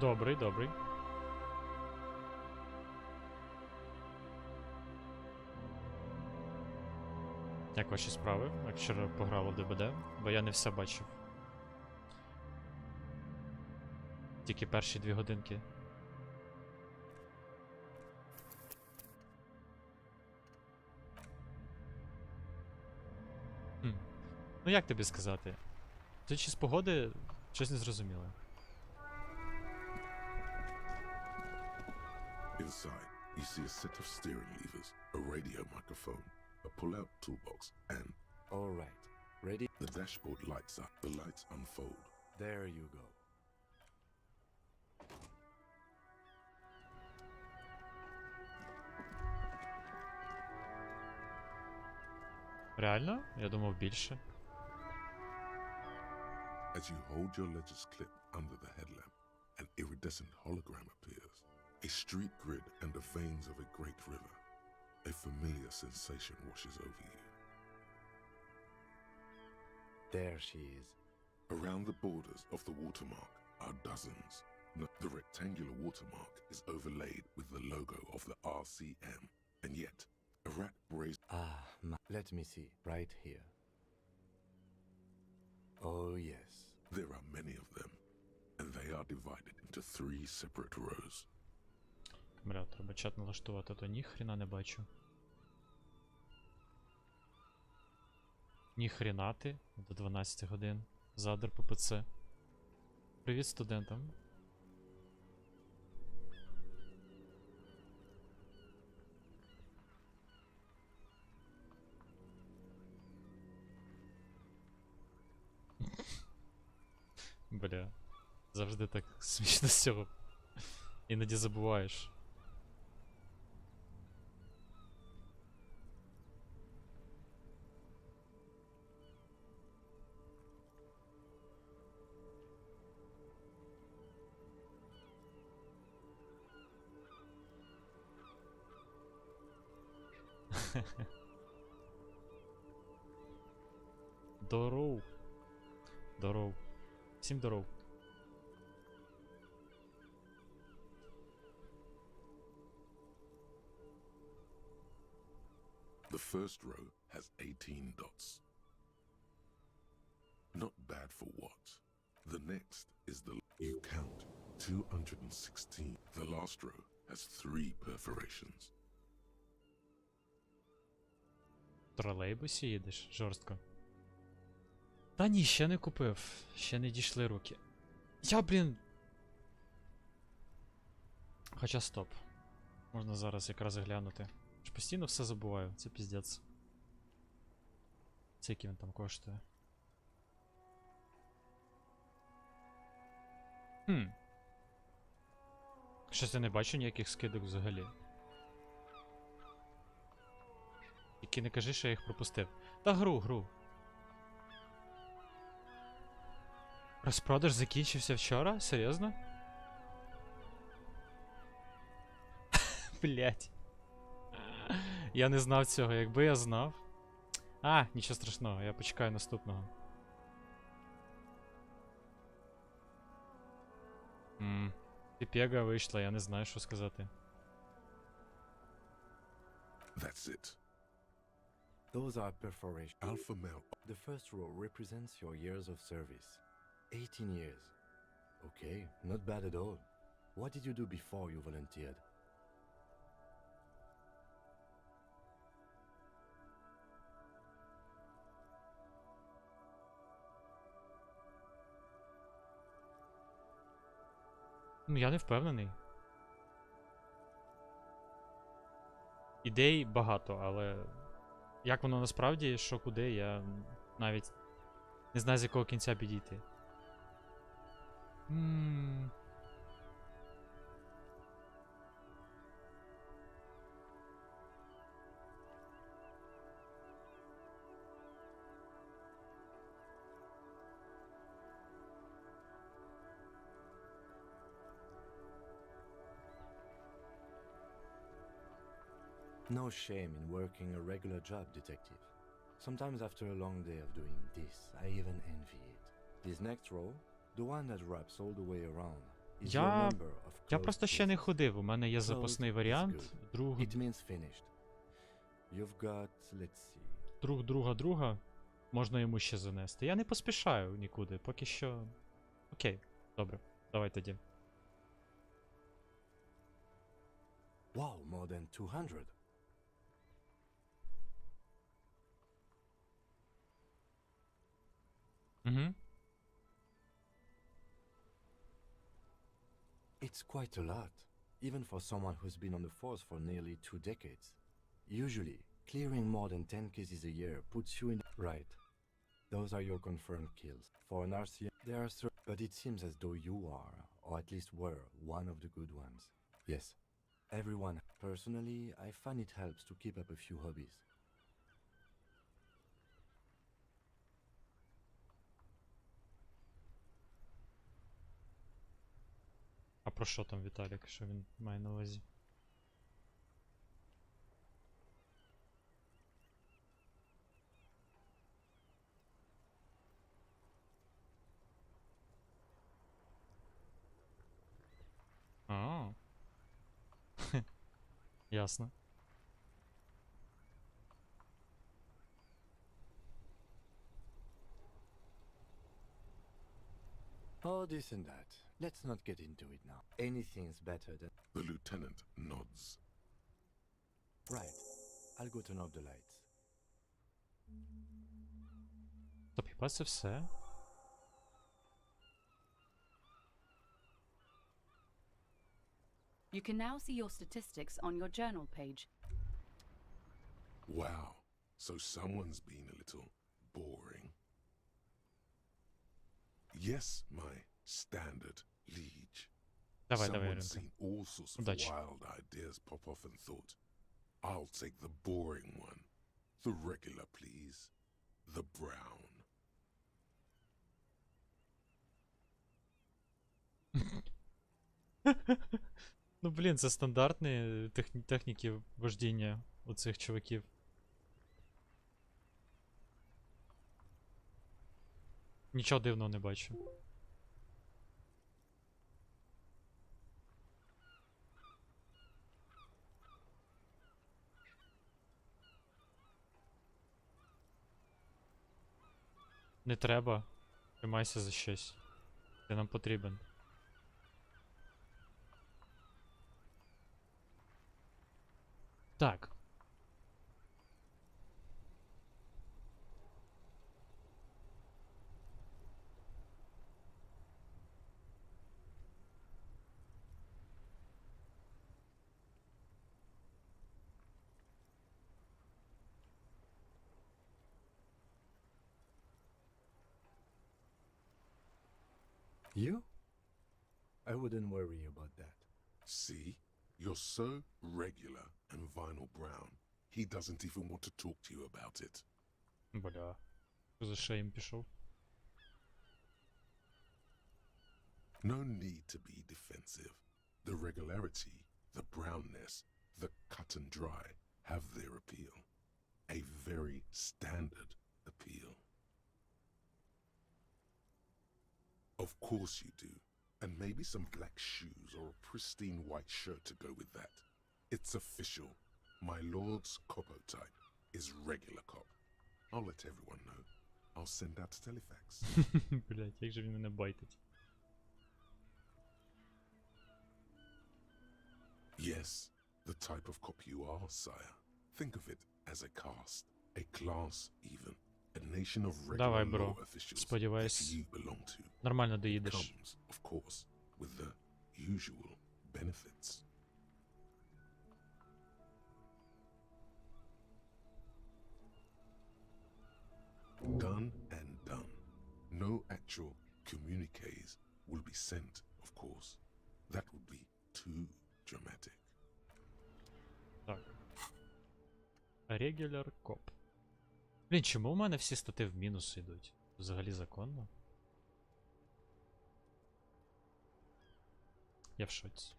Добрий, добрий. Як ваші справи? Як вчора пограло в ДБД? Бо я не все бачив. Тільки перші 2 годинки. Ну як тобі сказати? Судячи з погоди, щось не зрозуміло. Inside, you see a set of steering levers, a radio microphone, a pull-out toolbox, and... All right. Ready? The dashboard lights up. The lights unfold. There you go. Реально? Я думав більше. As you hold your ledger's clip under the headlamp, an iridescent hologram appears. A street grid and the veins of a great river. A familiar sensation washes over you. There she is. Around the borders of the watermark are dozens. The rectangular watermark is overlaid with the logo of the RCM, and yet a rat brazen... Let me see. Right here. Oh, yes. There are many of them, and they are divided into 3 separate rows. Бля, треба чат налаштувати, а то ніхрена не бачу. Ніхрена ти до 12 годин. Задр ППЦ. Привіт студентам. Бля, завжди так смішно з цього. Іноді забуваєш. Здоров. Здоров. Всім здоров. The first row has 18 dots. Not bad for what? The next is the... You count 216. The last row has 3 perforations. В тролейбусі їдеш? Жорстко. Та ні, ще не купив. Ще не дійшли руки. Я, блін. Хоча стоп. Можна зараз якраз глянути. Ж постійно все забуваю, це піздець. Скільки він там коштує. Щось я не бачу ніяких скидок взагалі. Тільки не кажи, що я їх пропустив. Та гру. Розпродаж закінчився вчора? Серйозно? Блять. Я не знав цього, якби я знав. Нічого страшного, я почекаю наступного. Піпега вийшла, я не знаю, що сказати. That's it. Those are perforations. Alpha male. The first row represents your years of service. 18 years. Okay, not bad at all. What did you do before you volunteered? Я не впевнений. Ідей багато, але як воно насправді, що куди, я навіть не знаю, з якого кінця підійти. No shame in working a regular job, detective. Sometimes after a long day of doing this, I even envy it. This next row, the one that wraps all the way around, Is Я- your number of Я closed просто ще не cases. ходив, у мене є запасний Closed is варіант. good. Друг, It means finished. You've got, let's see. друг друга. Можна йому ще занести. Я не поспішаю нікуди, поки що. Окей, добре, давай тоді. Wow, more than 200. Угу. It's quite a lot, even for someone who's been on the force for nearly 2 decades. Usually, clearing more than 10 cases a year puts you in... Right. Those are your confirmed kills. For an RCM, there are but it seems as though you are, or at least were, one of the good ones. Yes. Everyone. Personally, I find it helps to keep up a few hobbies. А про що там Віталік? Що він має на увазі? А. Ясно. All this and that. Let's not get into it now. Anything's better than... The lieutenant nods. Right. I'll go turn off the lights. Стоп, хіба це все? You can now see your statistics on your journal page. Wow, so someone's been a little boring. Yes, my standard liege. Давай, Someone's Ренко. seen all sorts of Удачи. wild ideas pop off and thought, I'll take the boring one. The regular, please. The brown. Ну блін, це стандартні техніки вождіння у цих чуваків. Нічого дивного не бачу. Не треба. Тримайся за щось. Ти нам потрібен. Так. You? I wouldn't worry about that. See? You're so regular and vinyl brown. He doesn't even want to talk to you about it. Бля. За шеєм пішов. No need to be defensive. The regularity, the brownness, the cut and dry have their appeal. A very standard appeal. Of course you do. And maybe some black shoes or a pristine white shirt to go with that. It's official. My lord's copo type is regular cop. I'll let everyone know. I'll send out a telefax. Блять, як же він мене байтить. Yes, the type of cop you are, sire. Think of it as a caste, a class even, a nation of regular Давай, law бро. officials Сподіваюсь, that you belong to. нормально доїдеш. Comes, of course, with the usual benefits. Done and done. No actual communiques will be sent, of course. That would be too dramatic. Так. Regular cop. Блін, чому в мене всі стати в мінус йдуть? Взагалі законно? Я в шоці.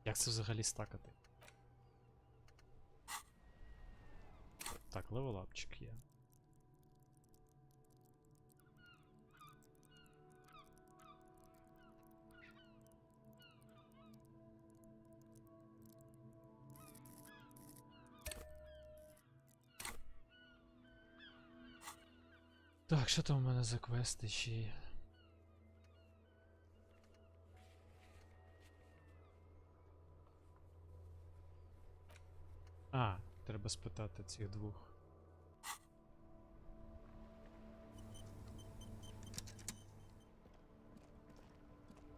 Як це взагалі стакати? Так, левелапчик є. Так, що там у мене за квести ще є? А, треба спитати цих двох.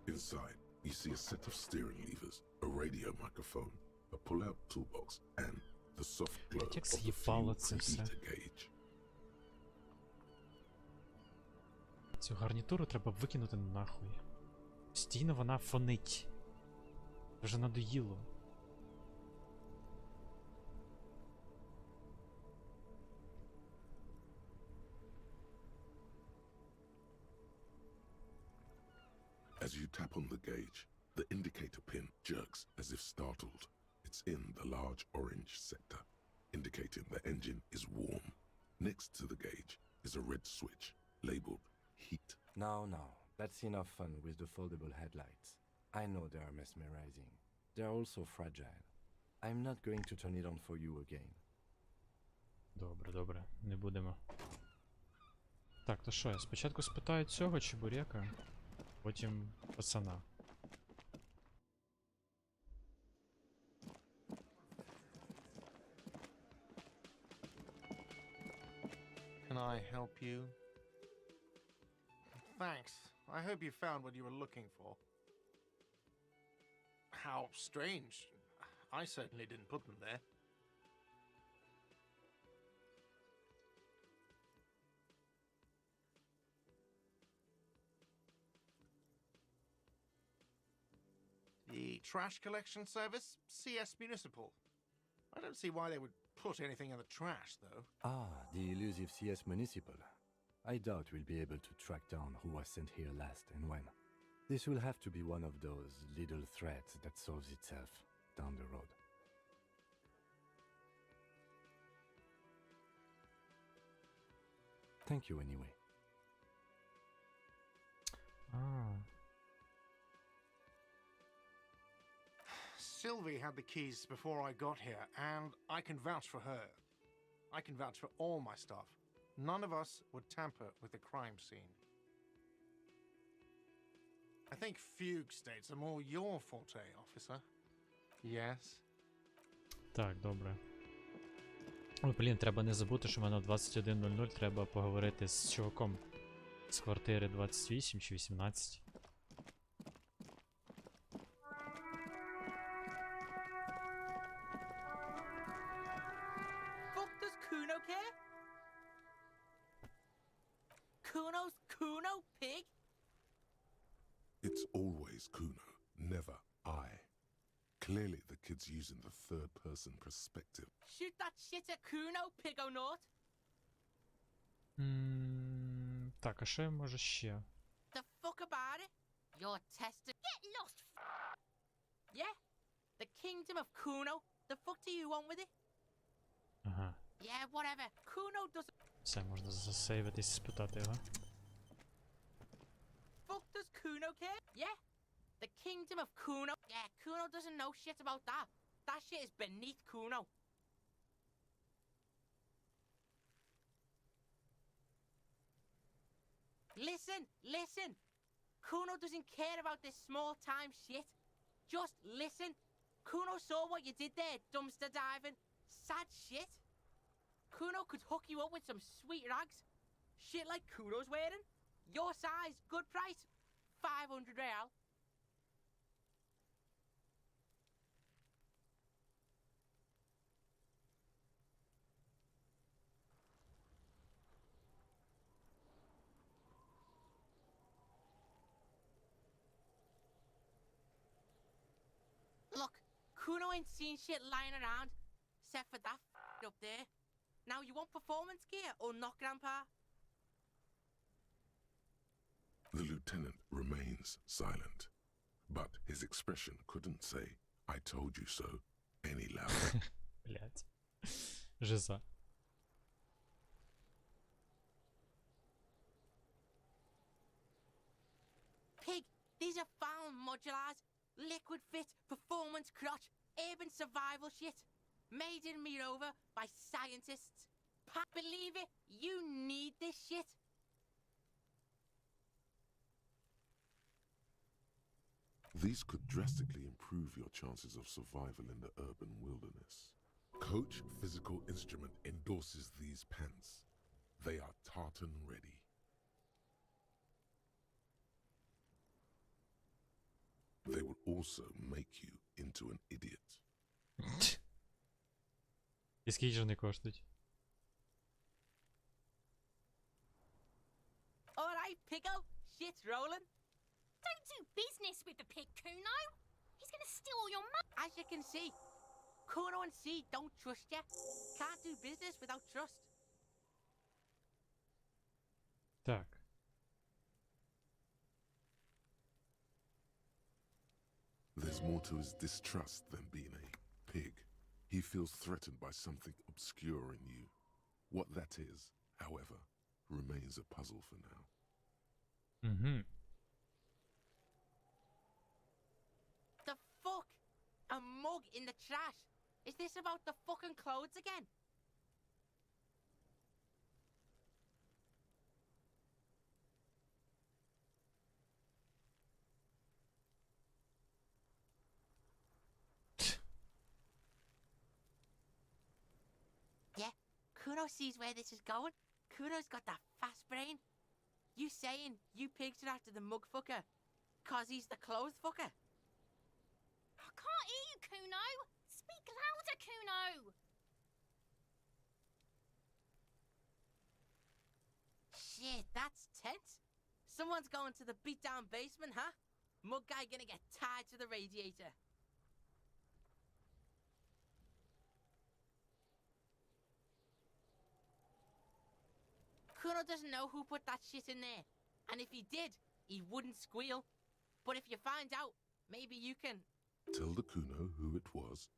Inside, you see a set of steering levers, a radio microphone, a pull-out toolbox, and the soft glow Як of the з'їбало fuel це все. preheater gauge. Цю гарнітуру треба викинути нахуй. Постійно вона фонить. Вже надоїло. As you tap on the gauge, the indicator pin jerks as if startled. It's in the large orange sector, indicating the engine is warm. Next to the gauge is a red switch labeled heat. Now, that's enough fun with the foldable headlights. I know they are mesmerizing. They're also fragile. I'm not going to turn it on for you again. Добре, добре, не будемо. Так, то що, я спочатку спитаю цього чебурека, потім пацана. Can I help you? Thanks. I hope you found what you were looking for. How strange. I certainly didn't put them there. The trash collection service, CS Municipal. I don't see why they would put anything in the trash, though. Ah, the elusive CS Municipal. I doubt we'll be able to track down who was sent here last and when. This will have to be one of those little threats that solves itself down the road. Thank you anyway. А, Sylvie had the keys before I got here, and I can vouch for her. I can vouch for all my staff. None of us would tamper with the crime scene. I think fugue states are more your forte, officer. Yes? так, добре. Ой, блін, треба не забути, що в мене в 21:00 треба поговорити з чуваком з квартири 28 чи 18. Fuck does Kuno care? Kuno's Kuno, pig? It's always Kuno, never I. Clearly the kid's using the third-person perspective. Shoot that shit at Kuno, pig o' naught. Так, а що я можу ще? The fuck about it? You're tested. Get lost, Yeah? The kingdom of Kuno? The fuck do you want with it? Ага, Yeah, whatever. Kuno doesn't. все, можна засейвитись і спитати його. Fuck does Kuno care? Yeah? The kingdom of Kuno? Yeah, Kuno doesn't know shit about that. That shit is beneath Kuno. Listen! Kuno doesn't care about this small-time shit. Just listen. Kuno saw what you did there, dumpster diving. Sad shit. Kuno could hook you up with some sweet rags. Shit like Kuno's wearing. Your size, good price. 500 real. Look, Kuno ain't seen shit lying around, except for that up there. Now you want performance gear or not, Grandpa? The lieutenant remains silent, but his expression couldn't say, "I told you so," any louder. Блять. Жиза. Pig, these are found modulars. Liquid fit, performance crotch, urban survival shit. Made in Mirova by scientists. Believe it, you need this shit. These could drastically improve your chances of survival in the urban wilderness. Coach Physical Instrument endorses these pants. They are tartan ready. They will also make you into an idiot. І скільки ж вони коштують? Alright, Pico. Shit's rolling. Don't do business with the pig, Kuno. He's gonna steal all your money. As you can see, Kuno and C don't trust you. Can't do business without trust. Так. There's more to his distrust than being a pig. He feels threatened by something obscure in you. What that is, however, remains a puzzle for now. Угу. The fuck? A mug in the trash? Is this about the fucking clothes again? Yeah, Kuno sees where this is going. Kuno's got that fast brain. You saying you pigs are after the mug fucker 'cause he's the clothes fucker? I can't hear you, Kuno. Speak louder, Kuno. Shit, that's tense. Someone's going to the beat-down basement, huh? Mug guy gonna get tied to the radiator. Kuno doesn't know who put that shit in there. And if he did, he wouldn't squeal. But if you find out, maybe you can... Tell the Kuno who it was.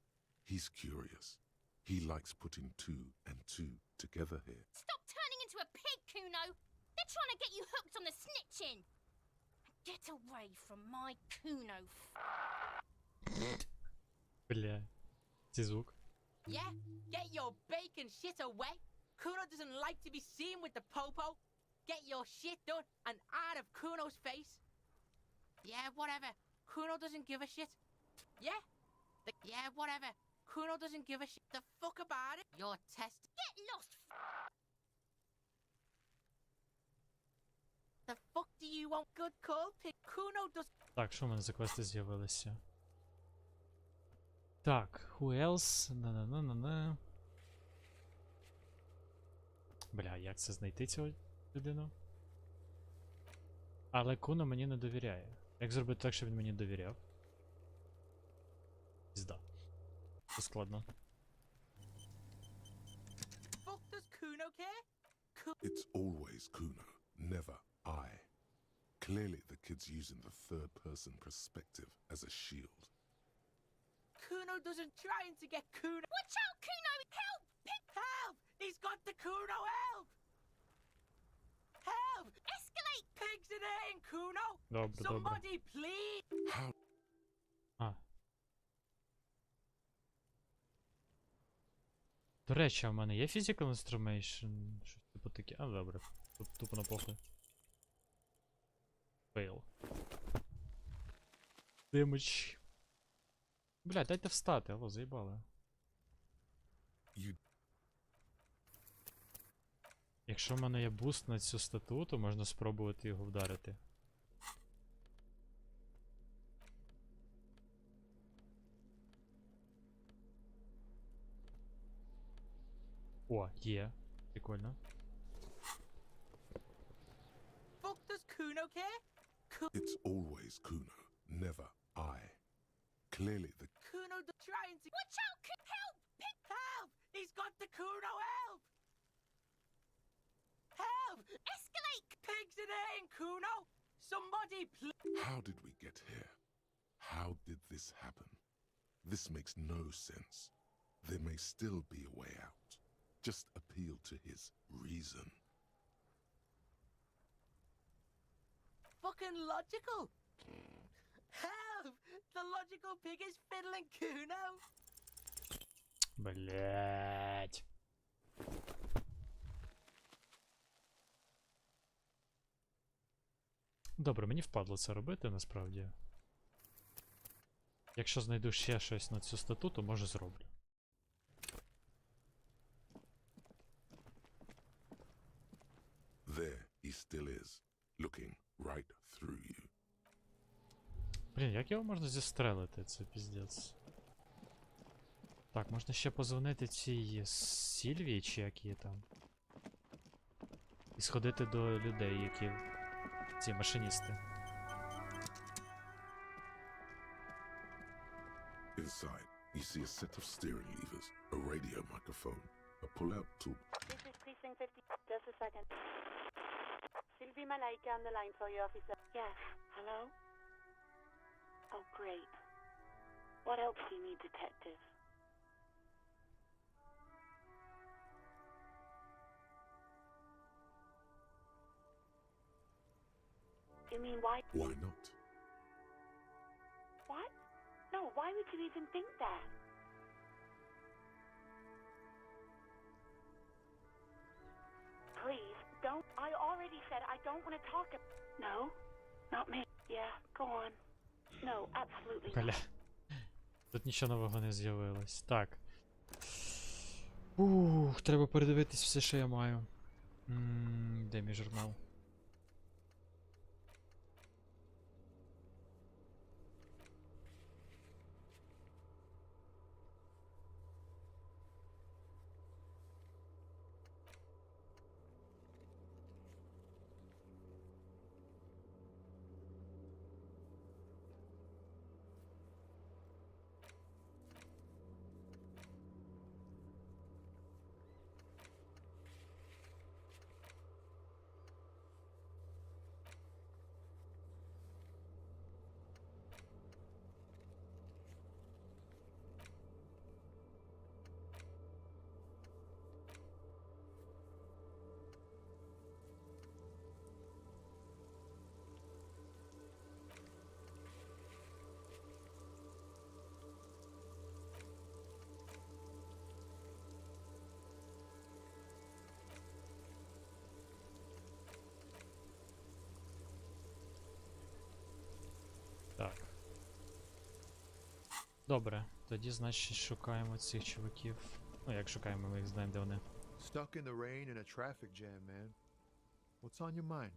He's curious. He likes putting two and two together here. Stop turning into a pig, Kuno. They're trying to get you hooked on the snitching. Get away from my Kuno. Бля. Цей звук. Yeah, get your bacon shit away. Kuno doesn't like to be seen with the popo. Get your shit done and out of Kuno's face. Yeah, whatever. Kuno doesn't give a shit. Yeah? Yeah, whatever. Kuno doesn't give a shit. The fuck about it? Your test. Get lost. The fuck do you want? Good call, pig. Kuno does. Так, що в мене за квести з'явилися? Так, who else? На-на-на-на-на. Бля, як це знайти цю людину? Але Куно мені не довіряє. Як зробити так, щоб він мені довіряв? Пізда. Це складно. Fuck does Kuno care? It's always Kuno, never I. Clearly the kid's using the third-person perspective as a shield. Kuno doesn't trying to get Kuno. Watch out, Kuno. Help. Pig. Help! He's got the Kuno. Help! Help! Escalate. Pigs in there in Kuno. Добре, добре. Somebody please. How? А. До речі, а в мене є Physical Instrumentation? Щось типу таке. А, добре. Тут тупо на похуй. Фейл. Демедж. Бля, дайте встати, алло, заїбали. You Якщо в мене є буст на цю стату, то можна спробувати його вдарити. О, є. Прикольно. Fuck does Kuno care? It's always Kuno, never I. Clearly the Kuno trying to. Watch out. Help. Pig. Help! He's got the Kuno. Help! Help! Escalate. Pigs in there in Kuno. Somebody please. How did we get here? How did this happen? This makes no sense. There may still be a way out. Just appeal to his reason. Fucking logical. Help! The logical pig is fiddling Kuno. Блять. Добре, мені впадло це робити насправді. Якщо знайду ще щось на цю стату, то може зроблю. There he still is, looking right through you. Блін, як його можна зістрелити? Це піздець. Так, можна ще позвонити цій Сільвії, чи як її там. І сходити до людей, які... ці машиністи. Inside, you see a set of steering levers, a radio microphone, a pull-out tool. This is precinct 50. Just a second. Sylvie Malaika on the line for you, officer. Yes. Hello? Oh, great. What else do you need, detective? You mean why? Why not? What? No, why would you even think that? Please, don't. I already said I don't want to talk. No, not me. Yeah, go on. No, absolutely not. Бля. Тут нічого нового не з'явилось. Так. Ух, треба передивитись все, що я маю. Де мій журнал? Так. Добре, тоді, значить, шукаємо цих чуваків. Ну, як шукаємо, ми їх знаємо, де вони. Stuck in the rain in a traffic jam, man. What's on your mind?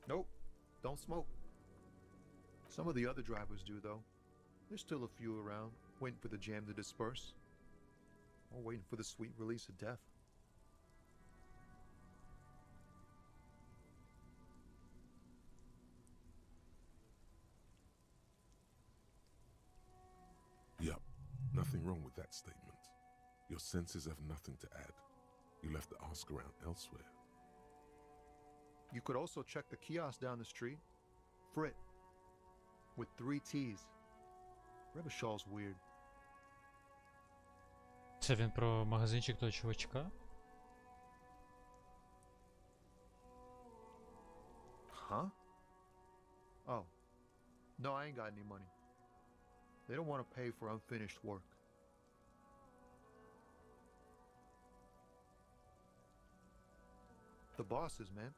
Nope, don't smoke. Some of the other drivers do, though. There's still a few around, waiting for the jam to disperse. Or waiting for the sweet release of death. Yup, nothing wrong with that statement. Your senses have nothing to add. You left the ask around elsewhere. You could also check the kiosk down the street. Frit. With 3 T's. Rebishaw's weird. Це він про магазинчик того чувачка? Huh? Oh. No, I ain't got any money. They don't want to pay for unfinished work. The bosses, man.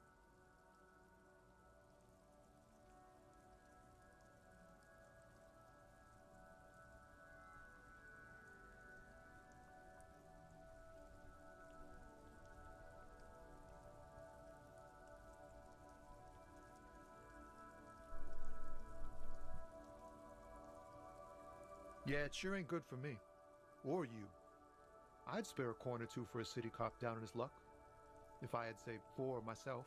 Yeah, it sure ain't good for me. Or you. I'd spare a coin or two for a city cop down on his luck. If I had saved 4 myself.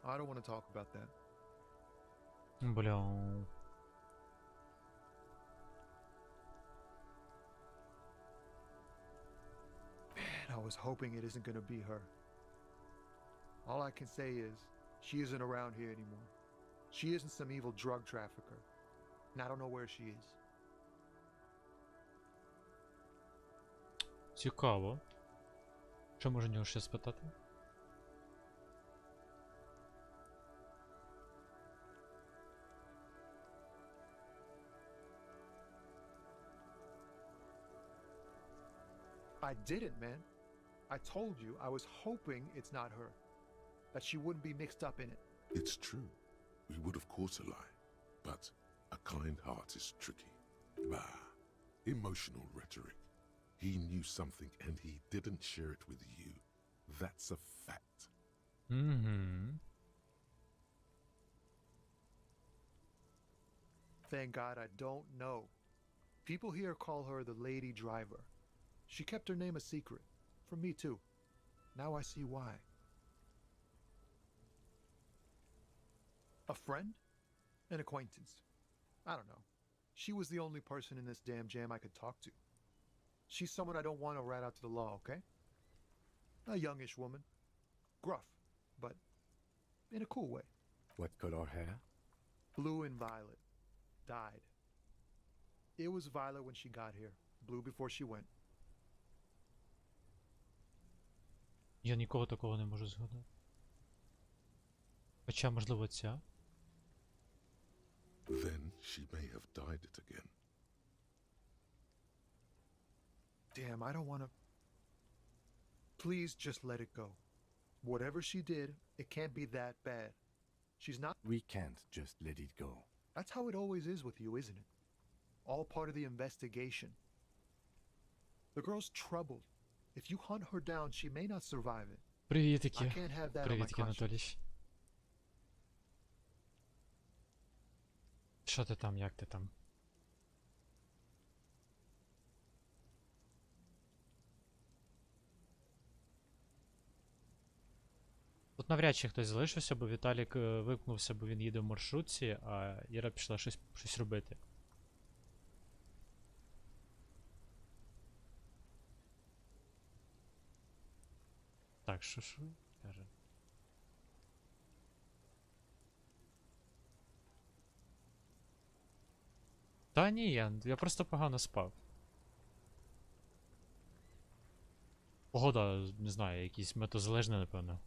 I don't want to talk about that. Бля. Man, I was hoping it isn't gonna be her. All I can say is, she isn't around here anymore. She isn't some evil drug trafficker. And I don't know where she is. Цікаво. Що можу у нього ще спитати? I didn't, man. I told you I was hoping it's not her. that she wouldn't be mixed up in it. It's true. We would, of course, lie. But a kind heart is tricky. Bah. Emotional rhetoric. He knew something and he didn't share it with you. That's a fact. Угу. Thank God I don't know. People here call her the Lady Driver. She kept her name a secret. From me, too. Now I see why. A friend? An acquaintance. I don't know. She was the only person in this damn jam I could talk to. She's someone I don't want to rat out to the law, okay? A youngish woman. Gruff, but in a cool way. What color hair? Blue and violet. Died. It was violet when she got here. Blue before she went. Я нікого такого не можу згадати. Хоча, можливо, ця? Then she may have dyed it again. Damn, I don't want to... Please just let it go. Whatever she did, it can't be that bad. She's not... We can't just let it go. That's how it always is with you, isn't it? All part of the investigation. The girl's troubled. If you hunt her down, she may not survive it. I Привітики. can't have that on my Привітики, conscience. Анатолій. Що ти там, як ти там? Тут навряд чи хтось залишився, бо Віталік вимкнувся, бо він їде в маршрутці, а Іра пішла щось робити. Так, що каже? Та ні, я просто погано спав. Погода, не знаю, якийсь метеозалежний, напевно.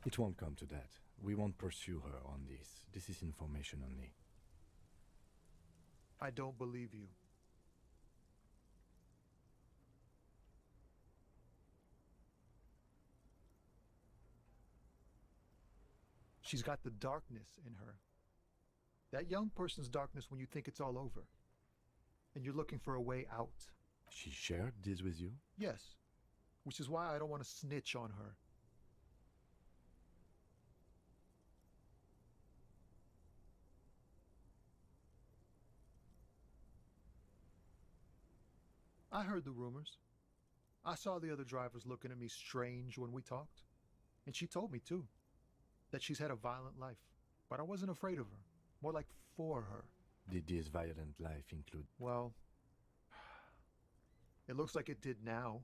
It won't come to that. We won't pursue her on this. This is information only. I don't believe you. She's got the darkness in her. That young person's darkness when you think it's all over. And you're looking for a way out. She shared this with you? Yes. Which is why I don't want to snitch on her. I heard the rumors. I saw the other drivers looking at me strange when we talked. And she told me, too, that she's had a violent life. But I wasn't afraid of her. More like for her. Did this violent life include... Well, it looks like it did now.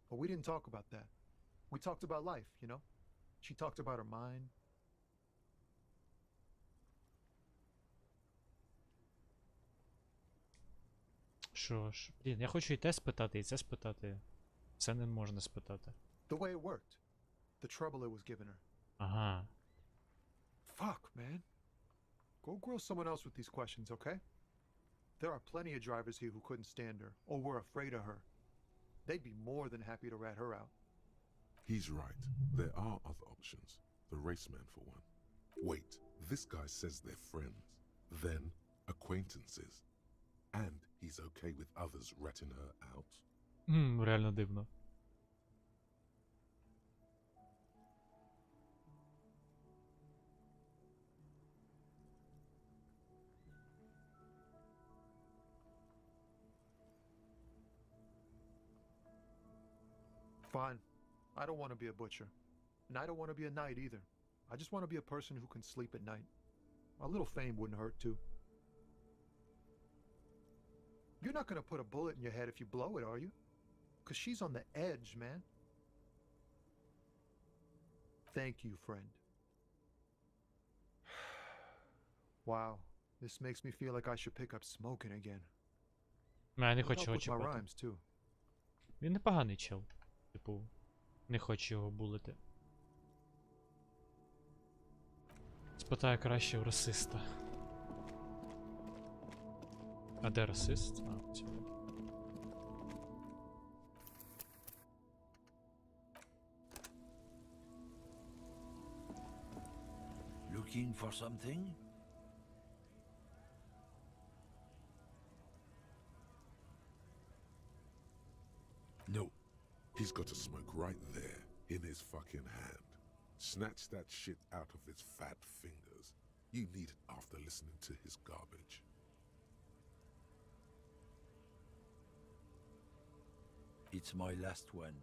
But we didn't talk about that. We talked about life, you know? She talked about her mind. Що ж, блін, я хочу і те спитати, і це спитати. Це не можна спитати. The way it worked. The trouble it was giving her. Ага. Fuck, man. Go grill someone else with these questions, okay? There are plenty of drivers here who couldn't stand her, or were afraid of her. They'd be more than happy to rat her out. He's right. There are other options. The raceman, for one. Wait, this guy says they're friends. Then, acquaintances. And he's okay with others ratting her out. Реально дивно. Fine. I don't want to be a butcher. And I don't want to be a knight either. I just want to be a person who can sleep at night. A little fame wouldn't hurt too. You're not going to put a bullet in your head if you blow it, are you? Because she's on the edge, man. Thank you, friend. Wow. This makes me feel like I should pick up smoking again. Я не It'll хочу help його with my чіпати. rhymes too. Він непоганий чел. Типу, не хочу його булити. Спитаю краще у расиста. А де расист? А, ці. Looking for something? No. He's got a smoke right there in his fucking hand. Snatch that shit out of his fat fingers. You need it after listening to his garbage. It's my last one.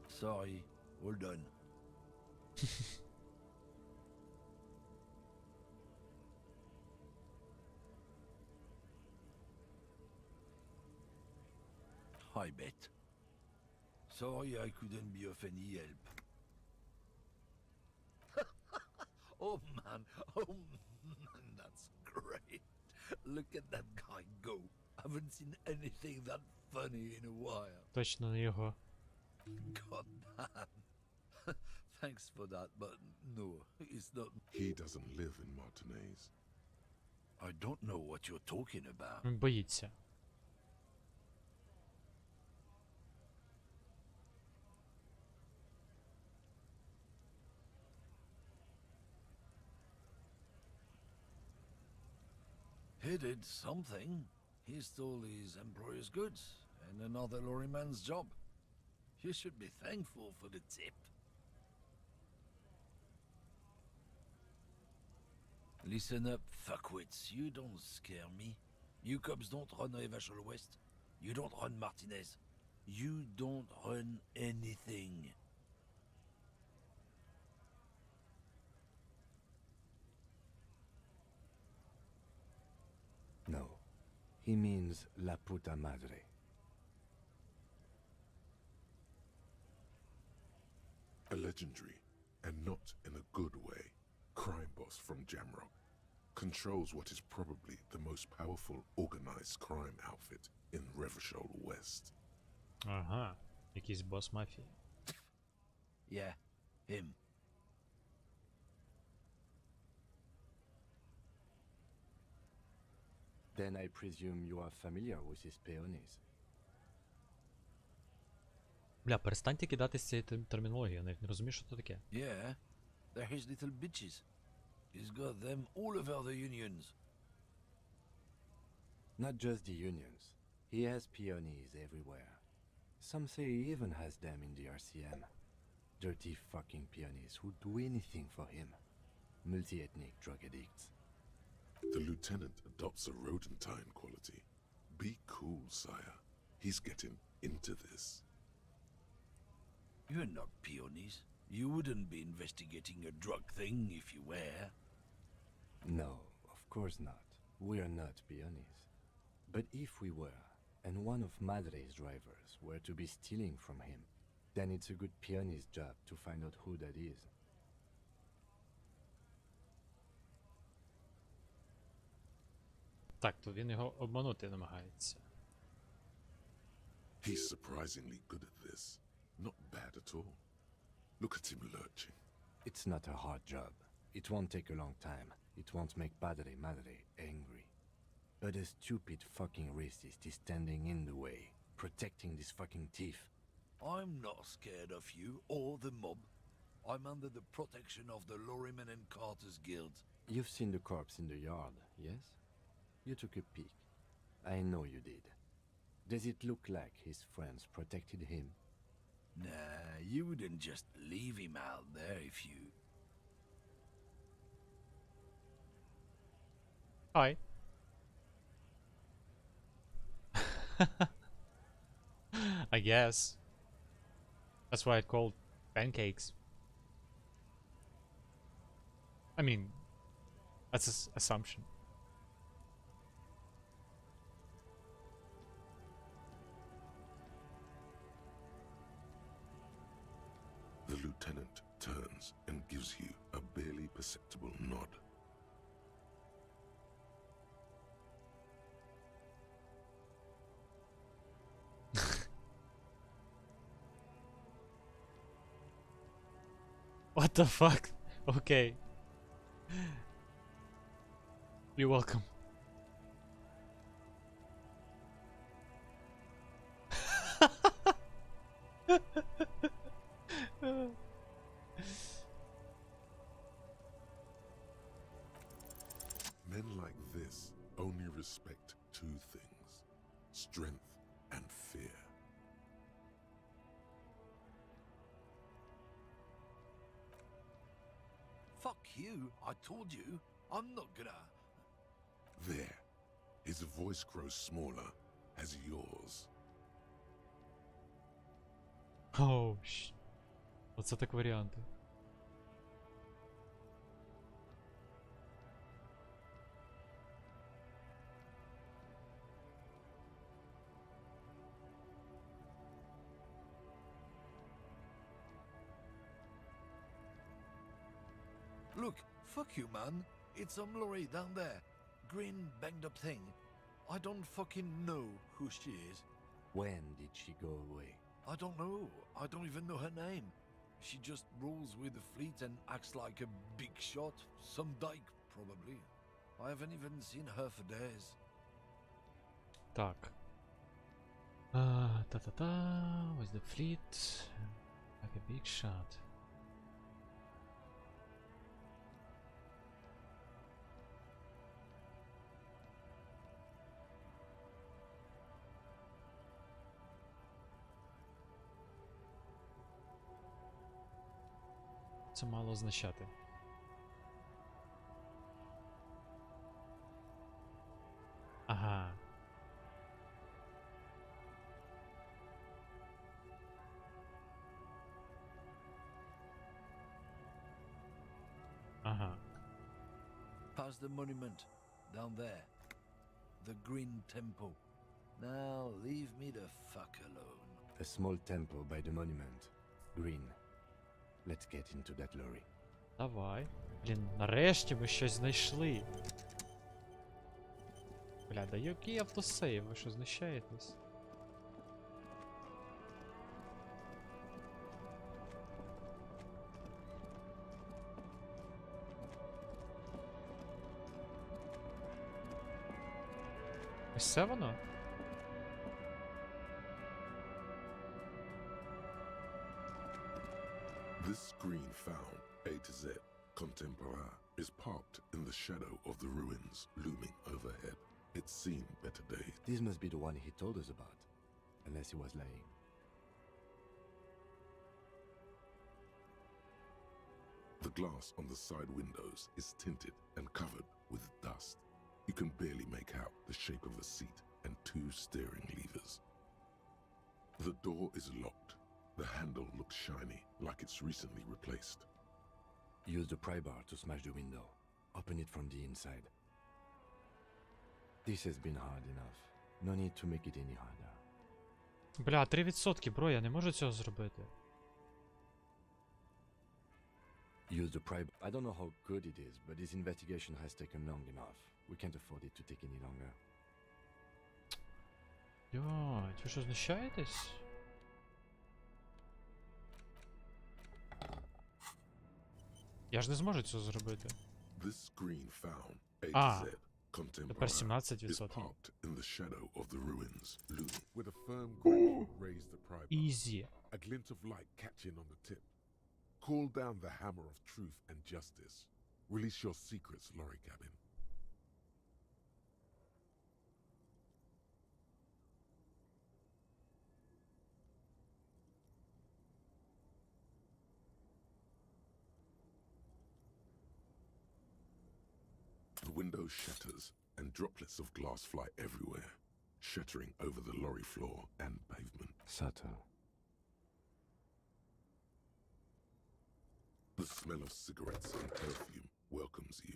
Sorry, all done. I bet. Sorry I couldn't be of any help. Oh man, that's great. Look at that guy go. Haven't seen anything that funny in a while. Точно не його. God damn. Thanks for that, but no, it's not. He doesn't live in Martinez. I don't know what you're talking about. Він боїться. He did something. He stole his employer's goods and another lorryman's job. You should be thankful for the tip. Listen up, fuckwits. You don't scare me. You cops don't run Evashal West. You don't run Martinez. You don't run anything. No. He means la puta madre. A legendary, and not in a good way, crime boss from Jamrock. Controls what is probably the most powerful organized crime outfit in Revachol West. Ага. Якийсь бос мафії. Yeah, him. Then I presume you are familiar with his peonies. Бля, перестаньте кидати з цієї термінології, я навіть не розумію, що це таке. Yeah, they're his little bitches. He's got them all over the unions. Not just the unions. He has peonies everywhere. Some say he even has them in the RCM. Dirty fucking peonies who'd do anything for him. Multi-ethnic drug addicts. The lieutenant adopts a rodentine quality. Be cool, sire. He's getting into this. You're not peonies. You wouldn't be investigating a drug thing if you were. No, of course not. We're not peonies. But if we were, and one of Madre's drivers were to be stealing from him, then it's a good peony's job to find out who that is. Так, то він його обманути намагається. He's surprisingly good at this. Not bad at all. Look at him lurching. It's not a hard job. It won't take a long time. It won't make Padre Madre angry. But a stupid fucking racist is standing in the way, protecting this fucking thief. I'm not scared of you or the mob. I'm under the protection of the Lorrymen and Carters Guild. You've seen the corpse in the yard, yes? You took a peek. I know you did. Does it look like his friends protected him? Nah, you wouldn't just leave him out there if you... Hi. I guess. That's why it's called pancakes. I mean, that's an assumption. The lieutenant turns and gives you a barely perceptible nod. What the fuck? Okay. You're welcome. Men like this only respect two things: strength and fear. Fuck you, I told you. I'm not gonna... There. His voice grows smaller as yours. Oh, Оце так варіанти. Look, fuck you, man. It's some lorry down there. Green, banged up thing. I don't fucking know who she is. When did she go away? I don't know. I don't even know her name. She just rolls with the fleet and acts like a big shot. Some dyke, probably. I haven't even seen her for days. Так. Та-та-та. With the fleet. Like a big shot. Це мало означати. Ага. Ага. Past the monument. Down there. The Green Temple. Now leave me the fuck alone. A small temple by the monument. Green. Let's get into that lorry. Давай. Блін, нарешті ми щось знайшли. Бля, да який автосейв, ви що знущаєтесь? Ось це воно? This screen found, A to Z, contemporaire, is parked in the shadow of the ruins looming overhead. It's seen better days. This must be the one he told us about. Unless he was lying. The glass on the side windows is tinted and covered with dust. You can barely make out the shape of a seat and two steering levers. The door is locked. The handle looks shiny, like it's recently replaced. Use the pry bar to smash the window. Open it from the inside. This has been hard enough. No need to make it any harder. Бля, 3%, бро, я не можу цього зробити. Use the pry bar. I don't know how good it is, but this investigation has taken long enough. We can't afford it to take any longer. Йой, ви що знущаєтесь? Я ж не зможу цього зробити. This screen found, A Ah. to Z, Тепер contemporary, is 17%. parked in the shadow of the ruins looming. With a firm grip, raise the pry bar. Easy. A glint of light catching on the tip. Call down the hammer of truth and justice. Release your secrets, lorry cabin. The window shatters and droplets of glass fly everywhere, shattering over the lorry floor and pavement. Subtle. The smell of cigarettes and perfume welcomes you.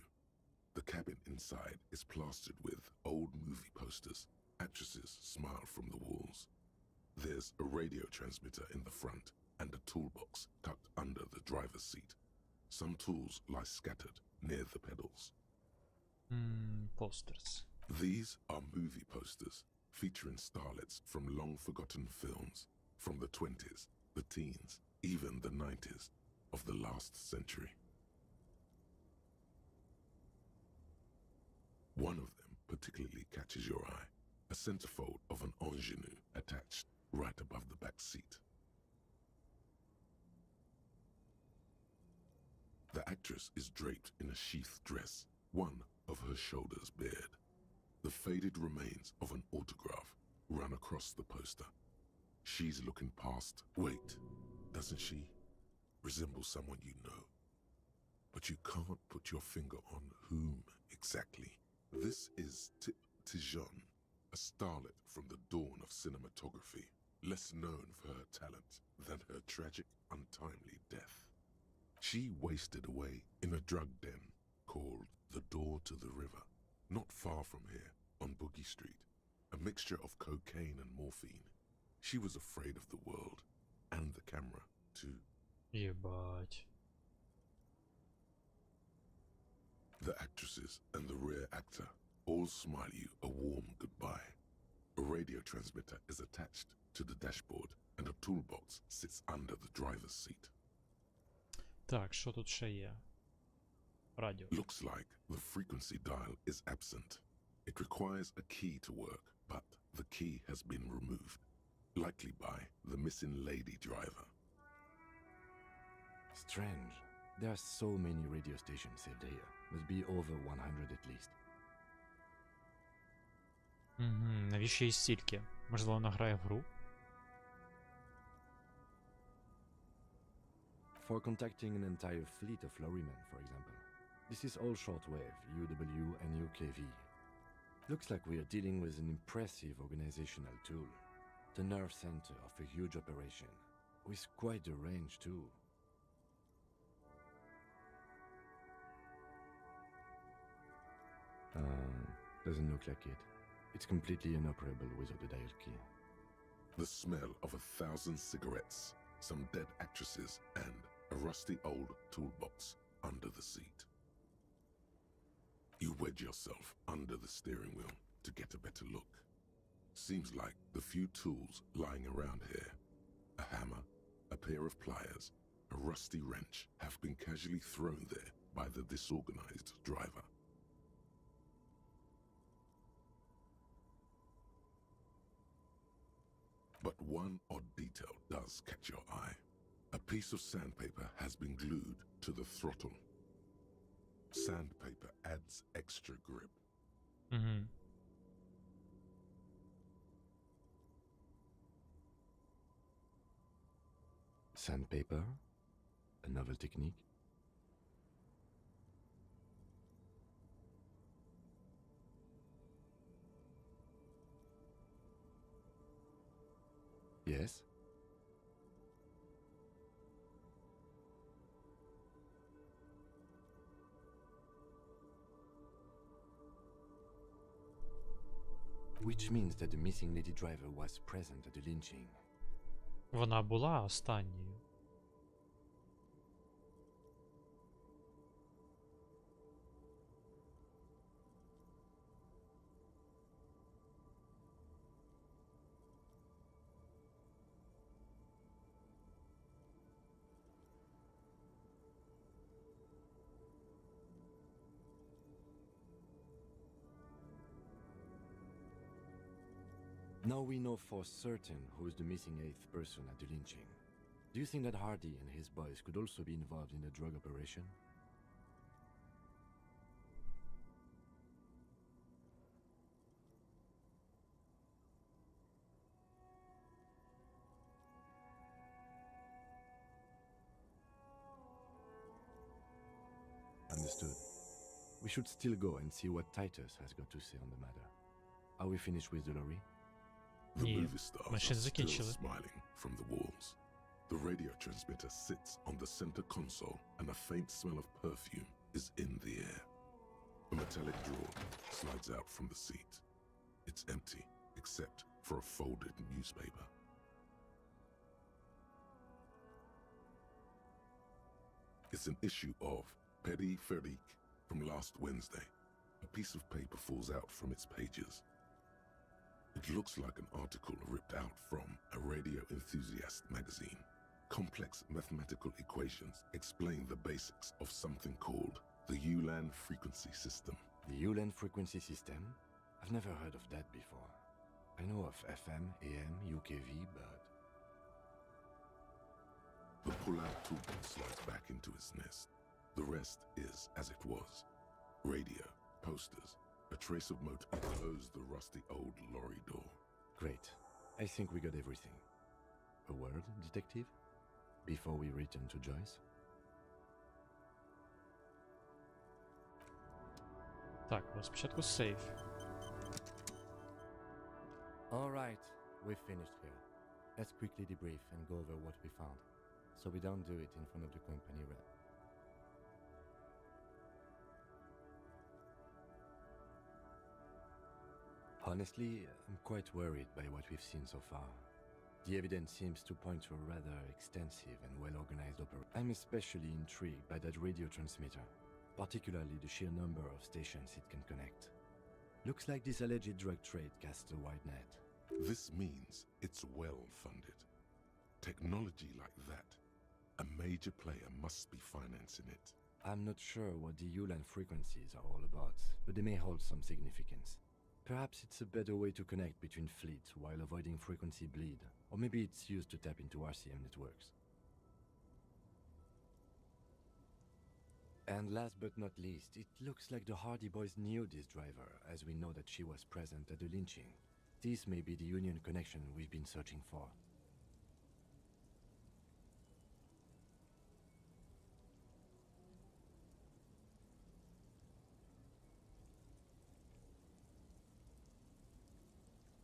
The cabin inside is plastered with old movie posters. Actresses smile from the walls. There's a radio transmitter in the front and a toolbox tucked under the driver's seat. Some tools lie scattered near the pedals. Posters. These are movie posters featuring starlets from long-forgotten films from the 20s, the teens, even the 90s, of the last century. One of them particularly catches your eye, a centerfold of an ingenue attached right above the back seat. The actress is draped in a sheath dress, one of her shoulders bared. The faded remains of an autograph run across the poster. She's looking past. Wait, doesn't she resemble someone you know? But you can't put your finger on whom exactly. This is Tijon, a starlet from the dawn of cinematography, less known for her talent than her tragic, untimely death. She wasted away in a drug den called the Door to the River, not far from here, on Boogie Street, a mixture of cocaine and morphine. She was afraid of the world, and the camera, too. Ебать. The actresses and the rear actor all smile you a warm goodbye. A radio transmitter is attached to the dashboard, and a toolbox sits under the driver's seat. Так, що тут ще є? Радіо. Looks like the frequency dial is absent. It requires a key to work, but the key has been removed, likely by the missing lady driver. Strange. There are so many radio stations saved here. Must be over 100 at least. Навіщо їй стільки? Можливо, вона грає в гру? For contacting an entire fleet of lorrymen, for example. This is all shortwave, UW and UKV. Looks like we are dealing with an impressive organizational tool. The nerve center of a huge operation, with quite a range too. Doesn't look like it. It's completely inoperable without the dial key. The smell of 1,000 cigarettes, some dead actresses, and a rusty old toolbox under the seat. You wedge yourself under the steering wheel to get a better look. Seems like the few tools lying around here, a hammer, a pair of pliers, a rusty wrench, have been casually thrown there by the disorganized driver. But one odd detail does catch your eye. A piece of sandpaper has been glued to the throttle. Sandpaper adds extra grip. Sandpaper? A novel technique? Yes? Which means that the missing lady driver was present at the lynching. Вона була останньою. Now we know for certain who is the missing 8th person at the lynching. Do you think that Hardy and his boys could also be involved in the drug operation? Understood. We should still go and see what Titus has got to say on the matter. Are we finished with the lorry? The Ні, movie stars ми ще are не still закінчили. smiling from the walls. The radio transmitter sits on the center console, and a faint smell of perfume is in the air. A metallic drawer slides out from the seat. It's empty, except for a folded newspaper. It's an issue of Périphérique from last Wednesday. A piece of paper falls out from its pages. It looks like an article ripped out from a radio enthusiast magazine. Complex mathematical equations explain the basics of something called the Ulan frequency system. The Ulan frequency system? I've never heard of that before. I know of FM, AM, UKV, but... The pull-out tool slides back into its nest. The rest is as it was. Radio, posters, a trace of motor, and close the rusty old lorry door. Great. I think we got everything. A word, detective? Before we return to Joyce? Так, але спочатку сейф. Alright, we've finished here. Let's quickly debrief and go over what we found, so we don't do it in front of the company rep. Honestly, I'm quite worried by what we've seen so far. The evidence seems to point to a rather extensive and well-organized operation. I'm especially intrigued by that radio transmitter, particularly the sheer number of stations it can connect. Looks like this alleged drug trade casts a wide net. This means it's well-funded. Technology like that, a major player must be financing it. I'm not sure what the Ulan frequencies are all about, but they may hold some significance. Perhaps it's a better way to connect between fleets while avoiding frequency bleed, or maybe it's used to tap into RCM networks. And last but not least, it looks like the Hardy Boys knew this driver, as we know that she was present at the lynching. This may be the Union connection we've been searching for.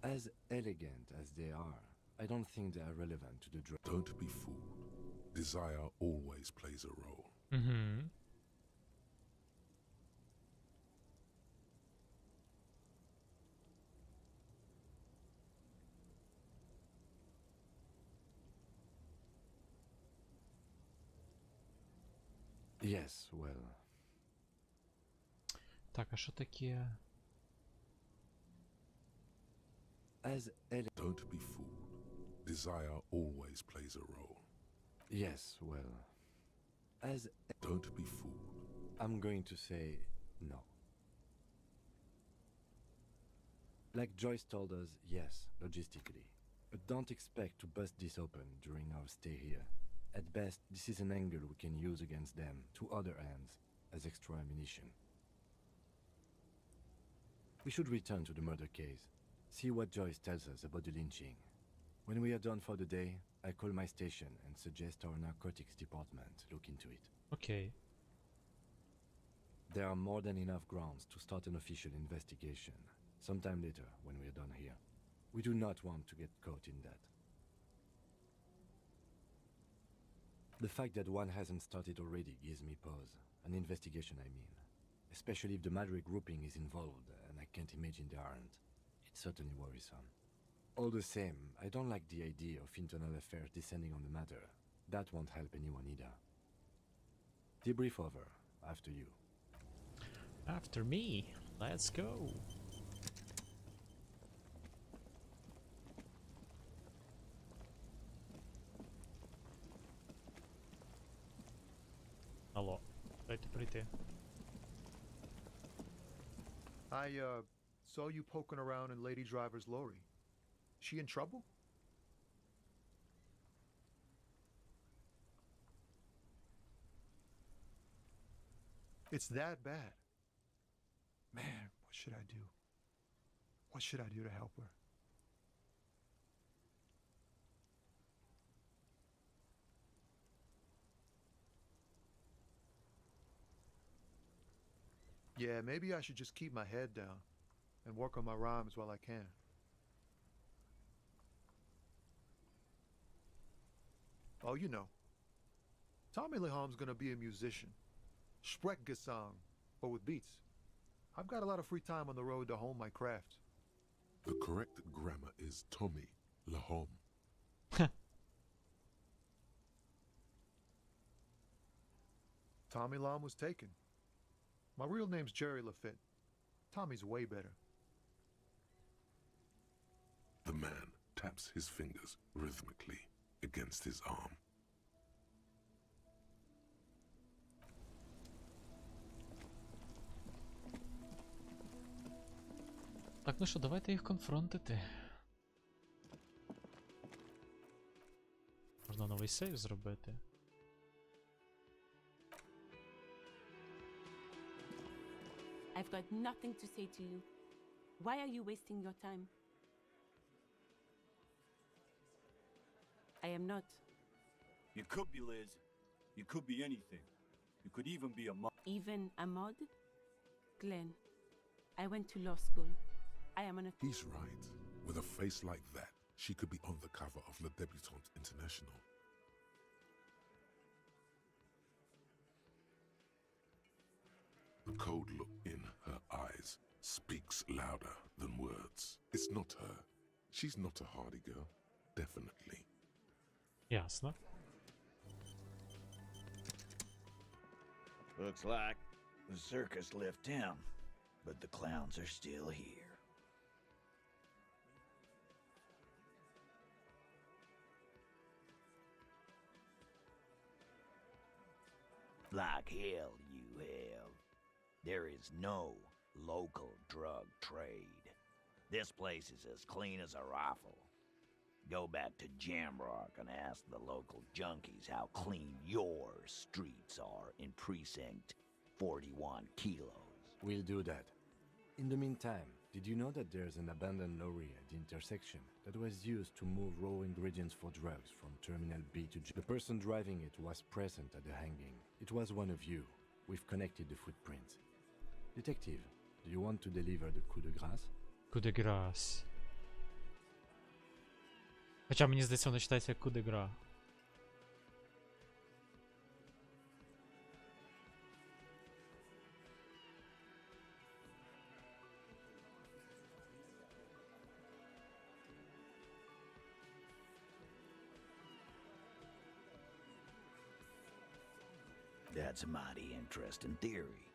As elegant as they are, I don't think they are relevant to the drug. Don't be fooled. Desire always plays a role. Угу. Yes, well... Так, а що таке? As Don't be fooled. Desire always plays a role. Yes, well... As... Don't be fooled. I'm going to say no. Like Joyce told us, yes, logistically. But don't expect to bust this open during our stay here. At best, this is an angle we can use against them, to other ends, as extra ammunition. We should return to the murder case. See what Joyce tells us about the lynching. When we are done for the day, I call my station and suggest our narcotics department look into it. Окей. There are more than enough grounds to start an official investigation, sometime later when we are done here. We do not want to get caught in that. The fact that one hasn't started already gives me pause. An investigation, I mean. Especially if the Madrid grouping is involved, and I can't imagine they aren't. It's certainly worrisome. All the same, I don't like the idea of internal affairs descending on the matter. That won't help anyone either. Debrief over. After you. After me. Let's go. Алло, дайте прийти. I saw you poking around in Lady Driver's lorry. She in trouble? It's that bad. Man, what should I do? What should I do to help her? Yeah, maybe I should just keep my head down and work on my rhymes while I can. Oh, you know, Tommy Leham's gonna be a musician. Sprechgesang, but with beats. I've got a lot of free time on the road to hone my craft. The correct grammar is Tommy Lahom. Tommy Lam was taken. My real name's Jerry Lafitte. Tommy's way better. The man taps his fingers rhythmically against his arm. Так, ну що, давайте їх конфронтити. Можна новий сейв зробити. I've got nothing to say to you. Why are you wasting your time? I am not. You could be Liz. You could be anything. You could even be a mod. Even a mod? Glenn, I went to law school. I am an attorney. He's right. With a face like that, she could be on the cover of Le Debutante International. The cold look in her eyes speaks louder than words. It's not her. She's not a hardy girl. Definitely. Ясно. Looks like the circus left town, but the clowns are still here. Like hell you have. There is no local drug trade. This place is as clean as a rifle. Go back to Jamrock and ask the local junkies how clean your streets are in Precinct 41 Kilos. We'll do that. In the meantime, did you know that there's an abandoned lorry at the intersection that was used to move raw ingredients for drugs from Terminal B to G? The person driving it was present at the hanging. It was one of you. We've connected the footprints. Detective, do you want to deliver the coup de grâce? Coup de grâce. Хоча мені здається, воно читається як coup de gras. That's a mighty interesting theory.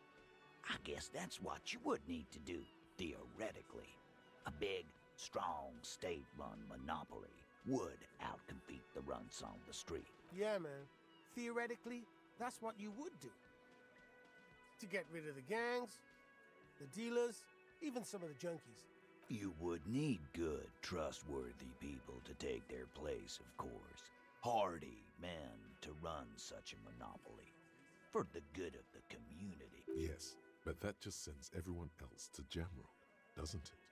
I guess that's what you would need to do, theoretically. A big, strong, state-run monopoly would outcompete the runts on the street. Yeah, man. Theoretically, that's what you would do. To get rid of the gangs, the dealers, even some of the junkies. You would need good, trustworthy people to take their place, of course. Hardy men to run such a monopoly. For the good of the community. Yes, but that just sends everyone else to Jamrock, doesn't it?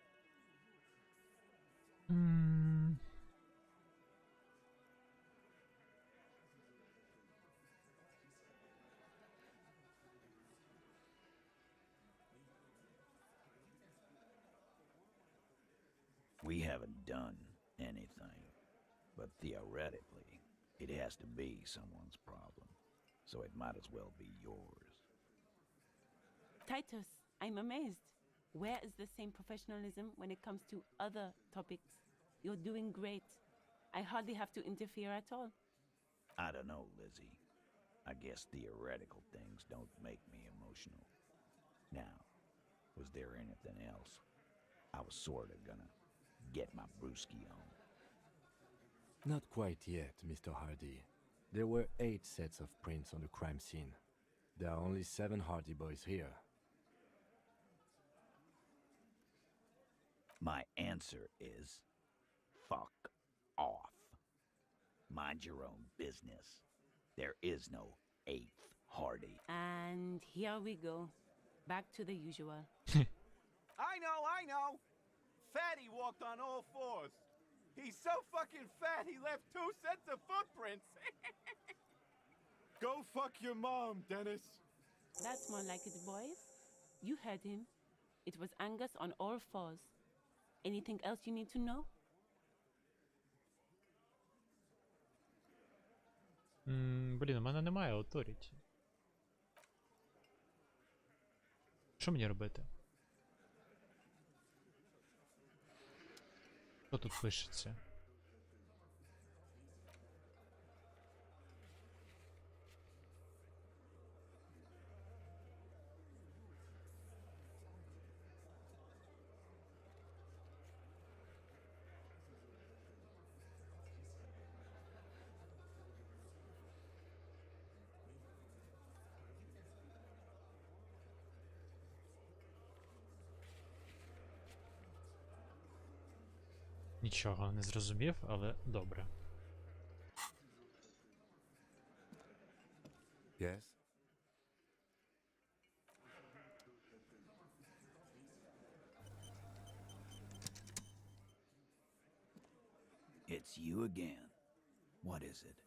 We haven't done anything, but theoretically, it has to be someone's problem, so it might as well be yours. Titus, I'm amazed. Where is the same professionalism when it comes to other topics? You're doing great. I hardly have to interfere at all. I don't know, Lizzie. I guess theoretical things don't make me emotional. Now, was there anything else? I was sorta gonna get my brewski on. Not quite yet, Mr. Hardy. There were 8 sets of prints on the crime scene. There are only 7 Hardy boys here. My answer is, fuck off. Mind your own business. There is no 8th Hardy. And here we go. Back to the usual. I know! Fatty walked on all 4s. He's so fucking fat he left 2 sets of footprints. Go fuck your mom, Dennis. That's more like it, boys. You heard him. It was Angus on all 4s. Anything else you need to know? Блін, у мене немає authority. Що мені робити? Що тут пишеться? Нічого не зрозумів, але добре. Yes? It's you again. What is it?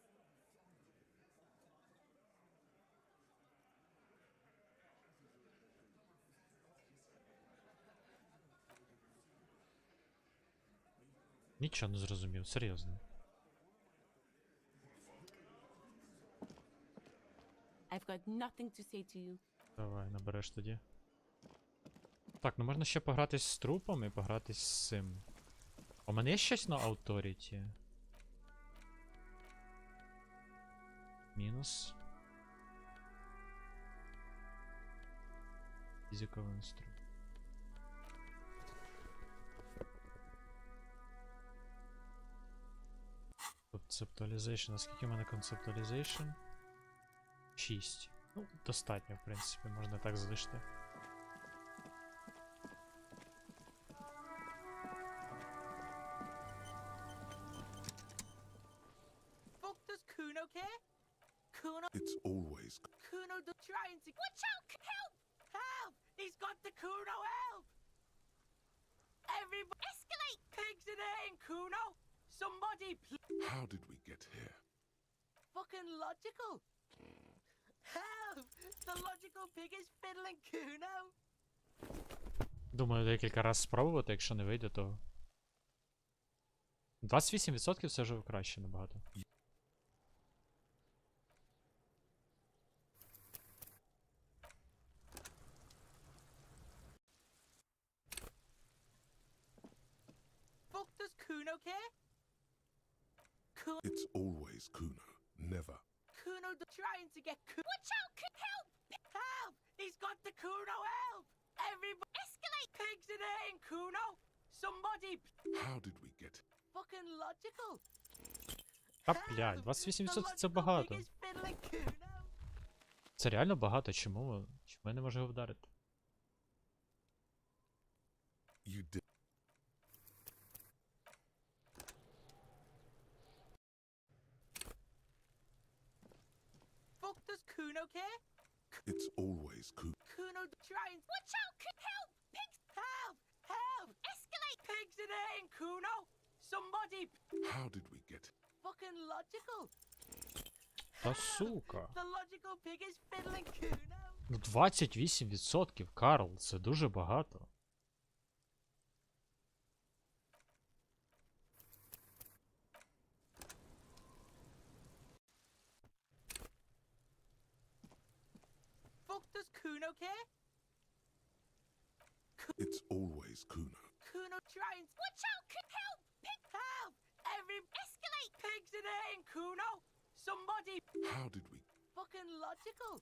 Нічого не зрозумів, серйозно. I've got nothing to say to you. Давай, набереш тоді. Так, ну можна ще погратись з трупом і погратись з цим. У мене є щось на Authority? Мінус. Physical instrument. Conceptualization. А скільки в мене conceptualization? 6. Ну, достатньо, в принципі, можна так залишити. Fuck does Kuno care? Kuno. It's always Kuno trying to. Watch out! Help! Help! He's got the Kuno help! Everybody. Escalate! Pigs in here in Kuno! Somebody. How did we get here? Fucking logical! Help! The logical pig is fiddling Kuno! Думаю, декілька разів спробувати, якщо не вийде, то... 28% все ж краще набагато. Fuck does Kuno care? It's always Kuno, never. Kuno trying to get Watch out! Help! Help! He's got the Kuno help! Everybody. Escalate! Pigs in here in Kuno! Somebody. How did we get Fucking logical! А, блядь, 28% це багато. Pig is fiddling Kuno! Це реально багато, чому я не можу його вдарити? you did? Fuck does Kuno care? It's always Kuno. Kuno trying. Watch out! Help! Pigs! Help! Help! Escalate! Pigs in here in Kuno! Somebody. How did we get? Fucking logical! Та сука. The logical pig is fiddling Kuno! Ну 28%, Карл, це дуже багато. Fuck does Kuno care? It's always Kuno. Kuno trying. Watch out! Help! Pig! Help! Every. Escalate! Pigs in here in Kuno! Somebody. How did we? Fucking logical!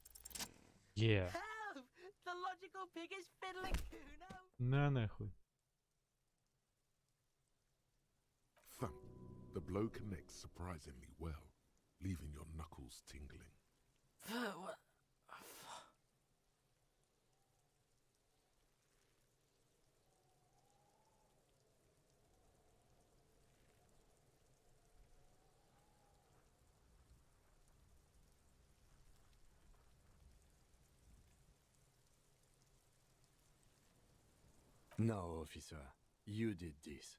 Є. Help! The logical pig is fiddling Kuno! Не нехуй. Thump. The blow connects surprisingly well, leaving your knuckles tingling. What? No, officer. You did this.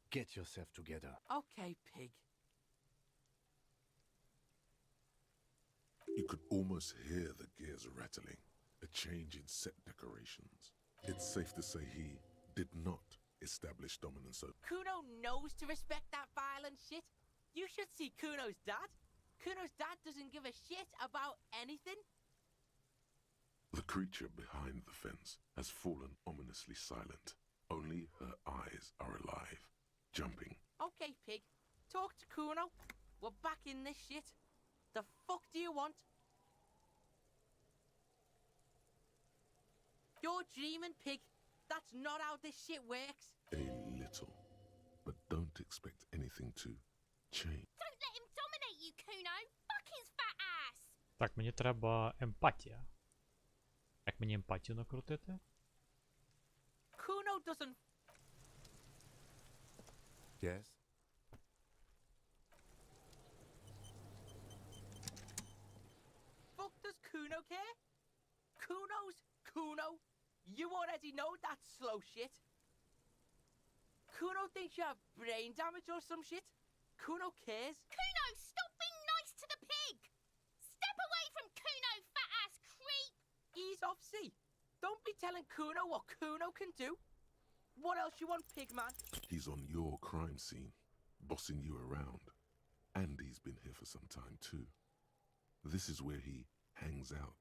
Get yourself together. Okay, pig. You could almost hear the gears rattling, a change in set decorations. It's safe to say he did not establish dominance over. Kuno knows to respect that violent shit. You should see Kuno's dad. Kuno's dad doesn't give a shit about anything. The creature behind the fence has fallen ominously silent. Only her eyes are alive, jumping. Okay, pig. Talk to Kuno. We're back in this shit. The fuck do you want? You're dreaming, pig. That's not how this shit works. A little, but don't expect anything to change. Don't let him dominate you, Kuno! Fuck his fat ass! Так, мені треба емпатія. Як мені емпатію накрутити? Kuno doesn't. Yes? Fuck does Kuno care? Kuno's Kuno. You already know that slow shit. Kuno thinks you have brain damage or some shit. Kuno cares. Kuno, stop being nice to the pig! Step away from Kuno, fat-ass creep! Ease off, see. Don't be telling Kuno what Kuno can do. What else you want, pig man? He's on your crime scene, bossing you around. And he's been here for some time too. This is where he hangs out.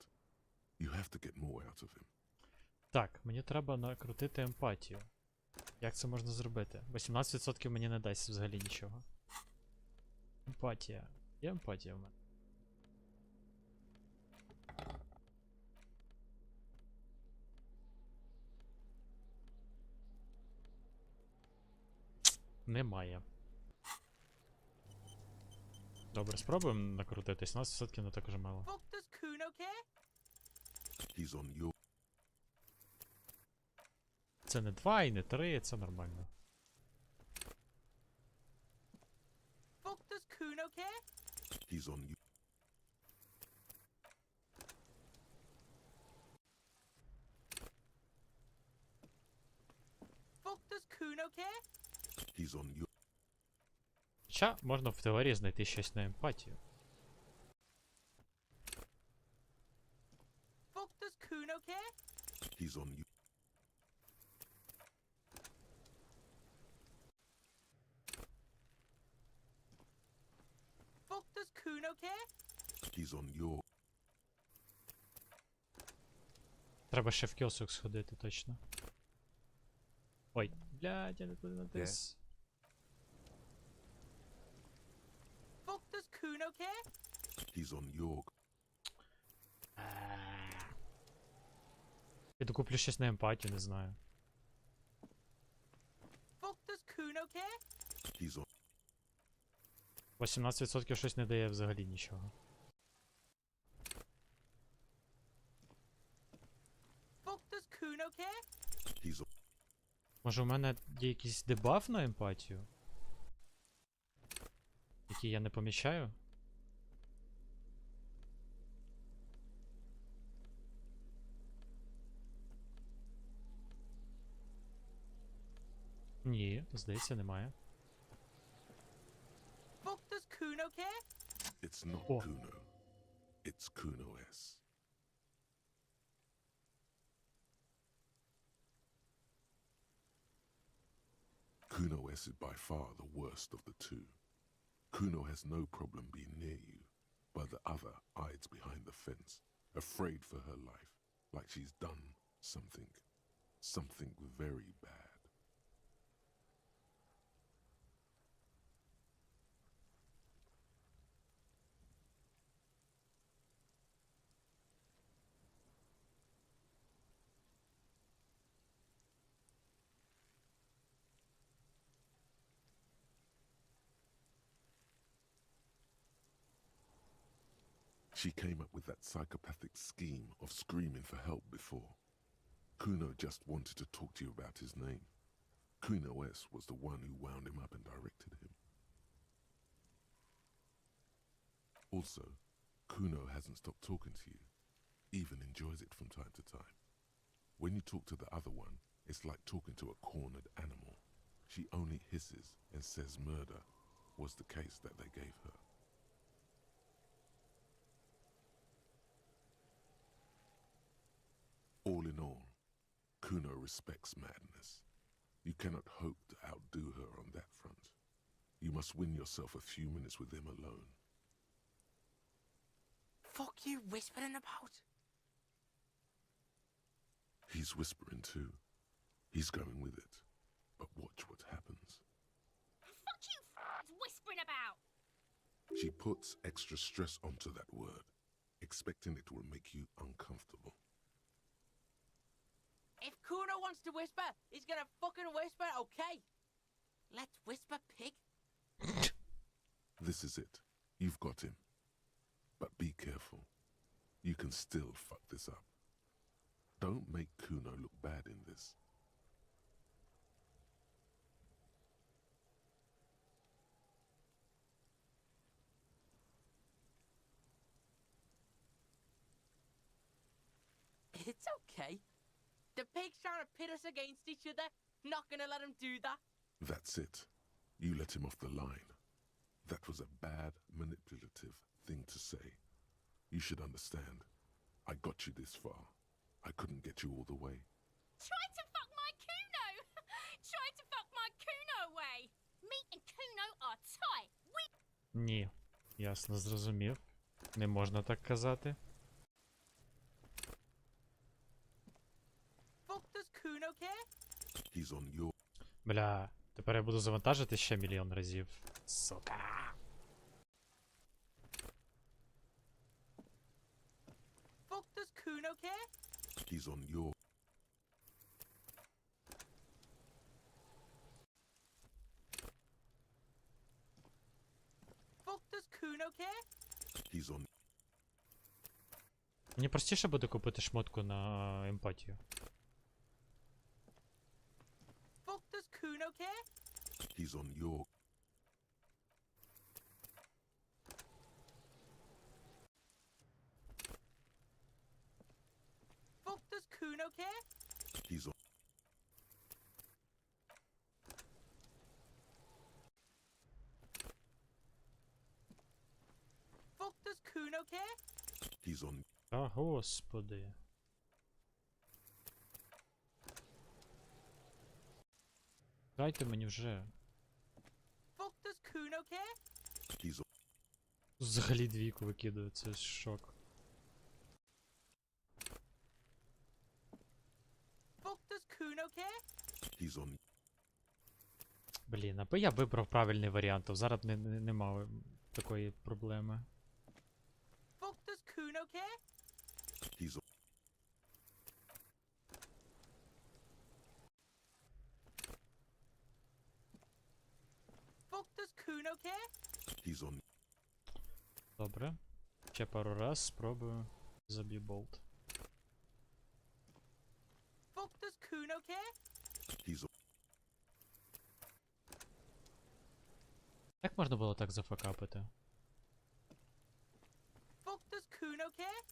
You have to get more out of him. Так, мені треба накрутити емпатію. Як це можна зробити? 18% мені не дасть взагалі нічого. Емпатія. Є емпатія в мене. Немає. Добре, спробуємо накрутити. 17% не так уже мало. Fuck does Kuno care? He's on your... Це не 2 і не 3, це нормально. Fuck does Kuno care? He's on you. Fuck does Kuno care? He's on your... Хоча можна в теорії знайти щось на емпатію. Fuck does Kuno care? He's on you. Fuck does Kuno care? He's on your... Треба ще в кіосок сходити, точно. Ой, блядь, я не туди натис. Fuck does Kuno care? He's on your... Я докуплю щось на емпатію, не знаю. Fuck does Kuno care? He's on... 18% щось не дає взагалі нічого. Fuck does Kuno care? He's on... Може у мене є якийсь дебаф на емпатію? Який я не помічаю? Ні, здається, немає. Fuck does Kuno care? It's not Oh. Kuno. It's Kuno S. Kuno S is by far the worst of the two. Kuno has no problem being near you, but the other hides behind the fence, afraid for her life, like she's done something very bad. She came up with that psychopathic scheme of screaming for help before. Kuno just wanted to talk to you about his name. Kuno S was the one who wound him up and directed him. Also, Kuno hasn't stopped talking to you, even enjoys it from time to time. When you talk to the other one, it's like talking to a cornered animal. She only hisses and says murder was the case that they gave her. All in all, Kuno respects madness. You cannot hope to outdo her on that front. You must win yourself a few minutes with him alone. Fuck you whispering about? He's whispering too. He's going with it. But watch what happens. Fuck you f***ing whispering about! She puts extra stress onto that word, expecting it will make you uncomfortable. If Kuno wants to whisper, he's gonna fucking whisper, okay? Let's whisper, pig. This is it. You've got him. But be careful. You can still fuck this up. Don't make Kuno look bad in this. It's okay. The pig's trying to pit us against each other. Not gonna let him do that. That's it. You let him off the line. That was a bad, manipulative thing to say. You should understand. I got you this far. I couldn't get you all the way. Try to fuck my Kuno! Try to fuck my Kuno away! Me and Kuno are tight. We... Ні. Ясно, зрозумів. Не можна так казати. Fuck does Kuno care? He's on your... Бля, тепер я буду завантажити ще мільйон разів. Сука. Fuck does Kuno care? He's on your... Fuck does Kuno care? He's on... Мені простіше буде купити шмотку на емпатію. Fuck does Kuno care? He's on your... Fuck does Kuno care? He's on... Fuck does Kuno care? He's on... Та господи. Дайте мені вже. Fuck does Kuno care? He's on... Взагалі двійку викидаю, це шок. Fuck does Kuno care? He's on... Блін, аби я вибрав правильний варіант, то зараз б нема такої проблеми. Fuck does Kuno care? He's on... Fuck does Kuno care? He's on... Добре. Ще пару раз спробую. Заб'ю болт. Fuck does Kuno care? He's on... Як можна було так зафакапити? Fuck does Kuno care?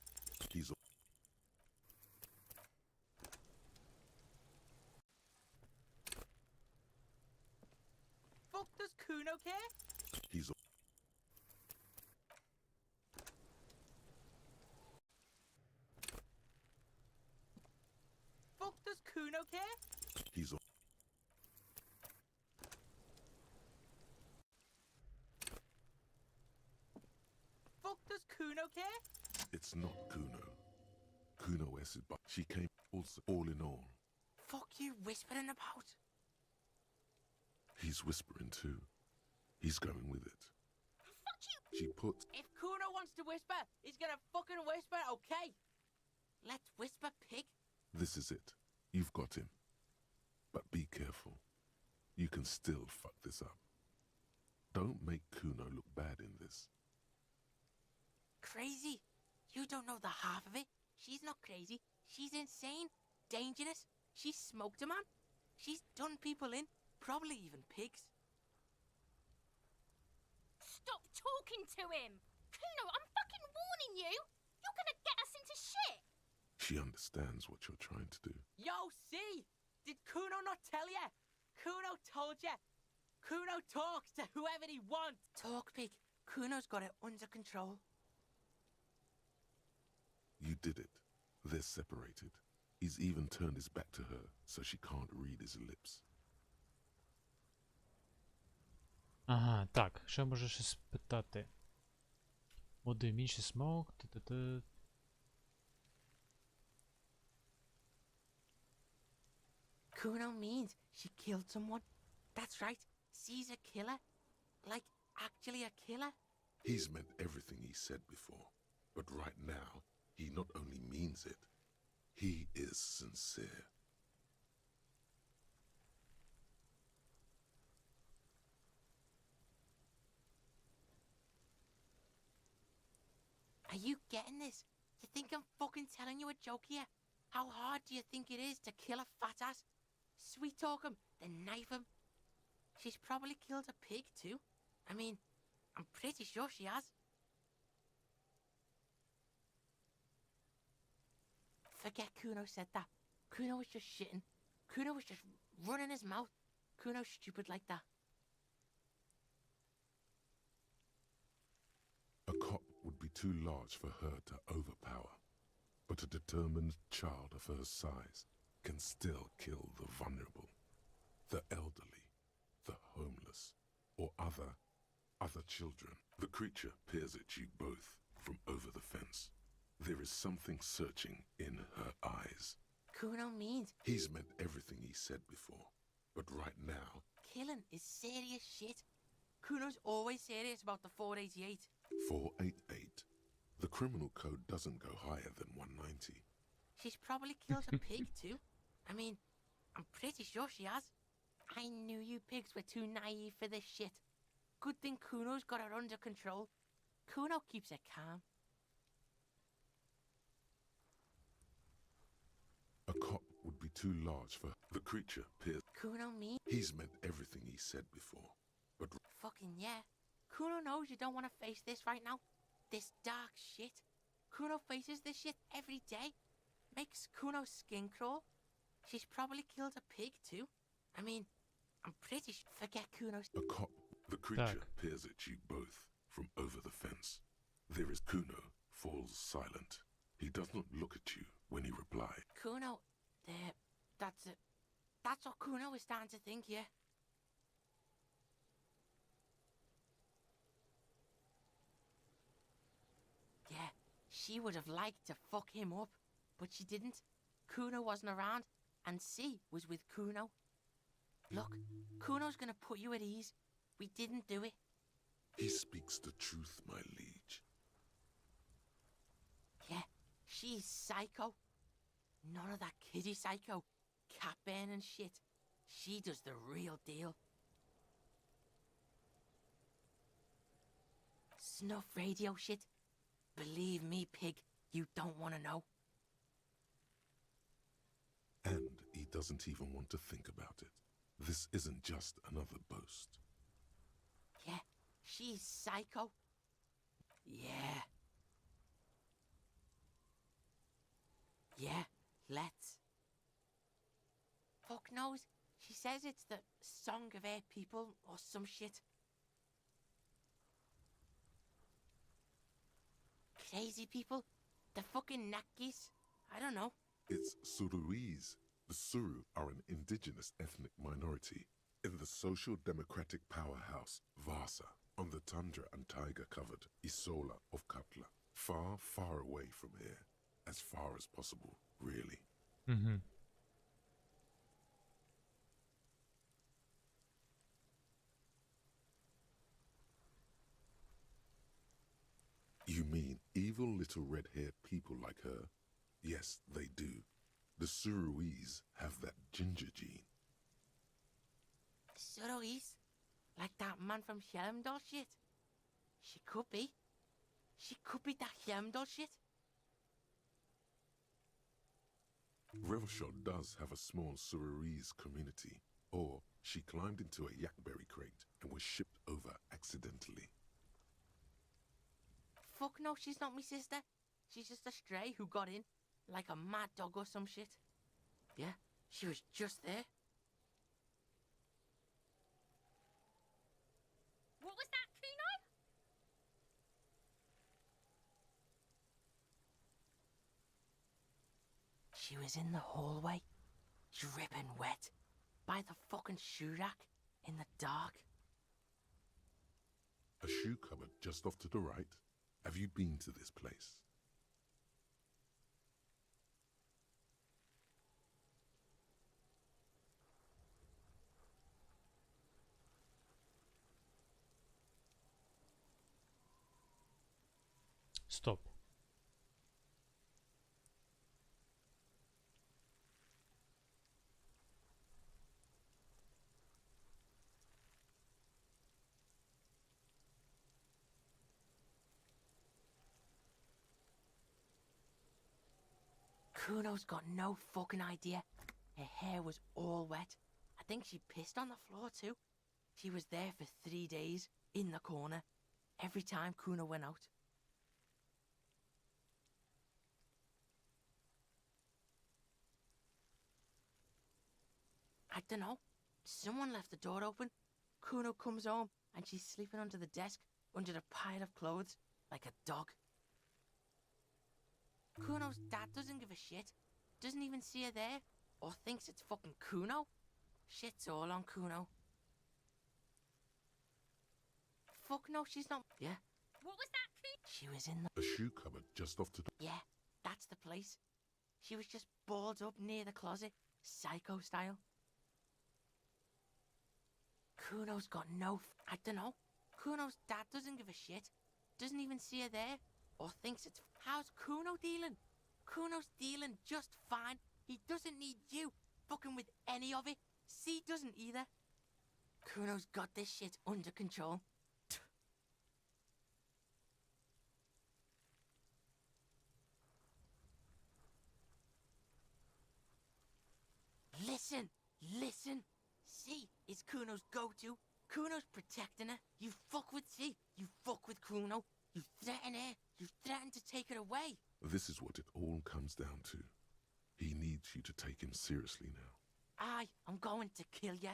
He's on... Fuck does Kuno care? He's on... Fuck does Kuno care? He's on... Fuck does Kuno care? It's not Kuno. Kuno S is but she came also all in all. Fuck you whispering about? He's whispering too. He's going with it. Fuck you! She put... If Kuno wants to whisper, he's gonna fucking whisper, okay? Let's whisper, pig. This is it. You've got him. But be careful. You can still fuck this up. Don't make Kuno look bad in this. Crazy? You don't know the half of it. She's not crazy. She's insane. Dangerous. She's smoked a man. She's done people in. Probably even pigs. Stop talking to him! Kuno, I'm fucking warning you! You're gonna get us into shit! She understands what you're trying to do. Yo, see? Did Kuno not tell ya? Kuno told ya. Kuno talks to whoever he wants. Talk, pig. Kuno's got it under control. You did it. They're separated. He's even turned his back to her, so she can't read his lips. Ага, так, що я можу ще спитати? What do you mean she smoked? Kuno means she killed someone. That's right. She's a killer. Like, actually a killer. He's meant everything he said before, but right now, he not only means it, he is sincere. Are you getting this? You think I'm fucking telling you a joke here? How hard do you think it is to kill a fat ass? Sweet talk him, then knife him. She's probably killed a pig too. I mean, I'm pretty sure she has. Forget Kuno said that. Kuno was just shitting. Kuno was just running his mouth. Kuno's stupid like that. A cop would be too large for her to overpower, but a determined child of her size can still kill the vulnerable, the elderly, the homeless, or other children. The creature peers at you both from over the fence. There is something searching in her eyes. Kuno means He's meant everything he said before, but right now, killing is serious shit. Kuno's always serious about the 488. 488. The criminal code doesn't go higher than 190. She's probably killed a pig too. I mean, I'm pretty sure she has. I knew you pigs were too naive for this shit. Good thing Kuno's got her under control. Kuno keeps her calm. A cop would be too large for the creature peers. Kuno means He's meant everything he said before, but fucking yeah. Kuno knows you don't want to face this right now. This dark shit. Kuno faces this shit every day. Makes Kuno's skin crawl. She's probably killed a pig too. I mean, I'm pretty sure. Forget Kuno's. a cop, the creature peers at you both from over the fence. There is Kuno falls silent. He does not look at you when he replies. Kuno, that's it. That's what Kuno is starting to think, yeah. Yeah, she would have liked to fuck him up, but she didn't. Kuno wasn't around, and C was with Kuno. Look, Kuno's gonna put you at ease. We didn't do it. He speaks the truth, my liege. Yeah, she's psycho. None of that kiddie psycho, cat burning shit. She does the real deal. Snuff radio shit. Believe me, pig, you don't want to know. And he doesn't even want to think about it. This isn't just another boast. Yeah, she's psycho. Yeah. Yeah, let's. Fuck knows. She says it's the song of her people or some shit. Crazy people? The fucking Nakis? I don't know. It's Suruis. The Suru are an indigenous ethnic minority in the social democratic powerhouse Vasa on the tundra and tiger-covered Isola of Katla. Far, far away from here. As far as possible, really. Mm-hmm. You mean evil little red-haired people like her? Yes, they do. The Suruis have that ginger gene. Suruis? Like that man from Helmdall shit? She could be. She could be that Helmdall shit. Revelshot does have a small Suruis community. Or she climbed into a yakberry crate and was shipped over accidentally. Fuck no, she's not my sister. She's just a stray who got in. Like a mad dog or some shit. Yeah, she was just there. What was that, Kuno? She was in the hallway, dripping wet, by the fucking shoe rack, in the dark. A shoe cupboard just off to the right. Have you been to this place? Стоп. Kuno's got no fucking idea. Her hair was all wet. I think she pissed on the floor too. She was there for 3 days, in the corner, every time Kuno went out. I don't know. Someone left the door open. Kuno comes home and she's sleeping under the desk, under the pile of clothes, like a dog. Kuno's dad doesn't give a shit. Doesn't even see her there, or thinks it's fucking Kuno. Shit's all on Kuno. Fuck no, she's not. Yeah. What was that, Kuno? She was in the... A shoe cupboard just off the door. Yeah, that's the place. She was just balled up near the closet, psycho style. Kuno's got no... I don't know. Kuno's dad doesn't give a shit. Doesn't even see her there, or thinks it's... How's Kuno dealing? Kuno's dealing just fine. He doesn't need you fucking with any of it. C doesn't either. Kuno's got this shit under control. Listen, listen. C is Kuno's go-to. Kuno's protecting her. You fuck with C, you fuck with Kuno. You threaten her, you threaten to take her away. This is what it all comes down to. He needs you to take him seriously now. I'm going to kill you.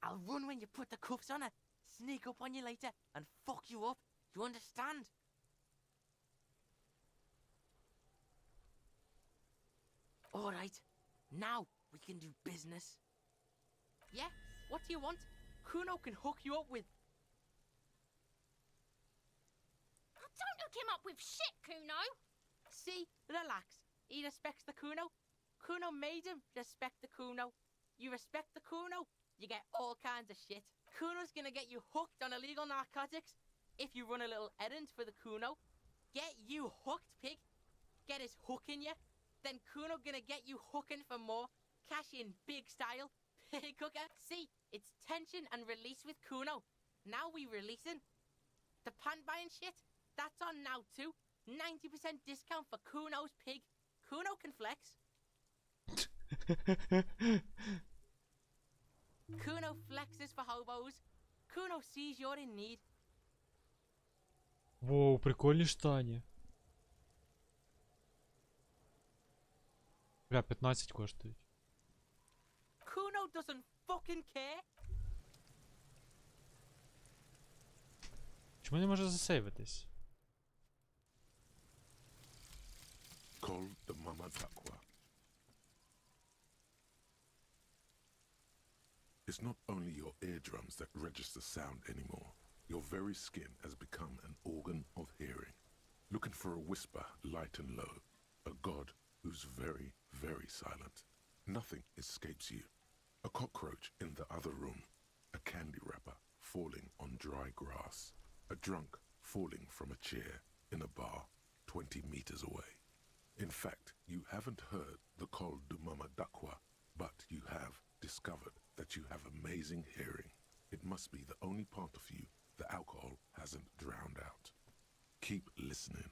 I'll run when you put the cuffs on her, sneak up on you later, and fuck you up. You understand? Alright, now we can do business. Yeah? What do you want? Kuno can hook you up with... Don't hook him up with shit, Kuno. See? Relax. He respects the Kuno. Kuno made him respect the Kuno. You respect the Kuno, you get all kinds of shit. Kuno's gonna get you hooked on illegal narcotics if you run a little errand for the Kuno. Get you hooked, pig. Get his hook in you. Then Kuno gonna get you hooking for more. Cash in big style. Pig hooker. See, it's tension and release with Kuno. Now we releasing. The pan buying shit, that's on now too. 90% discount for Kuno's pig. Kuno can flex. Kuno flexes for hobos. Kuno sees you're in need. Воу, прикольні штані. Бля, 15 коштують. Kuno doesn't fucking care. Чому не може засейвитись? Call the Mama Takwa. It's not only your eardrums that register sound anymore. Your very skin has become an organ of hearing. Looking for a whisper, light and low. A god who's very, very silent. Nothing escapes you. A cockroach in the other room. A candy wrapper falling on dry grass. A drunk falling from a chair in a bar 20 meters away. In fact, you haven't heard the Kol du Mama Dakwa, but you have discovered that you have amazing hearing. It must be the only part of you the alcohol hasn't drowned out. Keep listening.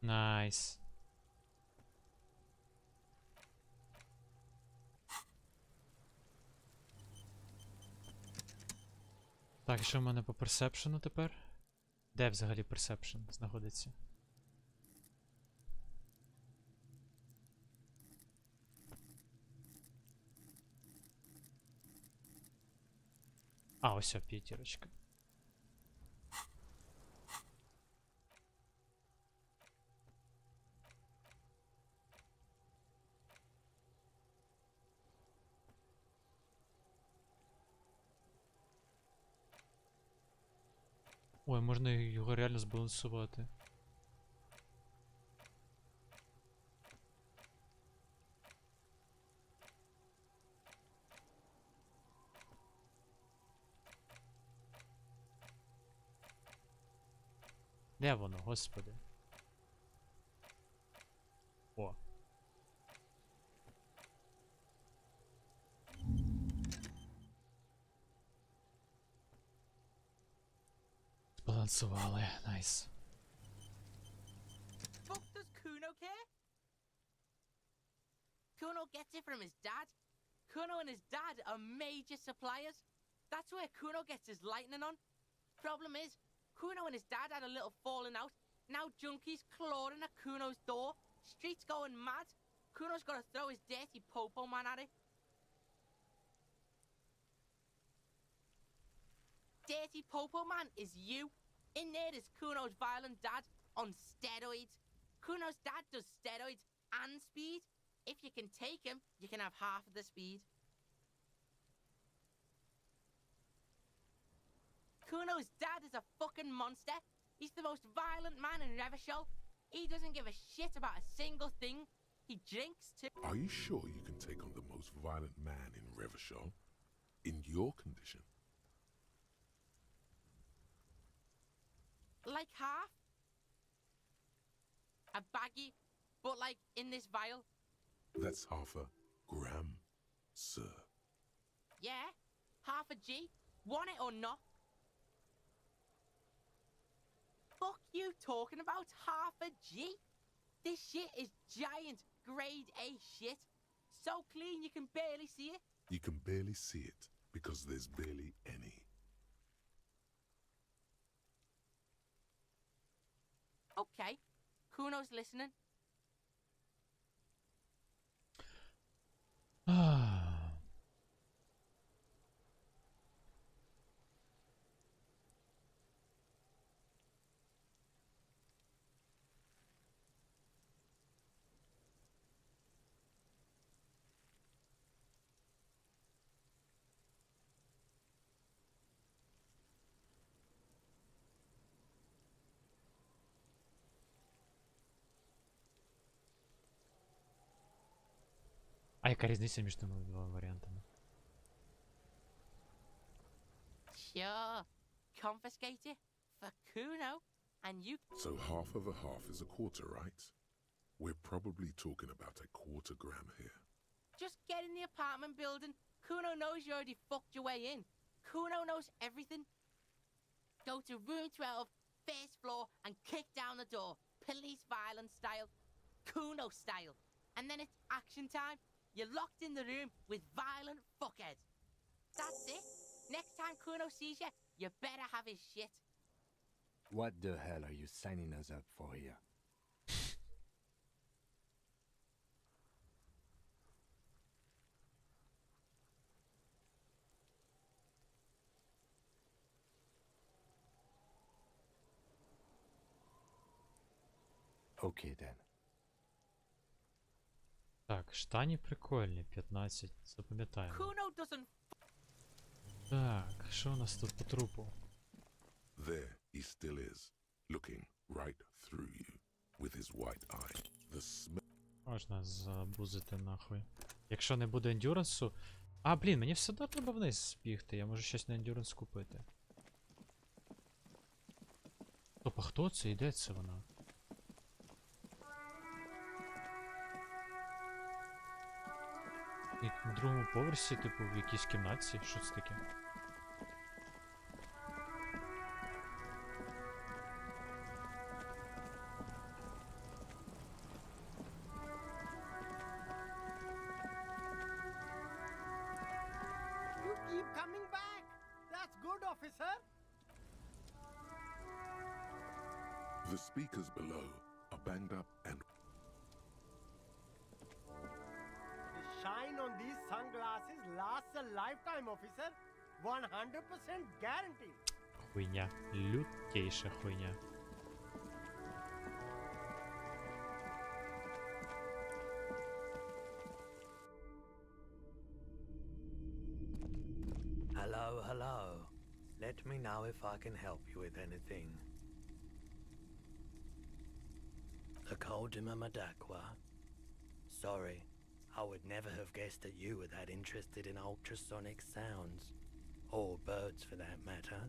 Найс. Так, що в мене по персепшену тепер? Де взагалі персепшен знаходиться? А, ось о, п'ятірочка. Ой, можна його реально збалансувати. Де воно, господи? О. Збалансували, найс. Fuck does Kuno care? Kuno gets it from his dad. Kuno and his dad are major suppliers. That's where Kuno gets his lightning on. Problem is, Kuno and his dad had a little falling out, Now junkies clawing at Kuno's door. Streets going mad. Kuno's got to throw his dirty popo man at it. Dirty popo man is you. In there is Kuno's violent dad on steroids. Kuno's dad does steroids and speed. If you can take him, you can have half of the speed. Kuno's dad is a fucking monster. He's the most violent man in Revachol. He doesn't give a shit about a single thing. He drinks too. Are you sure you can take on the most violent man in Revachol? In your condition? Like half. A baggie, but like in this vial. That's half a gram, sir. Yeah, half a G. Want it or not? Fuck you talking about half a G? This shit is giant grade A shit. So clean you can barely see it. You can barely see it because there's barely any. Okay, Kuno's listening. А яка різниця між тими двома варіантами? Sure. Confiscate it for Kuno, and you... So half of a half is a quarter, right? We're probably talking about a quarter gram here. Just get in the apartment building. Kuno knows you already fucked your way in. Kuno knows everything. Go to room 12, first floor, and kick down the door. Police violence style. Kuno style. And then it's action time. You're locked in the room with violent fuckheads. That's it. Next time Kuno sees you, you better have his shit. What the hell are you signing us up for here? Okay then. Так, штані прикольні, 15, запам'ятаємо. Kuno doesn't... Так, що у нас тут по трупу? There he still is, looking right through you with his white eye. The smell. Можна забузити нахуй. Якщо не буде ендюрансу... А, блін, мені все одно треба вниз бігти, я можу щось на ендюранс купити. Стоп, а хто це? І де це вона? І на другому поверсі, типу, в якійсь кімнаті? Що це таке? You keep coming back. That's good, officer. The speakers below are banged up and The shine on these sunglasses lasts a lifetime, officer. 100% guarantee. Хуйня. Лютейша хуйня. Hello, hello. Let me know if I can help you with anything. The Madakwa. Sorry, I would never have guessed that you were that interested in ultrasonic sounds. Or birds for that matter.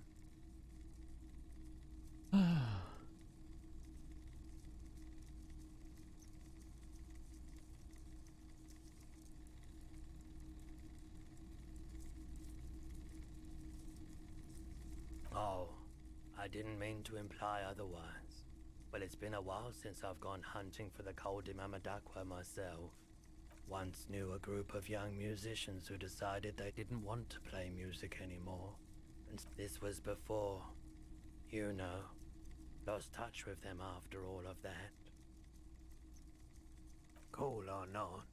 Oh, I didn't mean to imply otherwise. But it's been a while since I've gone hunting for the Mamadakwa myself. Once knew a group of young musicians who decided they didn't want to play music anymore. And this was before, you know, Lost touch with them after all of that. Cool or not,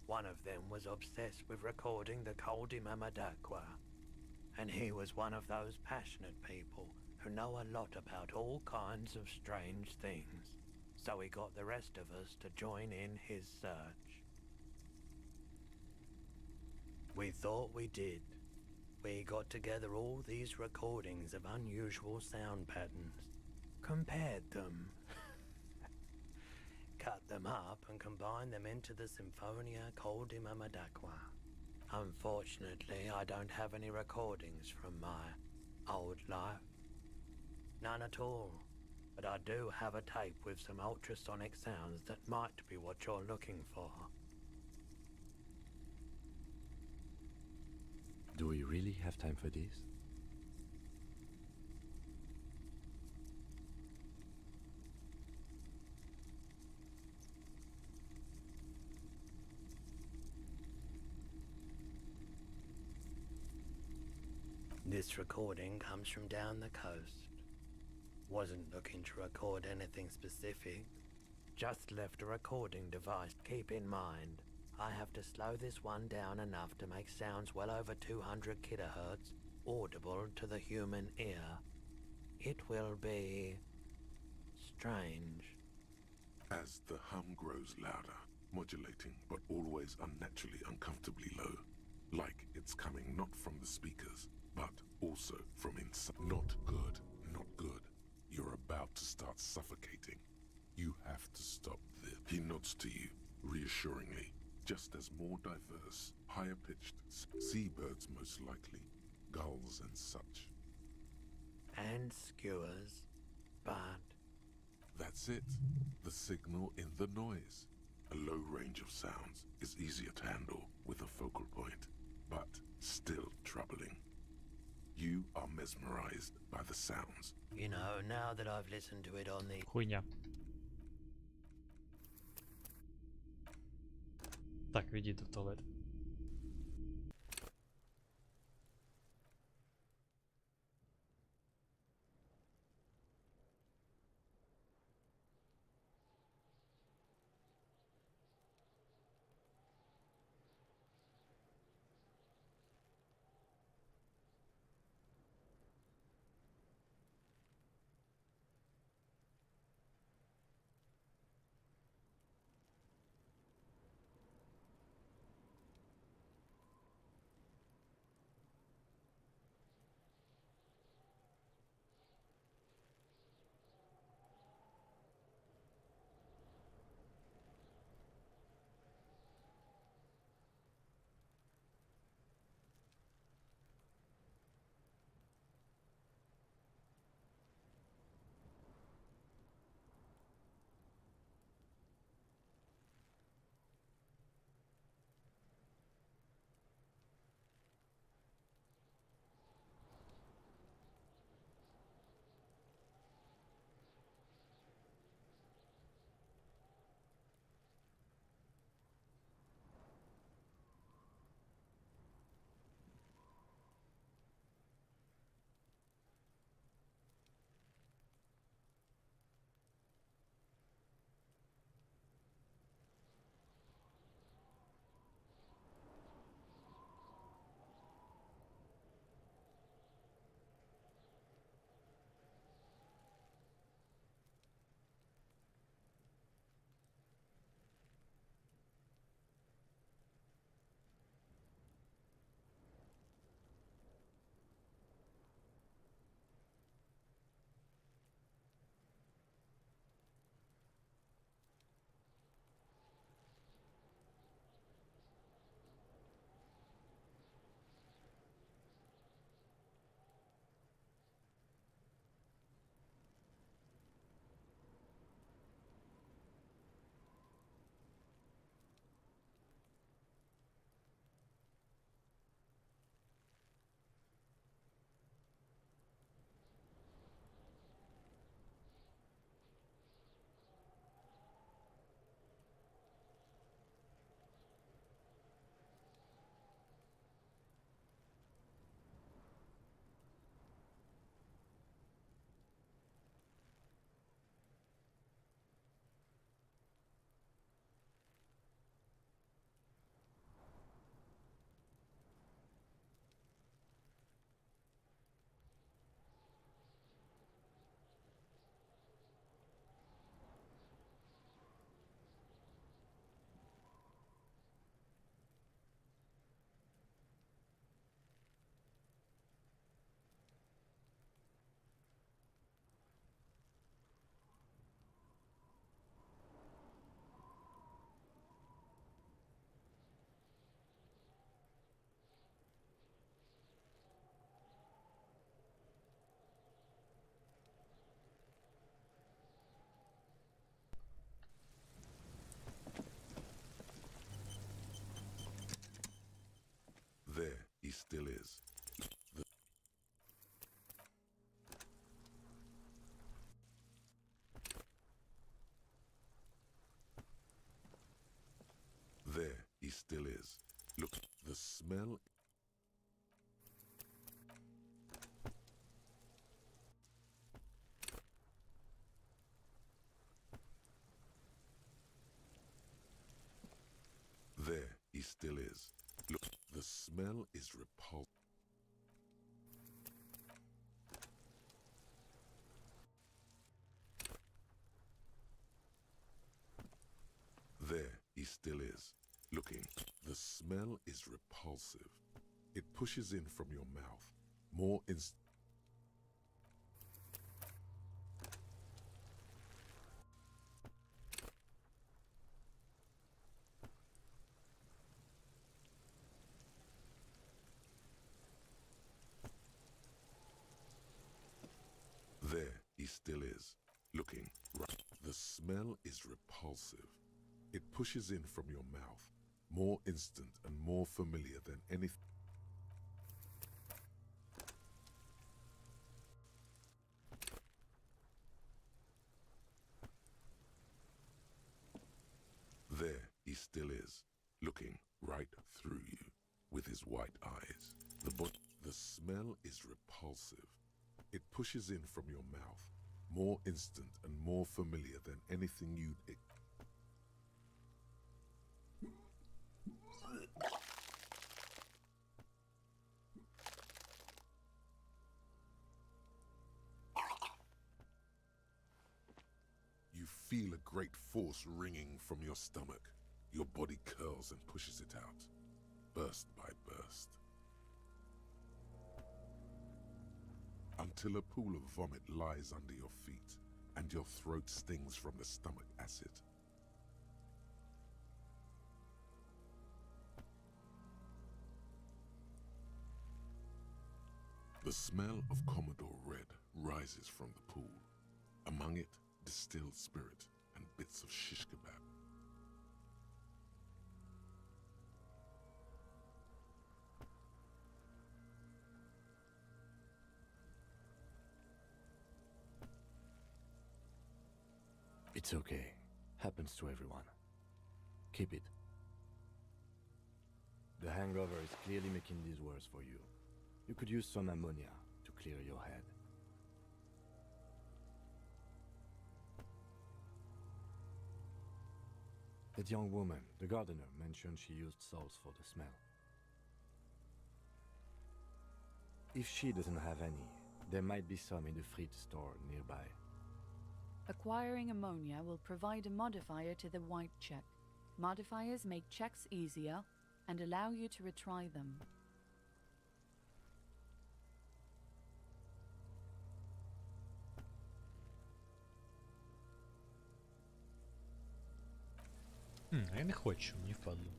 one of them was obsessed with recording the Coldy Mamadakwa. And he was one of those passionate people who know a lot about all kinds of strange things. So he got the rest of us to join in his search. We thought we did. We got together all these recordings of unusual sound patterns, compared them, cut them up and combined them into the Symphonia Coldy Mamadakwa. Unfortunately, I don't have any recordings from my old life. None at all. But I do have a tape with some ultrasonic sounds that might be what you're looking for. Do we really have time for this? This recording comes from down the coast. Wasn't looking to record anything specific. Just left a recording device. Keep in mind, I have to slow this one down enough to make sounds well over 200 kilohertz audible to the human ear. It will be strange. As the hum grows louder, modulating but always unnaturally uncomfortably low, like it's coming not from the speakers, but also from inside. Not good, not good. You're about to start suffocating. You have to stop this. He nods to you, reassuringly, just as more diverse, higher-pitched seabirds most likely, gulls and such. And skewers, but... That's it. The signal in the noise. A low range of sounds is easier to handle with a focal point, but still troubling. You are mesmerized by the sounds. You know, now that I've listened to it on the... Хуйня. Так, відійду в туалет. still is. There he still is. Look, the smell. There he still is. Look, the smell is repulsive. There he still is. Looking, the smell is repulsive. It pushes in from your mouth. More There he still is. Looking, right. The smell is repulsive. It pushes in from your mouth. More instant and more familiar than anything. There he still is, looking right through you with his white eyes. The smell is repulsive. It pushes in from your mouth, more instant and more familiar than anything you'd... You feel a great force ringing from your stomach. Your body curls and pushes it out, burst by burst. Until a pool of vomit lies under your feet and your throat stings from the stomach acid. The smell of Commodore Red rises from the pool. Among it, distilled spirit and bits of shish kebab. It's okay. Happens to everyone. Keep it. The hangover is clearly making this worse for you. You could use some ammonia to clear your head. That young woman, the gardener, mentioned she used salts for the smell. If she doesn't have any, there might be some in the fridge store nearby. Acquiring ammonia will provide a modifier to the white check. Modifiers make checks easier and allow you to retry them. Я не хочу, мені впадло.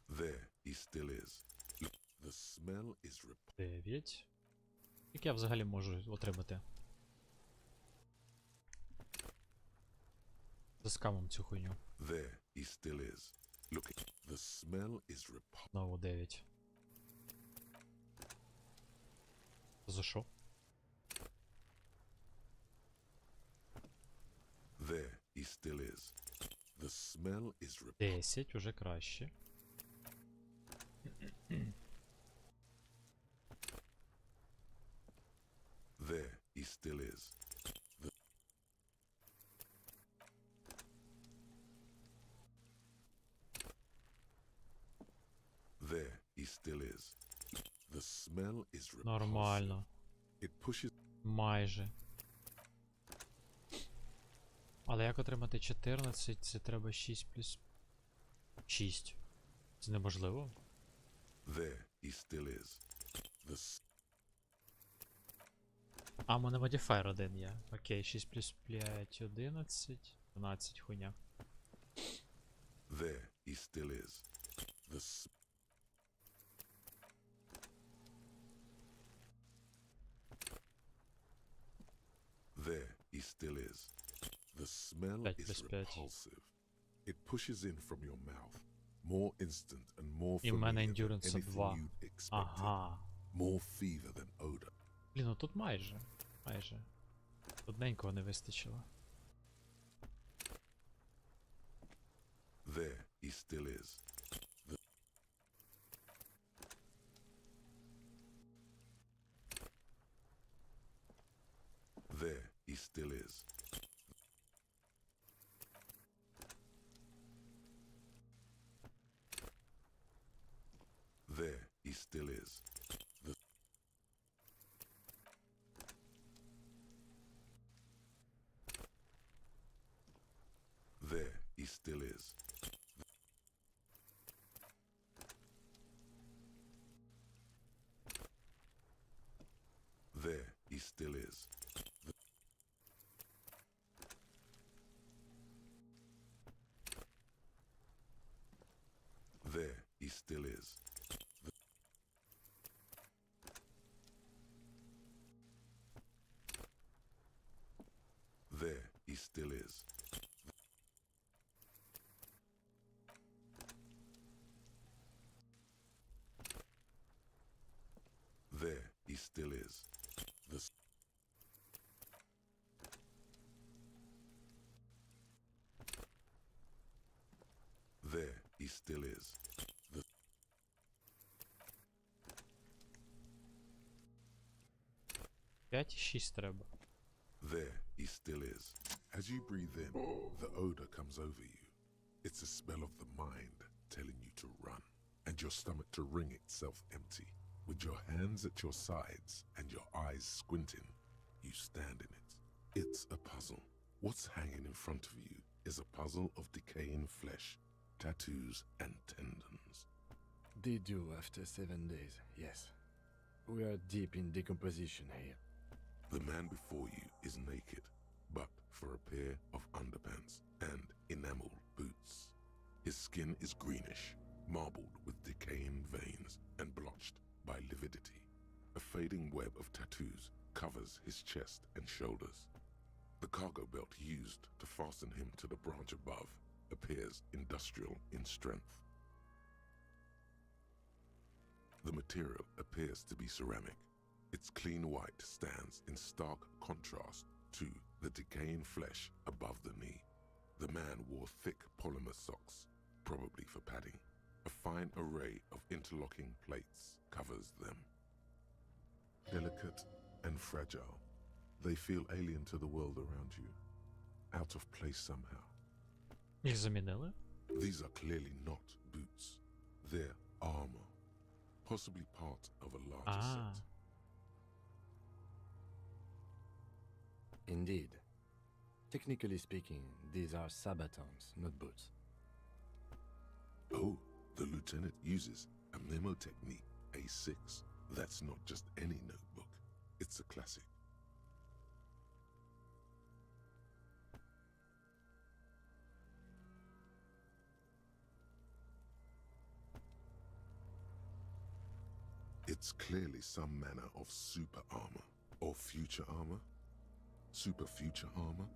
There he still is. The smell is 9. Як я взагалі можу отримати? За скамом цю хуйню. There he still is. Look, the smell is Знову 9. За що? There he still is. The smell is 10, уже краще. There he still is. There he still is. The smell is repulsive. Нормально. It pushes. Майже. Але як отримати 14, це треба 6 плюс 6. Це неможливо. There he still is. А, в мене модифайер один є. Окей, 6 плюс 5, 11. 12 хуйня. There he still is. There he still is. The smell 5 is плюс 5. repulsive. It pushes in from your mouth, more instant and more І в мене familiar than ендюранса anything 2. you'd expected. Ага. More fever than odor. Блін, ну тут майже. Майже. Одненького не вистачило. There he still is. There he still is. There he still is. There he still is. There he still is. There he still is. There he still is. There he still is. There he still is. П'ять і 6 треба. There he still is. As you breathe in, the odor comes over you. It's a smell of the mind telling you to run, and your stomach to wring itself empty. With your hands at your sides and your eyes squinting, you stand in it. It's a puzzle. What's hanging in front of you is a puzzle of decaying flesh, tattoos, and tendons. They do after 7 days, yes. We are deep in decomposition here. The man before you is naked, but for a pair of underpants and enameled boots. His skin is greenish, marbled with decaying veins and blotched by lividity. A fading web of tattoos covers his chest and shoulders. The cargo belt used to fasten him to the branch above appears industrial in strength. The material appears to be ceramic. Its clean white stands in stark contrast to the decaying flesh above the knee. The man wore thick polymer socks, probably for padding. A fine array of interlocking plates covers them. Delicate and fragile, they feel alien to the world around you, out of place somehow. Їх замінили? These are clearly not boots. They're armor, possibly part of a larger set. Indeed. Technically speaking, these are sabatons, not boots. Oh, the lieutenant uses a memo technique, A6. That's not just any notebook. It's a classic. It's clearly some manner of super armor, or future armor. Super future armor?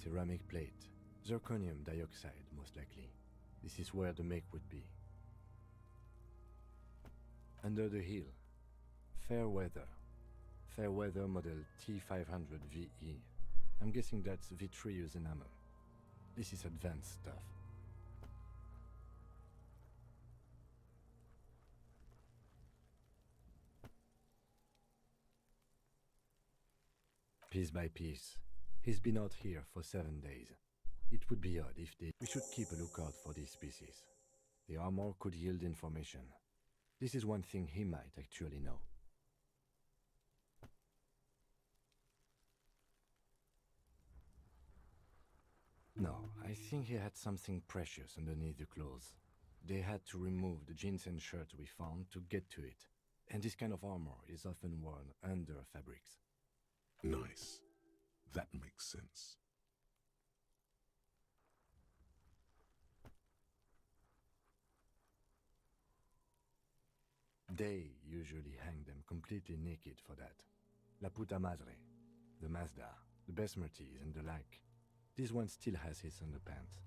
Ceramic plate. Zirconium dioxide, most likely. This is where the make would be. Under the heel. Fair weather. Fair weather model T500 VE. I'm guessing that's vitreous enamel. This is advanced stuff. Piece by piece. He's been out here for 7 days. It would be odd if they... We should keep a lookout for these species. The armor could yield information. This is one thing he might actually know. No, I think he had something precious underneath the clothes. They had to remove the jeans and shirt we found to get to it. And this kind of armor is often worn under fabrics. Nice. That makes sense. They usually hang them completely naked for that. La puta madre, the Mazda, the Besmerties and the like. This one still has his underpants.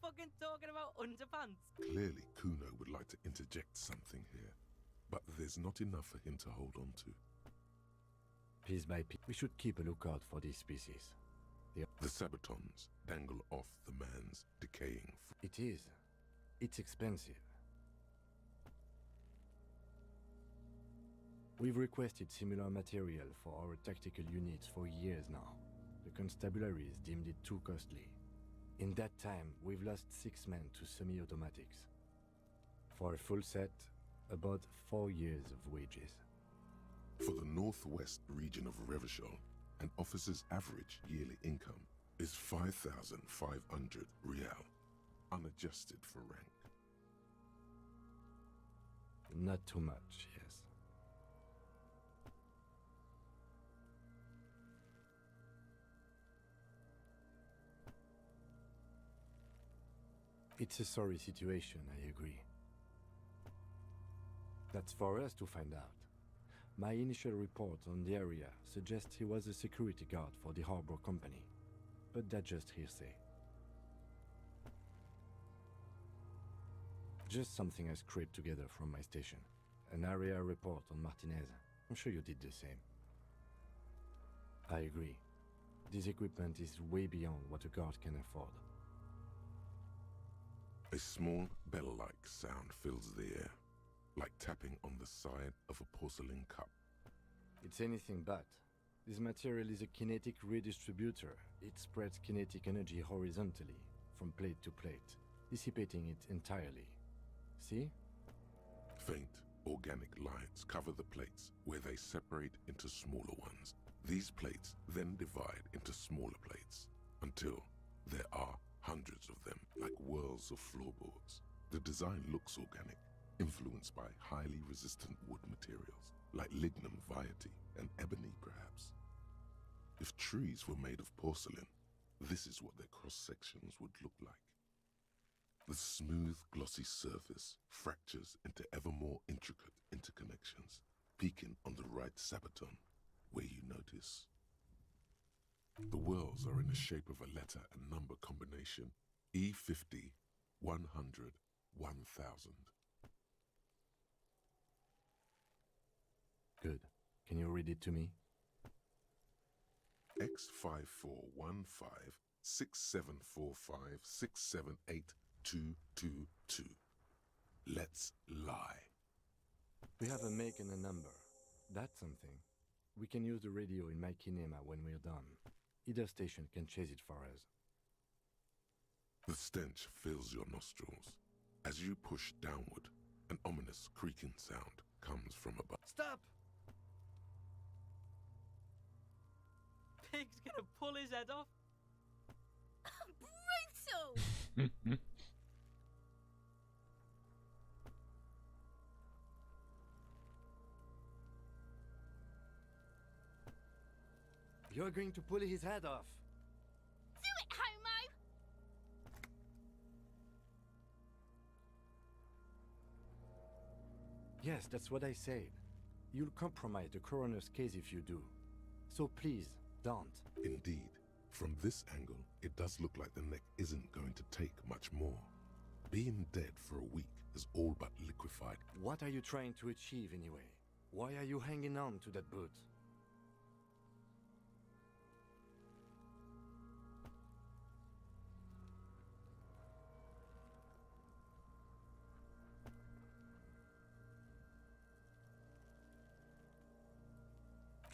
Fucking talking about underpants. Clearly, Kuno would like to interject something here, but there's not enough for him to hold on to. Piece by piece, we should keep a lookout for these species. The sabatons dangle off the man's decaying It is. It's expensive. We've requested similar material for our tactical units for years now. The constabularies deemed it too costly. In that time, we've lost 6 men to semi-automatics. For a full set, about 4 years of wages. For the northwest region of Revachol, an officer's average yearly income is 5,500 real, unadjusted for rank. Not too much, yes. It's a sorry situation, I agree. That's for us to find out. My initial report on the area suggests he was a security guard for the harbor company, but that's just hearsay. Just something I scraped together from my station. An area report on Martinez. I'm sure you did the same. I agree. This equipment is way beyond what a guard can afford. A small bell-like sound fills the air, like tapping on the side of a porcelain cup. It's anything but. This material is a kinetic redistributor. It spreads kinetic energy horizontally, from plate to plate, dissipating it entirely. See? Faint, organic lines cover the plates where they separate into smaller ones. These plates then divide into smaller plates until there are hundreds of them, like whirls of floorboards. The design looks organic, influenced by highly resistant wood materials, like lignum vitae and ebony perhaps. If trees were made of porcelain, this is what their cross-sections would look like. The smooth, glossy surface fractures into ever more intricate interconnections, peaking on the right sabaton, where you notice. The whirls are in the shape of a letter and number combination, E50, 100, 1000. Good. Can you read it to me? X5415 6745 678222. Let's lie. We have a make and a number. That's something. We can use the radio in my kinema when we're done. Either station can chase it for us. The stench fills your nostrils. As you push downward, an ominous creaking sound comes from above. Stop! Pig's gonna pull his head off. Brutal! You're going to pull his head off. Do it, homo! Yes, that's what I said. You'll compromise the coroner's case if you do. So please, don't. Indeed, from this angle, it does look like the neck isn't going to take much more. Being dead for a week is all but liquefied. What are you trying to achieve anyway? Why are you hanging on to that boot?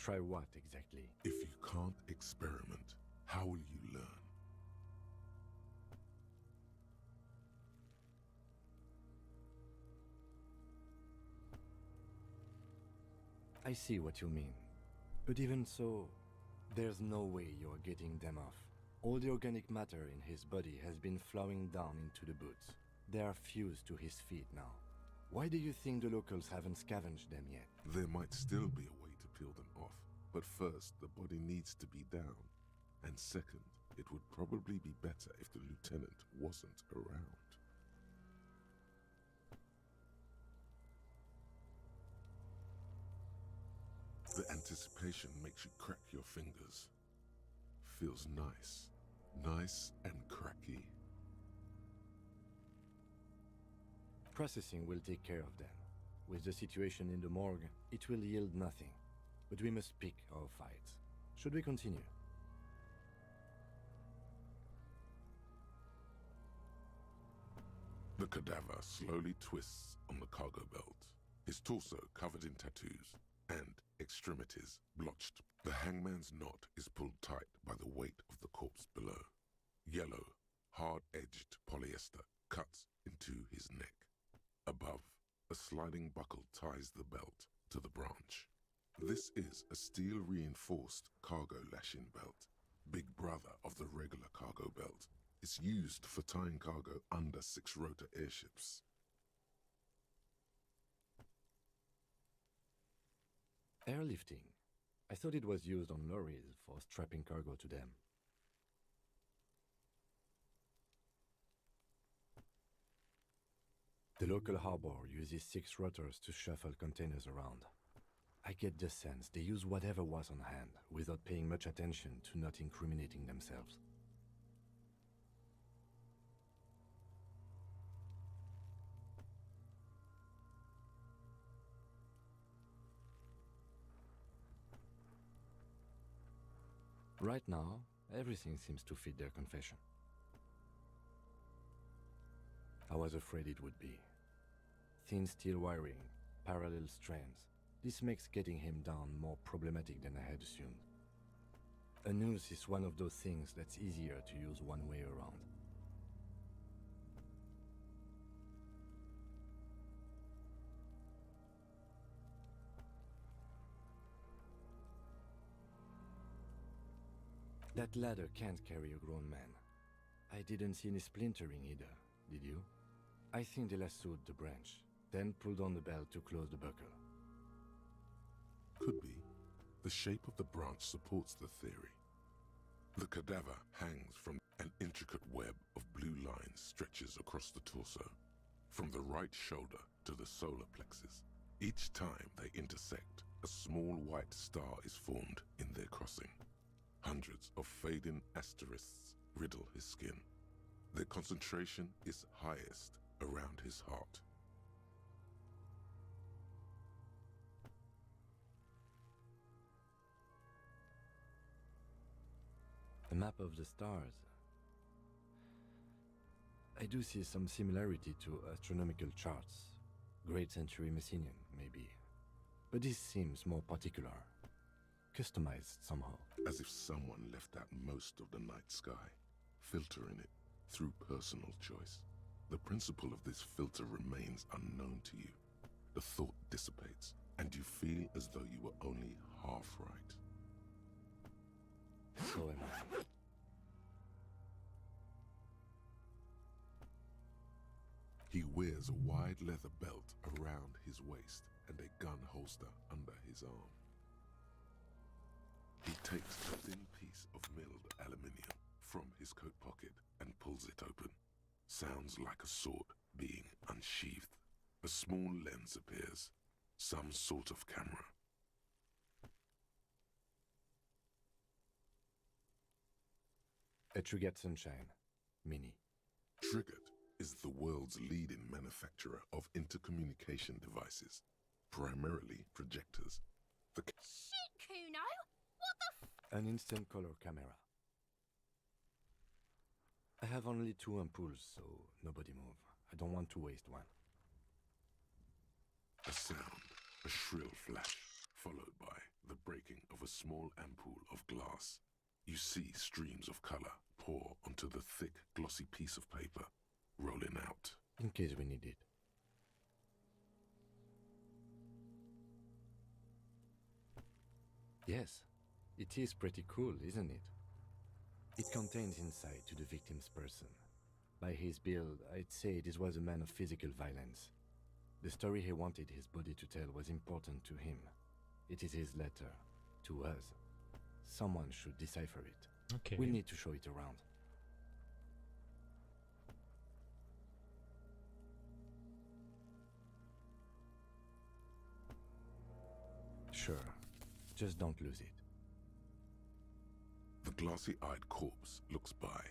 Try what exactly? If you can't experiment, how will you learn? I see what you mean. But even so, there's no way you're getting them off. All the organic matter in his body has been flowing down into the boots. They are fused to his feet now. Why do you think the locals haven't scavenged them yet? There might still be a way to peel them off, but first the body needs to be down. And second, it would probably be better if the lieutenant wasn't around. The anticipation makes you crack your fingers. Feels nice. Nice and cracky. Processing will take care of them. With the situation in the morgue, it will yield nothing. But we must pick our fights. Should we continue? The cadaver slowly twists on the cargo belt, his torso covered in tattoos and extremities blotched. The hangman's knot is pulled tight by the weight of the corpse below. Yellow, hard-edged polyester cuts into his neck. Above, a sliding buckle ties the belt to the branch. This is a steel-reinforced cargo lashing belt, big brother of the regular cargo belt. It's used for tying cargo under six-rotor airships. Airlifting. I thought it was used on lorries for strapping cargo to them. The local harbor uses 6 rotors to shuffle containers around. I get the sense they use whatever was on hand, without paying much attention to not incriminating themselves. Right now, everything seems to fit their confession. I was afraid it would be. Thin steel wiring, parallel strands. This makes getting him down more problematic than I had assumed. A noose is one of those things that's easier to use one way around. That ladder can't carry a grown man. I didn't see any splintering either, did you? I think they lassoed the branch, then pulled on the belt to close the buckle. Could be. The shape of the branch supports the theory. The cadaver hangs from an intricate web of blue lines stretches across the torso, from the right shoulder to the solar plexus. Each time they intersect, a small white star is formed in their crossing. Hundreds of fading asterisks riddle his skin. Their concentration is highest around his heart. A map of the stars. I do see some similarity to astronomical charts. Great Century Messinian, maybe. But this seems more particular. Customized somehow. As if someone left out most of the night sky, filtering it through personal choice. The principle of this filter remains unknown to you. The thought dissipates, and you feel as though you were only half right. So am I. He wears a wide leather belt around his waist and a gun holster under his arm. He takes a thin piece of milled aluminium from his coat pocket and pulls it open. Sounds like a sword being unsheathed. A small lens appears, some sort of camera. A Trigger Sunshine Mini. Triggered is the world's leading manufacturer of intercommunication devices, primarily projectors. The Shit, Kuno! What the An instant color camera. I have only 2 ampoules, so nobody move. I don't want to waste one. A sound, a shrill flash, followed by the breaking of a small ampoule of glass. You see streams of color pour onto the thick, glossy piece of paper, rolling out. In case we need it. Yes, it is pretty cool, isn't it? It contains insight to the victim's person. By his build, I'd say this was a man of physical violence. The story he wanted his body to tell was important to him. It is his letter, to us. Someone should decipher it. Okay. We'll need to show it around. Sure, just don't lose it. The glassy-eyed corpse looks by,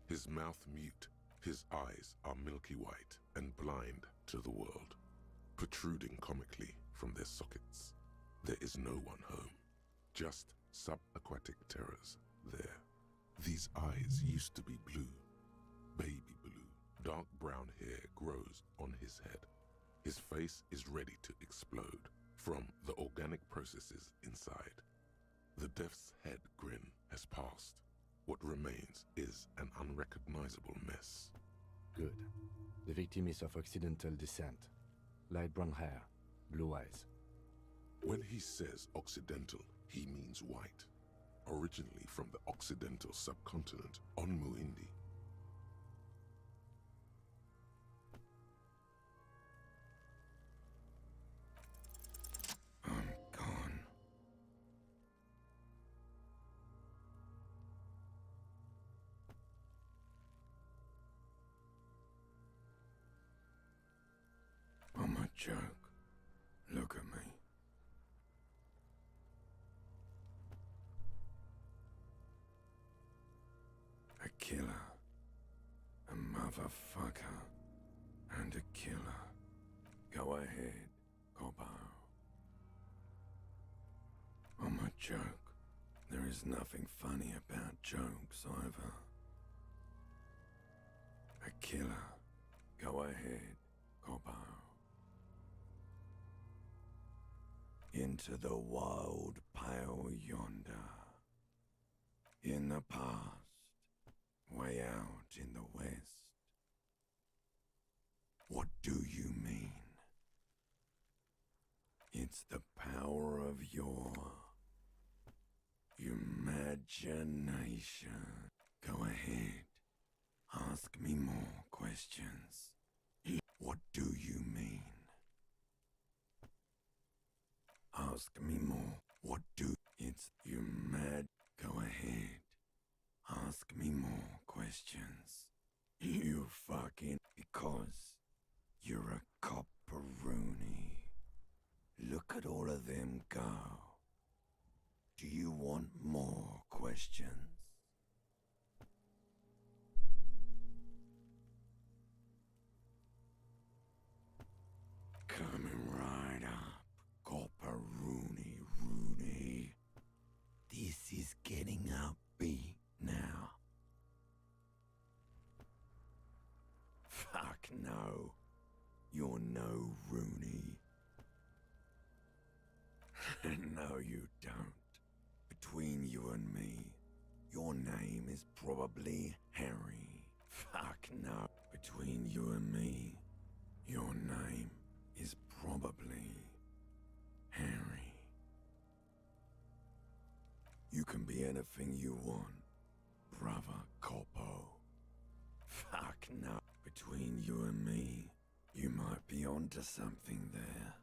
his mouth mute, his eyes are milky white and blind to the world, protruding comically from their sockets. There is no one home, just subaquatic terrors there. These eyes used to be blue, baby blue. Dark brown hair grows on his head. His face is ready to explode from the organic processes inside. The death's head grin has passed. What remains is an unrecognizable mess. Good. The victim is of Occidental descent. Light brown hair, blue eyes. When he says Occidental, he means white. Originally from the Occidental subcontinent on Muindi. I'm gone. I'm a joke. Look at me. A killer. A motherfucker. And a killer. Go ahead, Cobo. I'm a joke. There is nothing funny about jokes either. A killer. Go ahead, Cobo. Into the wild pale yonder. In the past, way out in the west. What do you mean? It's the power of your imagination. Go ahead, ask me more questions. What do you mean? Ask me more. What do it's you mad? Go ahead. Ask me more questions. You fucking because you're a copperoonie. Look at all of them go. Do you want more questions? Coming right up, copperoonie, Rooney. This is getting upbeat now. Fuck no. You're no Rooney. No, you don't. Between you and me, your name is probably Harry. Fuck no. Between you and me, your name is probably Harry. You can be anything you want, brother Copo. Fuck no. Between you and me, you might be onto something there.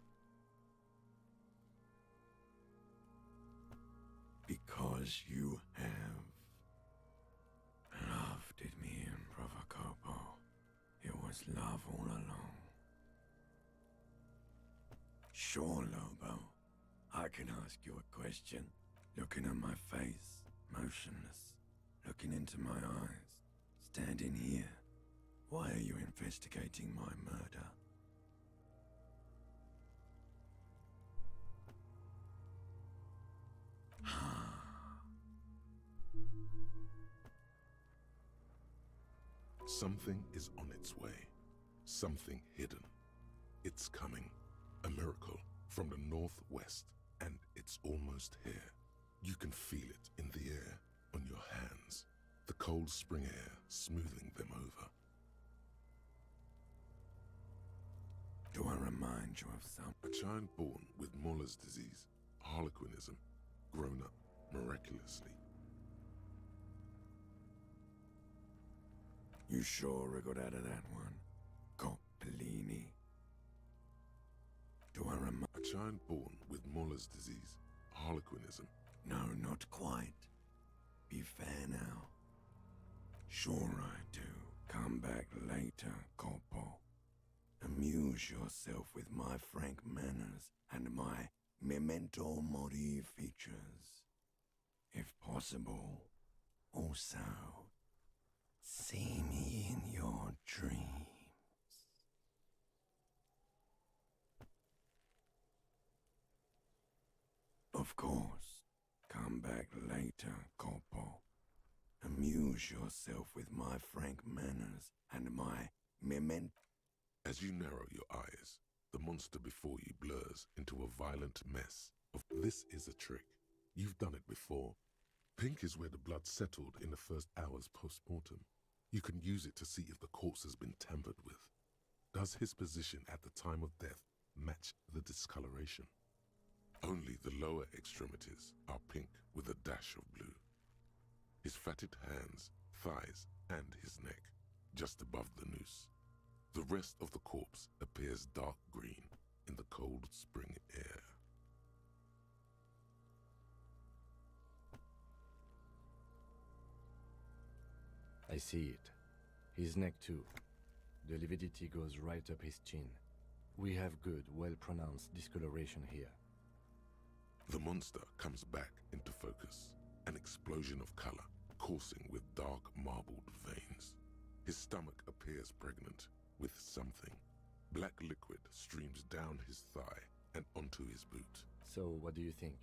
Because you have loved it, me and brother Copo. It was love all along. Sure, Lobo. I can ask you a question. Looking at my face, motionless. Looking into my eyes. Standing here. Why are you investigating my murder? Something is on its way. Something hidden. It's coming. A miracle from the northwest, and it's almost here. You can feel it in the air, on your hands. The cold spring air smoothing them over. Do I remind you of some? A child born with Muller's disease, harlequinism, grown up miraculously. You sure wriggled out of that one, Coppellini? Do I remind? A child born with Muller's disease, harlequinism. No, not quite. Be fair now. Sure I do. Come back later, Corpo. Amuse yourself with my frank manners and my memento mori features. If possible, Also, see me in your dreams. Of course, come back later, Corpo. Amuse yourself with my frank manners and my As you narrow your eyes, the monster before you blurs into a violent mess. This is a trick. You've done it before. Pink is where the blood settled in the first hours post-mortem. You can use it to see if the corpse has been tampered with. Does his position at the time of death match the discoloration? Only the lower extremities are pink with a dash of blue. His fatted hands, thighs, and his neck, just above the noose. The rest of the corpse appears dark green in the cold spring air. I see it. His neck too. The lividity goes right up his chin. We have good, well-pronounced discoloration here. The monster comes back into focus, an explosion of color, coursing with dark marbled veins. His stomach appears pregnant with something. Black liquid streams down his thigh and onto his boot. So, what do you think?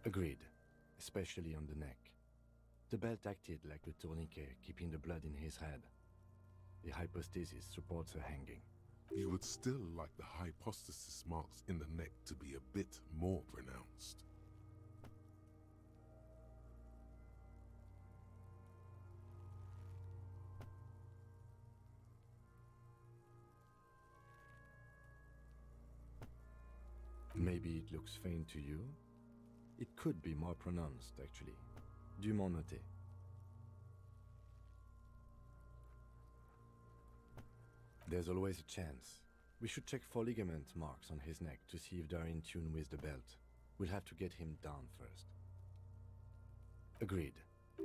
Agreed, especially on the neck. The belt acted like a tourniquet, keeping the blood in his head. The hypostasis supports a hanging. You would still like the hypostasis marks in the neck to be a bit more pronounced. Maybe it looks faint to you? It could be more pronounced, actually. Dûment noté. There's always a chance. We should check for ligament marks on his neck to see if they're in tune with the belt. We'll have to get him down first. Agreed.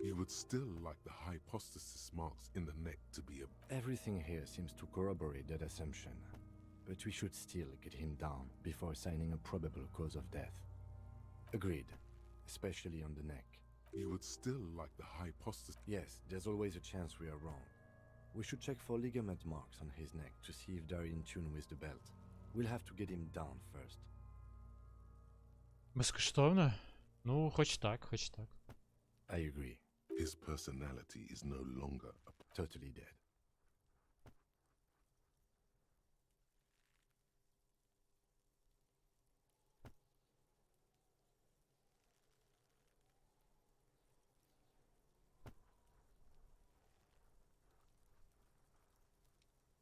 You would still like the hypostasis marks in the neck to be a... Everything here seems to corroborate that assumption. But we should still get him down before assigning a probable cause of death. Agreed. Especially on the neck. You would still like the hypostasis... Yes, there's always a chance we are wrong. We should check for ligament marks on his neck to see if they're in tune with the belt. We'll have to get him down first. Безкоштовно? Ну, хоч так, хоч так. I agree. His personality is no longer totally dead.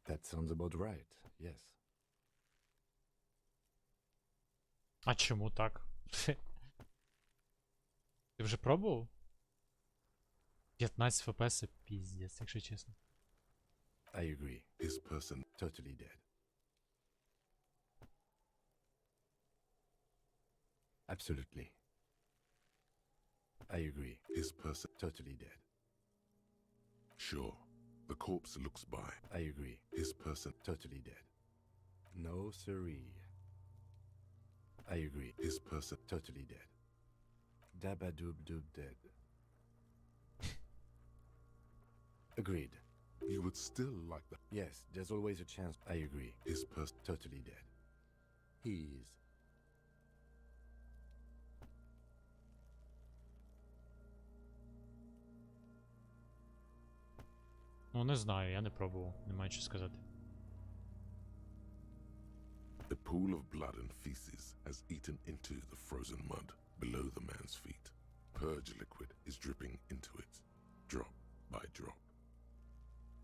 That sounds about right, yes. А чому так? Ти вже пробував? 15 FPS піздець, якщо чесно. I agree. His person totally dead. Absolutely. I agree. His person totally dead. Sure. The corpse looks by. I agree. His person totally dead. No siree. I agree. His person totally dead. Dabadoob doob dead. Agreed. You would still like the... Yes, there's always a chance. I agree. His person totally dead. He's... Ну, не знаю, я не пробував, немає що сказати. The pool of blood and feces has eaten into the frozen mud below the man's feet. Purge liquid is dripping into it, drop by drop.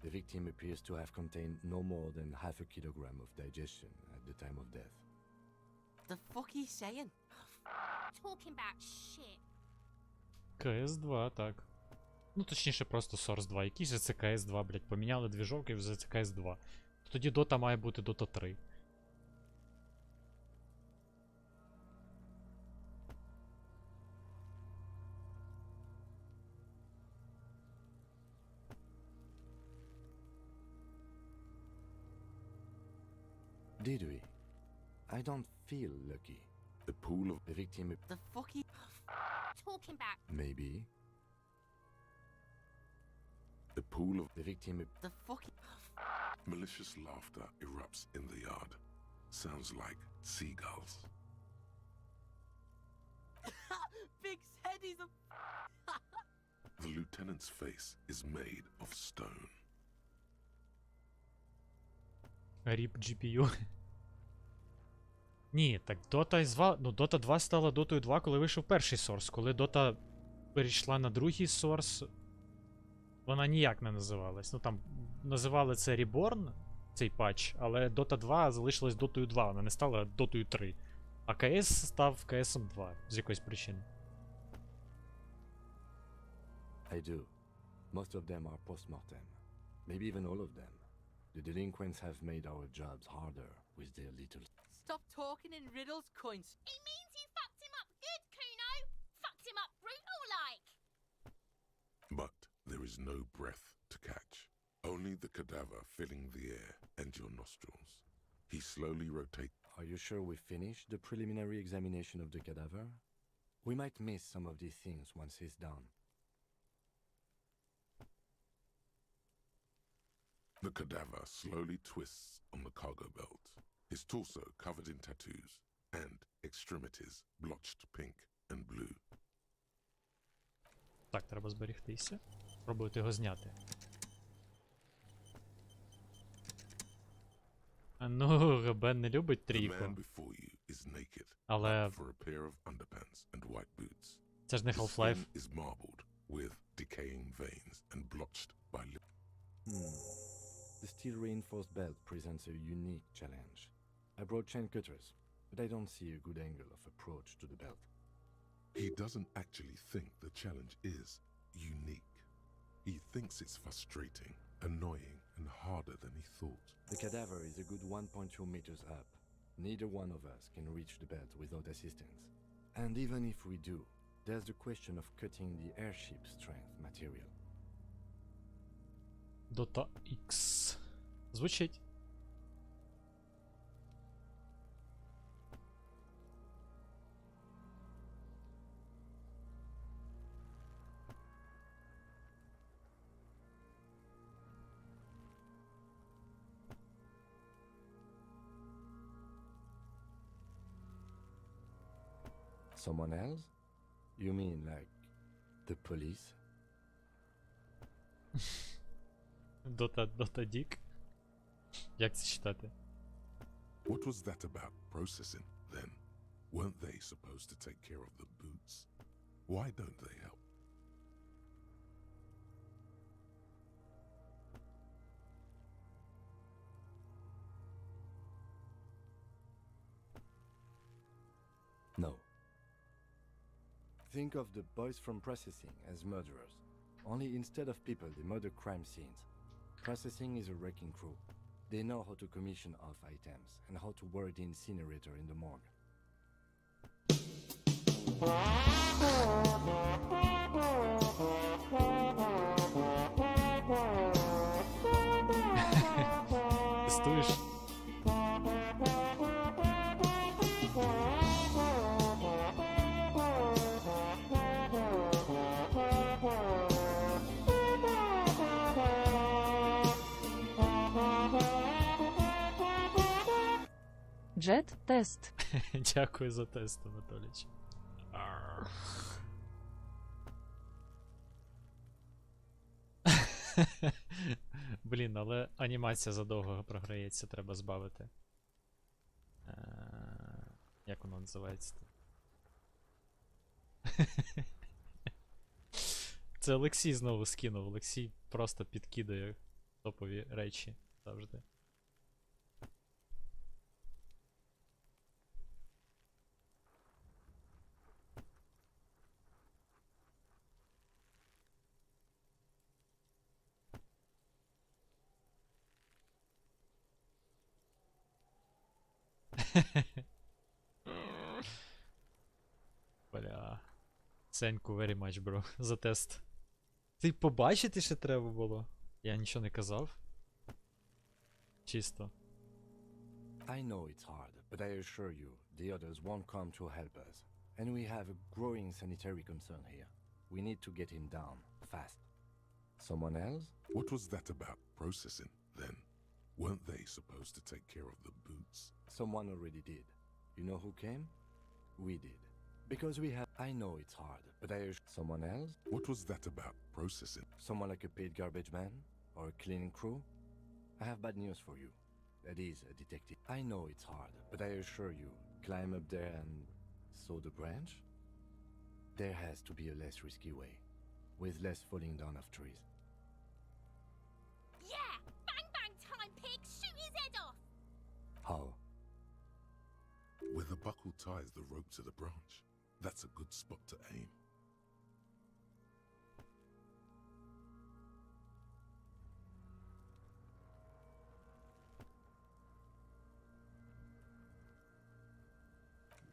The victim appears to have contained no more than half a kilogram of digestion at the time of death. The fuck he's saying? Talking about shit. КС2, так. Ну, точніше, просто Source 2. Який же це КС2, блять? Поміняли двіжок і вже це КС2. Тоді Dota має бути Dota 3. Did we? I don't feel lucky. A pool of The victim... The fucking... Talking back. Maybe. a pool of The victim... The fucking... malicious laughter erupts in the yard. Sounds like seagulls. Big said he's a... The lieutenant's face is made of stone. RIP GPU. Ні, так Dota 2 стала Dota 2, коли вийшов перший сорс. Коли Dota перейшла на другий сорс, вона ніяк не називалась. Ну там називали це Reborn, цей патч, але Dota 2 залишилась Dota 2, вона не стала Dota 3. А CS став CS 2 з якоїсь причини. I do. Most of them are post-mortem. Maybe even all of them. The delinquents have made our jobs harder with their little... Stop talking in riddles, cunts. He means you fucked him up good, Kuno. Fucked him up brutal like. But there is no breath to catch. Only the cadaver filling the air and your nostrils. He slowly rotates. Are you sure we finished the preliminary examination of the cadaver? We might miss some of these things once he's done. The cadaver slowly twists on the cargo belt, his torso covered in tattoos, and extremities blotched pink and blue. Так, треба зберегтися. Спробувати його зняти. Ну, Бен не любить The трійку. man before you is naked, Але for a pair of underpants and white boots. це ж не His Half-Life. skin is marbled with decaying veins and blotched by The steel reinforced belt presents a unique challenge. I brought chain cutters, but I don't see a good angle of approach to the belt. He doesn't actually think the challenge is unique. He thinks it's frustrating, annoying, and harder than he thought. The cadaver is a good 1.2 meters up. Neither one of us can reach the belt without assistance. And even if we do, there's the question of cutting the airship strength material. Dota X. Звучить. Someone else? You mean like the police? Dota Dick? Як це читати? What was that about processing, then? Weren't they supposed to take care of the boots? Why don't they help? No. Think of the boys from processing as murderers. Only instead of people, they murder crime scenes. Processing is a wrecking crew. They know how to commission off items and how to work the incinerator in the morgue. Тестуєш? Джет тест. Дякую за тест, Анатолійович. Блін, але анімація задовго програється, треба збавити. Як воно називається? Це Олексій знову скинув. Олексій просто підкидає топові речі завжди. Бля. Thank you very much, bro, за тест. Ти побачити ще треба було? Я нічого не казав. Чисто. I know it's hard, but I assure you, the others won't come to help us. And we have a growing sanitary concern here. We need to get him down, fast. Someone else? What was that about processing, then? Weren't they supposed to take care of the boots? Someone already did. You know who came? We did. Because we have... I know it's hard, but I assure... Someone else? What was that about processing? Someone like a paid garbage man? Or a cleaning crew? I have bad news for you. That is a detective. I know it's hard, but I assure you, climb up there and saw the branch? There has to be a less risky way, with less falling down of trees. Yeah! Bang bang time, pig! Shoot his head off! How? Where the buckle ties the rope to the branch. That's a good spot to aim.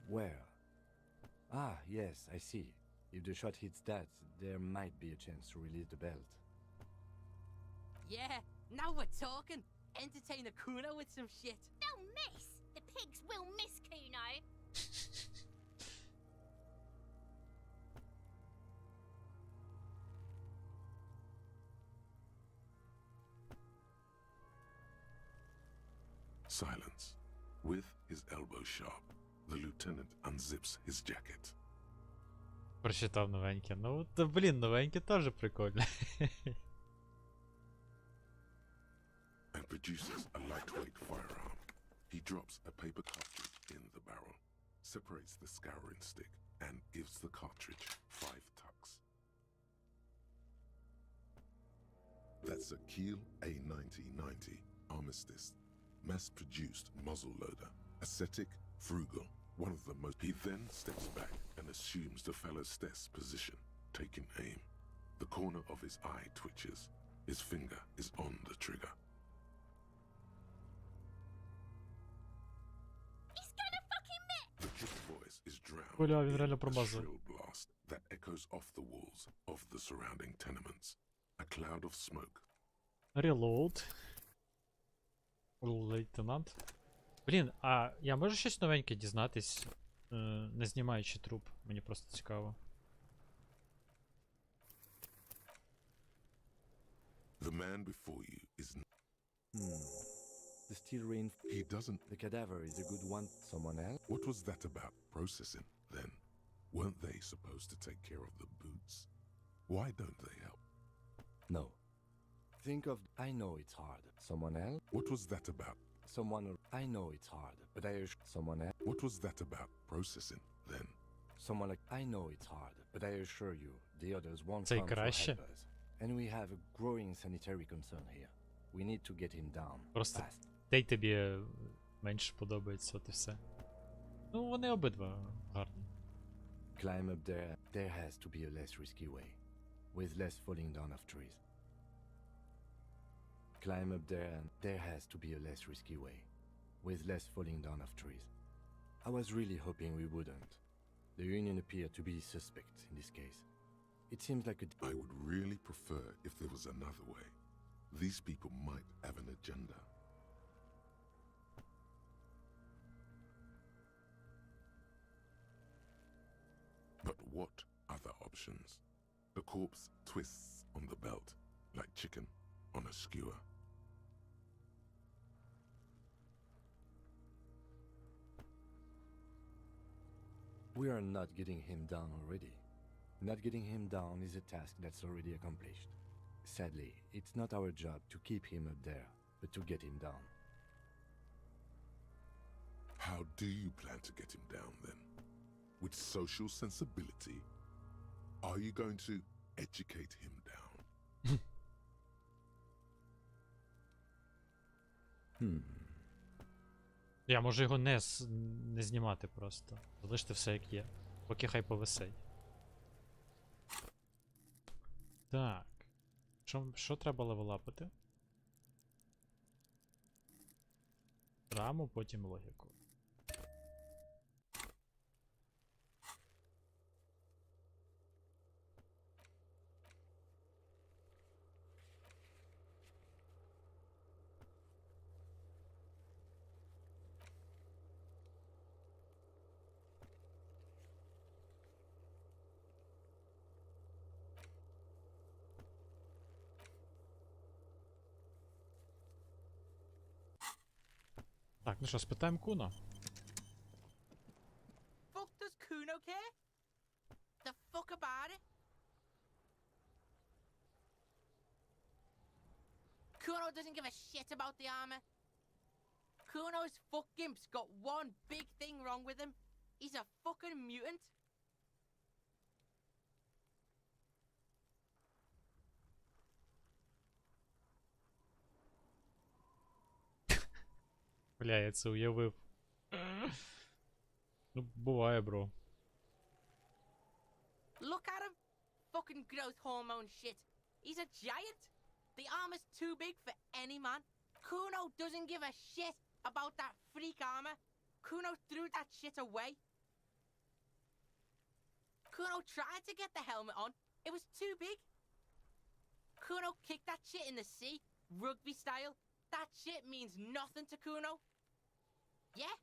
Where? Ah, yes, I see. If the shot hits that, there might be a chance to release the belt. Yeah, now we're talking. Entertain a Kuno with some shit. They'll miss! The pigs will miss Kuno! Silence. With his elbow sharp, the lieutenant unzips his jacket. Прочитав новеньке. Ну, та, блін, новеньке теж прикольне. And produces a lightweight firearm. He drops a paper cartridge in the barrel, separates the scouring stick, and gives the cartridge 5 tucks. That's a Kiel A9090 Armistice, mass-produced muzzleloader, ascetic, frugal, one of the most... He then steps back and assumes the fellow's stess position, taking aim. The corner of his eye twitches. His finger is on the trigger. He's gonna fucking miss! The triple voice is drowned Бля, він реально in a промазав. shrill blast that echoes off the walls of the surrounding tenements. A cloud of smoke. Reload. Лейтенант. Блін, а я можу щось новеньке дізнатись, не знімаючи труп? Мені просто цікаво. The man before you is... The steel ring... He doesn't... The cadaver is a good one. Someone else? What was that about processing, then? Weren't they supposed to take care of the boots? Why don't they help? No. Think of... I know it's hard. Someone else? What was that about? Someone... I know it's hard, but I assure... Someone else? What was that about processing, then? Someone like... I know it's hard, but I assure you, the others won't Це come to краще. help us. And we have a growing sanitary concern here. We need to get him down. Просто Fast. те й тобі менше подобається, от і все. Ну, вони обидва гарні. Climb up there. There has to be a less risky way, with less falling down of trees. Climb up there, and there has to be a less risky way, with less falling down of trees. I was really hoping we wouldn't. The Union appeared to be suspect in this case. It seems like a... I would really prefer if there was another way. These people might have an agenda. But what other options? The corpse twists on the belt, like chicken on a skewer. We are not getting him down already. Not getting him down is a task that's already accomplished. Sadly, it's not our job to keep him up there, but to get him down. How do you plan to get him down, then? With social sensibility? Are you going to educate him down? Я можу його не знімати просто. Залиште все як є. Поки хай повисить. Так. Що треба левелапити? Раму, потім логіку. Так, ну що, спитаємо Куно. Fuck does Kuno care? The fuck about it? Kuno doesn't give a shit about the armor. Kuno's fuck gimp's got one big thing wrong with him. He's a fucking mutant. Бля, я це уявив. Ну, буває, бро. Look at him. Fucking growth hormone shit. He's a giant. The armor's too big for any man. Kuno doesn't give a shit about that freak armor. Kuno threw that shit away. Kuno tried to get the helmet on. It was too big. Kuno kicked that shit in the sea, rugby style. That shit means nothing to Kuno. Yeah,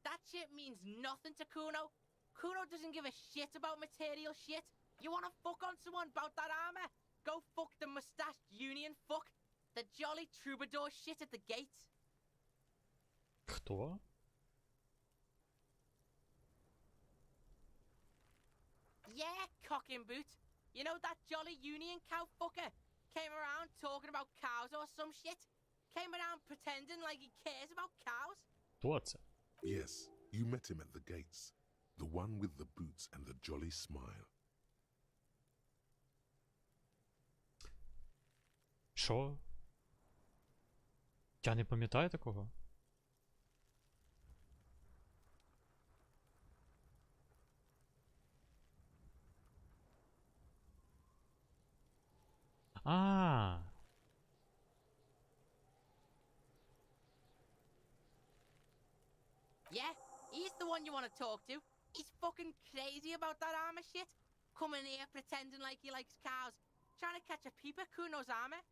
that shit means nothing to Kuno. Kuno doesn't give a shit about material shit. You wanna fuck on someone about that armor? Go fuck the mustached union fuck. The jolly troubadour shit at the gates. Хто? Yeah, cock and boot. You know that jolly union cow fucker? Came around talking about cows or some shit? Came around pretending like he cares about cows? Хто це? Yes, you met him at the gates. The one with the boots and the jolly smile. Що? Я не пам'ятаю такого? А. Yeah, he's the one you want to talk to. He's fucking crazy about that armor shit. Coming here pretending like he likes cows. Trying to catch a peep at Kuno's armor.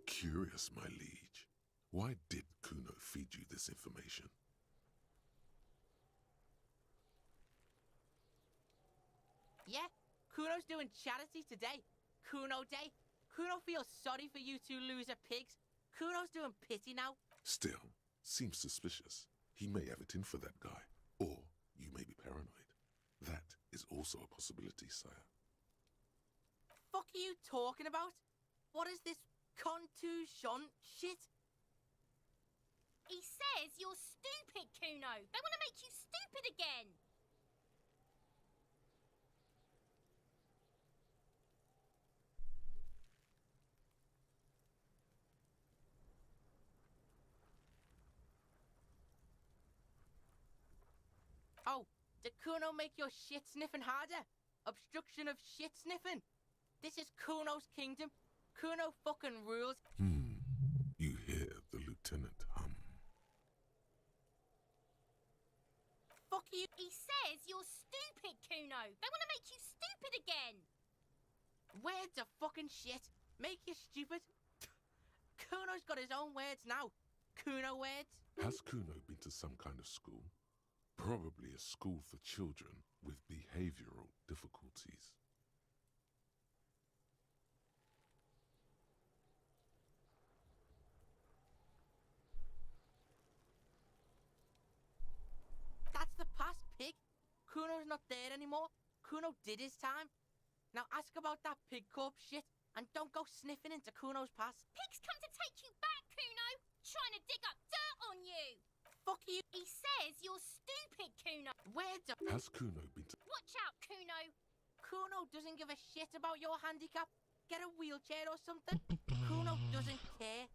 Curious, my liege. Why did Kuno feed you this information? Yeah, Kuno's doing charity today. Kuno Day. Kuno feels sorry for you two loser pigs. Kuno's doing pity now. Still, seems suspicious. He may have it in for that guy. Or you may be paranoid. That is also a possibility, sire. Fuck are you talking about? What is this contusion shit? He says you're stupid, Kuno. They want to make you stupid again. Oh, did Kuno make your shit sniffing harder? Obstruction of shit sniffing? This is Kuno's kingdom. Kuno fucking rules. You hear the lieutenant hum. Fuck you. He says you're stupid, Kuno. They want to make you stupid again. Words are fucking shit. Make you stupid. Kuno's got his own words now. Kuno words. Has Kuno been to some kind of school? Probably a school for children with behavioral difficulties. That's the past, pig. Kuno's not there anymore. Kuno did his time. Now ask about that pig corpse shit and don't go sniffing into Kuno's past. Pigs come to take you back, Kuno. Trying to dig up dirt on you. Fuck you. He says you're stupid, Kuno. Where the... Has Kuno been to... Watch out, Kuno. Kuno doesn't give a shit about your handicap. Get a wheelchair or something. Kuno doesn't care.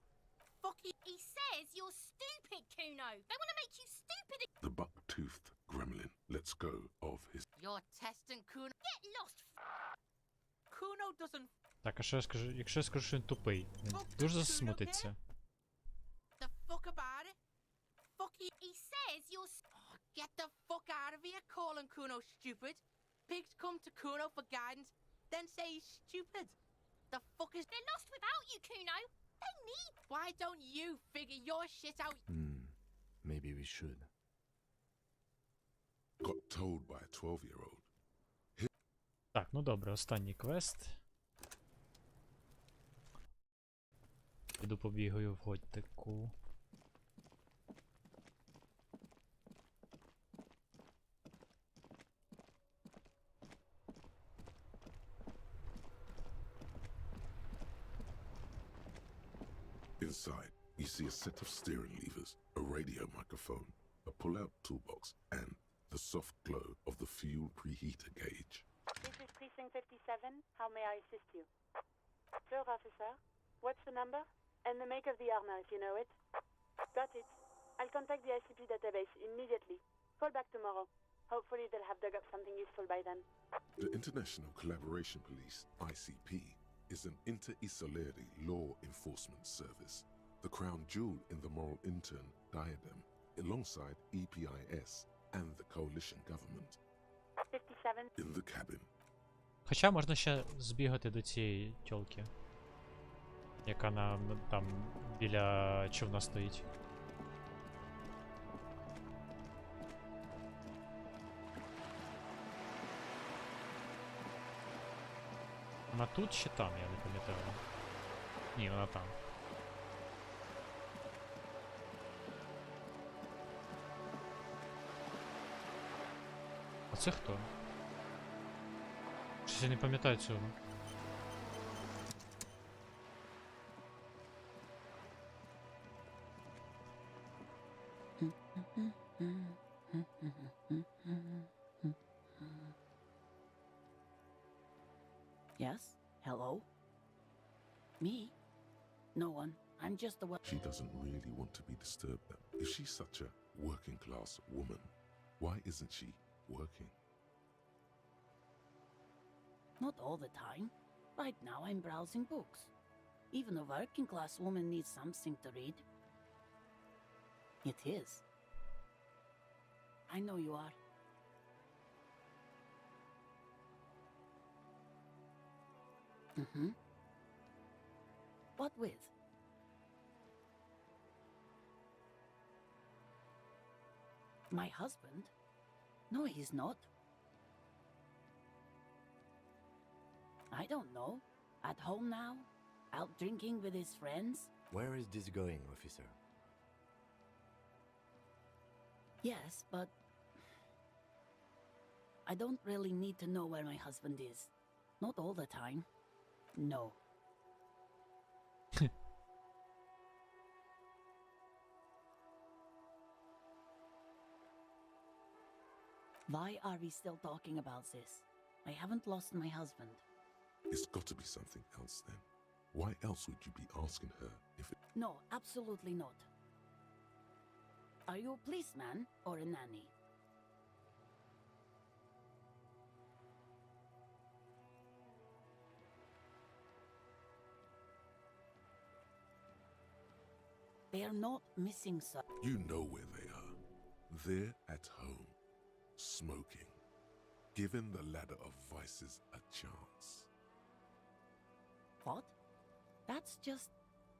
Fuck you. He says you're stupid, Kuno. They want to make you stupid. The buck-toothed gremlin lets go of his... You're testing Kuno. Get lost. Kuno doesn't... Так, а що я скажу? Якщо я скажу, що він тупий, він дуже засмутиться. The fuck about it? Fuck you. He says you're... Oh, get the fuck out of here calling Kuno stupid. Pigs come to Kuno for guidance, then say he's stupid. The fuck is... They're lost without you, Kuno. They need... Why don't you figure your shit out? Maybe we should. Got told by a 12-year-old. Так, ну добре, останній квест. Піду побігаю в Готику. Inside, you see a set of steering levers, a radio microphone, a pull-out toolbox, and the soft glow of the fuel preheater gauge. This is Precinct 57. How may I assist you? Sir, officer. What's the number? And the make of the armor, if you know it. Got it. I'll contact the ICP database immediately. Call back tomorrow. Hopefully they'll have dug up something useful by then. The International Collaboration Police, ICP, is an inter-Isolari law enforcement service, the crown jewel in the moral intern diadem, alongside EPIS and the coalition government. 57. In the cabin, Хоча можна ще збігати до цієї тьолки, яка там біля човна стоїть. Вона тут чи там, я не пам'ятаю. Ні, вона там. А це хто? Щось я не пам'ятаю цього. Yes? Hello? Me? No one. I'm just the one. she doesn't really want to be disturbed. If she's such a working-class woman, why isn't she working? Not all the time. Right now I'm browsing books. Even a working class woman needs something to read. It is. I know you are. Mm-hmm. What with? My husband? No, he's not. I don't know. At home now? Out drinking with his friends? Where is this going, officer? Yes, but I don't really need to know where my husband is. Not all the time. No. Why are we still talking about this? I haven't lost my husband. It's got to be something else then. Why else would you be asking her if it... No, absolutely not. Are you a policeman or a nanny? They are not missing, sir. You know where they are. They're at home, smoking, giving the ladder of vices a chance. What? That's just...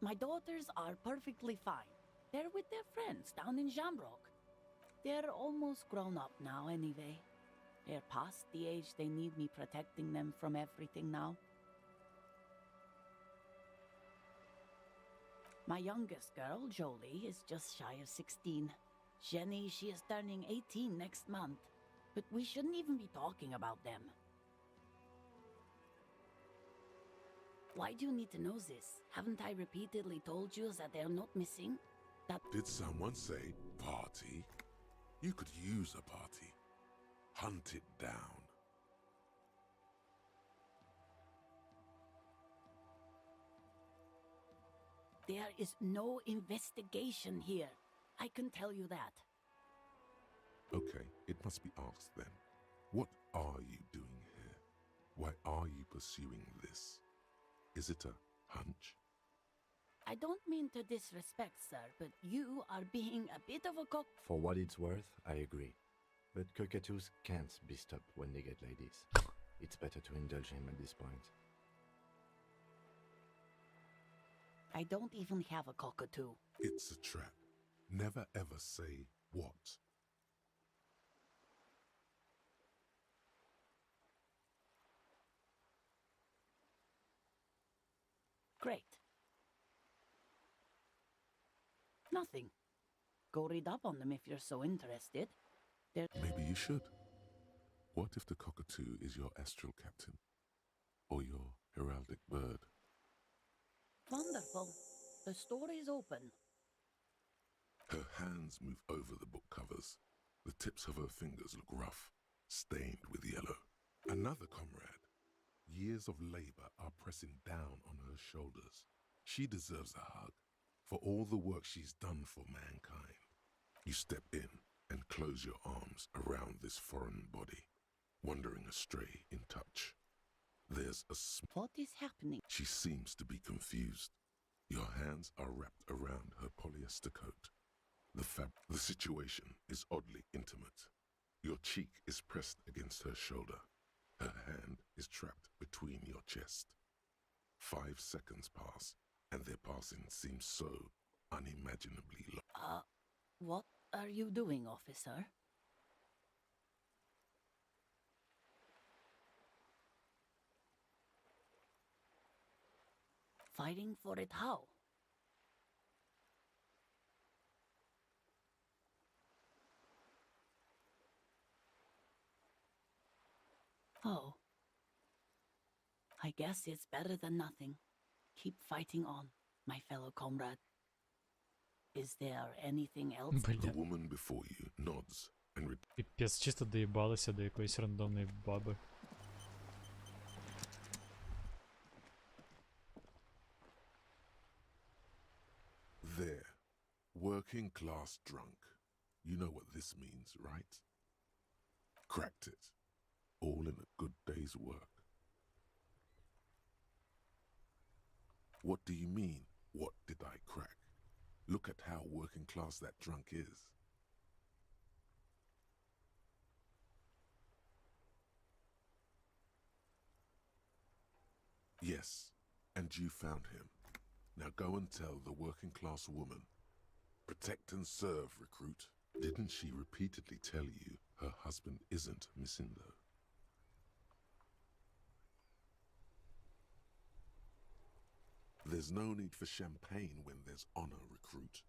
My daughters are perfectly fine. They're with their friends down in Shamrock. They're almost grown up now anyway. They're past the age they need me protecting them from everything now. My youngest girl, Jolie, is just shy of 16. Jenny, she is turning 18 next month. But we shouldn't even be talking about them. Why do you need to know this? Haven't I repeatedly told you that they're not missing? That... Did someone say party? You could use a party. Hunt it down. There is no investigation here. I can tell you that. Okay, it must be asked then. What are you doing here? Why are you pursuing this? Is it a hunch? I don't mean to disrespect, sir, but you are being a bit of a cock... For what it's worth, I agree. But cockatoos can't be stopped when they get ladies. It's better to indulge him at this point. I don't even have a cockatoo. It's a trap. Never ever say what. Great. Nothing. Go read up on them if you're so interested. They're... Maybe you should. What if the cockatoo is your astral captain? Or your heraldic bird? Wonderful. The story's open. Her hands move over the book covers. The tips of her fingers look rough, stained with yellow. Another comrade. Years of labor are pressing down on her shoulders. She deserves a hug for all the work she's done for mankind. You step in and close your arms around this foreign body, wandering astray in touch. There's a What is happening? She seems to be confused. Your hands are wrapped around her polyester coat. The situation is oddly intimate. Your cheek is pressed against her shoulder. Her hand is trapped between your chest. 5 seconds pass, and their passing seems so unimaginably long. What are you doing, officer? Fighting for it how? Oh. I guess it's better than nothing. Keep fighting on, my fellow comrade. Is there anything else? The woman before you nods and Піпець, чисто доїбалися до якоїсь рандомної баби. There. Working class drunk. You know what this means, right? Cracked it. All in a good day's work. What do you mean, what did I crack? Look at how working class that drunk is. Yes, and you found him. Now go and tell the working class woman. Protect and serve, recruit. Didn't she repeatedly tell you her husband isn't missing though? There's no need for champagne when there's honor, recruit.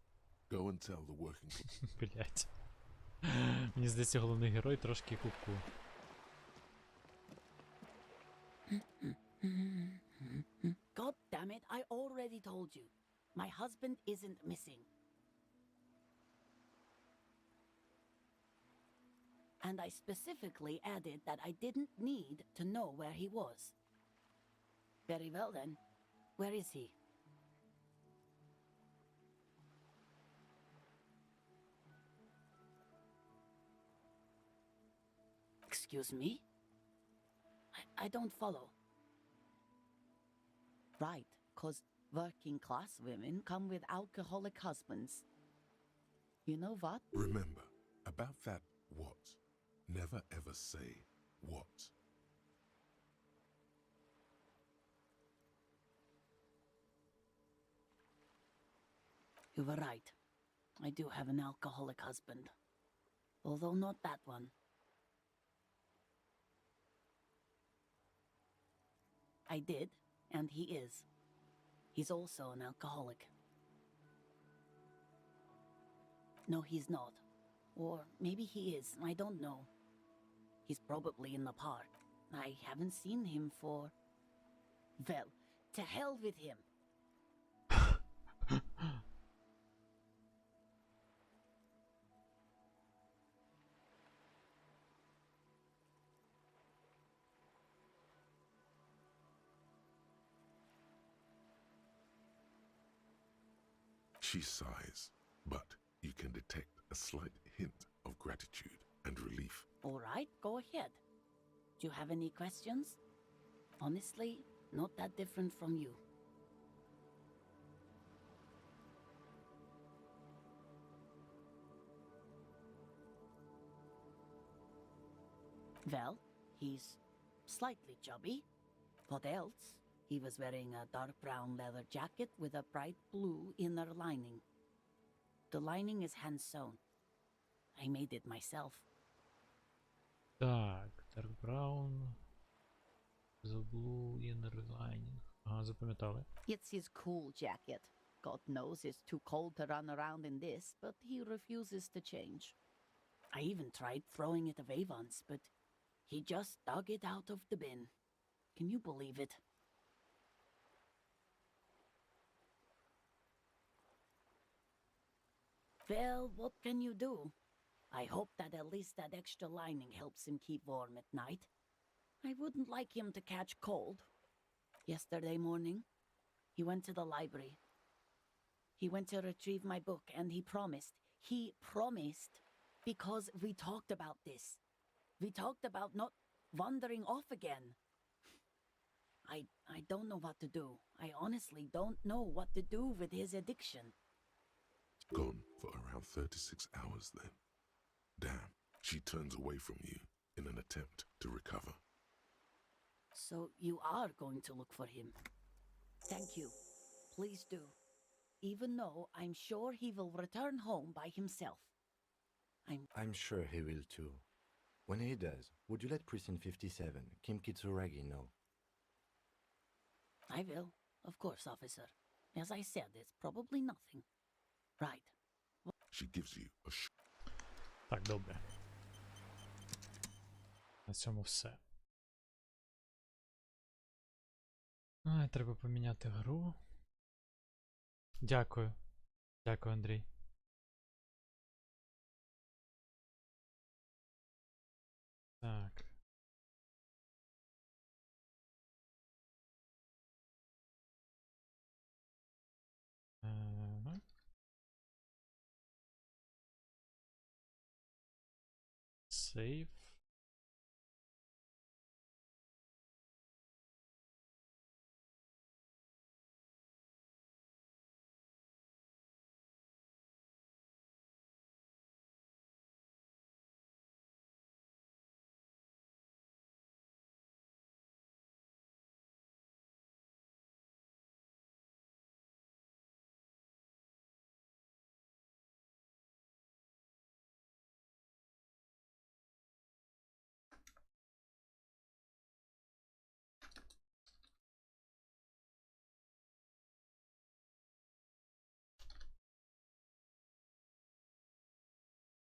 Go and tell the working class. Блять. Мені здається, головний герой трошки куку. God damn it, I already told you. My husband isn't missing. And I specifically added that I didn't need to know where he was. Very well then. Where is he? Excuse me? I don't follow. Right, 'cause working class women come with alcoholic husbands. You know what? Remember, about that what, never ever say what. You were right. I do have an alcoholic husband. Although not that one. I did, and he is. He's also an alcoholic. No, he's not. Or maybe he is, I don't know. He's probably in the park. I haven't seen him for... Well, to hell with him. She sighs, but you can detect a slight hint of gratitude and relief. All right, go ahead. Do you have any questions? Honestly, not that different from you. Well, he's slightly chubby. What else? He was wearing a dark brown leather jacket with a bright blue inner lining. The lining is hand-sewn. I made it myself. Так, Dark Brown. The Blue Inner Lining. Ага, запам'ятали. It's his cool jacket. God knows it's too cold to run around in this, but he refuses to change. I even tried throwing it away once, but he just dug it out of the bin. Can you believe it? Well, what can you do? I hope that at least that extra lining helps him keep warm at night. I wouldn't like him to catch cold. Yesterday morning, he went to the library. He went to retrieve my book, and he promised, because we talked about this. We talked about not wandering off again. I don't know what to do. I honestly don't know what to do with his addiction. Gone for around 36 hours then. Damn, she turns away from you in an attempt to recover. So you are going to look for him. Thank you. Please do. Even though I'm sure he will return home by himself. I'm sure he will too. When he does, would you let Precinct 57, Kim Kitsuragi, know? I will, of course, officer. As I said, it's probably nothing. Right. She gives you a Так, добре. На цьому все. Ай, треба поміняти гру. Дякую. Дякую, Андрій. Так. Ага. Сейв.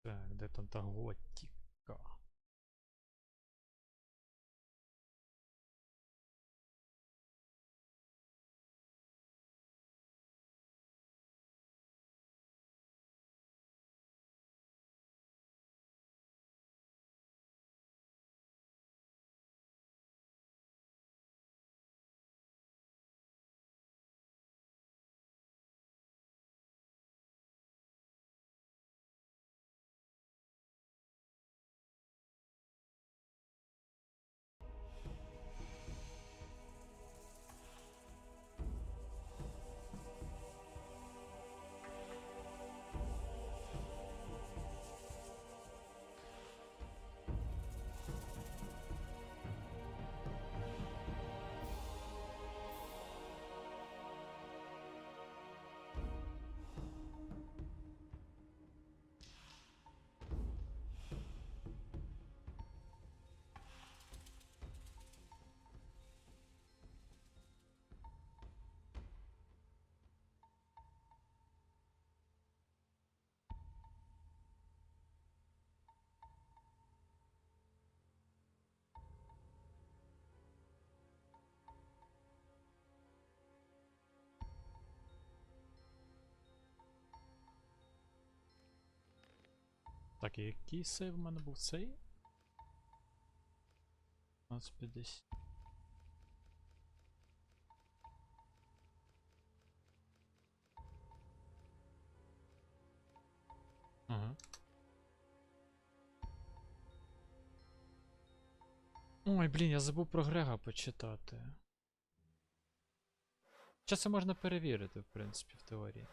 Так, де там та готіка? Так, і який сейв в мене був? Цей? 1550. Ага. Ой, блін, я забув про Грега почитати. Чи це можна перевірити, в принципі, в теорії.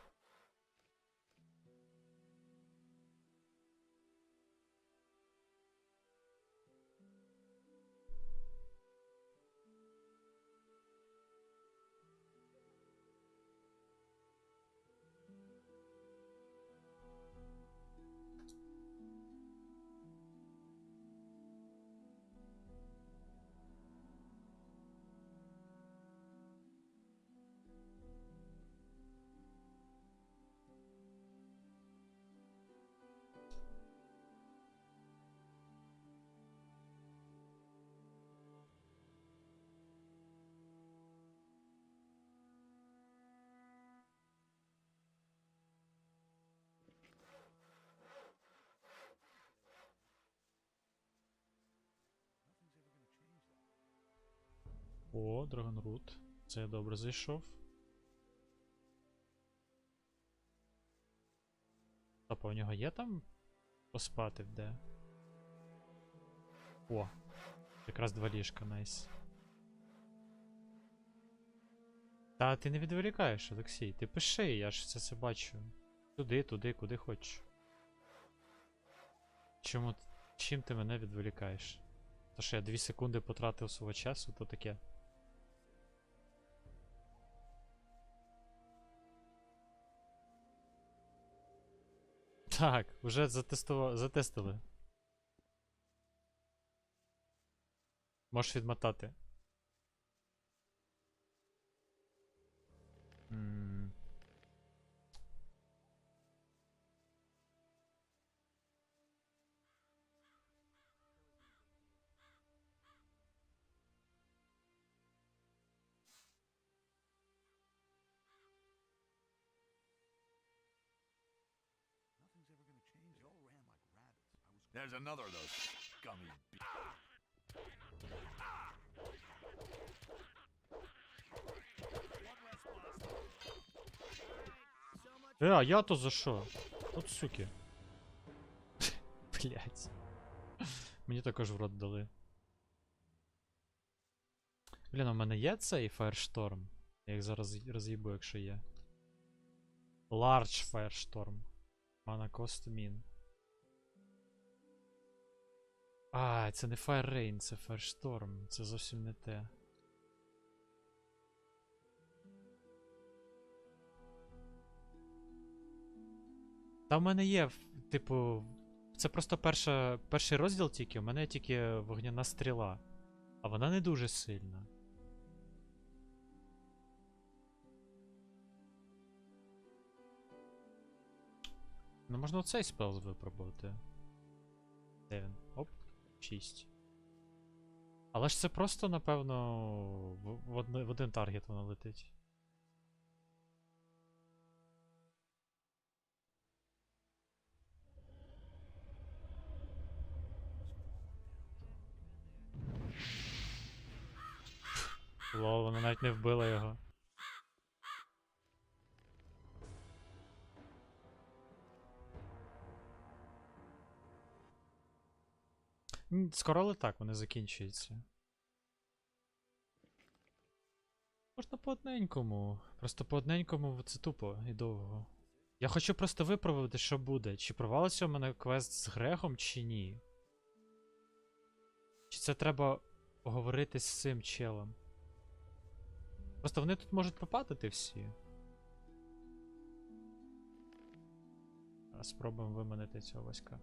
О, Драгонрут. Це я добре зайшов. Стоп, а у нього є там поспати де? О, якраз 2 ліжка, найс. Та ти не відволікаєш, Олексій, ти пиши, я ж це бачу. Туди, куди хочеш. Чим ти мене відволікаєш? То що я 2 секунди потратив свого часу, то таке. Так, вже затестили. Можеш відмотати. There's another of those scummy А я то за що? От суки. Блять. Мені також в рот дали. Блін, у мене є цей Firestorm? Я їх зараз роз'їбу, якщо є. Large Firestorm. Mana cost min. А, це не Fire Rain, це Firestorm. Це зовсім не те. Та в мене є, типу, це просто перший розділ тільки, у мене тільки вогняна стріла. А вона не дуже сильна. Ну можна оцей спел випробувати. Де він? Оп, 6. Але ж це просто, напевно, в один таргет воно летить. Лол, вона навіть не вбила його. Скоро летак, вони закінчуються. Можна по одненькому. Просто по одненькому це тупо і довго. Я хочу просто випробувати, що буде. Чи провалиться у мене квест з Грегом, чи ні. Чи це треба поговорити з цим челом. Просто вони тут можуть попадати всі. Спробуємо виманити цього Васька.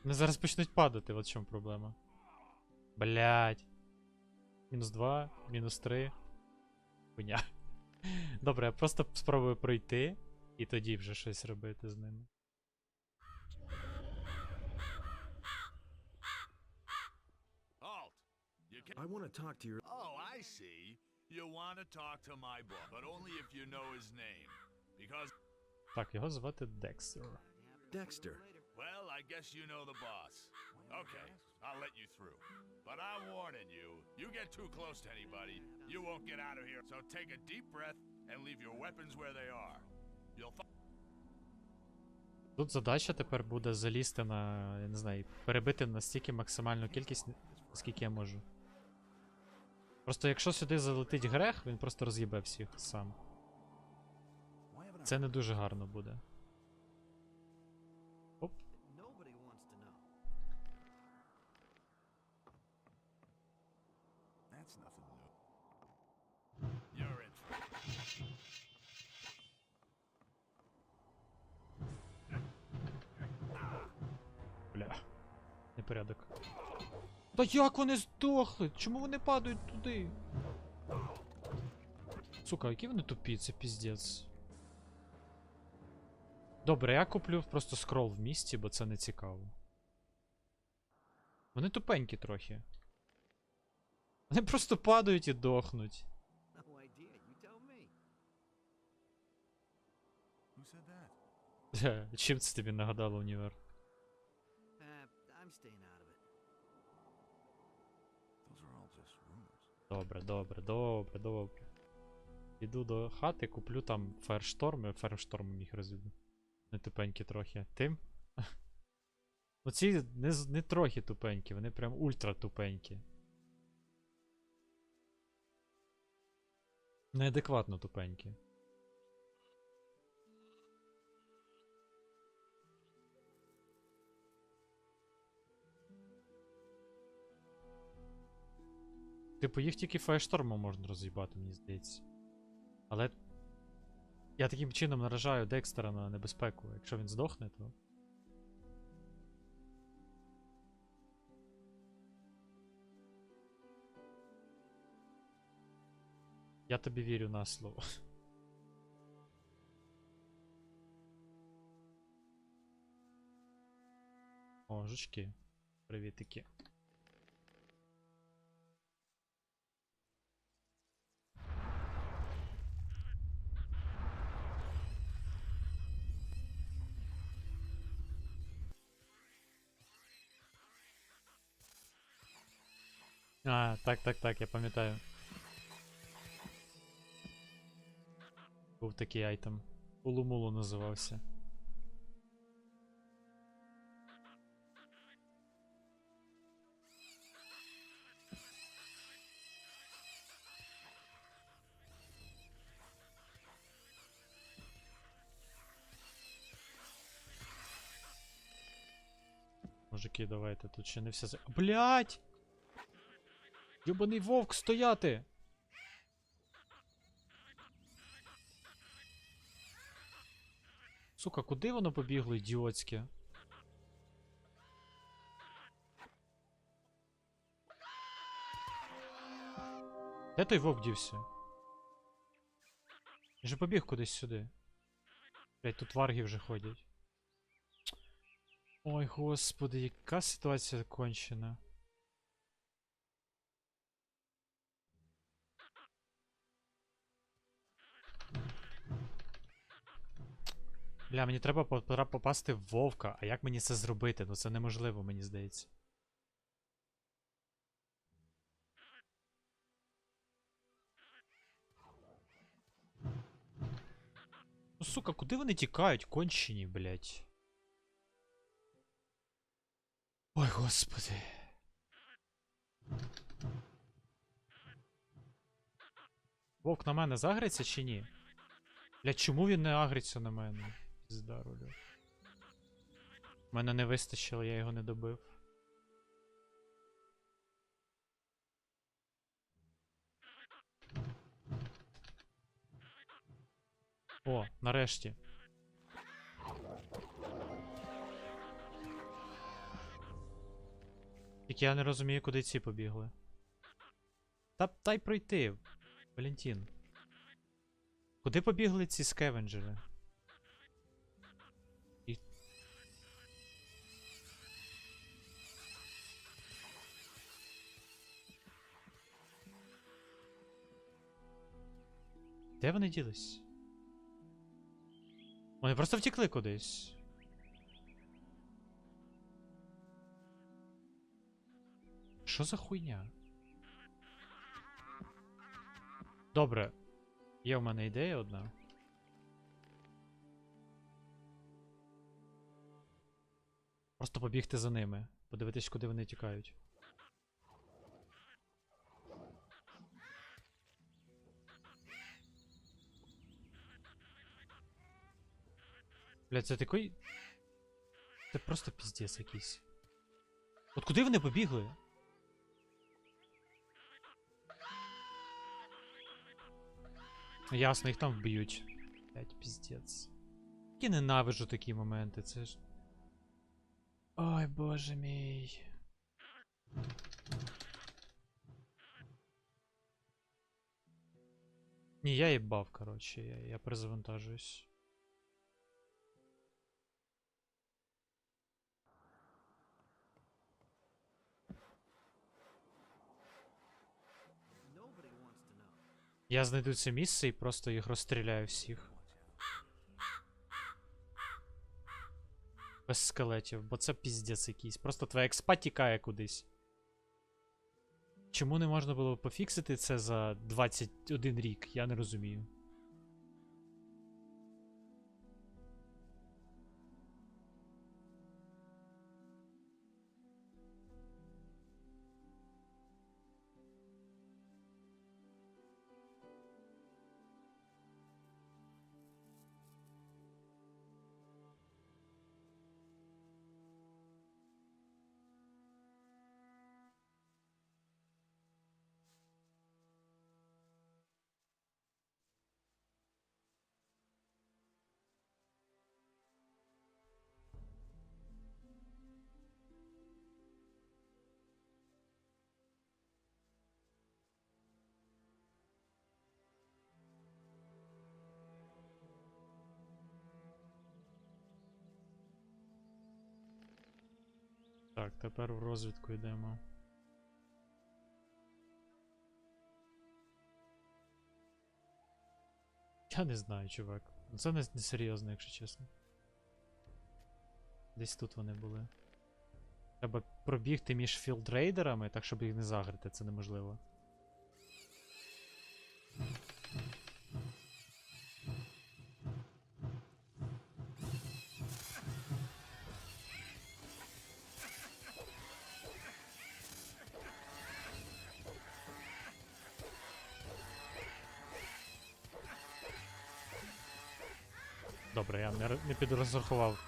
Вони зараз почнуть падати, от в чому проблема. Блять. -2, -3. Хуйня. Добре, я просто спробую пройти і тоді вже щось робити з ними. I want to talk to your... Oh, I see. You want to talk to my boss, but only if you know his name. Because... Так, його звати Декстер. Dexter. Well, I guess you know the boss. Okay, I'll let you through. But I'm warning you, you get too close to anybody, you won't get out of here. So take a deep breath and leave your weapons where they are. You'll find... Тут задача тепер буде залізти на, я не знаю, перебити настільки максимальну кількість, скільки я можу. Просто якщо сюди залетить Грег, він просто роз'їбе всіх сам. Це не дуже гарно буде. Оп. Бля. Непорядок. Та як вони здохли? Чому вони падають туди? Сука, які вони тупі, це піздець. Добре, я куплю просто скрол в місті, бо це не цікаво. Вони тупенькі трохи. Вони просто падають і дохнуть. Чим це тобі нагадало універ? Добре, добре, добре, добре. Іду до хати, куплю там фаєршторм, фаєрштормом їх розведу. Не тупенькі трохи. Тим? Оці не трохи тупенькі, вони прям ультра тупенькі. Неадекватно тупенькі. Типу, їх тільки фаєрштормом можна роз'їбати, мені здається. Але я таким чином наражаю Декстера на небезпеку. Якщо він здохне, то... Я тобі вірю на слово. О, жучки. Привітики. А, так, я пам'ятаю. Був такий айтем. Улумулу називався. Мужики, давайте, тут ще не все за... Блять! Ёбаний вовк, стояти! Сука, куди воно побігло, ідіотське? Де той вовк дівся? Він же побіг кудись сюди. Блять, тут варги вже ходять. Ой, господи, яка ситуація кончена. Бля, мені треба попасти в вовка, а як мені це зробити? Ну це неможливо, мені здається. Ну сука, куди вони тікають? Кончені, блять. Ой, господи. Вовк на мене загриться чи ні? Блять, чому він не агриться на мене? Пізда ролю. Мене не вистачило, я його не добив. О, нарешті. Тільки я не розумію, куди ці побігли. Та дай пройти, Валентин. Куди побігли ці скевенджери? Де вони ділись? Вони просто втекли кудись. Що за хуйня? Добре. Є в мене ідея одна. Просто побігти за ними. Подивитись, куди вони тікають. Блядь, це такий... Це просто піздець якийсь. От куди вони побігли? Ясно, їх там вб'ють. Блядь, піздець. Я ненавиджу такі моменти, це ж... Ой, боже мій. Ні, я їбав, коротше, я перезавантажуюсь. Я знайду це місце і просто їх розстріляю всіх. Без скелетів, бо це піздець якийсь. Просто твоя експа тікає кудись. чому не можна було пофіксити це за 21 рік, я не розумію. Так, тепер в розвідку йдемо. Я не знаю, чувак. Це не серйозно, якщо чесно. Десь тут вони були. Треба пробігти між філдрейдерами, так щоб їх не загрити, це неможливо. Добре, я не підрозрахував,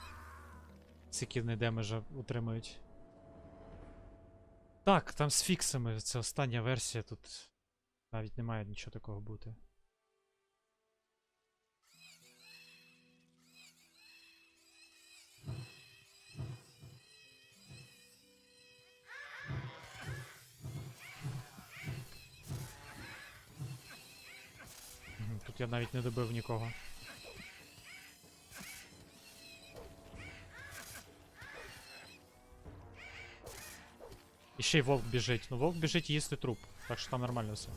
скільки вони демеджа утримують. Так, там з фіксами, це остання версія, тут навіть не має нічого такого бути. Тут я навіть не добив нікого. І ще й вовк біжить. Ну, вовк біжить їсти труп, так що там нормально все.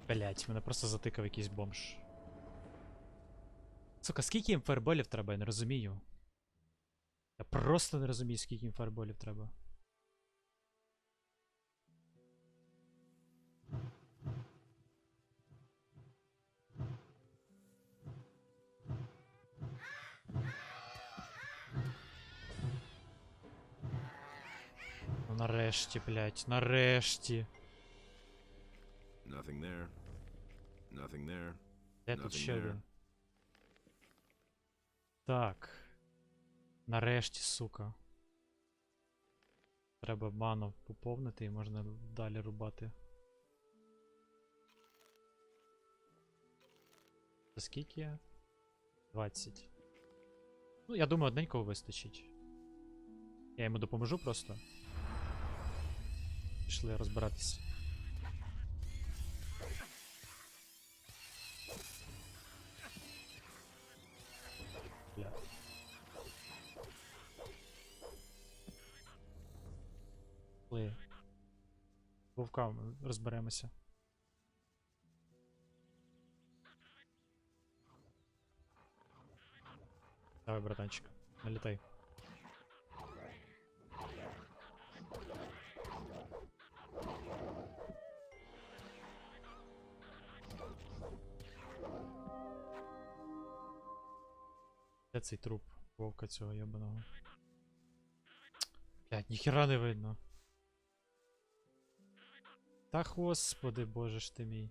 Блять, мене просто затикав якийсь бомж. Сука, скільки їм фаерболів треба, я не розумію. Я просто не розумію, скільки їм фаерболів треба. Ну нарешті, блять, нарешті. Nothing there. Nothing there. Де тут ще один? Так. Нарешті, сука. Треба ману поповнити і можна далі рубати. За скільки я? 20. Ну, я думаю, одненького вистачить. Я йому допоможу просто. Пішли розбиратися. Бля. Пішли. Вовкам розберемося. Давай, братанчик, налетай. Де цей труп вовка цього єбаного? Блядь, ніхера не видно. Та господи, боже ж ти мій.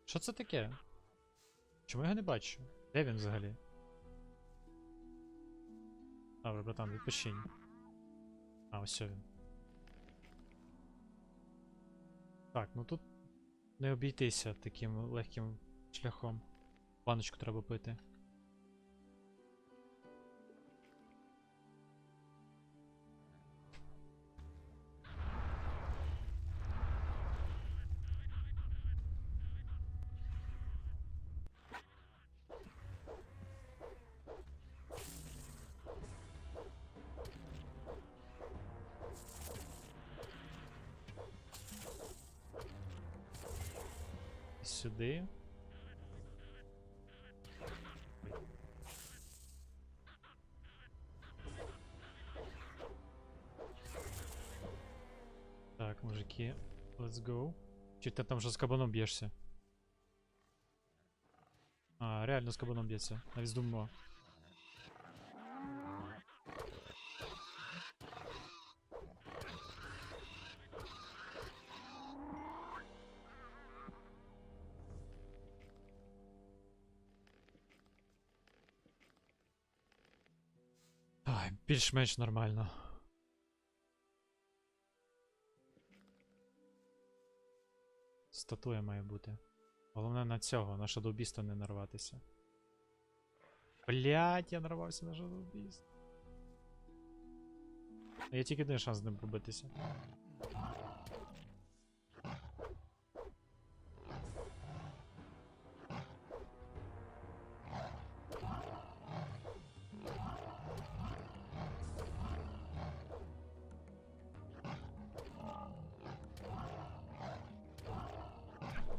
Що це таке? Чому я його не бачу? Де він взагалі? Добре, братан, відпочинь. А, ось він. Так, ну тут не обійтися таким легким шляхом. Баночку треба пити. сюди. Так, мужики, let's go. Чи ти там вже з кабаном б'єшся? А, реально з кабаном б'ється. Навіть думав. Ай, більш-менш нормально. Статуя має бути. Головне на цього, на шадоубійство не нарватися. Блять, я нарвався на шадоубійство. А є тільки один шанс з ним побитися.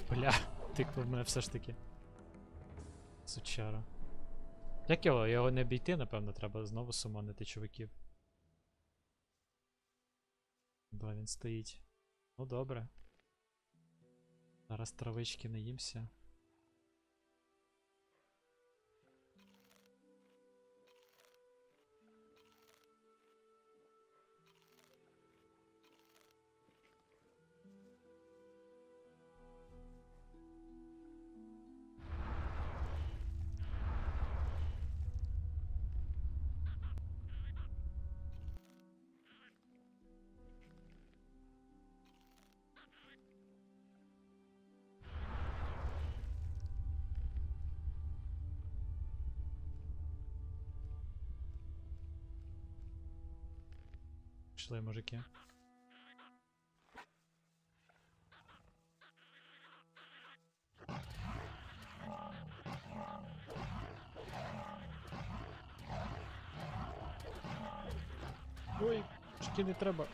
Бля, тикнув мене все ж таки. Сучара. Як його не обійти, напевно, треба знову сумонити чуваків. Два він стоїть. Ну добре. Зараз травички наїмся. Пішли, мужики. Ой, шки не треба.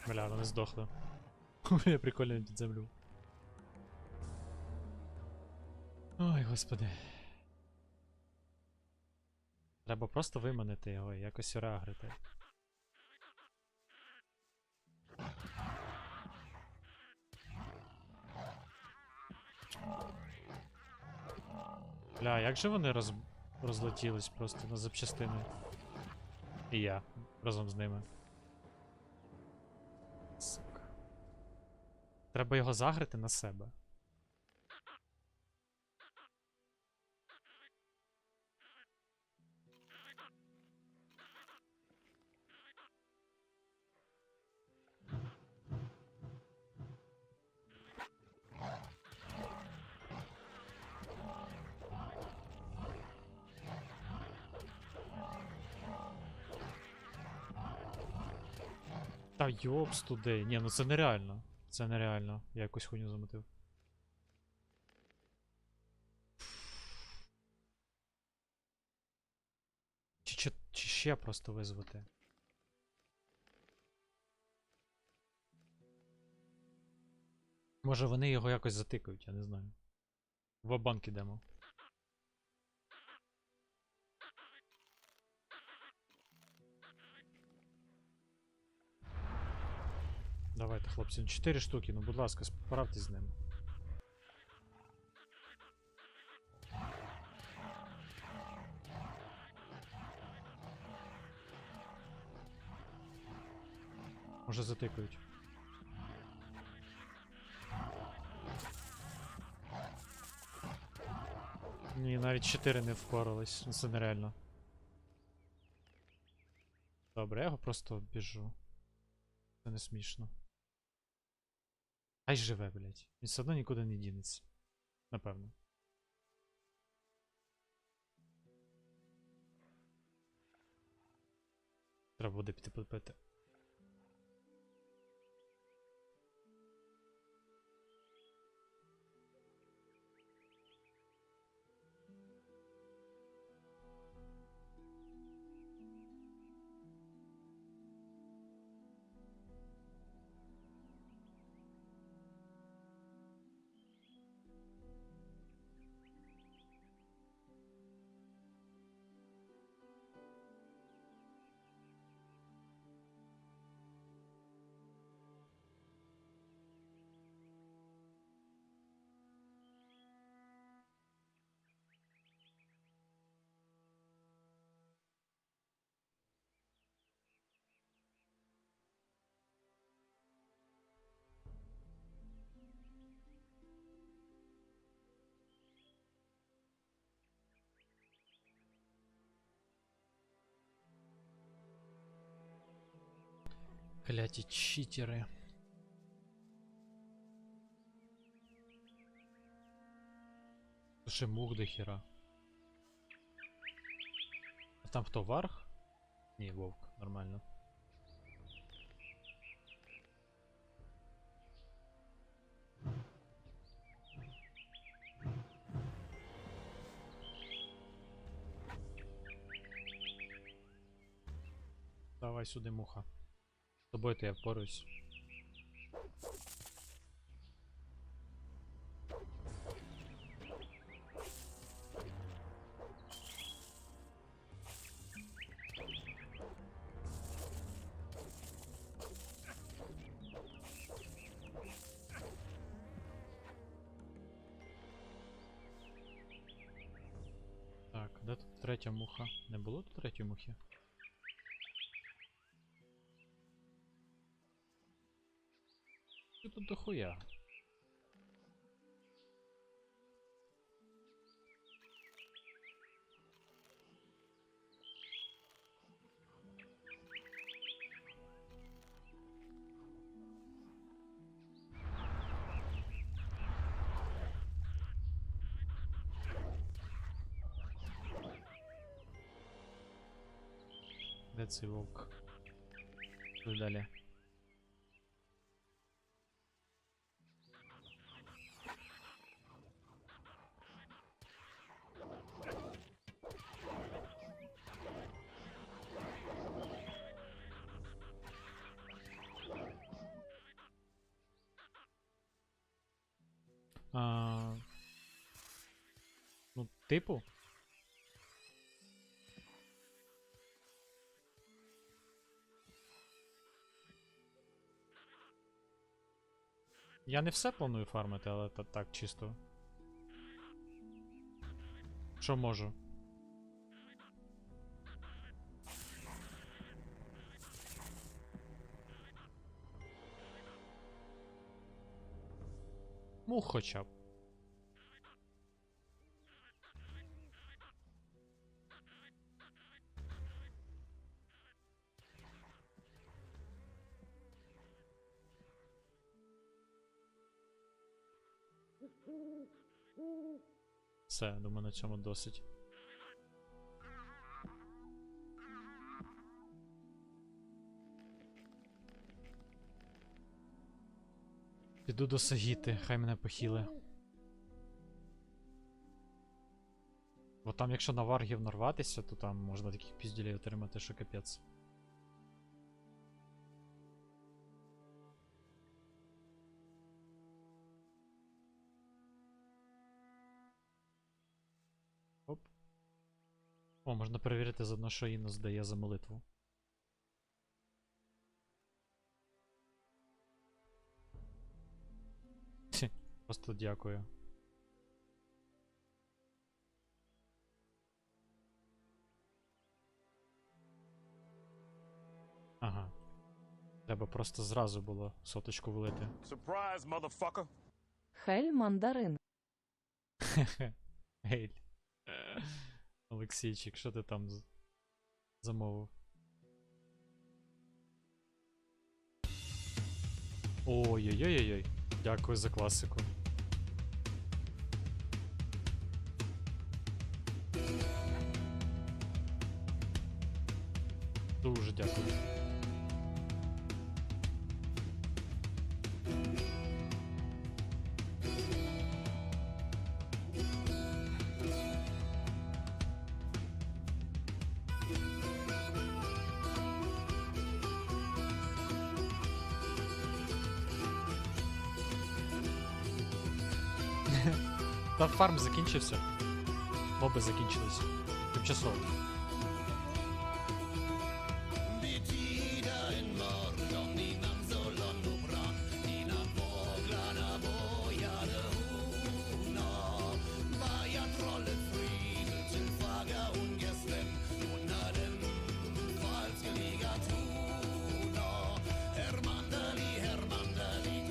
Бля, вони здохли. Я прикольно під землю. Ой, господи. Треба просто виманити його і якось реагрити. Бля, як же вони розлетілись просто на запчастини? І я разом з ними. Сука. Треба його загрити на себе. Та йобс туди. Ні, ну це нереально. Це нереально. Я якусь хуйню замотив. Чи ще просто визвати? Може вони його якось затикають, я не знаю. В банк ідемо. Давайте, хлопці, 4 штуки, ну будь ласка, справтесь з ним. Може затикають. Ні, навіть 4 не впорались, це нереально. Добре, я його просто біжу. Це не смішно. Хай живе, блять. Він все одно нікуди не дінеться. Напевно. Треба буде піти попити. Кляті читери. Ще мух до хіра. А там хто, варг? Ні, вовк, нормально. Давай сюди, муха. З тобою то я впораюсь. Так, де тут третя муха? Не було тут третьої мухи? Що тут дохуя? Де цей вовк? Тут далі. Ну, типу. Я не все планую фармити, але так чисто. Що можу? Мух хоча б. Все, думаю, на цьому досить. Піду до Сагіти, хай мене похили. Бо там, якщо на варгів нарватися, то там можна таких пізділей отримати, що капець. Оп. О, можна перевірити заодно, що Інос дає за молитву. Просто дякую. Ага. Треба просто зразу було соточку влити. Surprise, motherfucker! Хель мандарин. Гейль. Олексійчик, що ти там замовив? Ой-ой-ой-ой. Дякую за класику. Дуже дякую. Та фарм закінчився. Моби закінчились. Тимчасово.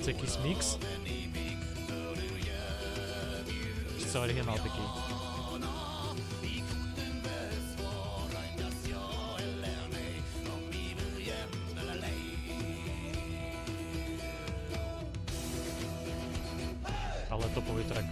Це якийсь мікс? Чи це оригінал такий? топовий трек.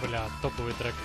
Бля, топовий трек.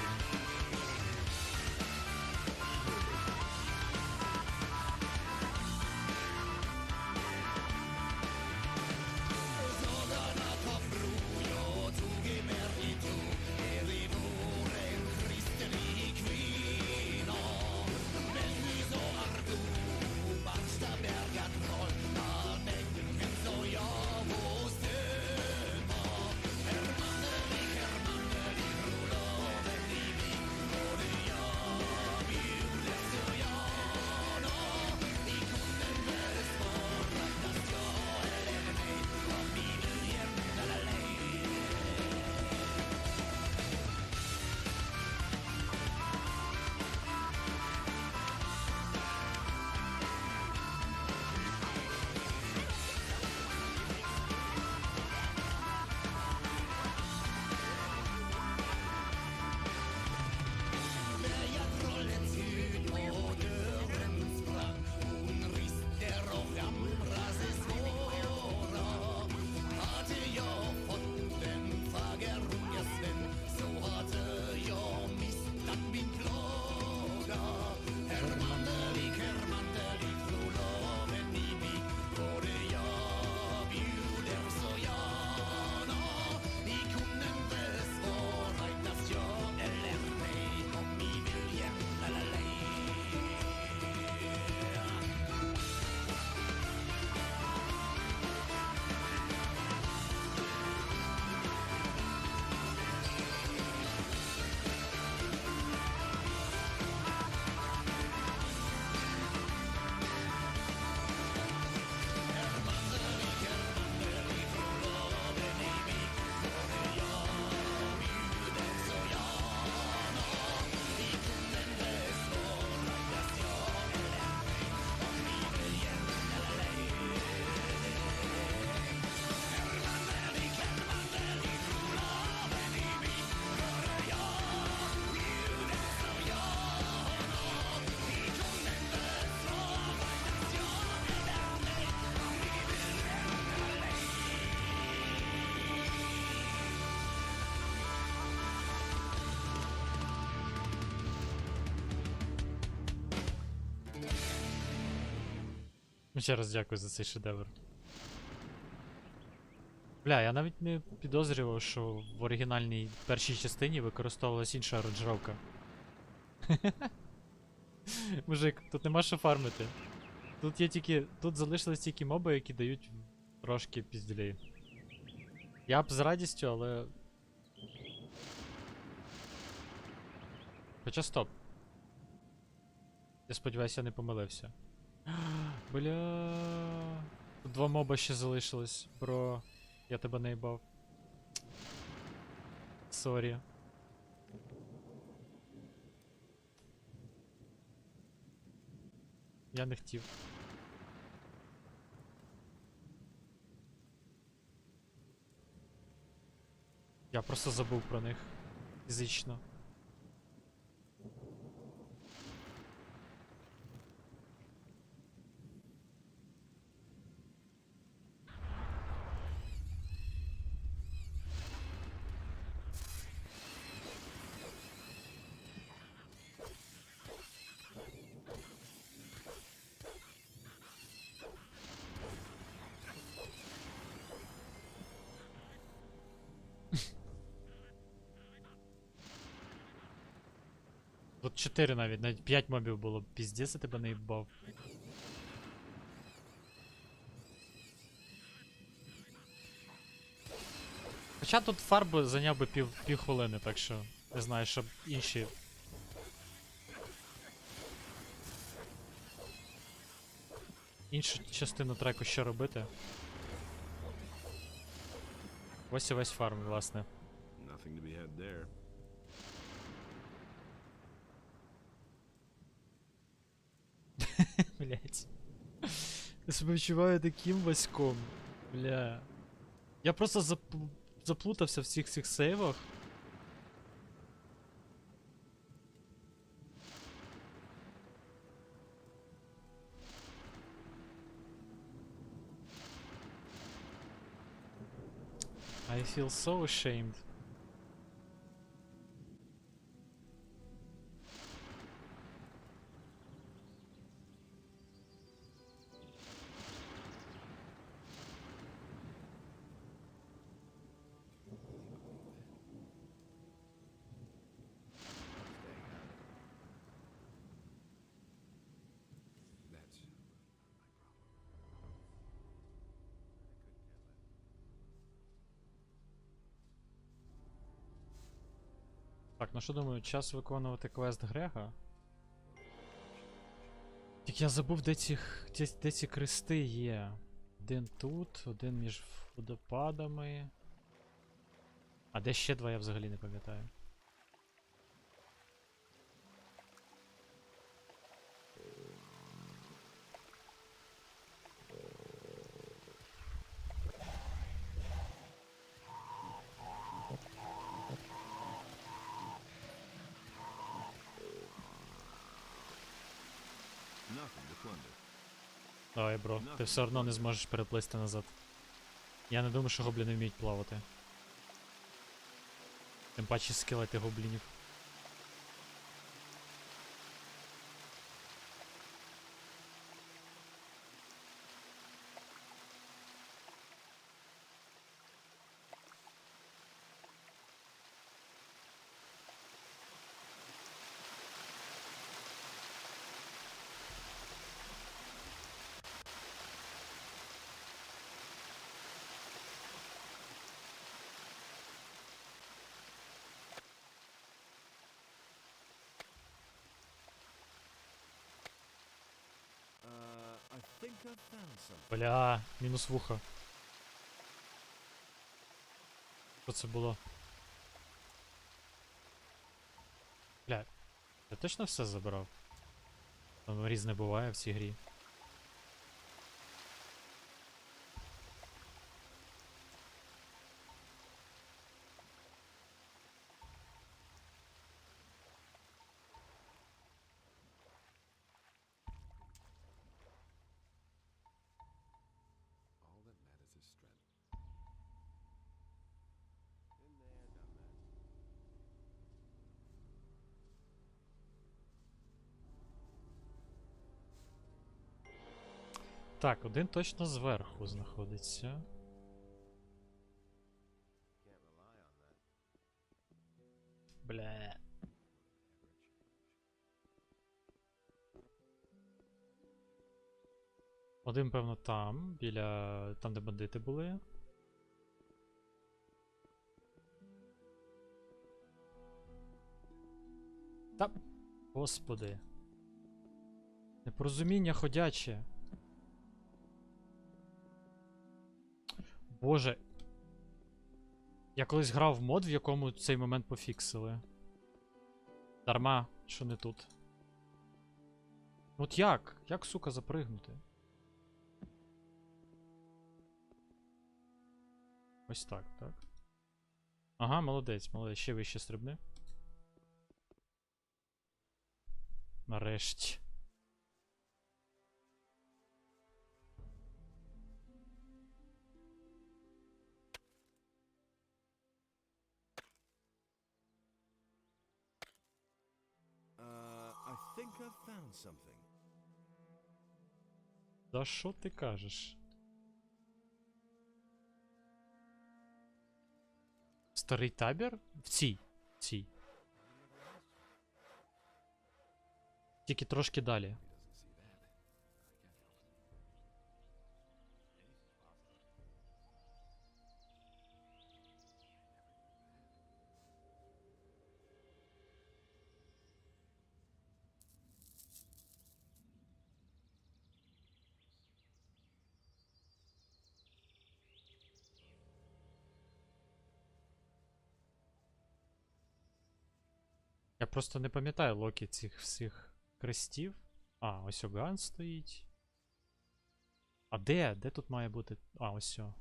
Ще раз дякую за цей шедевр. Бля, я навіть не підозрював, що в оригінальній першій частині використовувалась інша аранжировка. Мужик, тут нема що фармити. Тут є тільки. Тут залишились тільки моби, які дають трошки пізділі. Я б з радістю, але. Хоча стоп. Я сподіваюся, я не помилився. Бля. Тут два моба ще залишилось, бро. Я тебе не їбав. Сорі. Я не хотів. Я просто забув про них. Фізично. Тут 4 навіть 5 мобів було. Піздець, я тебе не їбав. Хоча тут фарби зайняв би півхвилини, так що не знаю, щоб інші. Іншу частину треку ще робити. Ось і весь фарм, власне. Nothing to be had there. Блять. Я себе відчуваю таким васьком. Бля. Я просто заплутався в всіх цих сейвах. I feel so ashamed. Так, ну що думаю, час виконувати квест Грега. Тільки я забув, де ці крести є. Один тут, один між водопадами. А де ще два, я взагалі не пам'ятаю. Nothing to plunder. Давай, бро, ти все одно не зможеш переплисти назад. Я не думаю, що гобліни вміють плавати. Тим паче скелети гоблінів. I think I found something. Бля, мінус вуха. Що це було? Бля, я точно все забрав? Там різне буває в цій грі. All that matters is strength. Been there, done that. Так, один точно зверху знаходиться. Can't rely on that. Бля. Один, певно, там, біля... там, де бандити були. Та... Господи. Непорозуміння ходяче. Боже. Я колись грав в мод, в якому цей момент пофіксили. Дарма, що не тут. От як? Як, сука, запригнути? Ось так, так. Ага, молодець, молодець. Ще вище стрибни. Нарешті. I think I found something. Да що ти кажеш? Старий табір? В цій. В цій. Тільки трошки далі. Я просто не пам'ятаю локи цих всіх крестів. А, ось Оган стоїть. А де? Де тут має бути? А, ось о.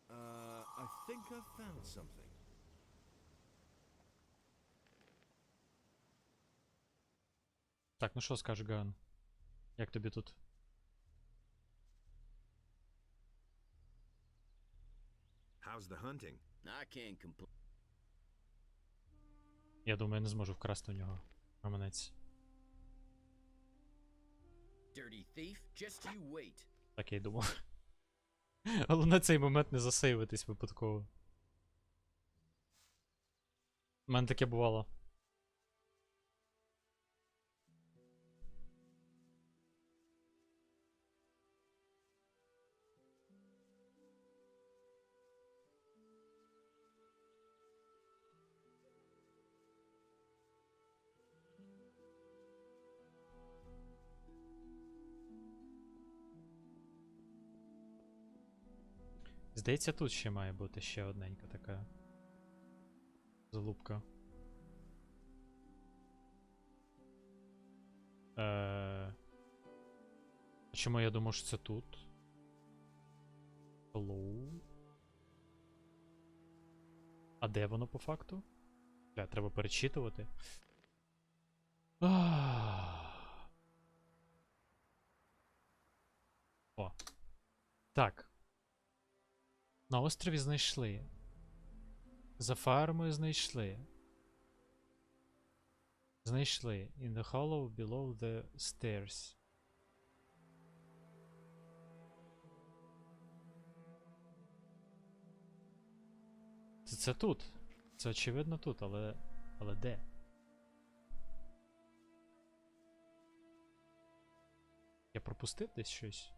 I think I've found something. Так, ну що скажеш, Ган? Як тобі тут? How's the hunting? I can't complain. Я думаю, я не зможу вкрасти у нього гаманець. Dirty thief, just you wait. Так я й думав. Але на цей момент не засейвитись випадково. У мене таке бувало. Здається, тут ще має бути ще одненька така залупка. Чому я думав, що це тут? Hello? А де воно по факту? Бля, треба перечитувати. О. Так. На острові знайшли. За фармою знайшли. Знайшли. In the hollow below the stairs. Це тут. Це очевидно тут, але де? Я пропустив десь щось?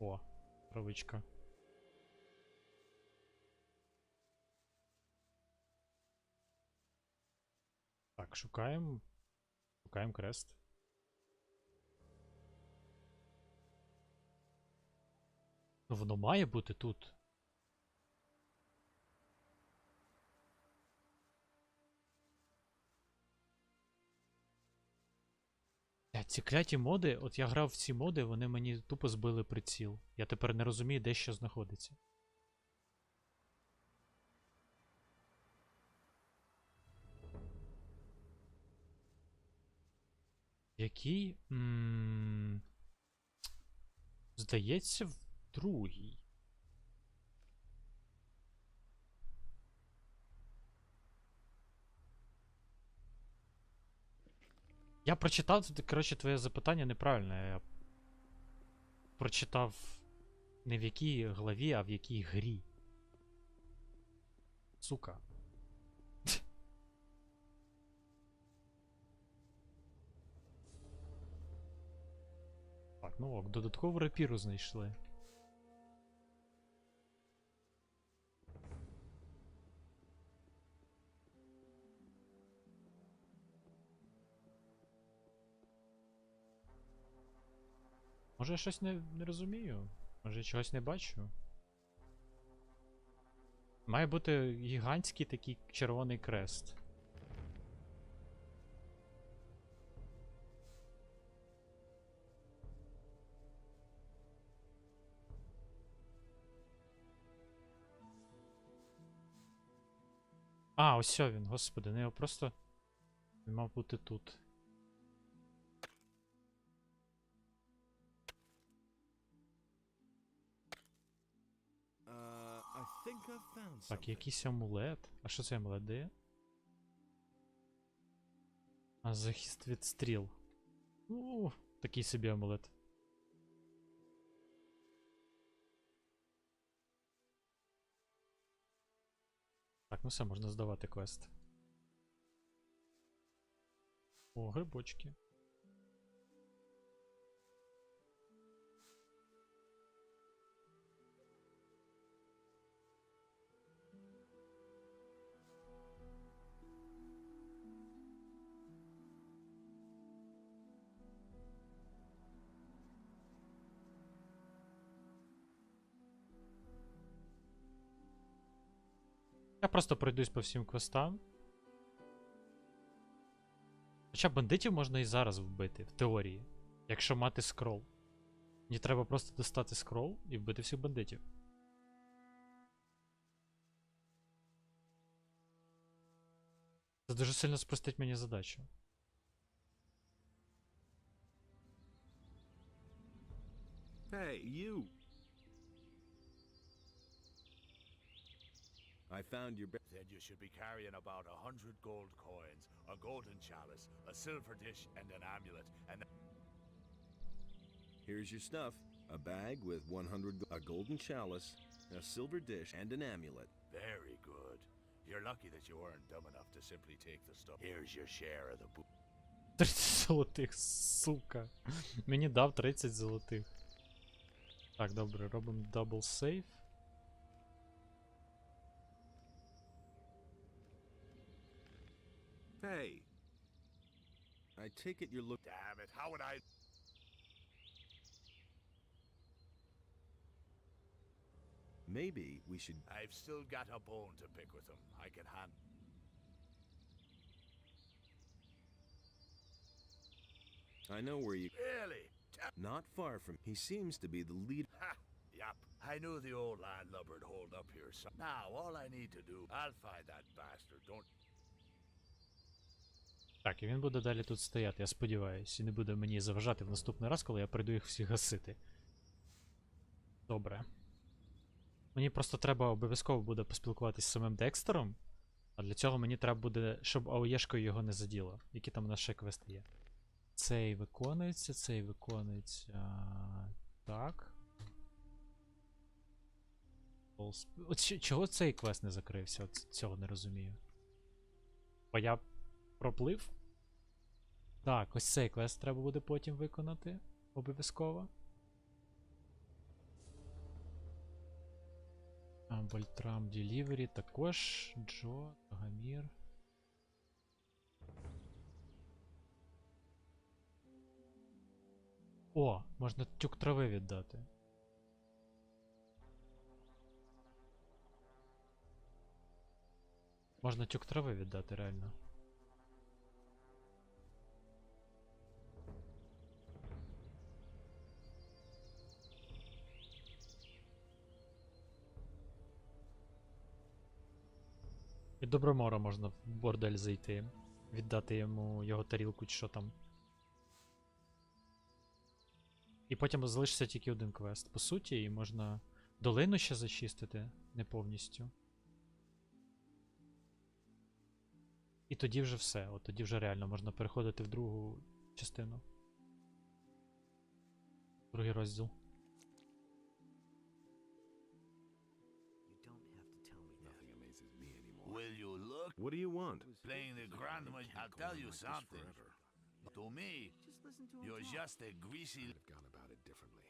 О, правичка. Так, шукаємо. Шукаємо крест. Ну, воно має бути тут. Ці кляті моди, от я грав в ці моди, вони мені тупо збили приціл. Я тепер не розумію, де що знаходиться. Який? Здається, в другій. Я прочитав, коротше, твоє запитання неправильно. Я прочитав не в якій главі, а в якій грі. Сука. Так, ну ок, додаткову рапіру знайшли. Може я щось не розумію? Може я чогось не бачу? Має бути гігантський такий червоний крест. А, ось він, господи, не його просто... Він мав бути тут. Так, якийсь амулет. А що це амулет дає? А, захист від стріл. Такий собі амулет. Так, ну все, можна здавати квест. О, грибочки. Я просто пройдусь по всім квестам. Хоча бандитів можна і зараз вбити, в теорії. Якщо мати скрол. Мені треба просто достати скрол і вбити всіх бандитів. Це дуже сильно спростить мені задачу. Hey, you! I found your Then you should be carrying about 100 gold coins, a golden chalice, a silver dish, and an amulet. And Here's your stuff. A bag with 100 a golden chalice, a silver dish, and an amulet. very good. You're lucky that you weren't dumb enough to simply take the stuff. Here's your share of the boobs. 30 золотих, сука. Мені дав 30 золотих. Так, добре, робимо дабл сейф. Hey! I take it you're looking. Damn it, how would I... Maybe we should. I've still got a bone to pick with him. I can hand... I know where you. Really? Not far from. He seems to be the lead. Ha! Yup. I knew the old landlubber'd hold up here. So now, all I need to do... I'll find that bastard. Don't... Так, і він буде далі тут стояти, я сподіваюся, і не буде мені заважати в наступний раз, коли я прийду їх всіх гасити. Добре. Мені просто треба обов'язково буде поспілкуватися з самим Декстером, а для цього мені треба буде, щоб АОЄшкою його не заділо. Які там у нас ще квести є? Цей виконується, цей виконується. Так. От чого цей квест не закрився? От цього не розумію. Бо я проплив? Так, ось цей квест треба буде потім виконати. Обов'язково. Вольтрам Delivery також. Джо, Гамір. О, можна тюк трави віддати. Можна тюк трави віддати, реально. І Добромора можна в бордель зайти. Віддати йому його тарілку чи що там. І потім залишиться тільки один квест. По суті, і можна долину ще зачистити, не повністю. І тоді вже все. От тоді вже реально можна переходити в другу частину. Другий розділ. Will you look? What do you want? Playing the grandma, I'll tell you something. To me, you're just a greasy... I've gone about it differently.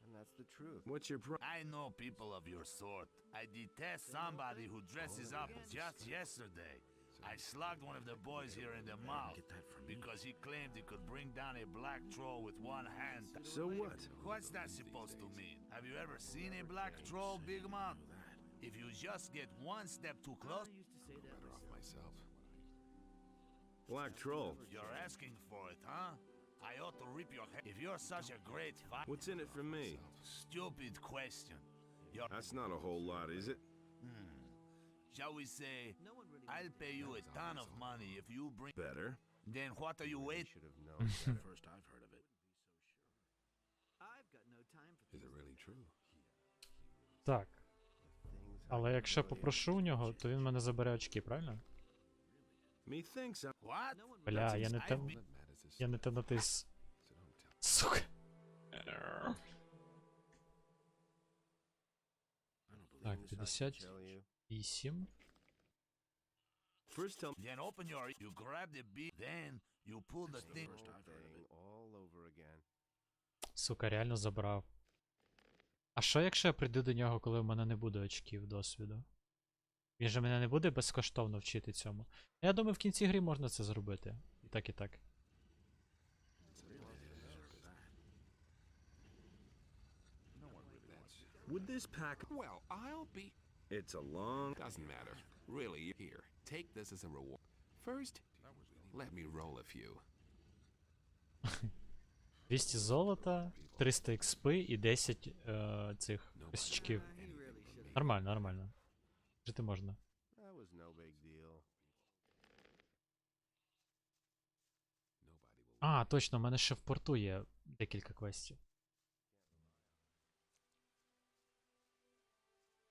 And that's the truth. What's your problem? I know people of your sort. I detest somebody who dresses up. Just yesterday, I slugged one of the boys here in the mouth because he claimed he could bring down a black troll with one hand. So what? What's that supposed to mean? Have you ever seen a black troll, Big Mouth? If you just get one step too close... Better off myself. Black troll. You're asking for it, huh? I ought to rip your head. If you're such a great fighter... What's in it for me? Stupid question. You're... That's not a whole lot, is it? Shall we say, I'll pay you a ton of money if you bring... Better. Then what are you waiting? Should have known. First I've heard of it. I've got no time for Is it really true? Так. Але якщо попрошу у нього, то він мене забере очки, правильно? Methinks I... What? Бля, я не те натис. Сука. Так, 58. First tell me. Then open your... You grab the beat, then you pull the thing... First I've heard of it. All over again. Сука, реально забрав. А що якщо я прийду до нього, коли в мене не буде очків досвіду? Він же мене не буде безкоштовно вчити цьому. Я думаю, в кінці гри можна це зробити. І так, і так. Would this pack... Well, I'll be. It's a long... Doesn't matter. Really, here. Take this as a reward. First, let me roll a few. 200 золота, 300 експи і 10 цих косячків. Нормально, нормально. Жити можна. А, точно, в мене ще в порту є декілька квестів.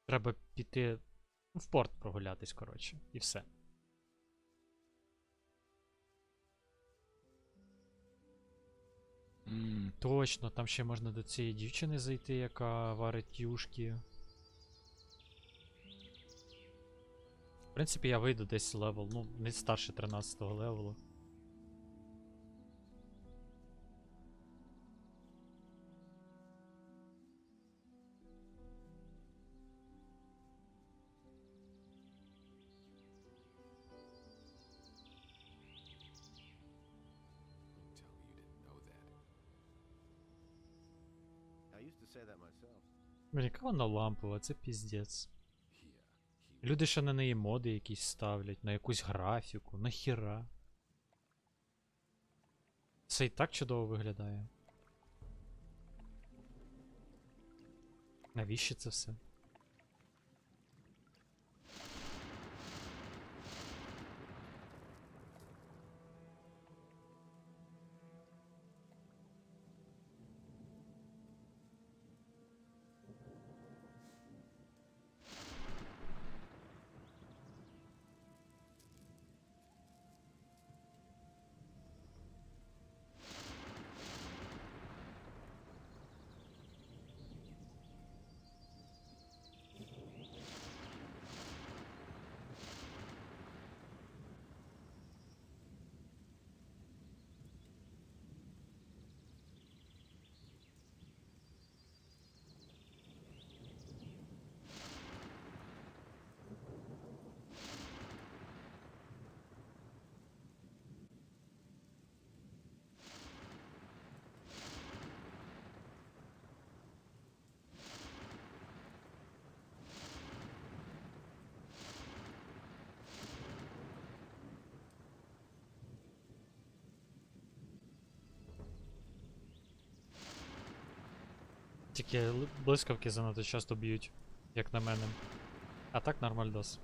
Треба піти в порт прогулятись, коротше, і все. Точно, там ще можна до цієї дівчини зайти, яка варить юшки. В принципі, я вийду десь левел, ну, не старше 13-го левелу. Блін, яка вона лампова, це піздець. Люди ще на неї моди якісь ставлять, на якусь графіку, нахіра. Це і так чудово виглядає. Навіщо це все? Тільки блискавки занадто часто б'ють, як на мене. А так нормальдос.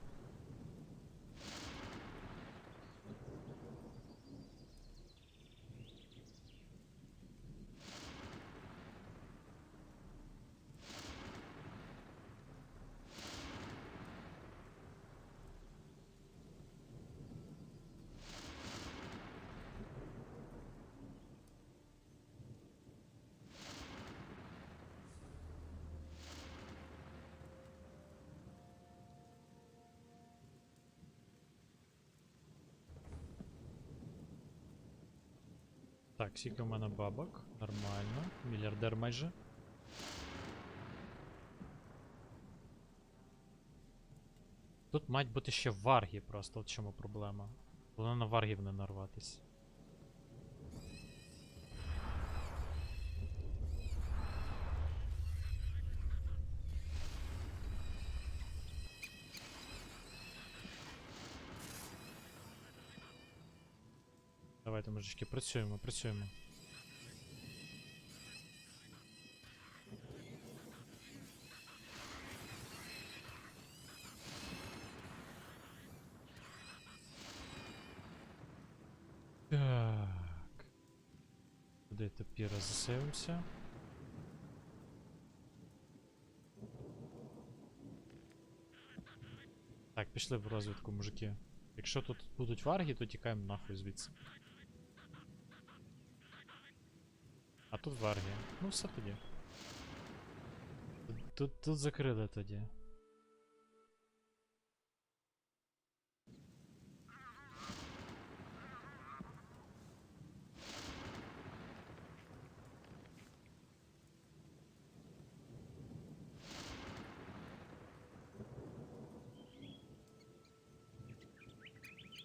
Так, скільки в мене бабок? Нормально. Мільярдер майже. Тут мають бути ще варги просто, от чому проблема. Головне на варгів не нарватись. Давайте, мужички, працюємо, працюємо. Так. Куди тепер засейвимося? Так, пішли в розвідку, мужики. Якщо тут будуть варги, то тікаємо нахуй звідси. А тут варги. Ну все тоді. Тут закрили тоді.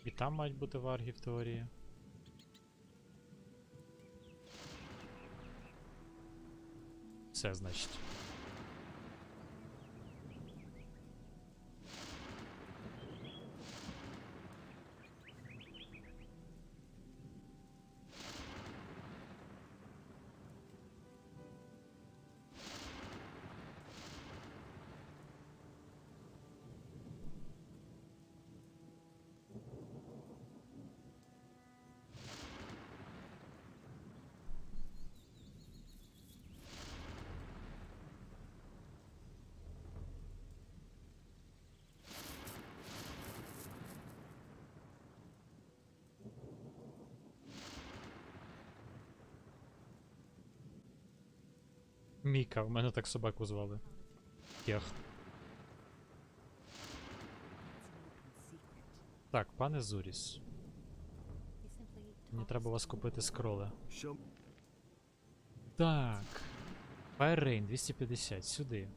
І там мають бути варги в теорії. Все, значить. Міка, у мене так собаку звали. Тех. Так, пане Зуріс. Мені треба вас купити скроли. Так. Fire Rain 250, сюди.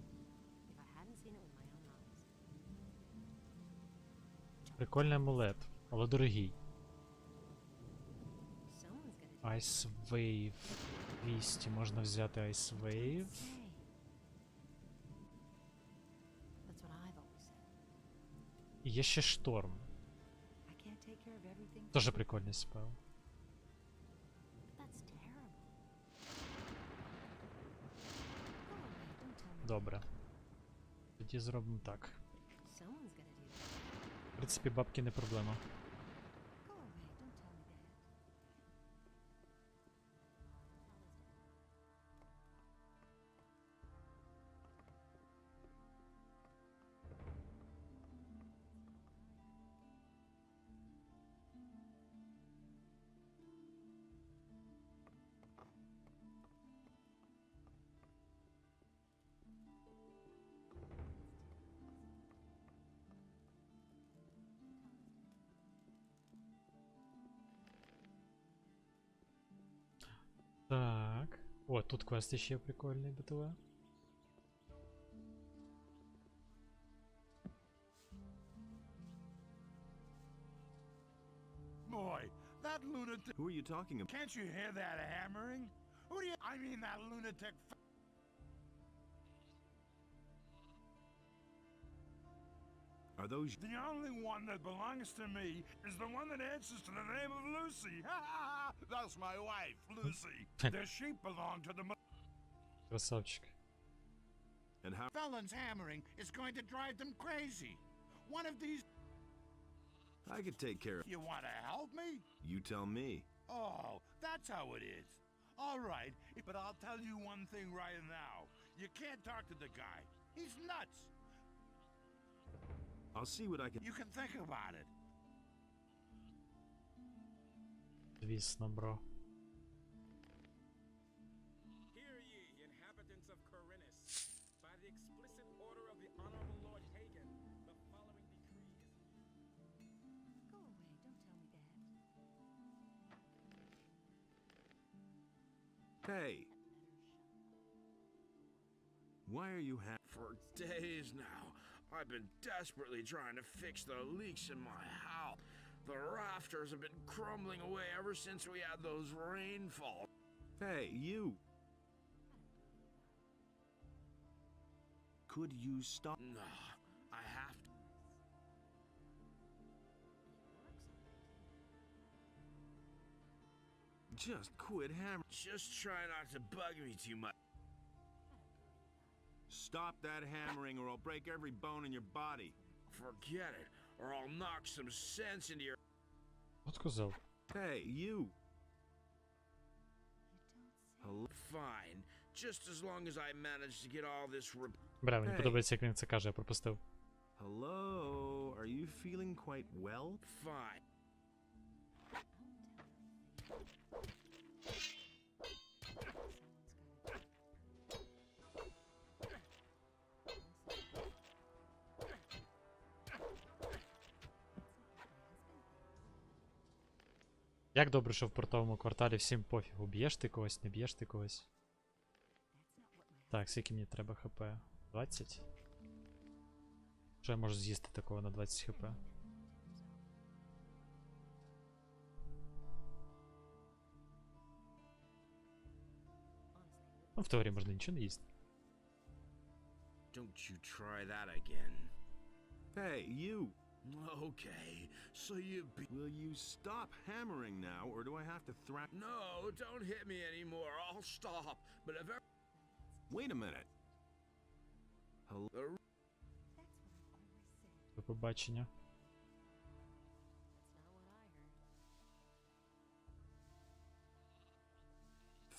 Прикольний амулет, але дорогий. Ice Wave 200, можна взяти Ice Wave. І є ще шторм. Тоже прикольний спел. Добре. Тоді зробимо так. В принципі, бабки не проблема. Так. О, тут квест ще прикольний, БТВ. Boy, that lunatic. Who are you talking about? Can't you hear that hammering? Who do you. I mean, that lunatic. Are those... The only one that belongs to me is the one that answers to the name of Lucy. That's my wife, Lucy. The sheep belong to the... Красавчик. And how... Felon's hammering is going to drive them crazy. One of these... I could take care of... You want to help me? You tell me. Oh, that's how it is. All right, but I'll tell you one thing right now. You can't talk to the guy. He's nuts. I'll see what I can... You can think about it. Звісно, бро. Hear ye, inhabitants of Corinus. By the explicit order of the Honorable Lord Hagen, the following decree is... Go away, don't tell me that. Hey! Why are you For days now, I've been desperately trying to fix the leaks in my house. The rafters have been crumbling away ever since we had those rainfalls. Hey, you! Could you stop? No, I have to. Just quit hammering. Just try not to bug me too much. Stop that hammering or I'll break every bone in your body. Forget it, or I'll knock some sense into your... От козел. Hey, you! Hello? Fine, just as long as I manage to get all this... Бля, мені подобається, як він це каже, я пропустив. Hello? Are you feeling quite well? Fine. Як добре, що в портовому кварталі всім пофігу. Б'єш ти когось, не б'єш ти когось. Так, скільки мені треба хп? 20? Що я можу з'їсти такого на 20 хп? Ну, в теорії можна нічого не їсти. Don't you try that again. Hey, you! Okay, so you be... Will you stop hammering now, or do I have to thrash... No, don't hit me anymore. I'll stop. But if ever... Wait a minute. Hello? До побачення.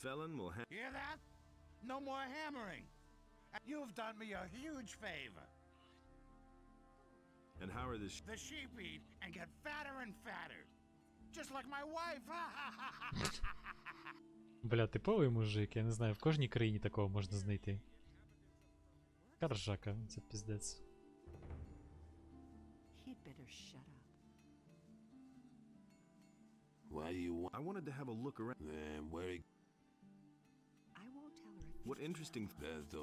Felon will ha... Hear that? No more hammering. You've done me a huge favor. And how are the sheep eat and get fatter and fatter. Just like my wife. Бля, типовий мужик, я не знаю, в кожній країні такого можна знайти. Каржака, це піздець. He'd better shut up. Why do you want? I wanted to have a look around. Then where? I won't tell her a What thing. interesting? There's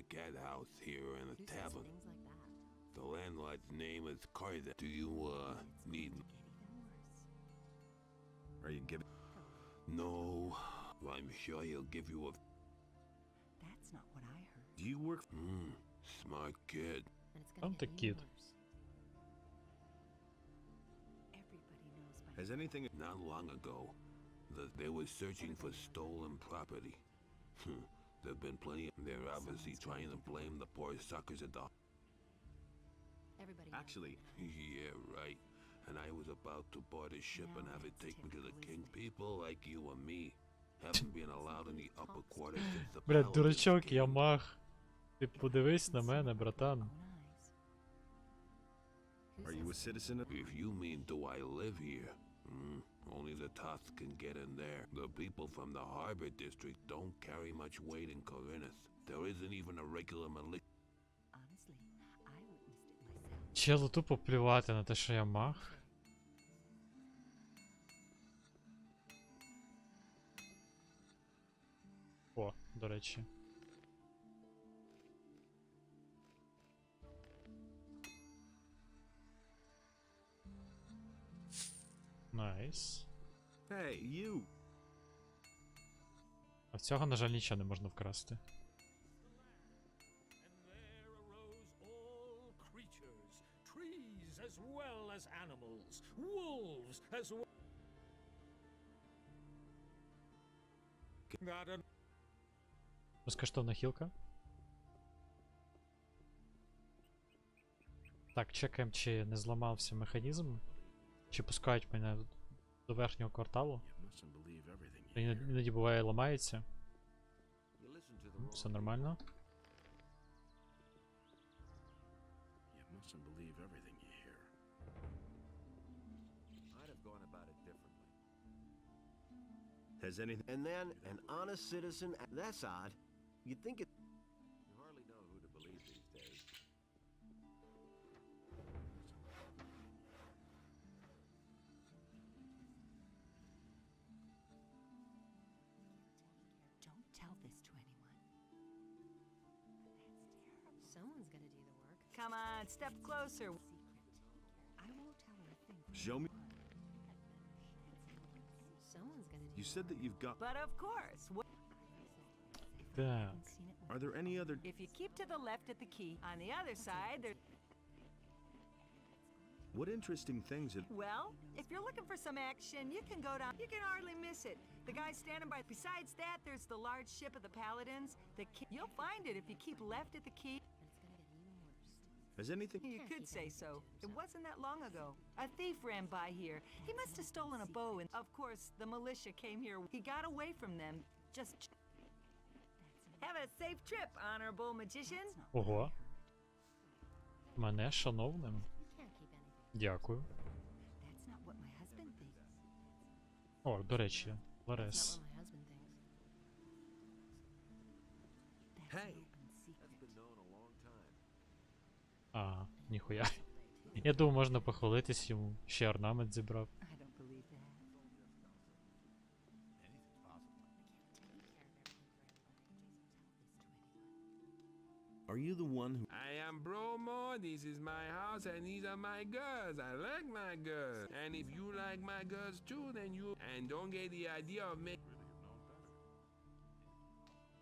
a cat house here and a Who says tavern. things like that? The landlord's name is Carter. Do you need? Are you giving? No, I'm sure he'll give you a. That's not what I heard. Do you work? Smart kid. And it's I'm gonna the get kid. even worse. Everybody knows by Has anything? Not long ago, they were searching for stolen property. There've been plenty. They're obviously trying to blame the poor suckers at the. everybody. Actually, Yeah, right. And I was about to board a ship and have it take me to the king. People like you and me haven't been allowed in the upper quarters since the. Бля, Paladins дурачок, я came. мах. Ти подивись на мене, братан. are you a citizen? If you mean, do I live here? Only the Toths can get in there. The people from the harbor district don't carry much weight in Corinth. There isn't even a regular militia. Honestly, I witnessed it myself. Челу тупо плювати на те, що я мах. О, до речі. Найс. Hey, you. А в цього, на жаль, нічого не можна вкрасти. There arose all creatures, trees as well as animals, wolves as well. Безкоштовна хілка. Так, чекаємо, чи не зламався механізм. Чи пускають мене до верхнього кварталу. Mustn't believe everything. Іноді буває ламається. Все нормально. You mustn't believe everything you hear. I'd have gone about it differently. Has anything? And then an honest citizen. That's odd. You'd think it. You hardly know who to believe these days. Don't tell this to anyone. Someone's gonna do the work. Come on, step closer. I won't tell her a thing. Show me. Someone's gonna do You said that you've got. But of course, Так. Are there any other? if you keep to the left at the key, on the other side, there's. What interesting things? Well, if you're looking for some action, you can go down. You can hardly miss it. The guy's standing by. Besides that, there's the large ship of the Paladins. You'll find it if you keep left at the key. Has anything? You could say so. It wasn't that long ago. A thief ran by here. He must have stolen a bow, and of course, the militia came here. He got away from them. Just. Have a safe trip, honorable magician. Ого. Мене шановним. Дякую. That's not what my husband thinks. О, до речі, Ларес. Hey, that's been known a long time. А, ніхуя. Я думав, можна похвалитись йому. Ще орнамент зібрав. I don't believe that. Are you the one who? I am Bromo, this is my house, and these are my girls. I like my girls. And if you like my girls too, then you... And don't get the idea of me...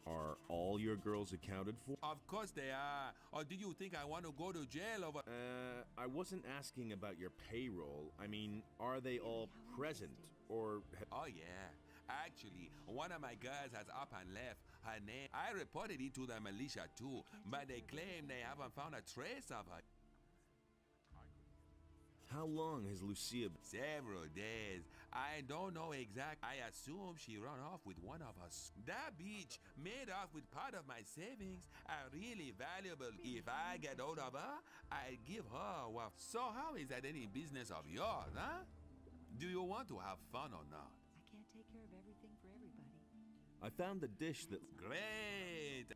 Are all your girls accounted for? Of course they are. Or do you think I want to go to jail over... I wasn't asking about your payroll. I mean, are they all present? Or... Oh, yeah. Actually, one of my girls has up and left. Her name... I reported it to the militia too, but they claim they haven't found a trace of her. How long has Lucia been? Several days. I don't know exact. I assume she ran off with one of us. That bitch made off with part of my savings are really valuable. If I get hold of her, I'll give her a waff. So how is that any business of yours, huh? Do you want to have fun or not? I can't take care of everything for everybody. I found the dish that... Great!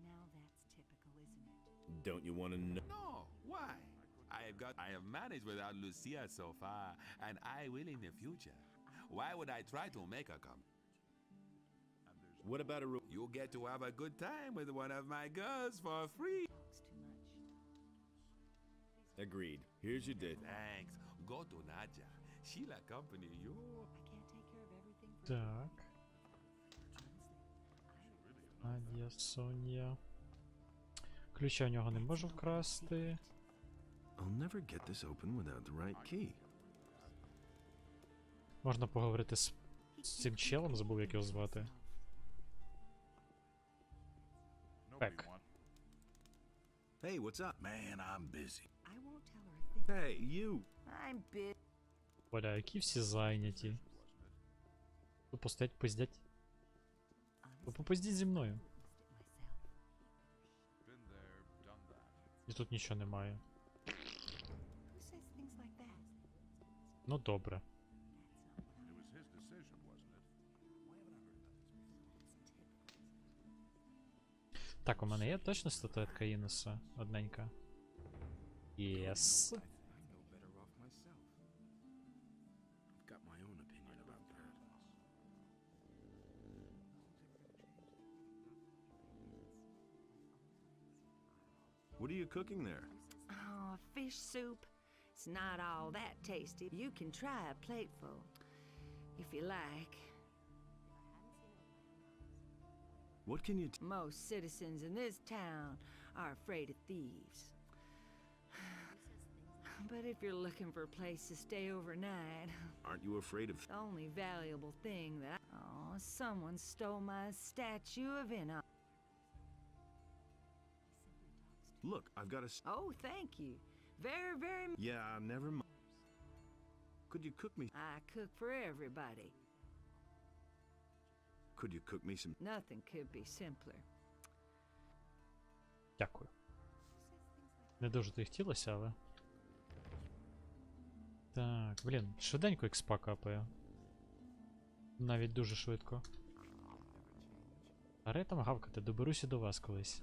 Now that's typical, isn't it? Don't you want to know? No, why? I have managed without Lucia so far, and I will in the future. Why would I try to make her come? What about a... You get to have a good time with one of my girls for free. Agreed. Here's your dish. Thanks. Go to Nadja. She'll accompany you. Так. Надя, Соня. Ключа у нього не можу вкрасти. I'll never get this open without the right key. Можна поговорити з цим челом, забув, як його звати. Так. Hey, what's up? Man, I'm busy. I won't tell her a thing. Hey, you. I'm busy. Бля, які всі зайняті. Тупо стоять пиздять. Тупо пиздіть зі мною. І тут нічого немає. Who says things like that? Ну добре. Так, у мене є точно статуетка Інеса одненька. Єс. Got my own opinion about that. What are you cooking there? Oh, fish soup. It's not all that tasty. You can try a plateful, if you like. What can you... Most citizens in this town are afraid of thieves. But if you're looking for a place to stay overnight... Aren't you afraid of... The only valuable thing that... Oh, someone stole my statue of Enoch. Look, I've got a... Oh, thank you. Very, very... Yeah, never mind. Could you cook me... I cook for everybody. Could you cook me some... Nothing could be simpler. Дякую. Не дуже то й хотілося, але... Так, блін, швиденько експа капає. Навіть дуже швидко. Аре там гавкати, доберуся до вас колись.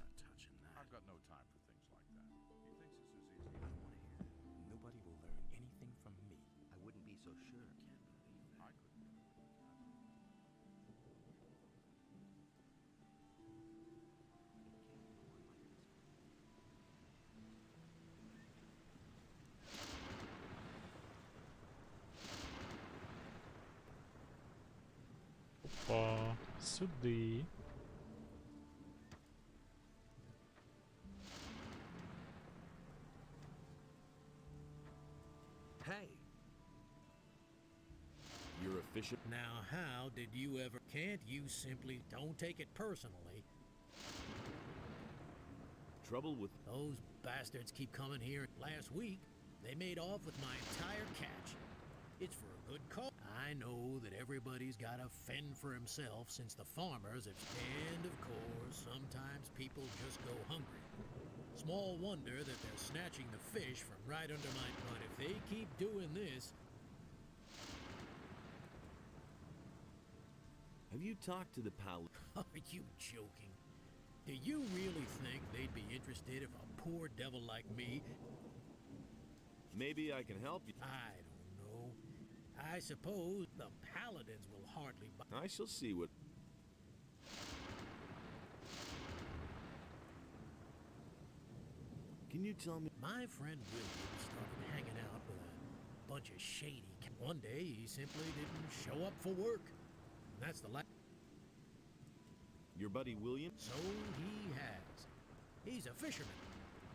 Nobody will learn anything from me. I wouldn't be so sure. Опа, сюди. Hey! You're a fisher... Now, how did you ever... Can't you simply... Don't take it personally. Trouble with... Those bastards keep coming here. Last week, they made off with my entire catch. It's for a good cause. I know that everybody's got to fend for himself since the farmers have... And, of course, sometimes people just go hungry. Small wonder that they're snatching the fish from right under my... But if they keep doing this... Have you talked to the pal... Are you joking? Do you really think they'd be interested if a poor devil like me... Maybe I can help you. I don't know. I suppose the paladins will hardly... I shall see what... Can you tell me... My friend William started hanging out with a bunch of shady... One day he simply didn't show up for work. And that's the last... Your buddy William? So he has. He's a fisherman,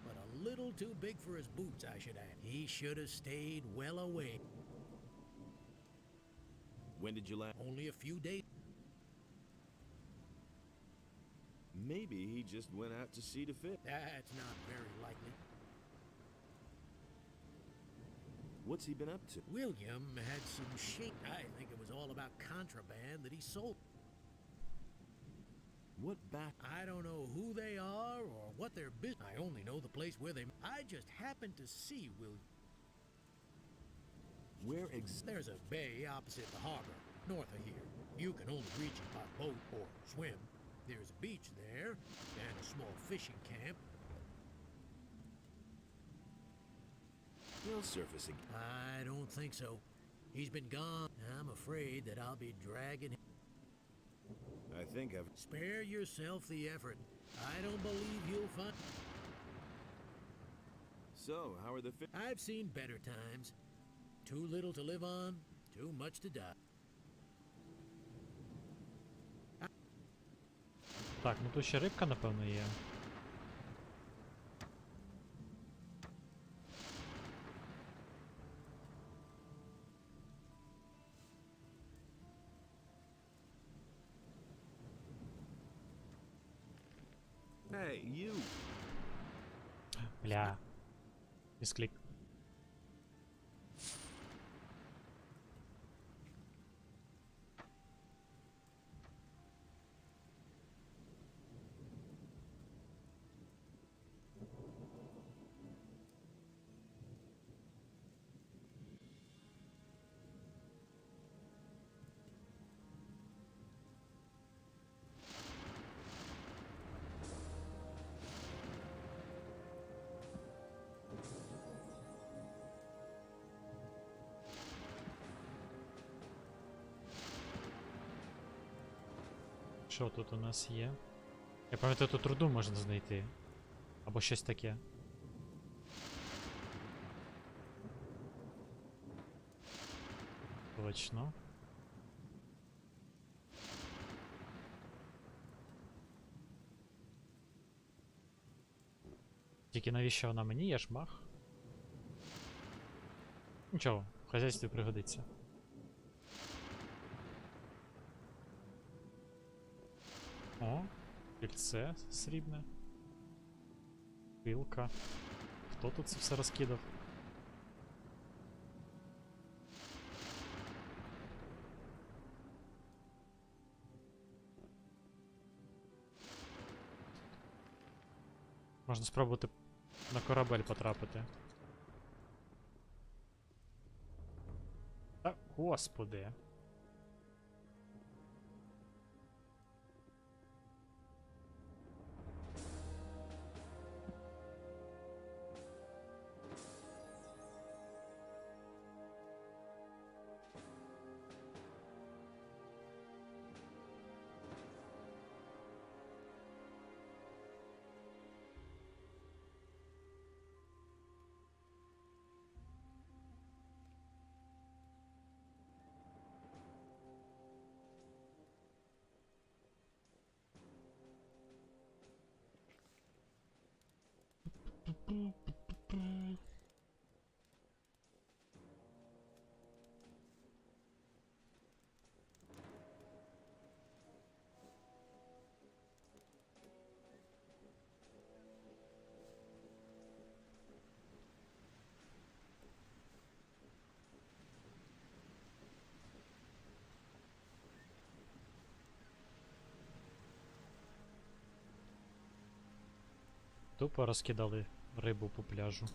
but a little too big for his boots, I should add. He should have stayed well away. When did you last... Only a few days. Maybe he just went out to sea to fish. That's not very likely. What's he been up to? William had some shit. I think it was all about contraband that he sold. What back? I don't know who they are or what their business. I only know the place where they... I just happened to see William. Where There's a bay opposite the harbor. north of here. You can only reach it by boat or swim. There's a beach there and a small fishing camp. He'll surface again. I don't think so. He's been gone. I'm afraid that I'll be dragging him. I think I've... Spare yourself the effort. I don't believe you'll find... So, how are the I've seen better times. Too little to live on, too much to die. Так, ну тут ще рибка, напевно, є. Hey, you! Бля. Місклік. Що тут у нас є? Я пам'ятаю, тут руду можна знайти. Або щось таке. Точно. Тільки навіщо вона мені? Я ж мах. Нічого, в хазяйстві пригодиться. О, кільце срібне. Пилка. Хто тут це все розкидав? Можна спробувати на корабель потрапити. Та, господи. Тупо розкидали рибу по пляжу.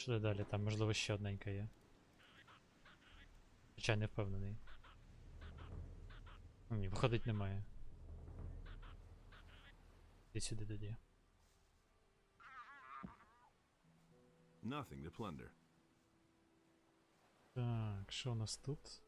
Що далі? Там, можливо, ще одненька є. Хоча не впевнений. Ні, виходить немає. Іди сюди тоді. Nothing to plunder. Так, що у нас тут?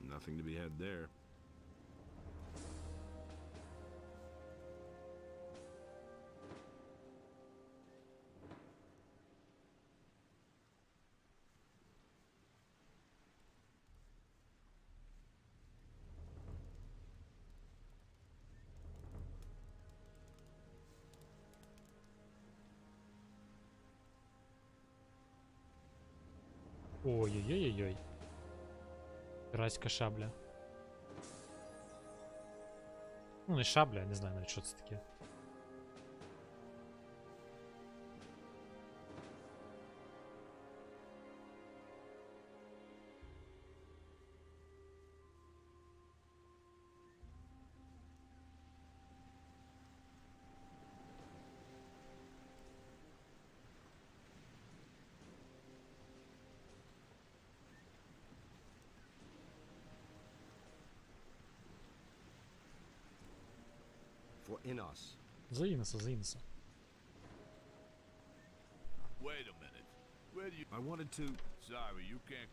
Nothing to be had there. Ой-ой-ой-ой-ой. Піратська шабля. Ну, не шабля, я не знаю навіть, що це таке. For Inos. За Іноса, за Іноса. Wait a minute. Where do you... I wanted to... Sorry, you can't...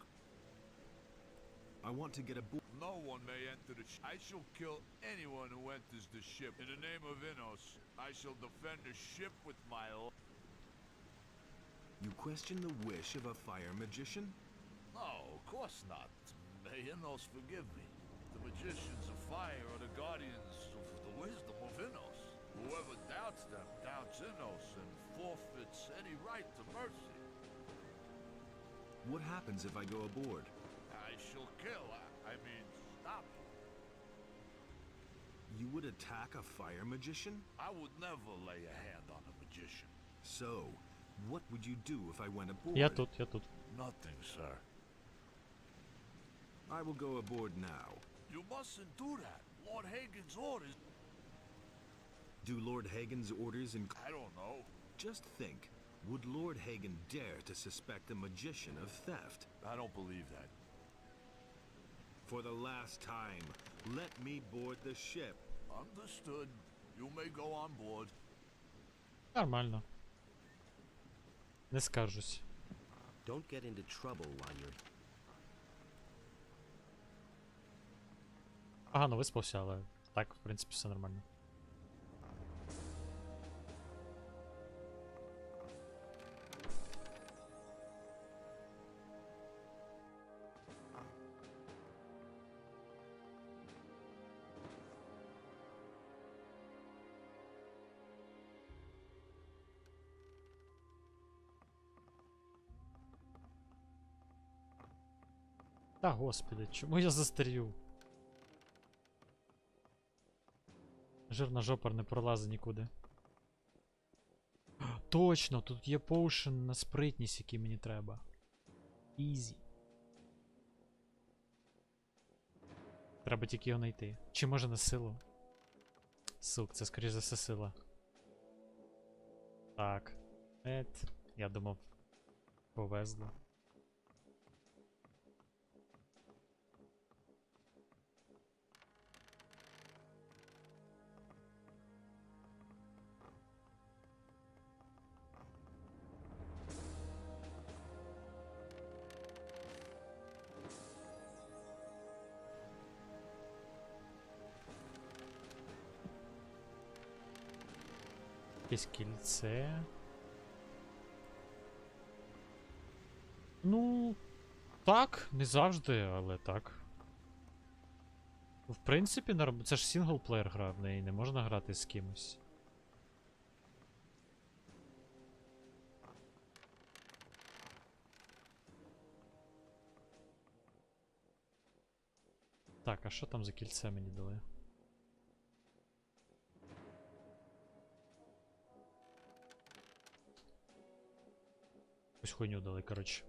I want to get aboard. No one may enter the ship. I shall kill anyone who enters the ship. In the name of Inos, I shall defend the ship with my life. You question the wish of a fire magician? No, of course not. May Inos forgive me. The magicians of fire are the guardians of the wisdom of Inos. Whoever doubts them doubts Inos and forfeits any right to mercy. What happens if I go aboard? I shall kill, I mean, stop you. You would attack a fire magician? I would never lay a hand on a magician. So, what would you do if I went aboard? Я тут, я тут. Nothing, sir. I will go aboard now. You mustn't do that. Lord Hagen's orders... Do Lord Hagen's orders I don't know. Just think, would Lord Hagen dare to suspect a magician of theft? I don't believe that. For the last time, let me board the ship. Understood. You may go on board. Нормально. Не скаржусь. Don't get into trouble while you're... Погано виспався, але так, в принципі, все нормально. Та господи, чому я застарів? Жирна жопар не пролазить нікуди. Точно, тут є поушен на спритність, який мені треба. Ізі. Треба тільки його знайти. Чи може на силу? Сук, це скоріш за все сила. Так. Я думав, повезло. Якесь кільце. Ну, так, не завжди, але так. В принципі, це ж синглплеєр гра, в неї не можна грати з кимось. Так, а що там за кільце мені дали? Якусь хуйню дали, коротше.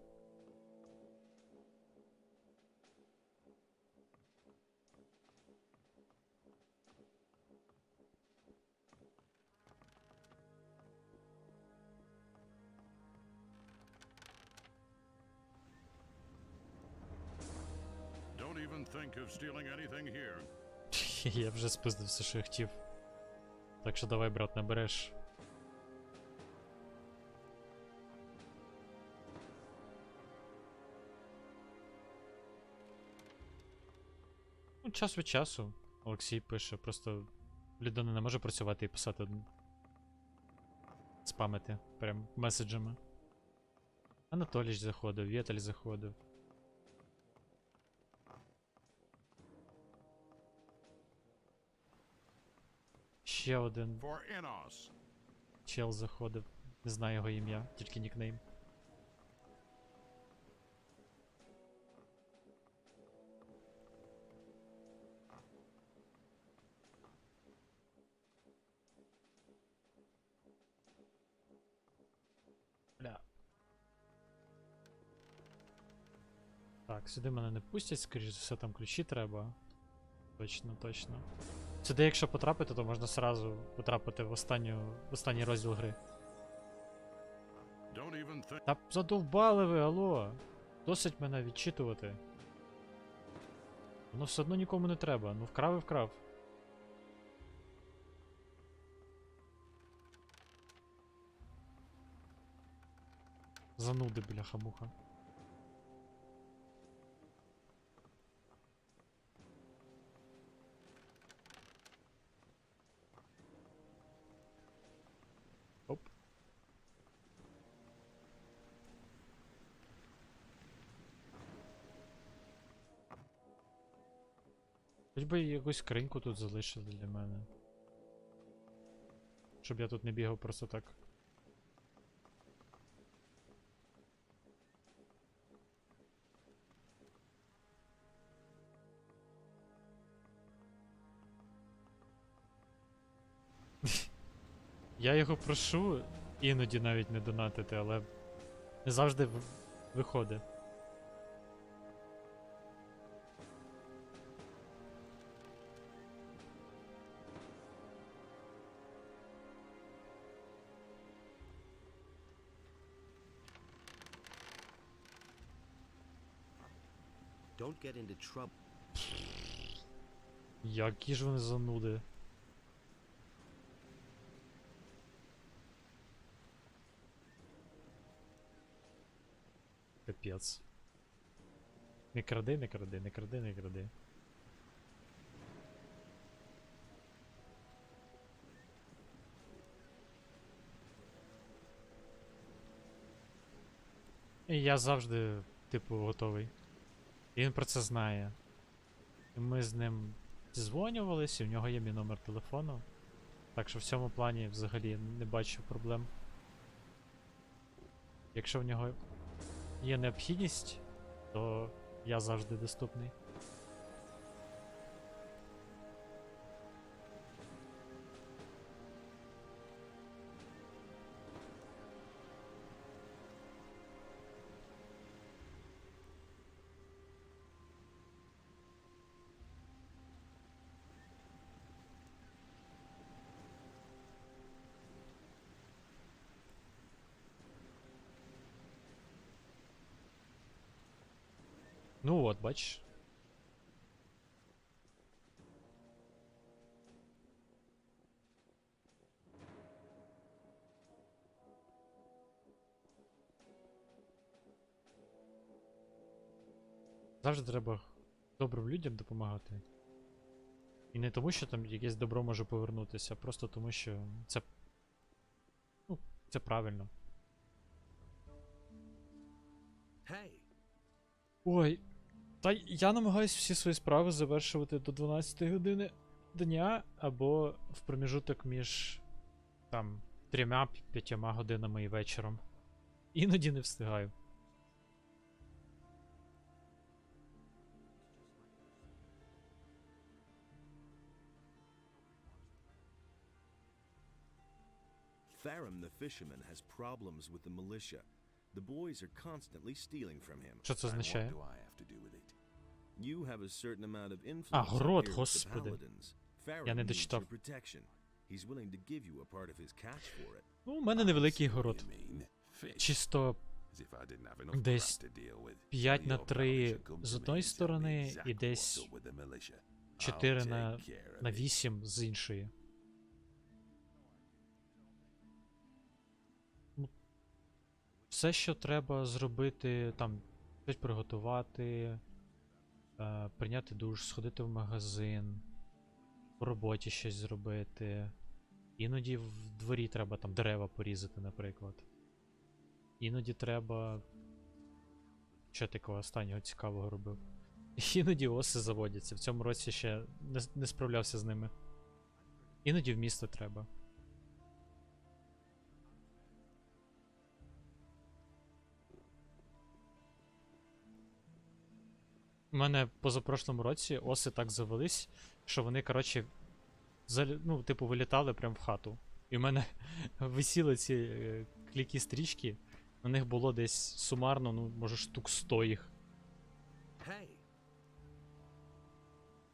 Don't even think of stealing anything here. Я вже спиздив все, що я хотів. Так що давай, брат, набереш. час від часу Олексій пише, просто людина не може працювати і писати спамити прям меседжами. Анатоліч заходив, Вєталь заходив. Ще один чел заходив. Не знаю його ім'я, тільки нікнейм. Бля. Так, сюди мене не пустять, скоріш за все, там ключі треба. Точно, точно. Сюди, якщо потрапити, то можна сразу потрапити в останній розділ гри. Та задовбали ви, алло! Досить мене відчитувати. Воно все одно нікому не треба. Ну вкрав і вкрав. Зануди, бляха-муха. Оп. Хоч би якусь скриньку тут залишили для мене. Щоб я тут не бігав просто так. Я його прошу іноді навіть не донатити, але не завжди виходить. Don't get into trouble. Які ж вони зануди. Капець. Не кради, не кради, не кради, не кради. І я завжди, типу, готовий. І він про це знає. І ми з ним зізвонювались, і в нього є мій номер телефону. Так що в цьому плані взагалі не бачу проблем. Якщо в нього є необхідність, то я завжди доступний. Ну от, бачиш. Завжди треба добрим людям допомагати. І не тому, що там якесь добро може повернутися, а просто тому, що це... Ну, це правильно. Hey. Ой. Та я намагаюсь всі свої справи завершувати до 12 години дня, або в проміжуток між там 3-5 годинами і вечором. Іноді не встигаю. Tharum the fisherman has problems with the militia. The boys are constantly stealing from him. Що це означає? You have a certain amount of influence А, грот, here with the господи. paladins. Я Tharum не needs дочитав. your protection. He's willing to give you a part of his catch for it. Ну, у мене невеликий город. Чисто десь 5 на 3 з одної сторони і десь 4 на 8 з іншої. Ну, все, що треба зробити, там, щось приготувати, Прийняти душ, сходити в магазин, по роботі щось зробити. Іноді в дворі треба там дерева порізати, наприклад. Іноді треба. Що такого останнього цікавого робив? Іноді оси заводяться. В цьому році ще не справлявся з ними. Іноді в місто треба. У мене позапрошлому році оси так завелись, що вони, коротше, ну, типу, вилітали прямо в хату. І в мене висіли ці клікі стрічки. На них було десь сумарно, ну, може, штук 100 їх.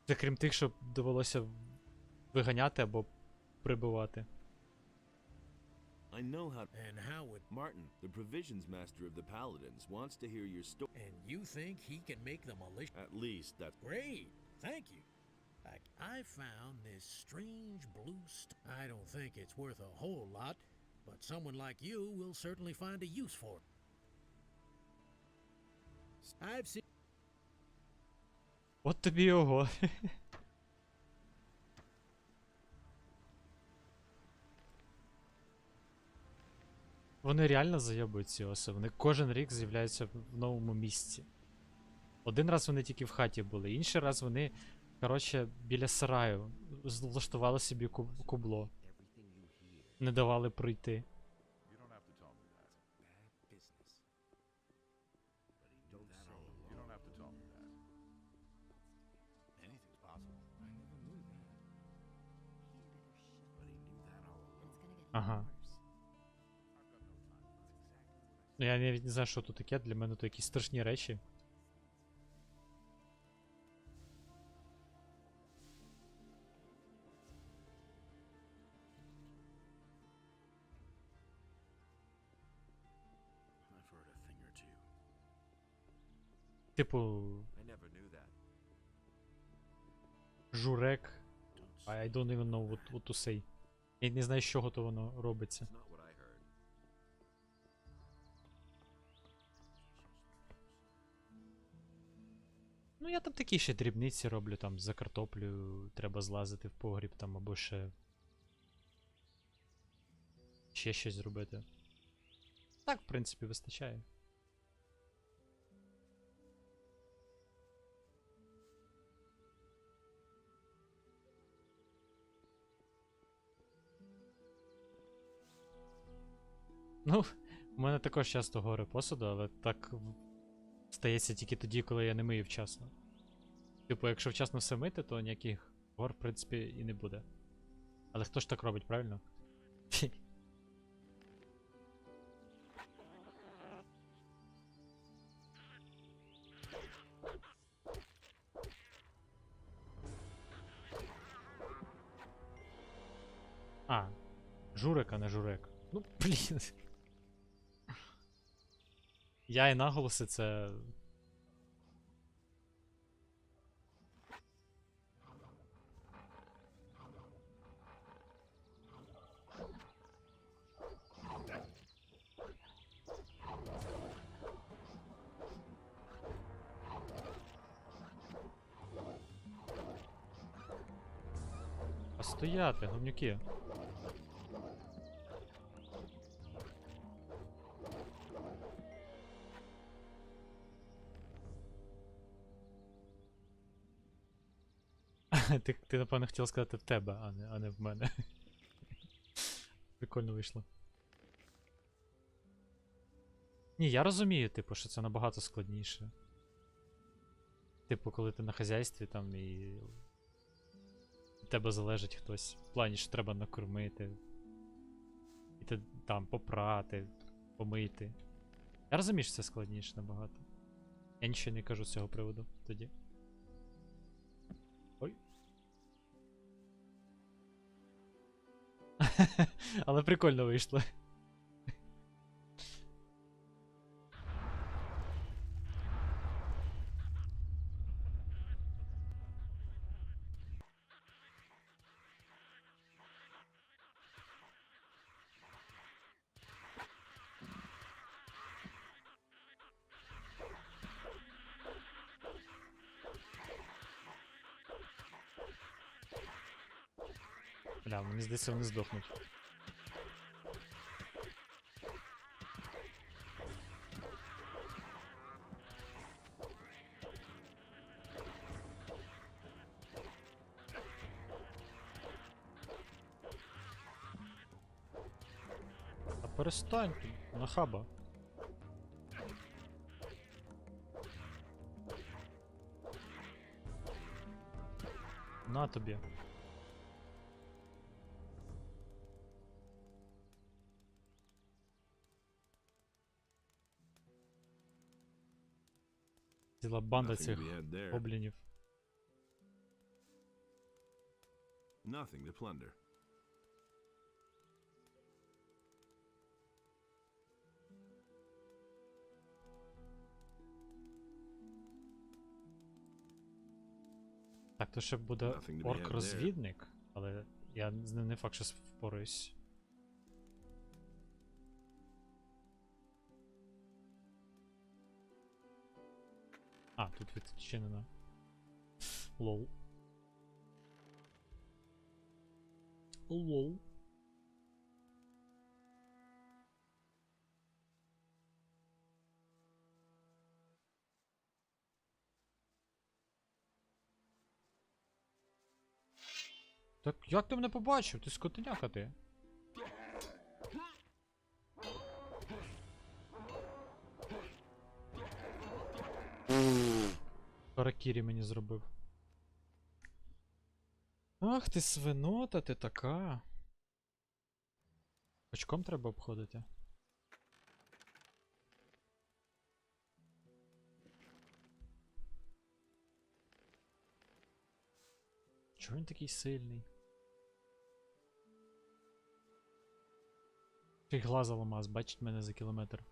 Це крім тих, що довелося виганяти або прибивати. I know how. And how would Martin, the provisions master of the Paladins, wants to hear your story. And you think he can make the militia? At least that's Great, thank you. I found this strange blue I don't think it's worth a whole lot, but someone like you will certainly find a use for it. I've seen. От тобі його. Вони реально зайобують ці оси. Вони кожен рік з'являються в новому місці. Один раз вони тільки в хаті були, інший раз вони, коротше, біля сараю влаштували собі кубло. Не давали пройти. Ага. Ну я навіть не знаю, що тут таке, для мене то якісь страшні речі. Типу... Журек. I don't even know what to say. Я не знаю, з чого то воно робиться. Ну, я там такі ще дрібниці роблю, там за картоплею треба злазити в погріб там або ще щось зробити. Так, в принципі, вистачає. Ну, у мене також часто горе посуду, але так стається тільки тоді, коли я не мию вчасно. Типу, якщо вчасно все мити, то ніяких гор, в принципі, і не буде. Але хто ж так робить, правильно? А, журик, а не журек. Ну, блін. Я і наголоси це. А стояти, говнюки. Ти напевно хотів сказати в тебе, а не в мене. Прикольно вийшло. Ні, я розумію, типу, що це набагато складніше. Типу, коли ти на хазяйстві там і від тебе залежить хтось. В плані, що треба накормити. І ти там попрати, помити. Я розумію, що це складніше набагато. Я нічого не кажу з цього приводу тоді. Ой. Але прикольно вийшло. Бля, мені здається, вони здохнуть. Та перестань ти, нахаба. На тобі. Ціла банда Nothing to цих be had there. гоблінів. Nothing to plunder. Так, то ще буде Nothing to be had орк-розвідник, але я з ним не факт, що впораюсь. А, тут відчинено. Лол. Лол. Так як ти мене побачив? Ти скотиняка ти. Харакірі мені зробив. Ах ти свинота, ти така. Очком треба обходити. Чого він такий сильний? Ти глаза ламаз, бачить мене за кілометр.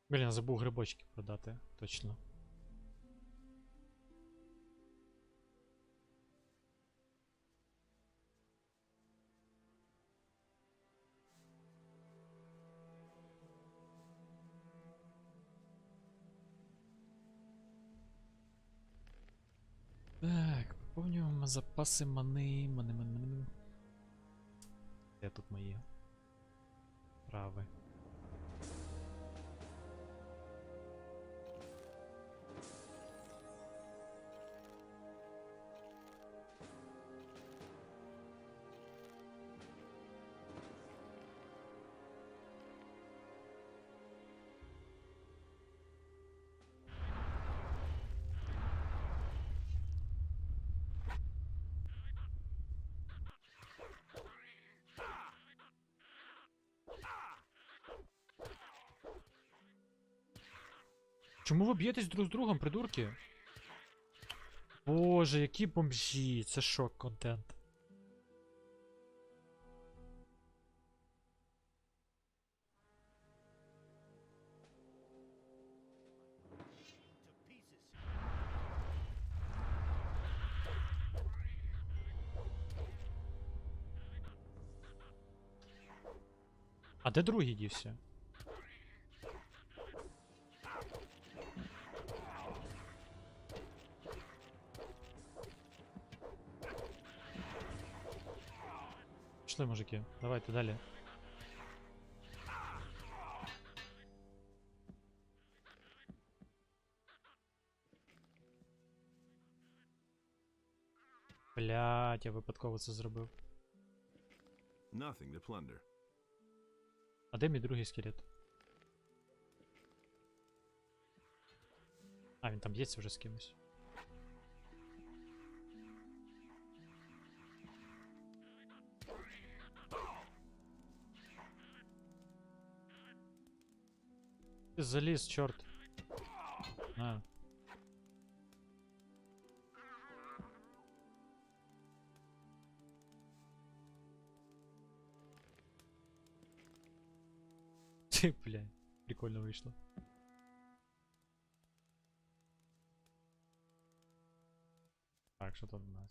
Блін, я забув грибочки продати, точно. Так, поповнюємо запаси мани. Де тут мої трави? Чому ви б'єтесь друг з другом, придурки? Боже, які бомжі! Це шок контент. А де другий дівся? Пішли, мужики, давайте далі. Блять, я випадково це зробив. Nothing to plunder. А де мій другий скелет? А, він там б'ється вже з кимось. Ти заліз, чорт. А. Ти, бля, прикольно вийшло. Так, що тут у нас?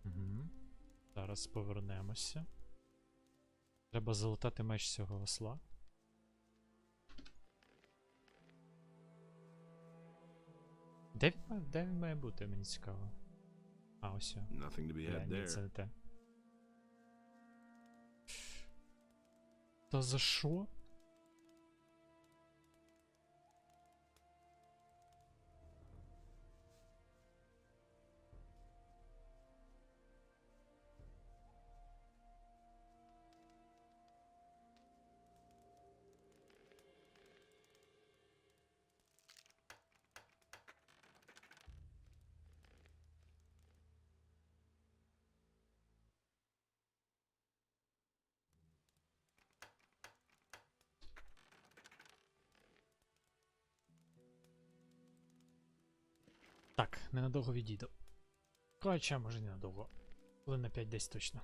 Угу. Зараз повернемося. Треба залутати меч цього осла. Де він має бути, мені цікаво. А, ось. Nothing to be had Ні, це there. не те. Та за що? Так, ненадовго відійду. Хоча, може, ненадовго. Хвилин на 5 десь точно.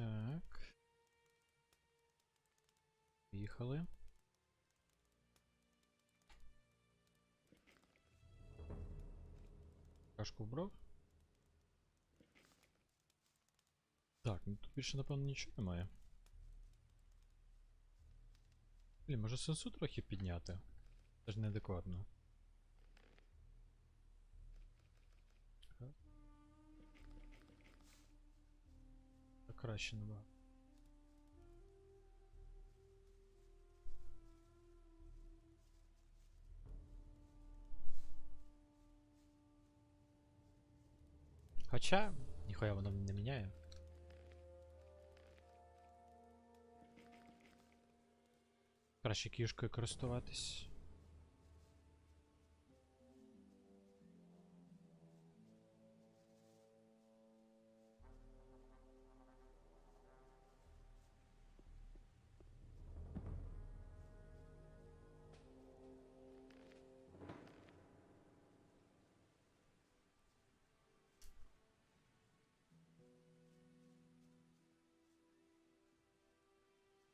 Так. Поїхали. Кашку вбрав. Так, ну тут більше, напевно, нічого немає. Блін, може сенсу трохи підняти? Це ж неадекватно. Так краще набагато. Хоча, ніхуя воно не міняє. Краще кішкою користуватись.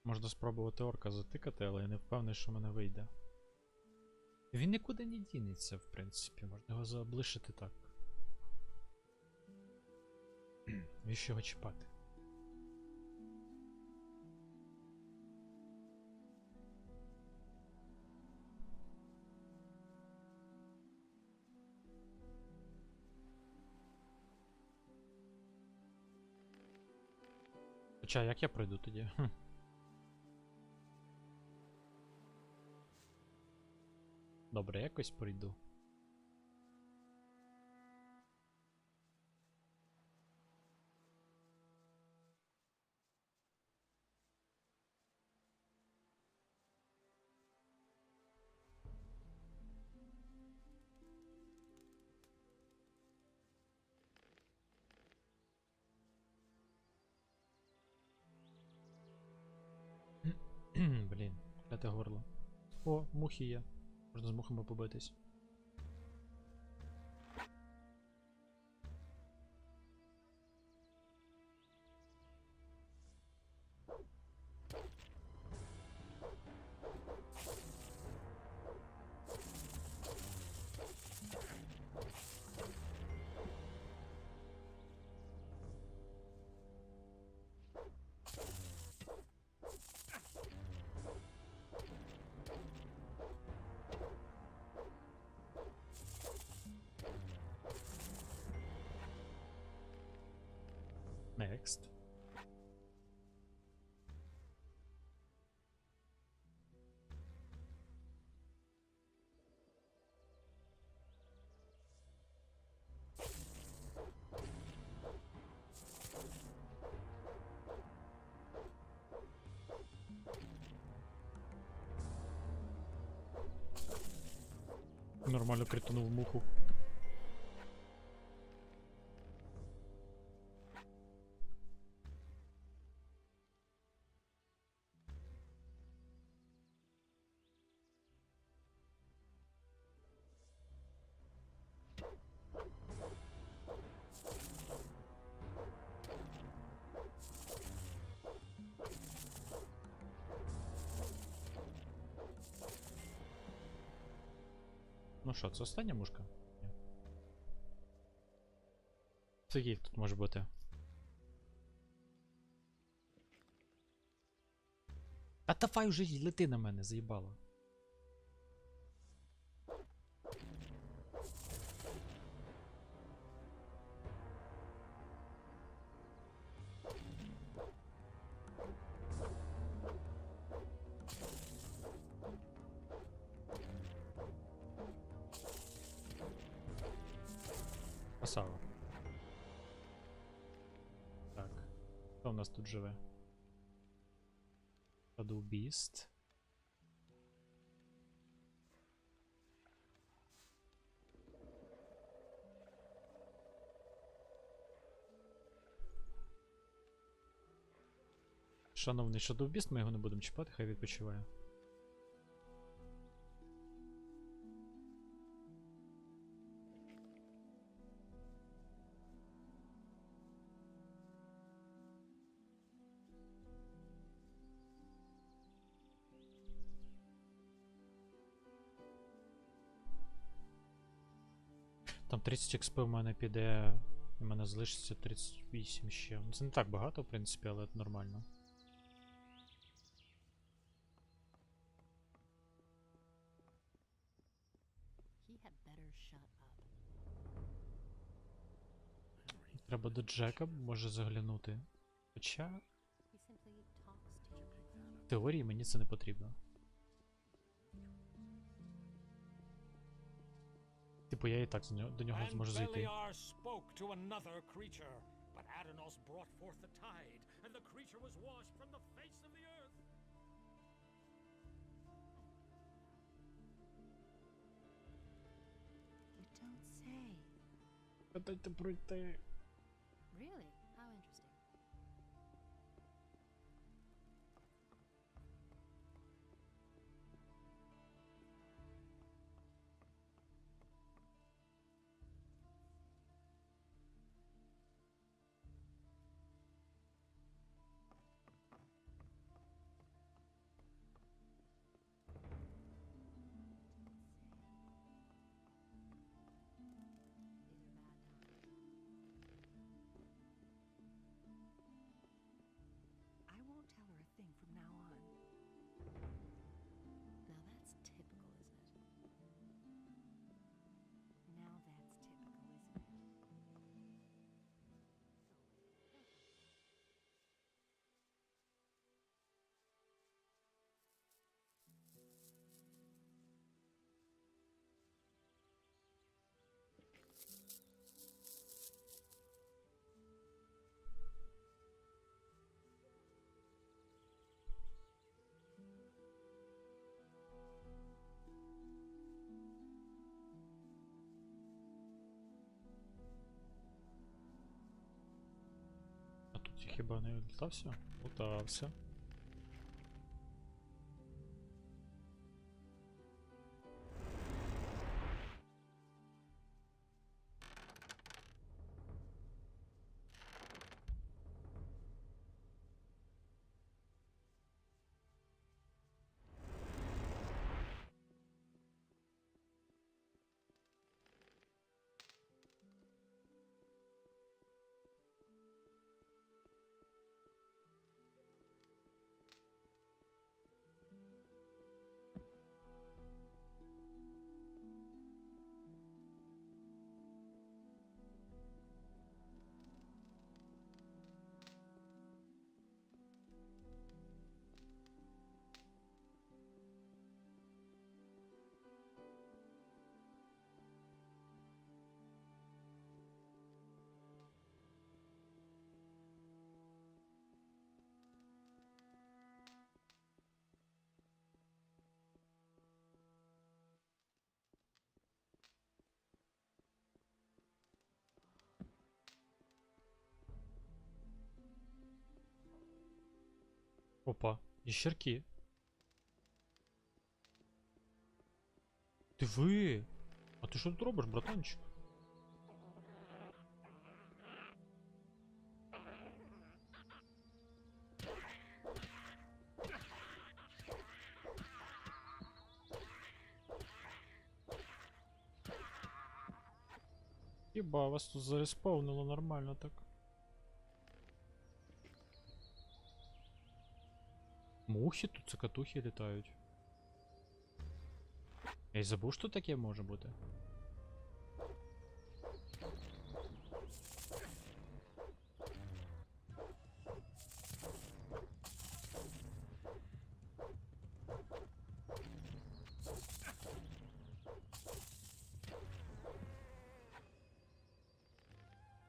Можна спробувати орка затикати, але я не впевнений, що в мене вийде. Він нікуди не дінеться, в принципі, можна його заблишити так. Навіщо його чіпати? Хоча, як я пройду тоді? Добре, якось прийду. Блін, кляте горло. О, мухи є. Можна з мухами побитись. Next. Нормально кританув муху. Ну що, це остання мушка? Ні. Скільки тут може бути? А давай уже лети на мене, заїбало. Красава. Так. Хто у нас тут живе? Beast. Шановний Shadow Beast, ми його не будемо чіпати, хай відпочиває. Там 30 XP в мене піде, і в мене залишиться 38 ще. Ну, це не так багато, в принципі, але це нормально. He had better shut up. Треба до Джека, може заглянути. Хоча, He simply talks to you. в теорії мені це не потрібно. Типу, я і так до нього зможу зайти. Beliar spoke to another creature, but Adanos brought forth the tide, and the creature was washed from the face of the earth. You don't say. Дайте пройти. Really? How interesting. I won't tell her a thing from now on. Now that's typical, isn't it? Now that's typical, isn't it? А тут я хіба не літався? Лутався. Опа, ящерки. Диви! А ти що тут робиш, братанчик? Єба, вас тут зареспавнило нормально так. Мухи тут, цикатухи літають. Я й забув, що таке може бути.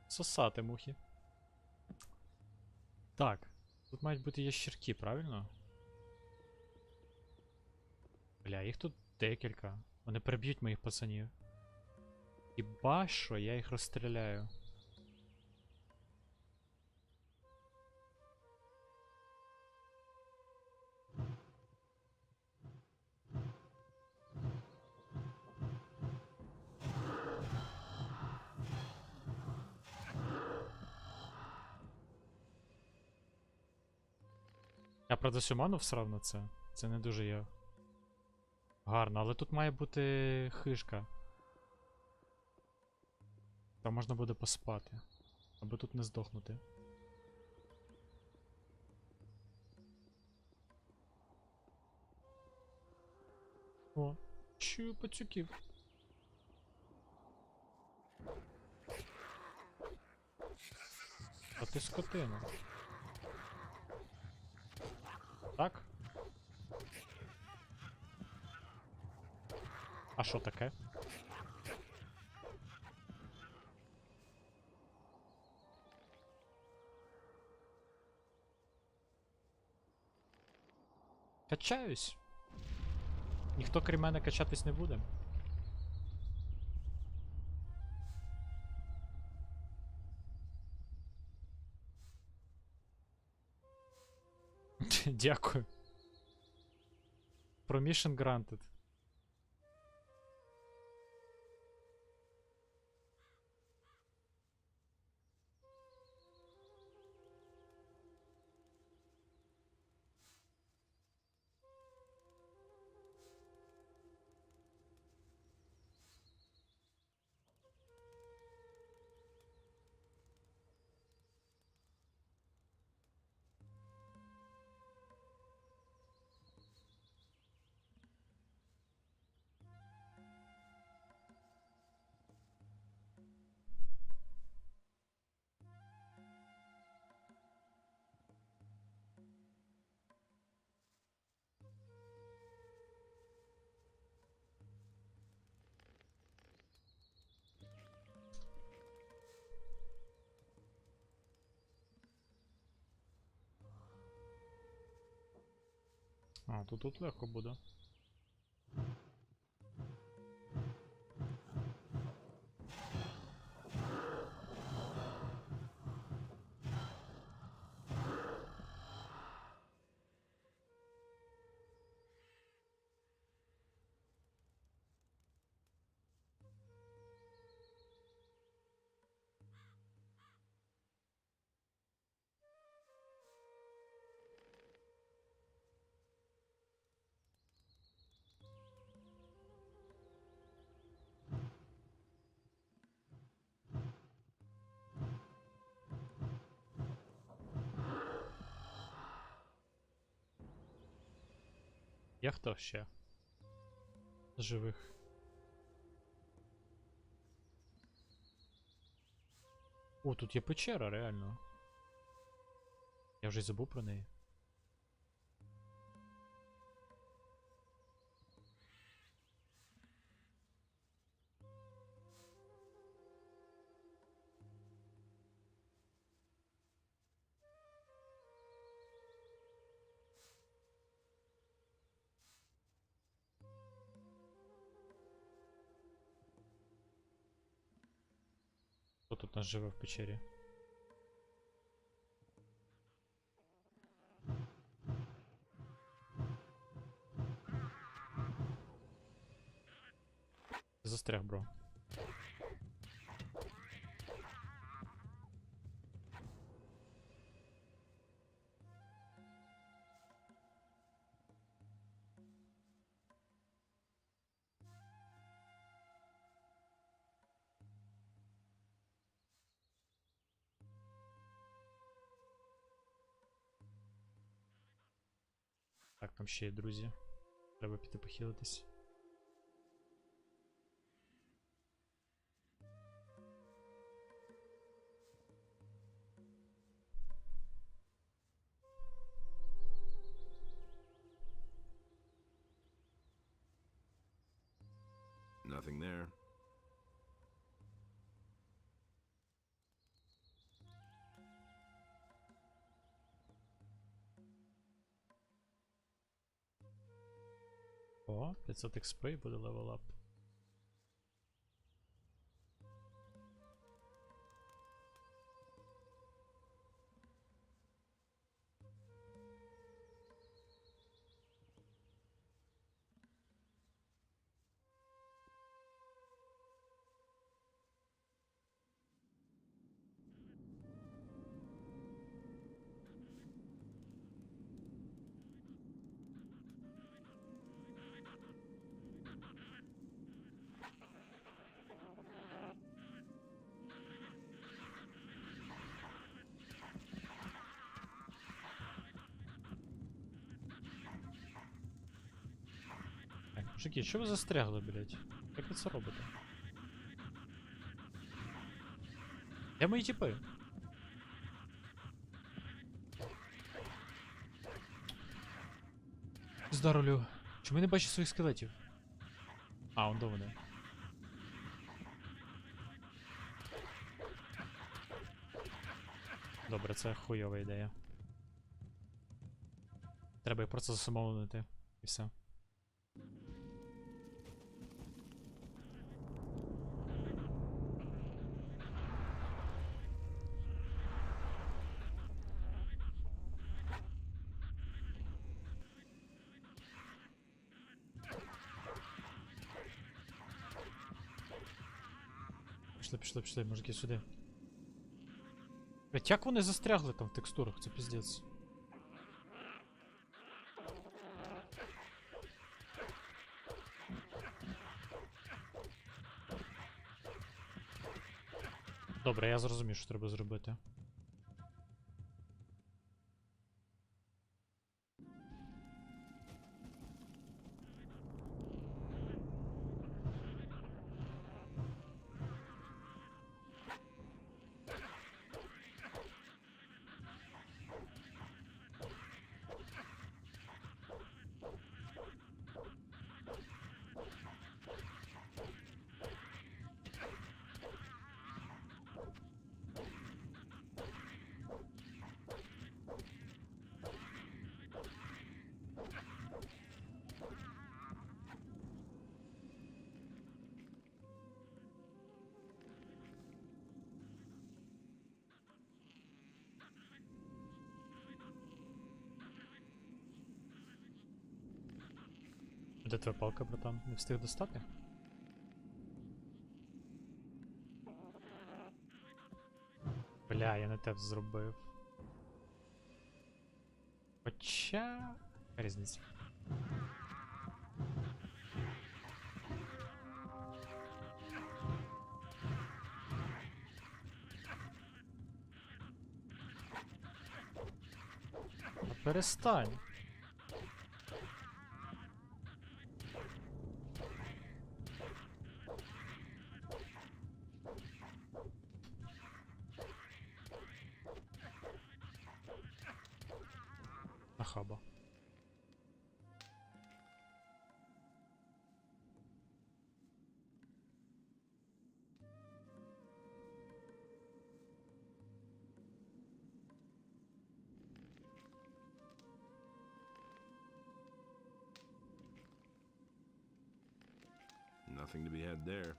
Сосати мухи. Так, тут мають бути ящерки, правильно? Бля, їх тут декілька. Вони переб'ють моїх пацанів. Хіба що я їх розстріляю. Я, правда, сюману всрав на це. Це не дуже я. Гарно, але тут має бути хишка. Там можна буде поспати. Аби тут не здохнути. О, чую пацюків. А ти скотина. Так? А що таке? Качаюсь. Ніхто крім мене качатись не буде. Дякую. Permission granted. А, тут легко буде. Є хто ще? З живих. О, тут є печера, реально. Я вже й забув про неї. Хто тут нас живе в печері? Застряг, бро. Так, там ще є друзі. Треба піти похилитись. Nothing there. О, 500 XP і буде левел ап. Мужики, що ви застрягли, блядь? Як ви це робите? Де мої тіпи? Здаролю. Чому я не бачу своїх скелетів? А, он до вони. Добре, це хуйова ідея. Треба їх просто засамовнити. І все. Пішли, мужики, сюди. Блять, як вони застрягли там в текстурах? Це піздець. Добре, я зрозумів, що треба зробити. Де твоя палка, братан? Не встиг достати? Бля, я не те зробив. Хоча... Яка різниця? А перестань! Нахаба. Nothing to be had there.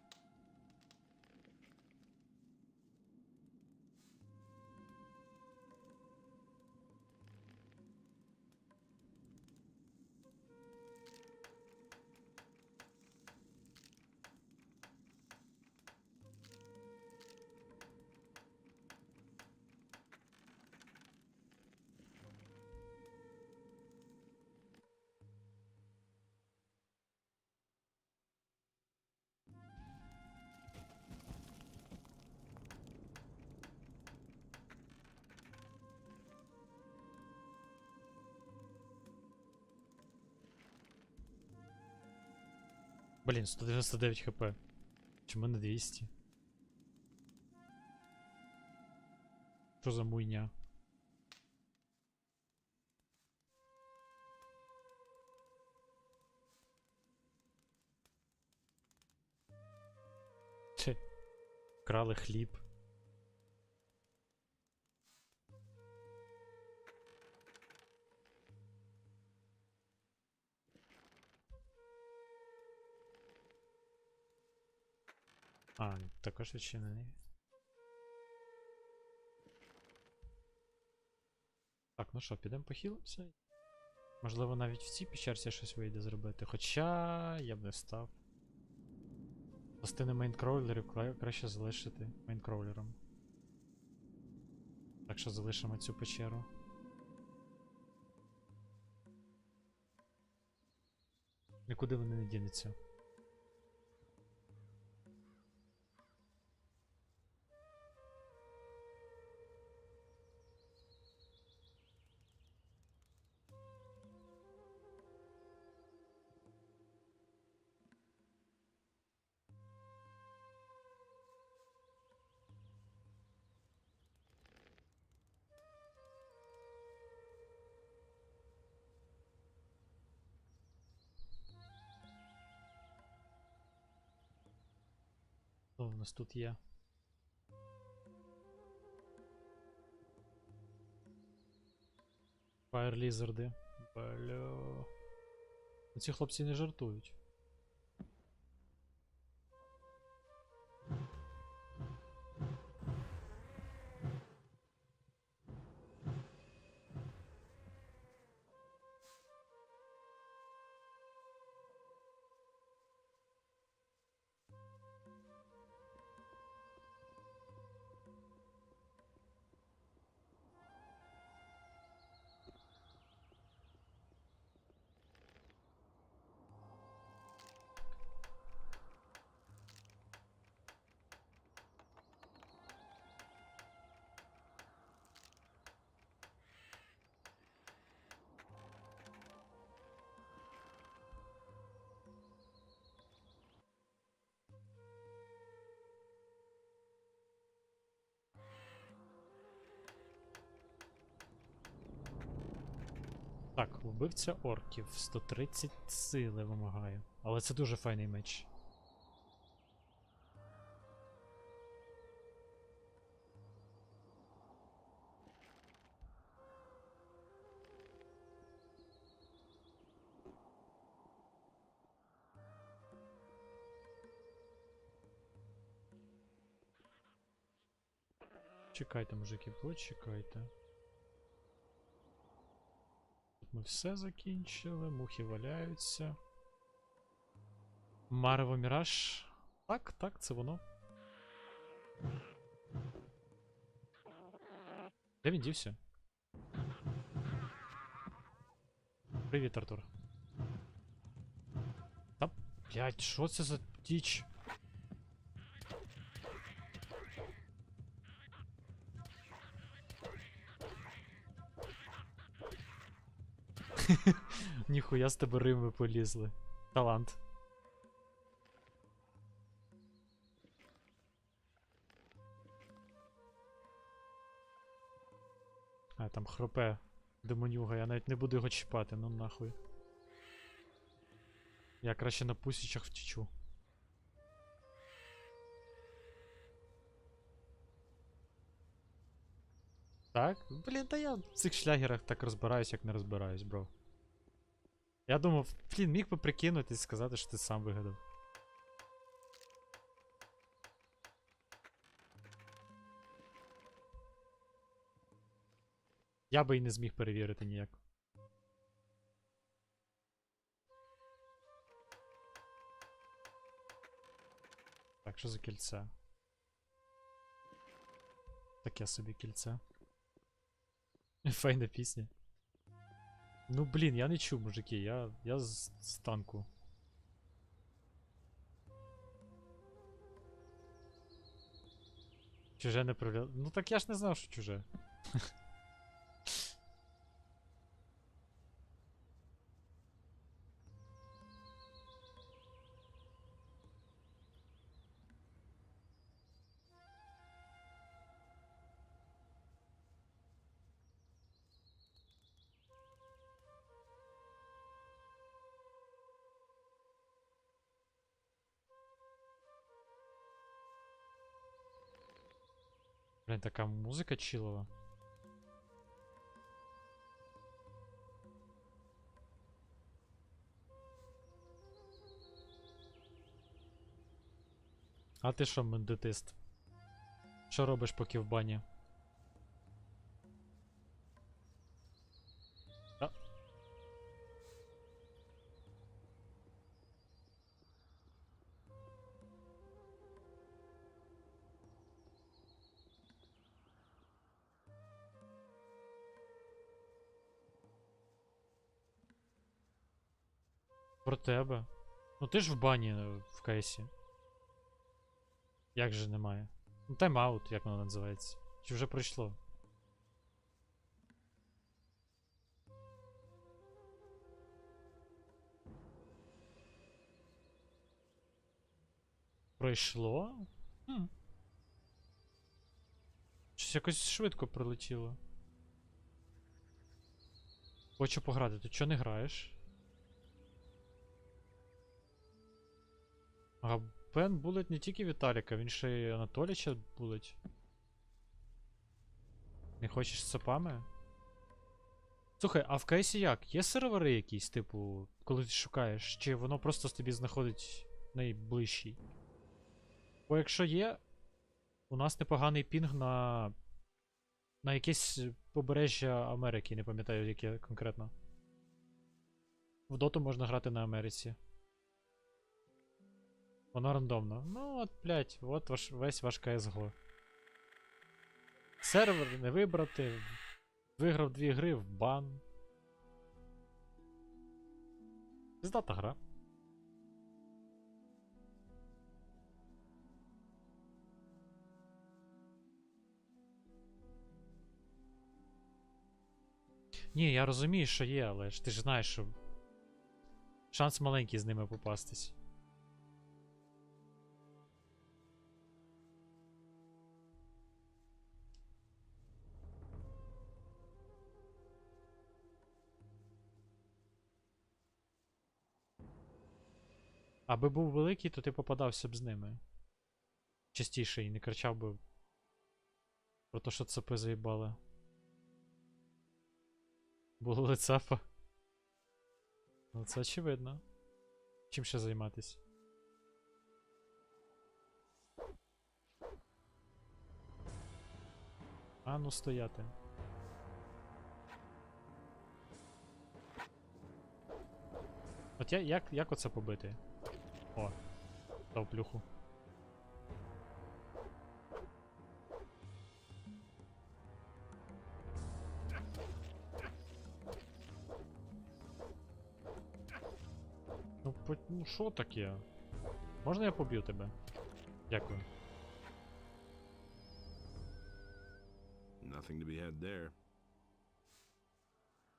Блін, 199 хп. Чому не 200? Що за муйня? Чи крали хліб. А, також відчинений. Так, ну що, підемо похилимося? Можливо, навіть в цій печерці щось вийде зробити. Хоча я б не став. Частини мейнкроулерів краще залишити мейнкроулером. Так що залишимо цю печеру. Нікуди вони не дінуться. Що в нас тут є? Fire Lizard. Бля. Ці хлопці не жартують. Так, вбивця орків. 130 сили вимагає. Але це дуже файний меч. Чекайте, мужики, почекайте. Ми все закінчили, мухи валяються. Марево Міраж. Так, так, це воно. Де він дівся? Привіт, Артур. Та, блядь, що це за діч? Ніхуя з тебе рими полізли. Талант. А, там хропе демонюга, я навіть не буду його чіпати, ну нахуй. Я краще на пусічах втічу. Так? Блін, та я в цих шлягерах так розбираюсь, як не розбираюсь, бро. Я думав, блін, міг би прикинутись і сказати, що ти сам вигадав. Я би і не зміг перевірити ніяк. Так, що за кільце? Таке собі кільце. Файна пісня. Ну блін, я не чув, мужики, я з танку. Чуже не проявляв. Ну так я ж не знав, що чуже. Блін, така музика чилова. А ти що, мендетист? Що робиш поки в бані? А. Про тебе. Ну ти ж в бані в кейсі. Як же немає? Ну тайм-аут, як воно називається. Чи вже пройшло? Пройшло? Хм. Щось якось швидко прилетіло. Хочу пограти, ти чого не граєш? Ага, VPN булить не тільки Віталіка, він ще й Анатоліча булить. Не хочеш з цапами? Слухай, а в кейсі як? Є сервери якісь, типу, коли ти шукаєш, чи воно просто тобі знаходить найближчий? Бо якщо є, у нас непоганий пінг на якесь побережжя Америки, не пам'ятаю, яке конкретно. В доту можна грати на Америці. Воно рандомно. Ну от, блять, от весь ваш CSGO. Сервер не вибрати. Виграв 2 гри в бан. Пиздата гра. Ні, я розумію, що є, але ж ти ж знаєш, що шанс маленький з ними попастись. Аби був великий, то ти попадався б з ними. Частіше і не кричав би про те, що цапи заїбали. Було лицапа. Ну це очевидно. Чим ще займатись? А ну стояти. От як оце побити? О, дав плюху. Ну що таке? Можна я поб'ю тебе? Дякую. Nothing to be had there.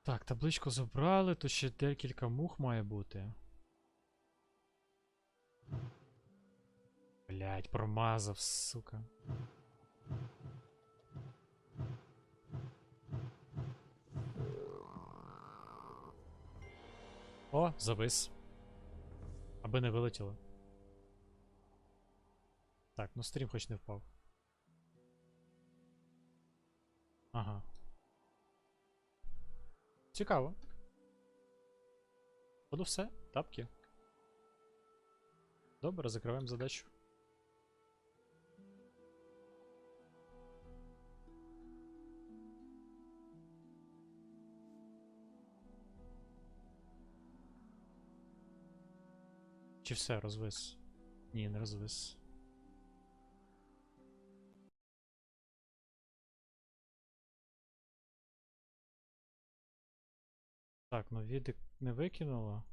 Так, табличку забрали, тут ще декілька мух має бути. Блять, промазав, сука. О, завис. Аби не вилетіло. Так, ну стрім хоч не впав. Ага. Цікаво. Походу все, тапки. Добре, закриваємо задачу. Чи все, розвис? Ні, не розвис. Так, ну відик не викинуло.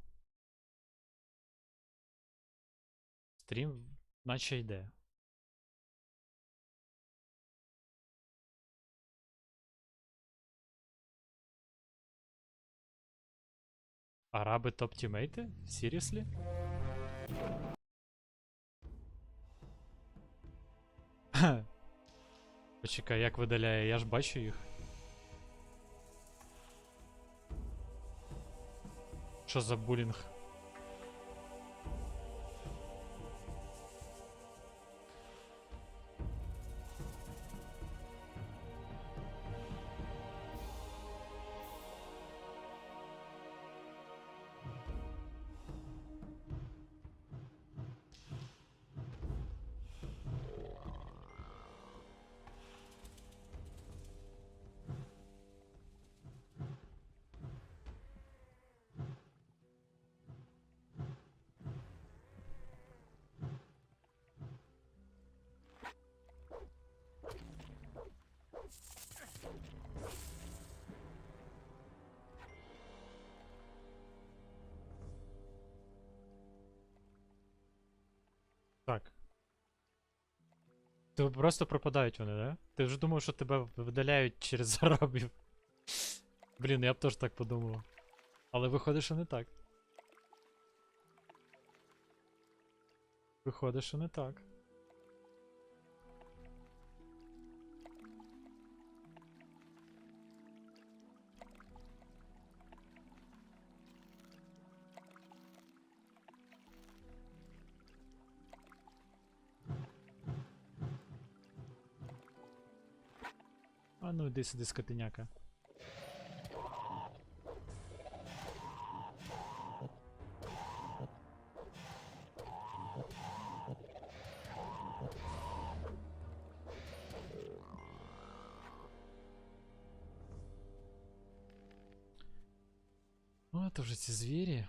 Стрім наче йде. Араби топ-тімейти? Seriously? Почекай, як видаляє, я ж бачу їх. Що за булінг? Так. Ти просто пропадають вони, да? Ти вже думав, що тебе видаляють через арабів. Блін, я б теж так подумав. Але виходить, що не так. Виходить, що не так. А ну йди сюди, скотиняка. Ну, це вже ці звірі.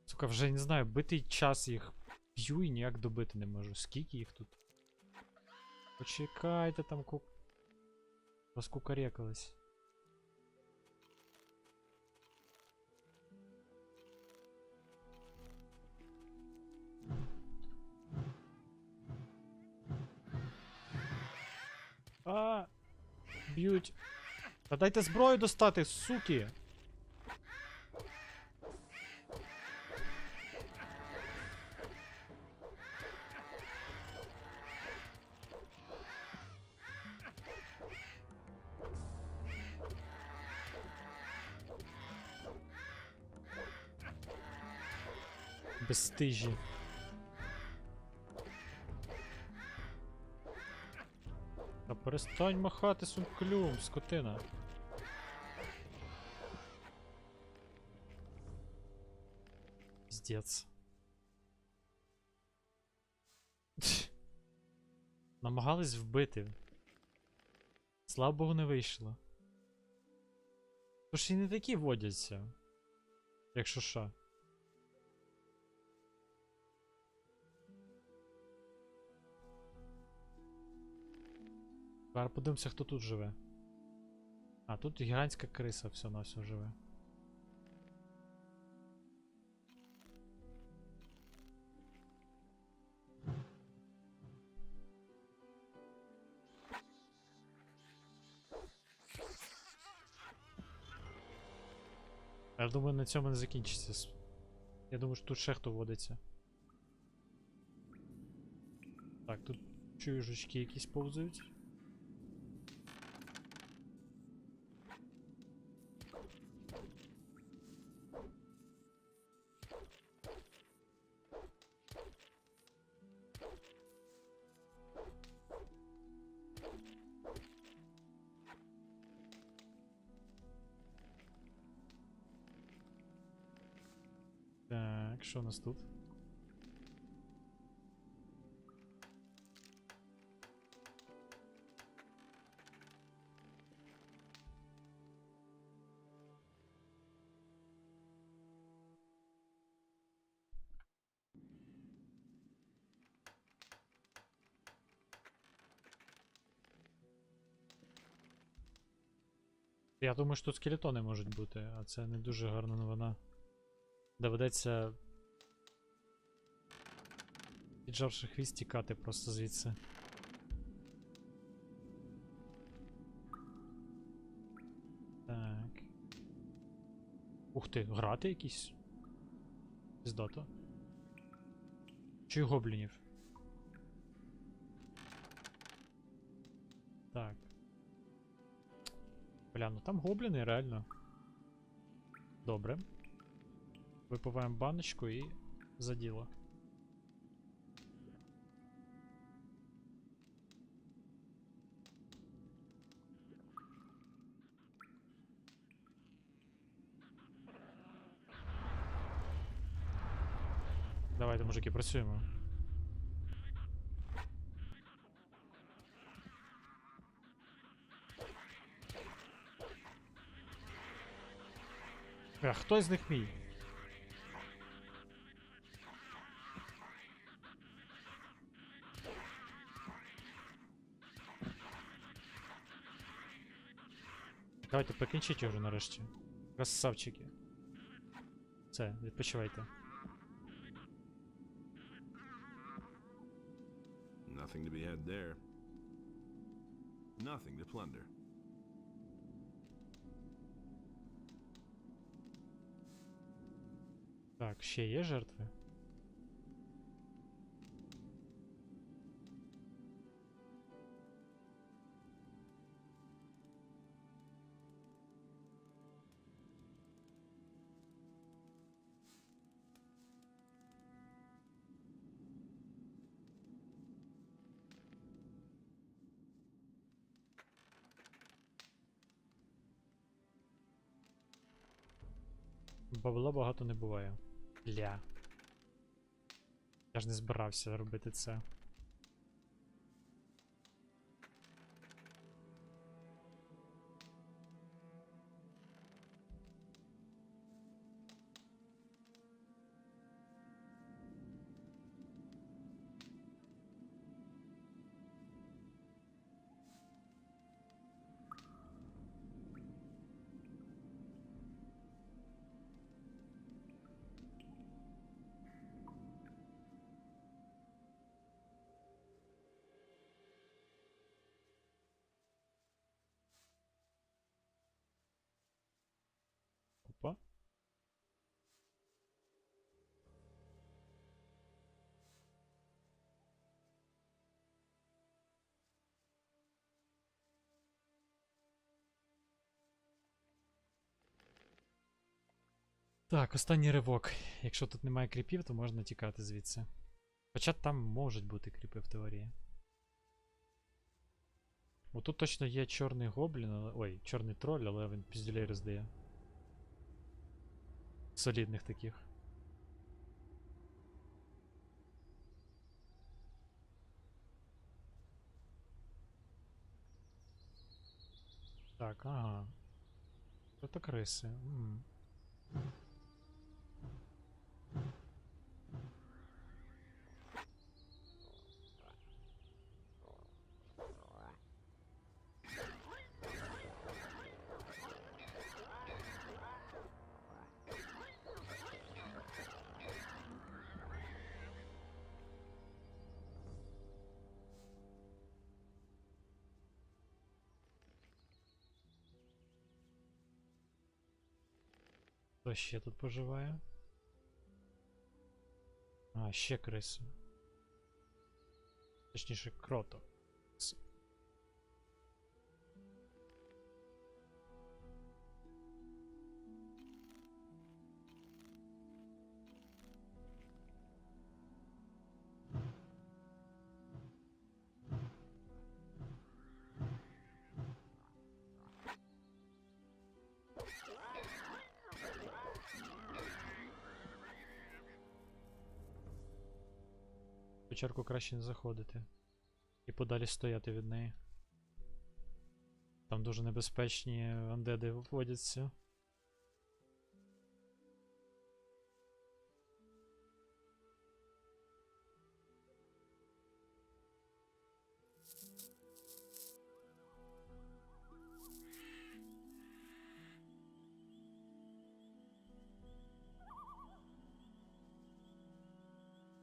Сука, вже не знаю, битий час їх б'ю і ніяк добити не можу. Скільки їх тут? Почекайте там розкукарекались. А, б'ють. Та дайте зброю достати, суки! Безстижі. Та перестань махати сумклюм, скотина. Піздець. Намагались вбити. Слава Богу, не вийшло. Тож і не такі водяться. Якщо що. Зараз подивимося, хто тут живе. А, тут гігантська криса все на все живе. Я думаю, на цьому не закінчиться. Я думаю, що тут ще хто водиться. Так, тут чую, жучки якісь повзають. Так, що у нас тут? Я думаю, що тут скелетони можуть бути, а це не дуже гарна новина. Доведеться, піджавши хвіст, тікати просто звідси. Так. Ух ти, грати якісь? Піздато. Чую гоблінів. Так. Бля, ну там гобліни, реально. Добре. Випиваємо баночку і за діло. Давайте, мужики, працюємо. Хто з них мій? Давайте покінчіть уже нарешті. Красавчики. Все, відпочивайте. Nothing to be had there. Nothing to plunder. Так, ще є жертви? Бабла багато не буває. Ля. Я ж не збирався робити це. Опа. Так, останній ривок. Якщо тут немає кріпів, то можна тікати звідси. Хоча там можуть бути кріпи в теорії. Отут точно є чорний гоблін, але... Ой, чорний троль, але він піздюлей роздає. Солідних таких. Так, ага. Це криси. Хто ще тут поживає? А, ще криси. Точніше, крото. В печерку краще не заходити. І подалі стояти від неї. Там дуже небезпечні андеди водяться.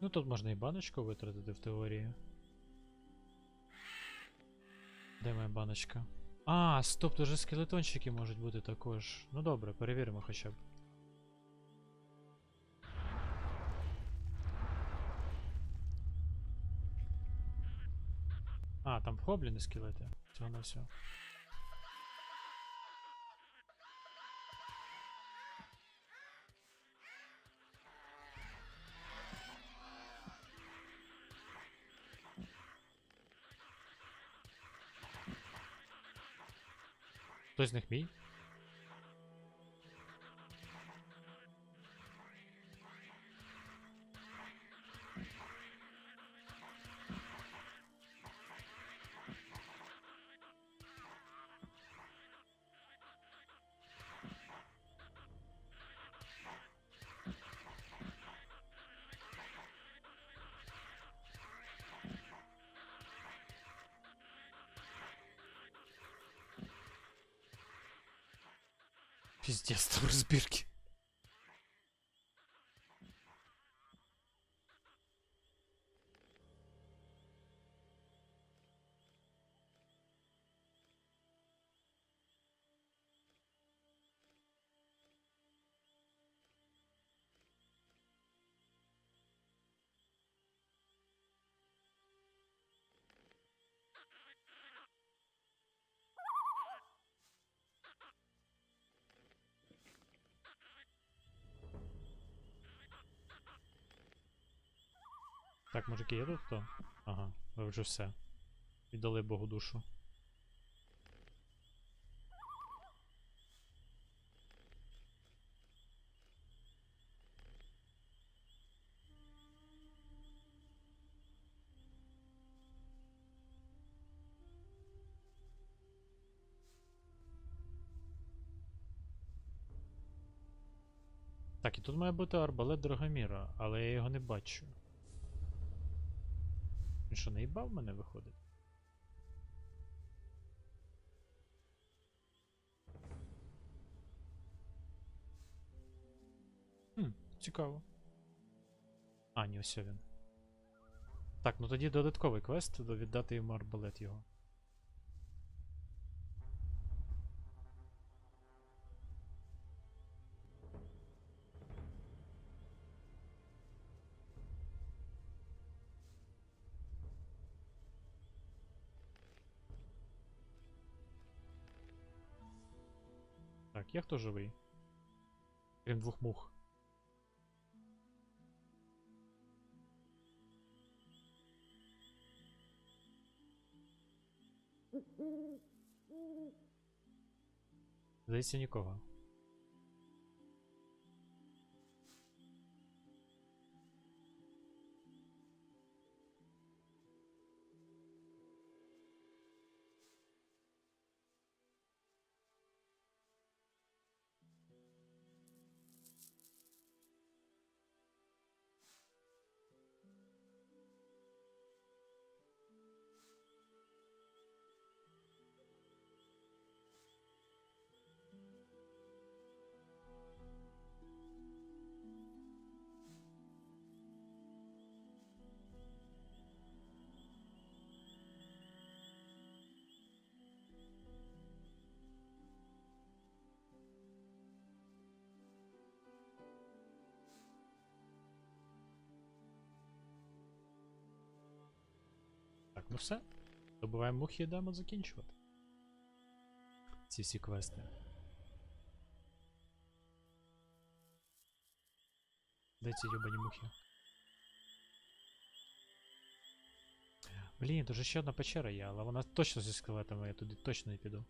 Ну тут можна і баночку витратити в теорії. Де моя баночка? А, стоп, тут же скелетончики можуть бути також. Ну добре, перевіримо хоча б. А, там гобліни скелети. Всього на все. Хто з них мій? Пиздец, там разбирки. Так, мужики, є тут хто? Ага, ви вже все. Віддали Богу душу. Так, і тут має бути арбалет Драгоміра, але я його не бачу. Він що, наїбав мене, виходить? Цікаво. А, ні, ось він. Так, ну тоді додатковий квест, віддати йому арбалет його. Так, є хто живий? Крім двох мух. Здається, нікого. Так, ну все. Добуваємо мухи і йдемо закінчувати. Ці всі квести. Де ці юбані мухи? Блін, тут же ще одна печера є, але вона точно зі скелетами, я туди точно не піду.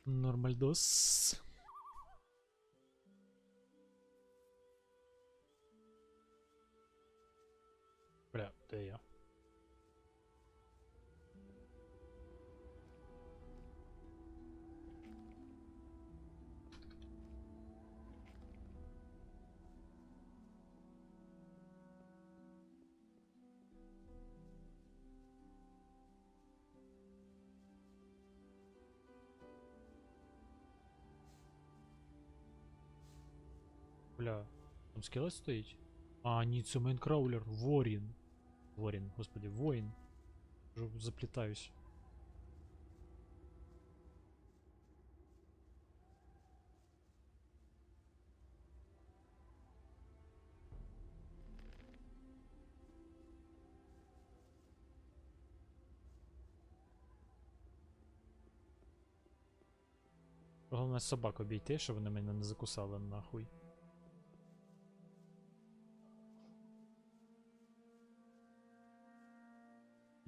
Нормальдос. Бля, де я? Бля, там скелет стоїть? А, ні, це мейнкраулер. Ворін. Ворін, господи, воїн. Вже заплітаюсь. Головне собак обійти, щоб вони мене не закусали нахуй.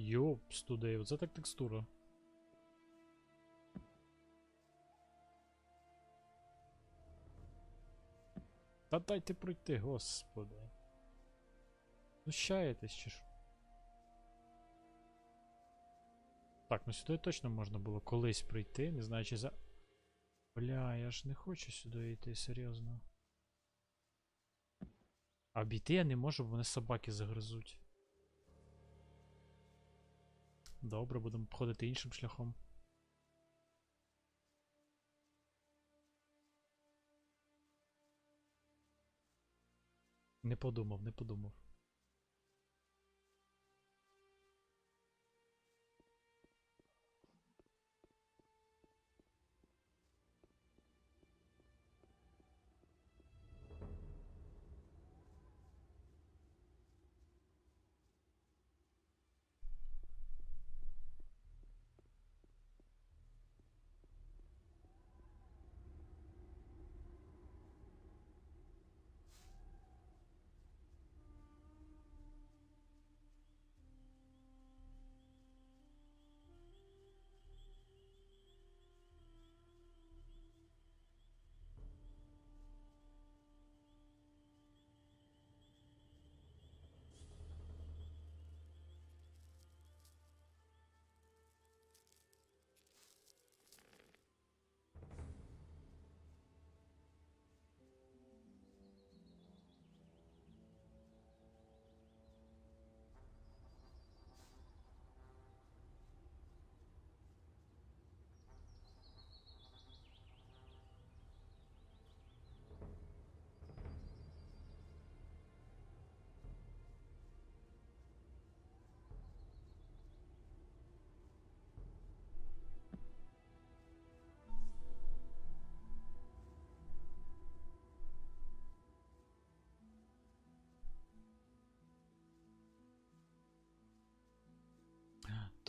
Йопс туди, оце так текстура. Та дайте пройти, господи. Знущаєтесь чи що? Так, ну сюди точно можна було колись прийти, не знаю чи за... Бля, я ж не хочу сюди йти, серйозно. А обійти я не можу, бо вони собаки загризуть. Добре, будемо обходити іншим шляхом. Не подумав, не подумав.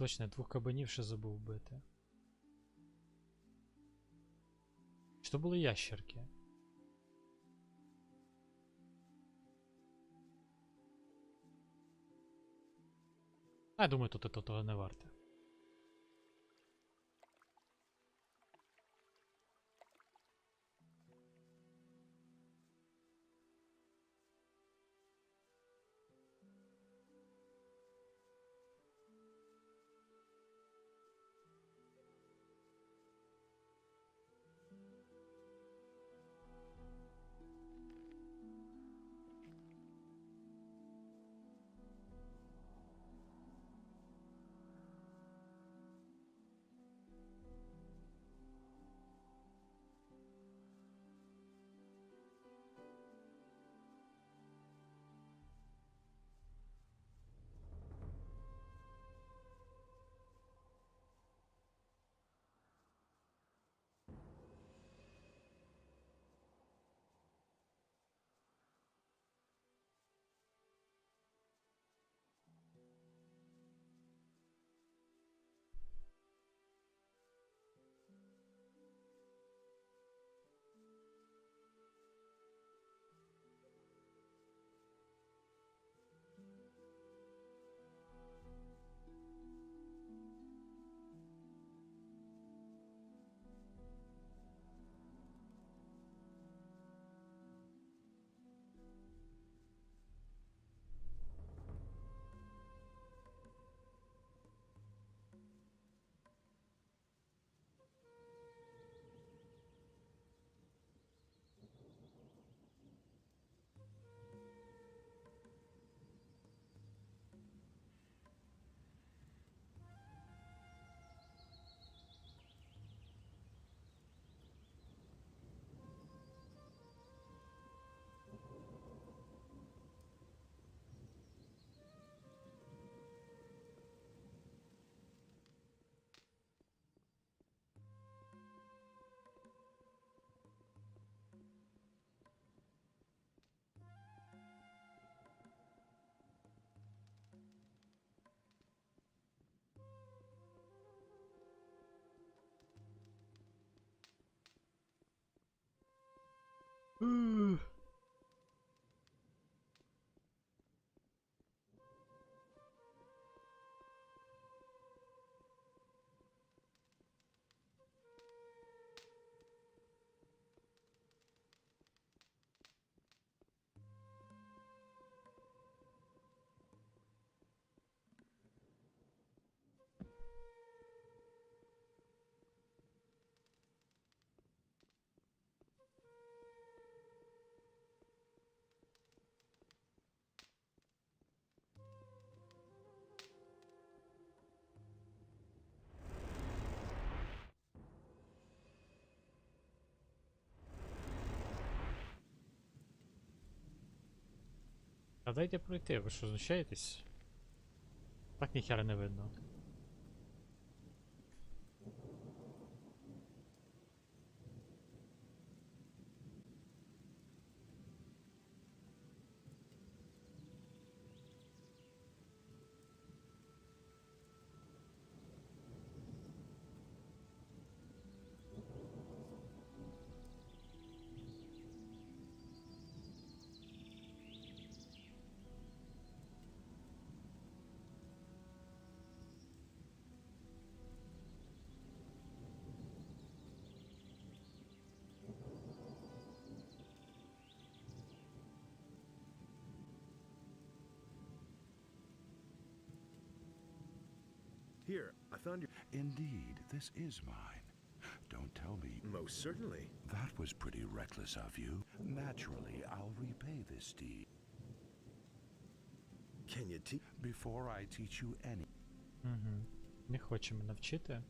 Точно, 2 кабанів ще забув вбити. Чи то були ящерки? А, я думаю, тут того не варте. А дайте пройти, ви що, знущаєтесь? Так ніхера не видно. Here, I found your... Indeed, this is mine. Don't tell me. Most certainly. That was pretty reckless of you. Naturally, I'll repay this deed. Can you teach? Before I teach you any... Угу. Не хоче мене вчити.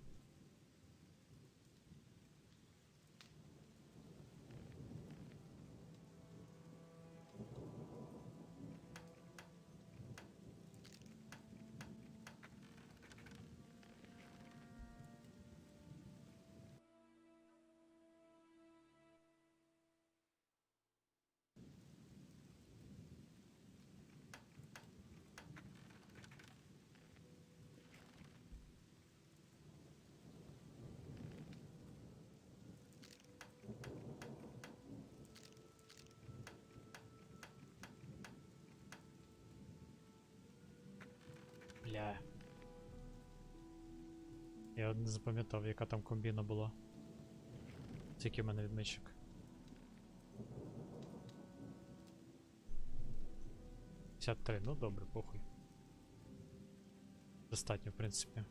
Бля. Я не запам'ятав, яка там комбіна була. Тільки в мене відмичок. Ну добре, похуй. Достатньо, в принципі.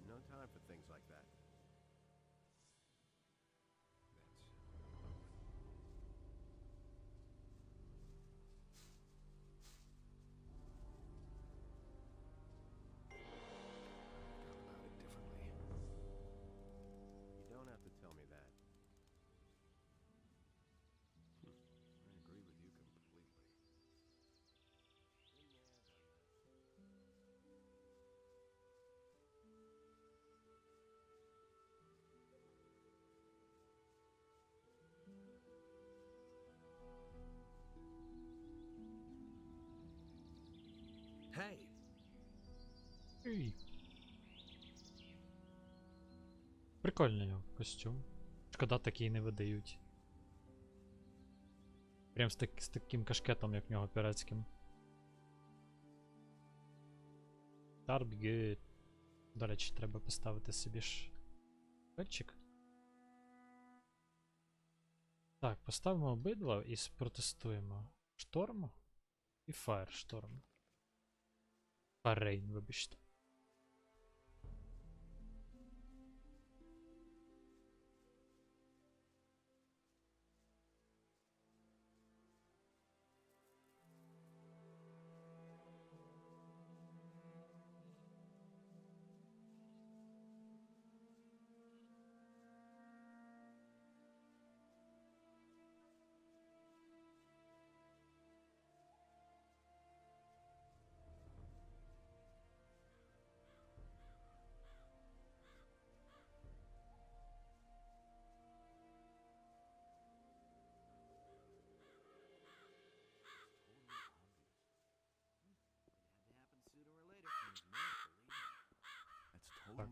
No time for things like that. About it differently. You don't have to tell me that. I agree with you completely. Hey! Ей. Прикольний костюм. Шкода, такий не видають. Прям з таким кашкетом, як в нього піратським. Тарбігет. До речі, треба поставити собі ж пельчик. Так, поставимо обидва і протестуємо. Шторм і Фаєршторм. Фарейн, вибачте.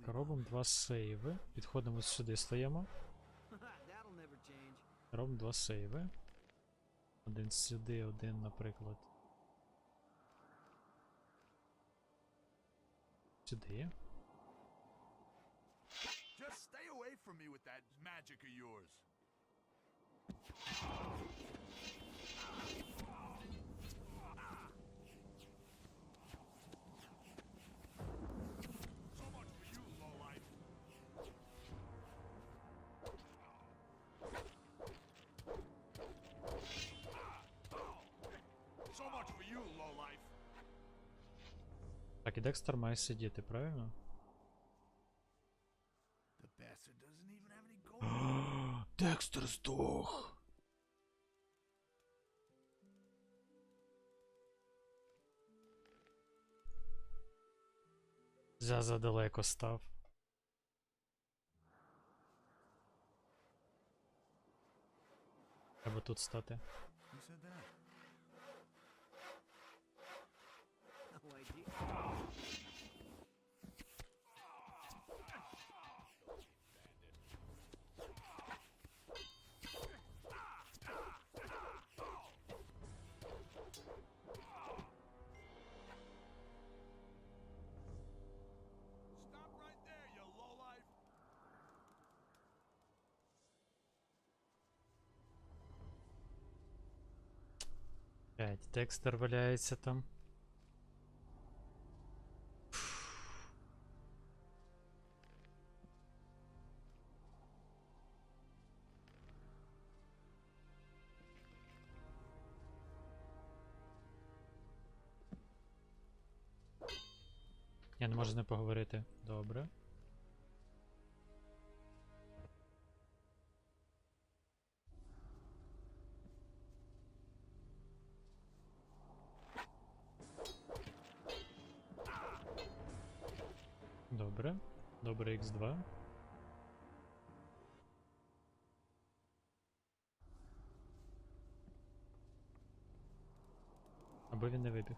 Так, робимо 2 сейви. Підходимо сюди, стоїмо. That'll never change. Робимо 2 сейви. Один сюди, один, наприклад. Сюди. Just stay away from me with that magic of yours. So much for you, lowlife. So much for you, lowlife. Так, і Декстер має сидіти, правильно? The bastard doesn't even have any gold. Декстер здох! Задалеко став. Треба тут стати. Who said that? No idea. Stop right there, you lowlife. П'ять. Декстер валяється там. Я не можу з ним поговорити. Добре. Добре. Добре, Х2. Аби він не вибіг.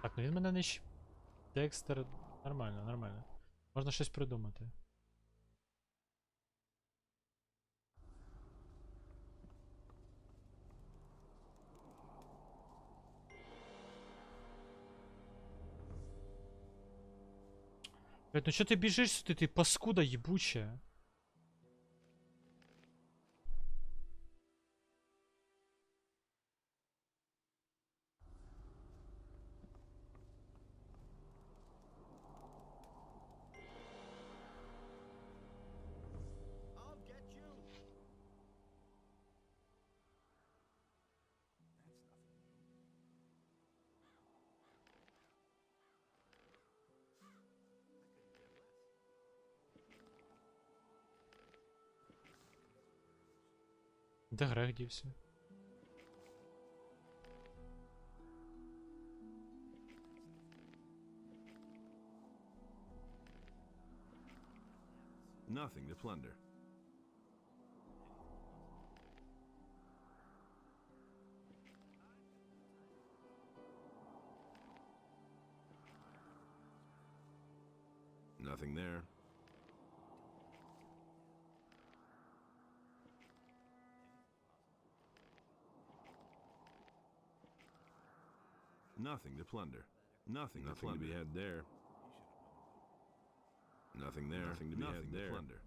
Так, ну він мене не Декстер. Нормально, нормально. Можна щось придумати. Блять, ну чо ти біжиш сюди, ти паскуда єбуча? I'll get you. Де Грег дівся? Nothing to plunder. Nothing there. Nothing to plunder. Nothing to be had there. Nothing there. Nothing to be had there. Plunder.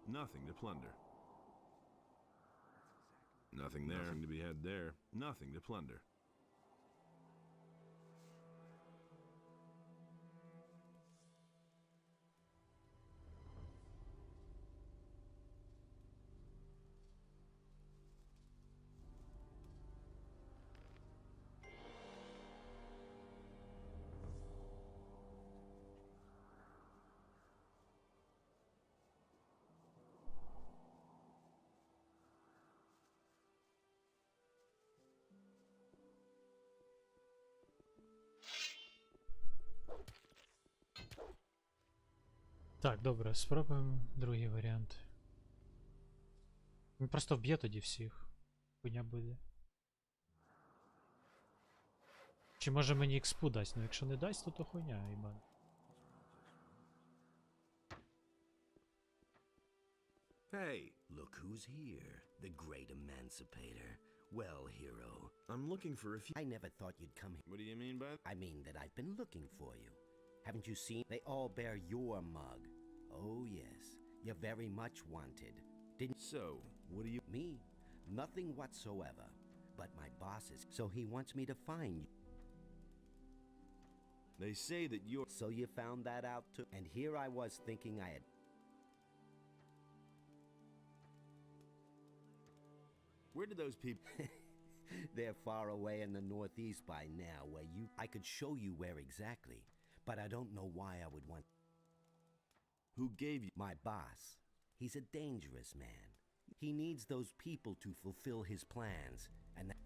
Nothing to plunder. Nothing there. Nothing to be had there. Nothing to plunder. Так, добре, спробуємо другий варіант. Він просто вб'є тоді всіх. Хуйня буде. Чи може мені експу дасть? Ну якщо не дасть, то хуйня, їбан. Hey, Look who's here, the great emancipator. Well, hero, I'm looking for a few. I never thought you'd come here. What do you mean by that? I mean that I've been looking for you. Haven't you seen? They all bear your mug. Oh, yes, you're very much wanted. Didn't So, what do you... me? Nothing whatsoever. But my boss is, so he wants me to find you. They say that you're... So you found that out too? And here I was thinking I had... Where did those people... They're far away in the northeast by now, where you... I could show you where exactly, but I don't know why I would want... Who gave you... My boss. He's a dangerous man. He needs those people to fulfill his plans, and that...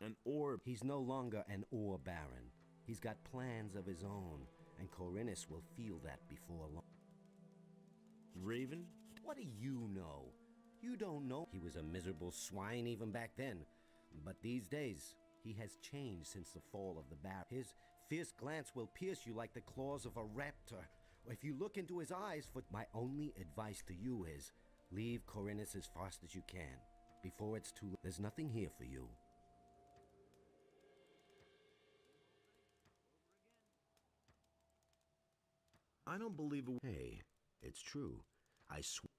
An orb. He's no longer an ore baron. He's got plans of his own, and Corinus will feel that before long. Raven? What do you know? You don't know. He was a miserable swine even back then. But these days, he has changed since the fall of the Baron. His fierce glance will pierce you like the claws of a raptor. If you look into his eyes, my only advice to you is, leave Corinus as fast as you can. Before it's too late. There's nothing here for you. I don't believe a... Hey, it's true. I swear.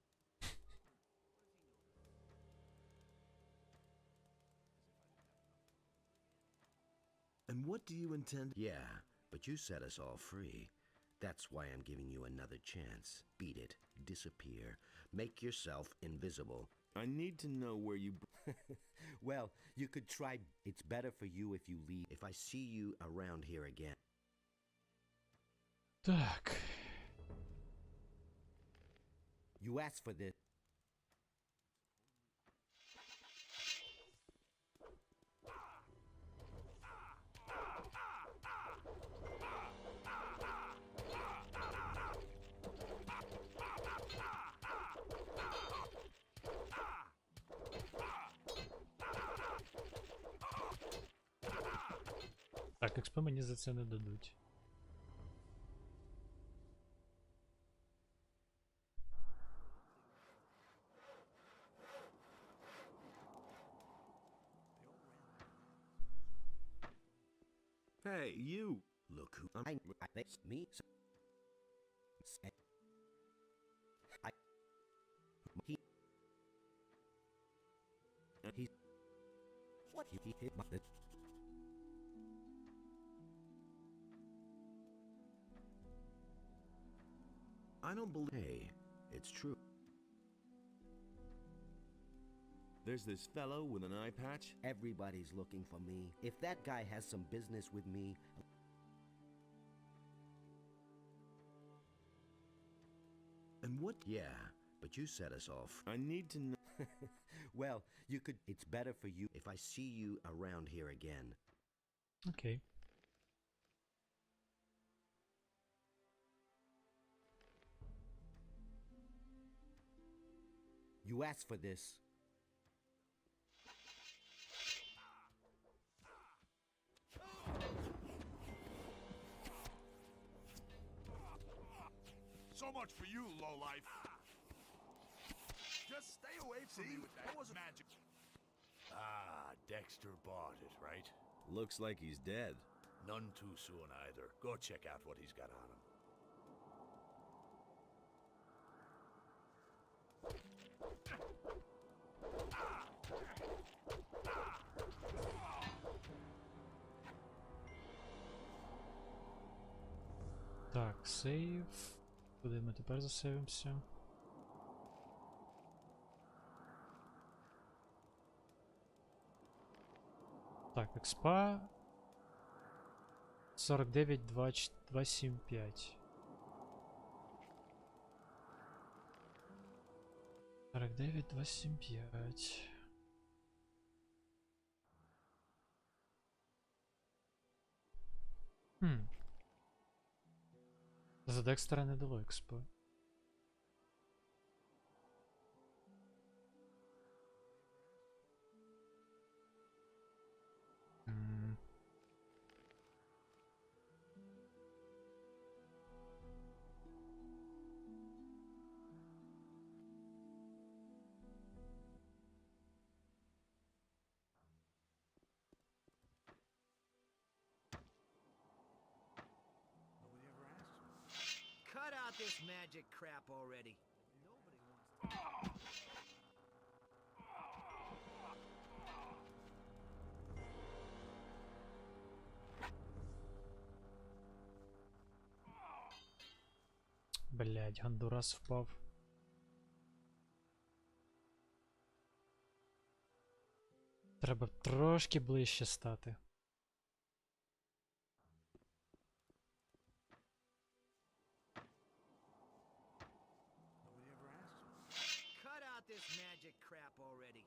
And what do you intend... Yeah, but you set us all free. That's why I'm giving you another chance. Beat it. Disappear. Make yourself invisible. I need to know where you... Well, you could try... It's better for you if you leave. If I see you around here again. Так. You asked for this. Так, експо мені за це не дадуть. Hey, you! Look who... That's me. He... What? He hit my... I don't believe... Hey, it's true. There's this fellow with an eye patch. Everybody's looking for me. If that guy has some business with me... And what? Yeah, but you set us off. I need to know... Well, you could... It's better for you if I see you around here again. Okay. You asked for this. So much for you, lowlife. Just stay away from me with that. It wasn't magic. Ah, Dexter bought it, right? Looks like he's dead. None too soon either. Go check out what he's got on him. Так, сейв. Куди ми тепер засейвимося? Так, експа 49,275. 49,275. За Декстера не дало експо. this magic crap already. Блядь, Гондурас впав. Треба трошки ближче стати. Cut out this magic crap already.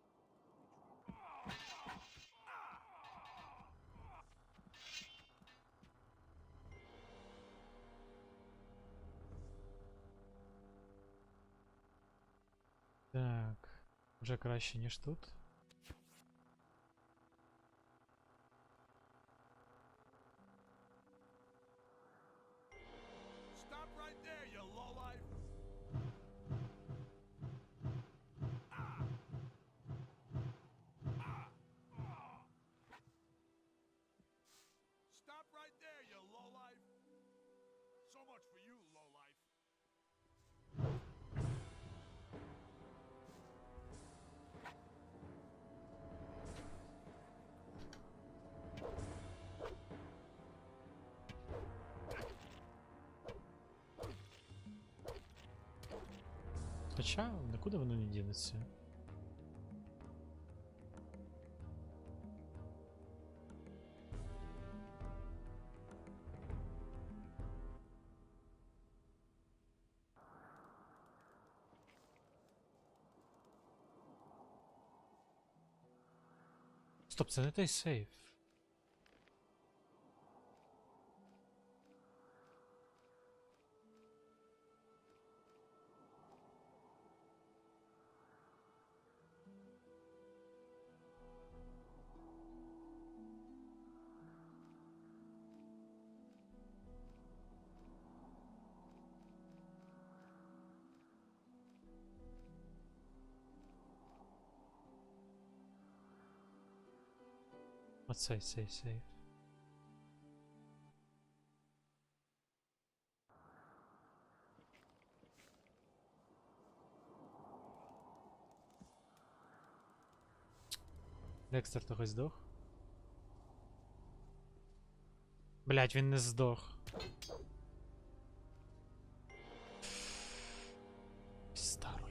Так, вже краще, ніж тут. Stop right there, you lowlife! Stop right there, you lowlife! So much for you, lowlife. Хоча, нікуди воно не дінеться. Стоп, це не той сейф. Оцей сейф. Декстер того здох? Блять, він не здох. Старулю.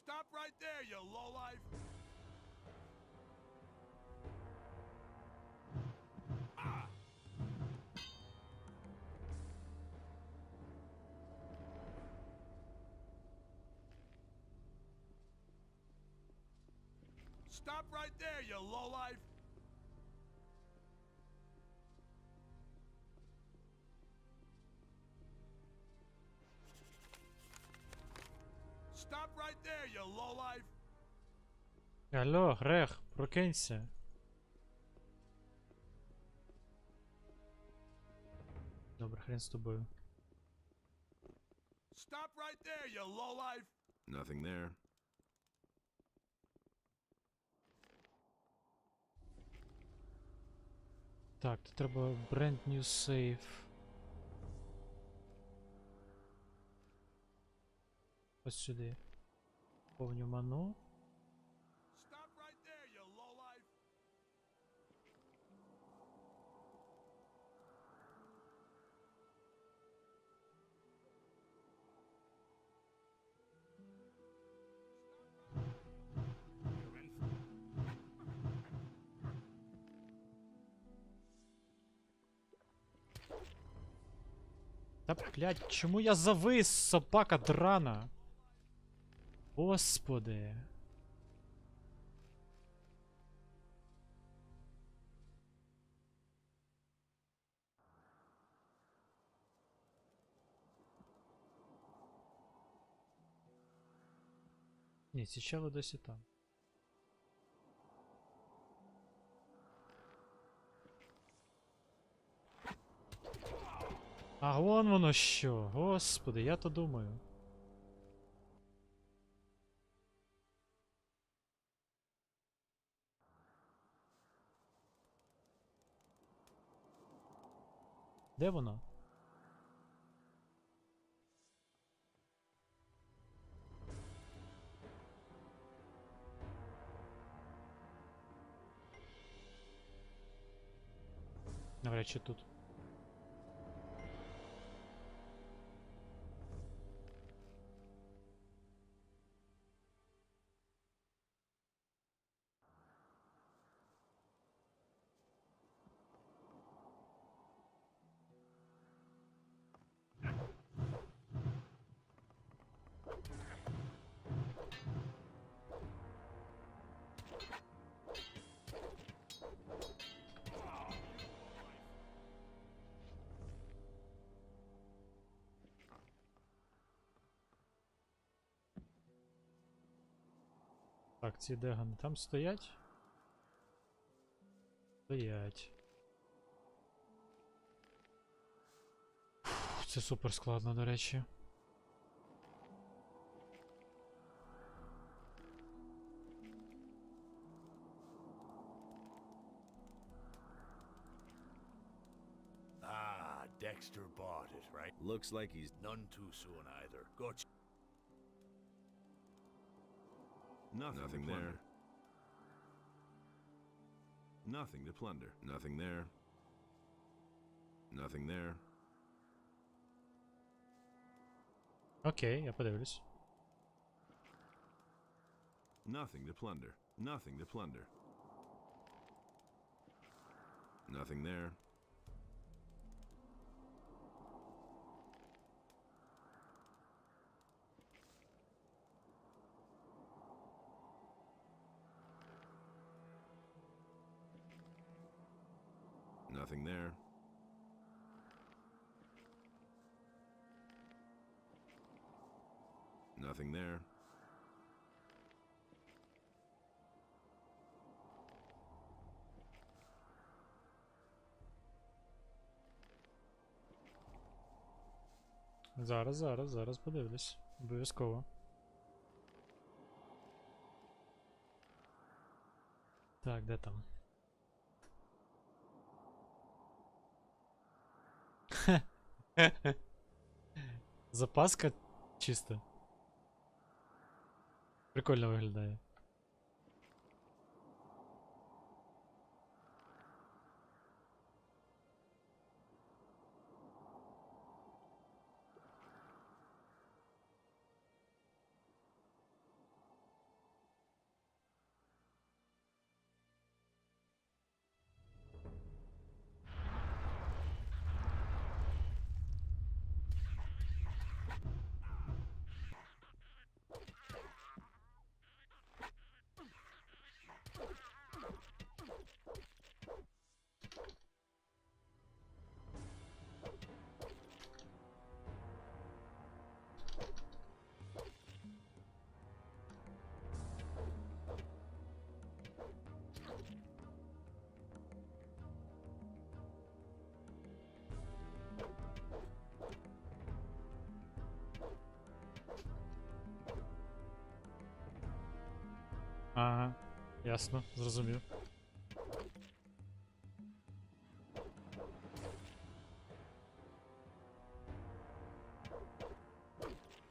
Stop right there, you lowlife! Stop right there, you lowlife! Stop right there, you lowlife! Алло, Грех, прокинься. Добре, хрен з тобою. Stop right there, you lowlife! Nothing there. Так, тут треба brand new save. Ось сюди. Повню ману. Stop right there, you lowlife! Та блядь, чому я завис, собака драна? Господи. Ні, ці чели досі там. А вон воно що, господи, я то думаю. Де воно? Навряд чи тут. Так, ці дегани там стоять? Стоять. Фух, це супер складно, до речі. Ah, Dexter bought it, right? Looks like he's None too soon either. Go nothing there. Nothing to plunder. Nothing there. Nothing there. Окей, я подивлюсь. Nothing to plunder. Nothing to plunder. Nothing there. Nothing there. Nothing there. Зараз подивлюсь. Обов'язково. Так, де там? Запаска чисто. Прикольно виглядає. Ага, ясно, зрозумів.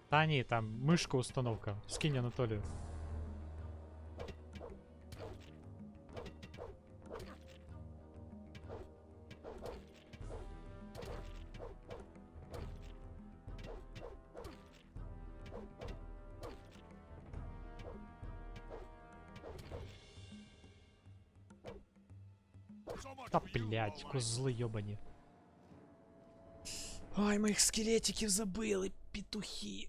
Та ні, там мишка установка. Скинь Анатолію. Та блять, козли йобані. Ай, моїх скелетиків забили, петухи.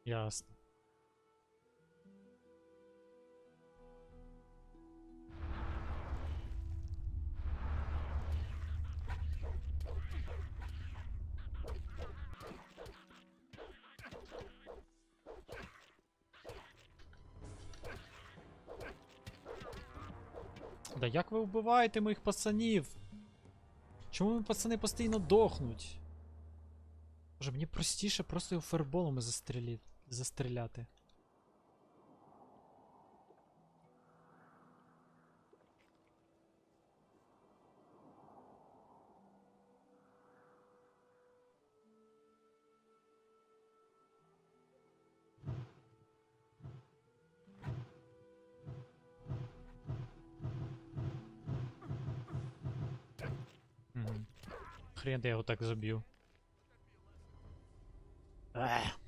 Ясно. Да як ви вбиваєте моїх пацанів? Чому ми пацани постійно дохнуть? Може, мені простіше просто його фаерболами застріляти. Хрен я його так заб'ю. Ах.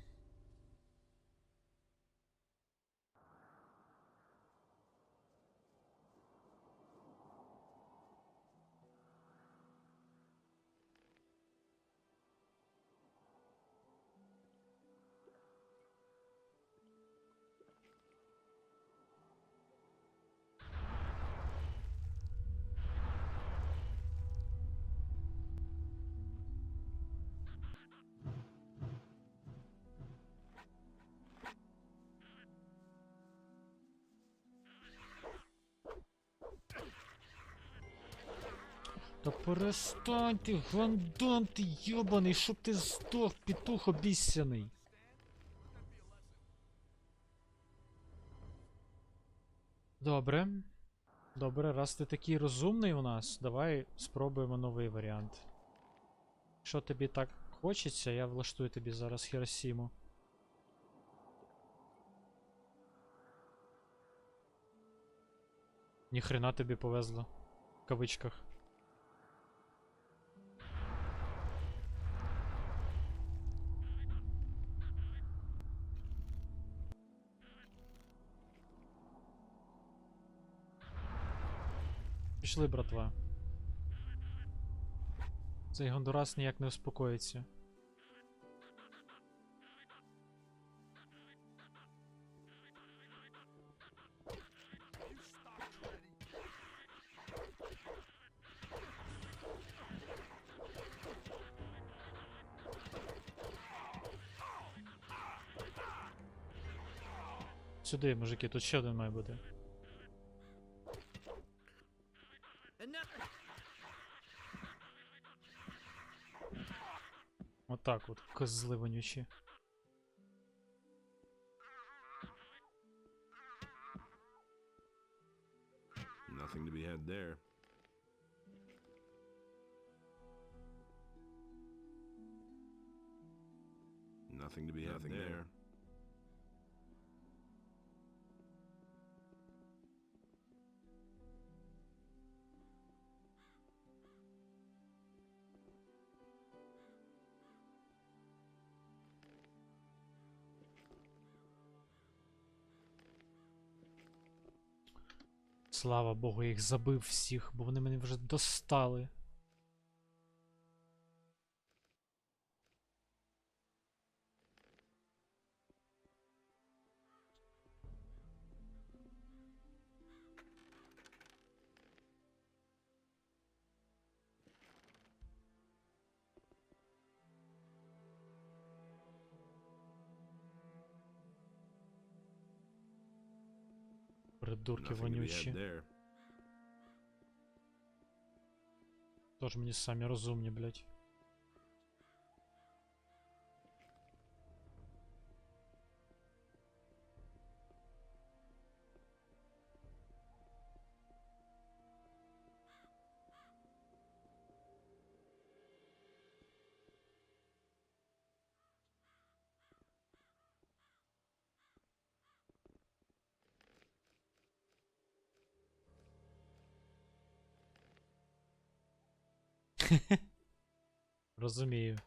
Та перестань ти, гандон ти йобаний, щоб ти здох, петух обіссяний. Добре. Добре, раз ти такий розумний у нас, давай спробуємо новий варіант. Якщо тобі так хочеться, я влаштую тобі зараз Хіросіму. Ніхрена тобі повезло. В кавичках. Пішли, братва. Цей Гондурас ніяк не успокоїться. Сюди, мужики, тут ще один має бути. Отак от, козли вонючі. Nothing to be had there. Nothing to be had there. Слава Богу, я їх забив всіх, бо вони мене вже достали. Придурки вонючі. Тож мені самі розумні, блядь. Розумію.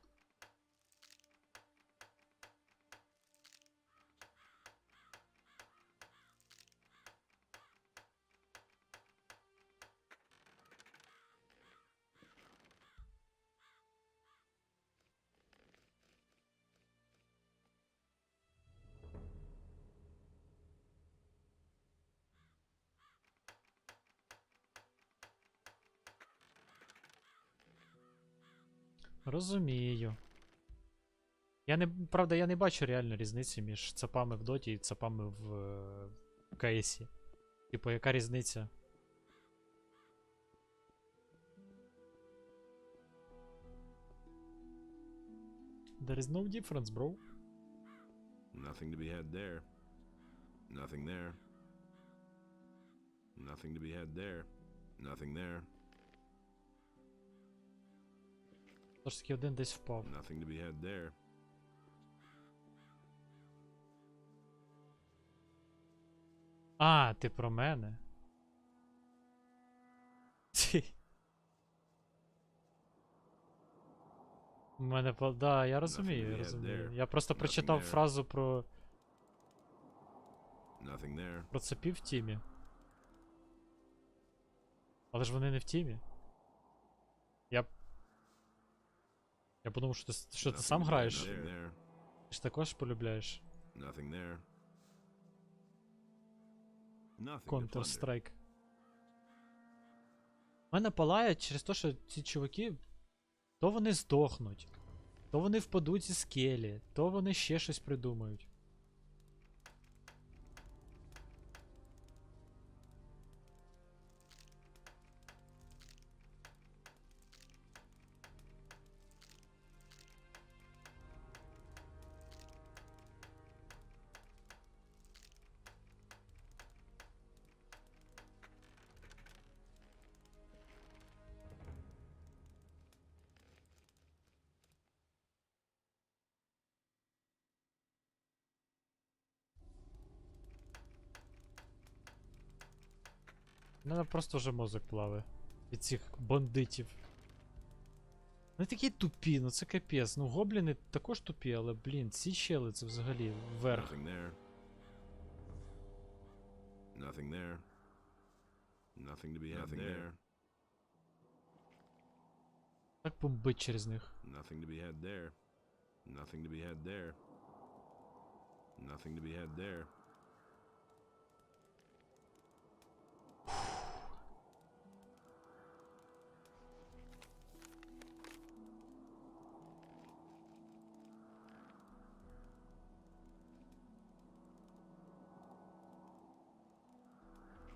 Розумію. Правда, я не бачу реально різниці між цапами в доті і цапами в КСі. Типу, яка різниця? There is no difference, bro. Nothing to be had there. Nothing there. Nothing to be had there. Nothing there. Тож таки один десь впав. Nothing to be had there. А, ти про мене? У мене да, я розумію, я розумію. Я просто прочитав фразу про... Про цепів в тімі. Але ж вони не в тімі. Я подумав, що ти сам граєш. Ти ж також полюбляєш. Counter-Strike. Мене палає через те, що ці чуваки то вони здохнуть, то вони впадуть зі скелі, то вони ще щось придумають. У мене просто вже мозок плаває від цих бандитів. Вони такі тупі, ну це капець. Ну гобліни також тупі, але, блін, ці чели це взагалі вверх. Nothing there. Nothing to be had there. Так бомбить через них. Nothing to be had there. Nothing to be had there. Nothing to be had there.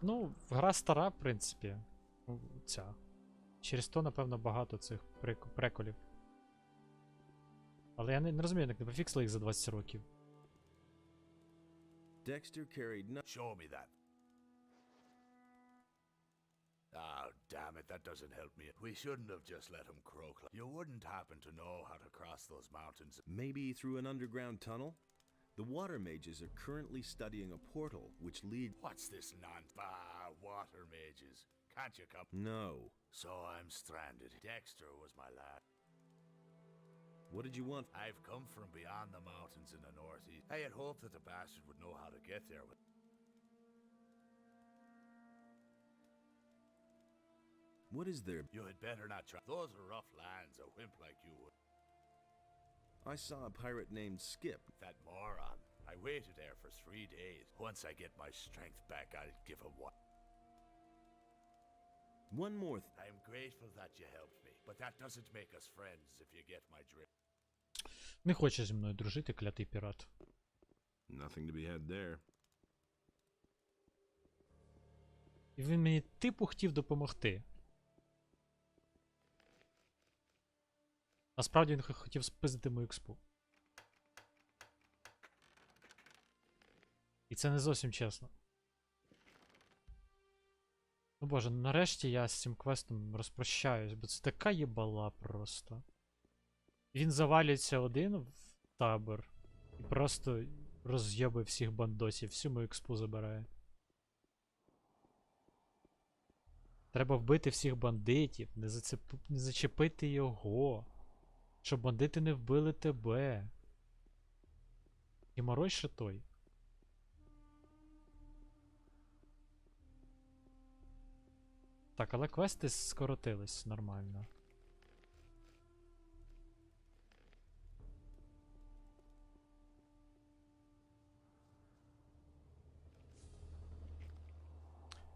Ну, гра стара, в принципі. Ця. Через то, напевно, багато цих приколів. Але я не розумію, як не пофіксили їх за 20 років. Dexter carried no. Show me that. Oh, damn it, that doesn't help me. We shouldn't have just let him croak. You wouldn't happen to know how to cross those mountains. Maybe through an underground tunnel? The water mages are currently studying a portal which leads. What's this water mages. Can't you come? No. So I'm stranded. Dexter was my lad. What did you want? I've come from beyond the mountains in the northeast. I had hoped that the bastard would know how to get there. What is there? You had better not try. Those are rough lands. A wimp like you would. I saw a pirate named Skip. That moron. I waited there for 3 days. Once I get my strength back, I'll give him one. One more I'm grateful that you helped me, but that doesn't make us friends if you get my drift. Не хоче зі мною дружити, клятий пірат. Nothing to be had there. І він мені типу хотів допомогти. Насправді він хотів спиздити мою експу. І це не зовсім чесно. Ну боже, нарешті я з цим квестом розпрощаюсь, бо це така єбала просто. Він завалюється один в табор і просто роз'єбує всіх бандосів, всю мою експу забирає. Треба вбити всіх бандитів, не зачепити його. Щоб бандити не вбили тебе. І морой ще той. Так, але квести скоротились нормально.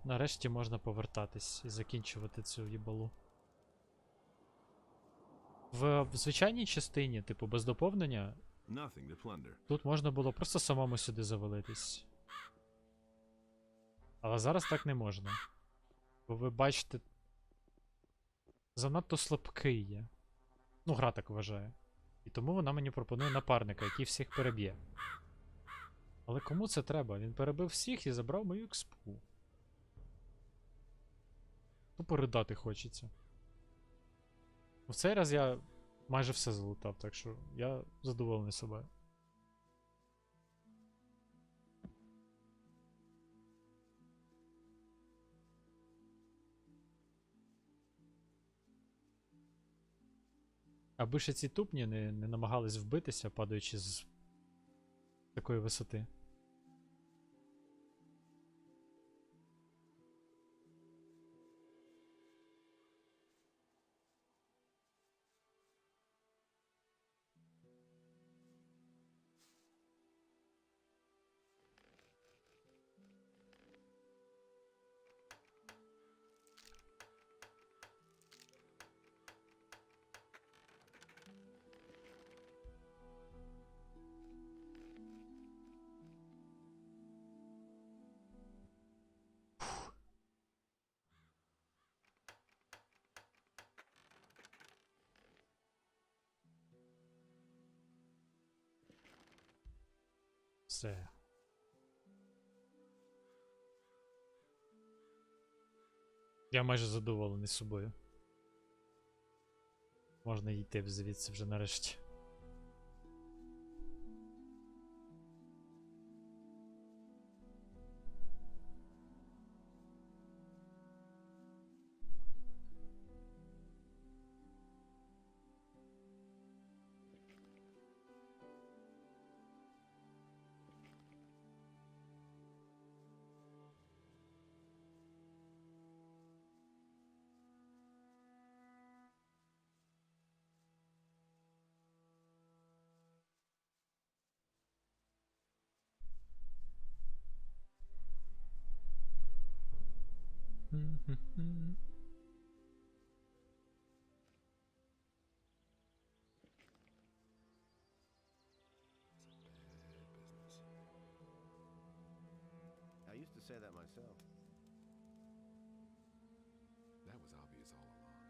Нарешті можна повертатись і закінчувати цю їбалу. В звичайній частині, типу, без доповнення, Nothing to plunder. тут можна було просто самому сюди завалитись. Але зараз так не можна. Бо ви бачите, занадто слабкий є. Ну, гра так вважає. І тому вона мені пропонує напарника, який всіх переб'є. Але кому це треба? Він перебив всіх і забрав мою експу. Тупо ридати хочеться. В цей раз я майже все залутав, так що я задоволений собою. Аби ще ці тупні не намагались вбитися, падаючи з такої висоти. Все. Я майже задоволений собою. Можна йти звідси вже нарешті. I used to say that myself. That was obvious all along.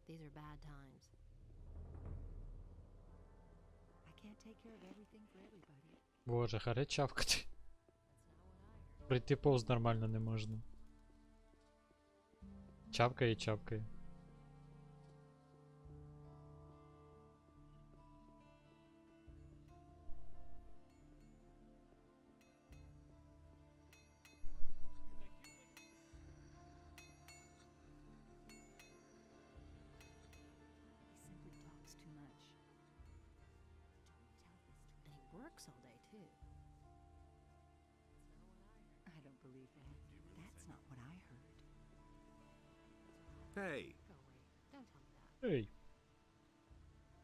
These are bad times. I can't take care of everything for everybody. Боже, харе чавкати. Прийти повз нормально не можна. Чавкає і чавкає. books all day, too. I don't believe that. That's not what I heard. Hey, Go away. Don't tell me that. Ей.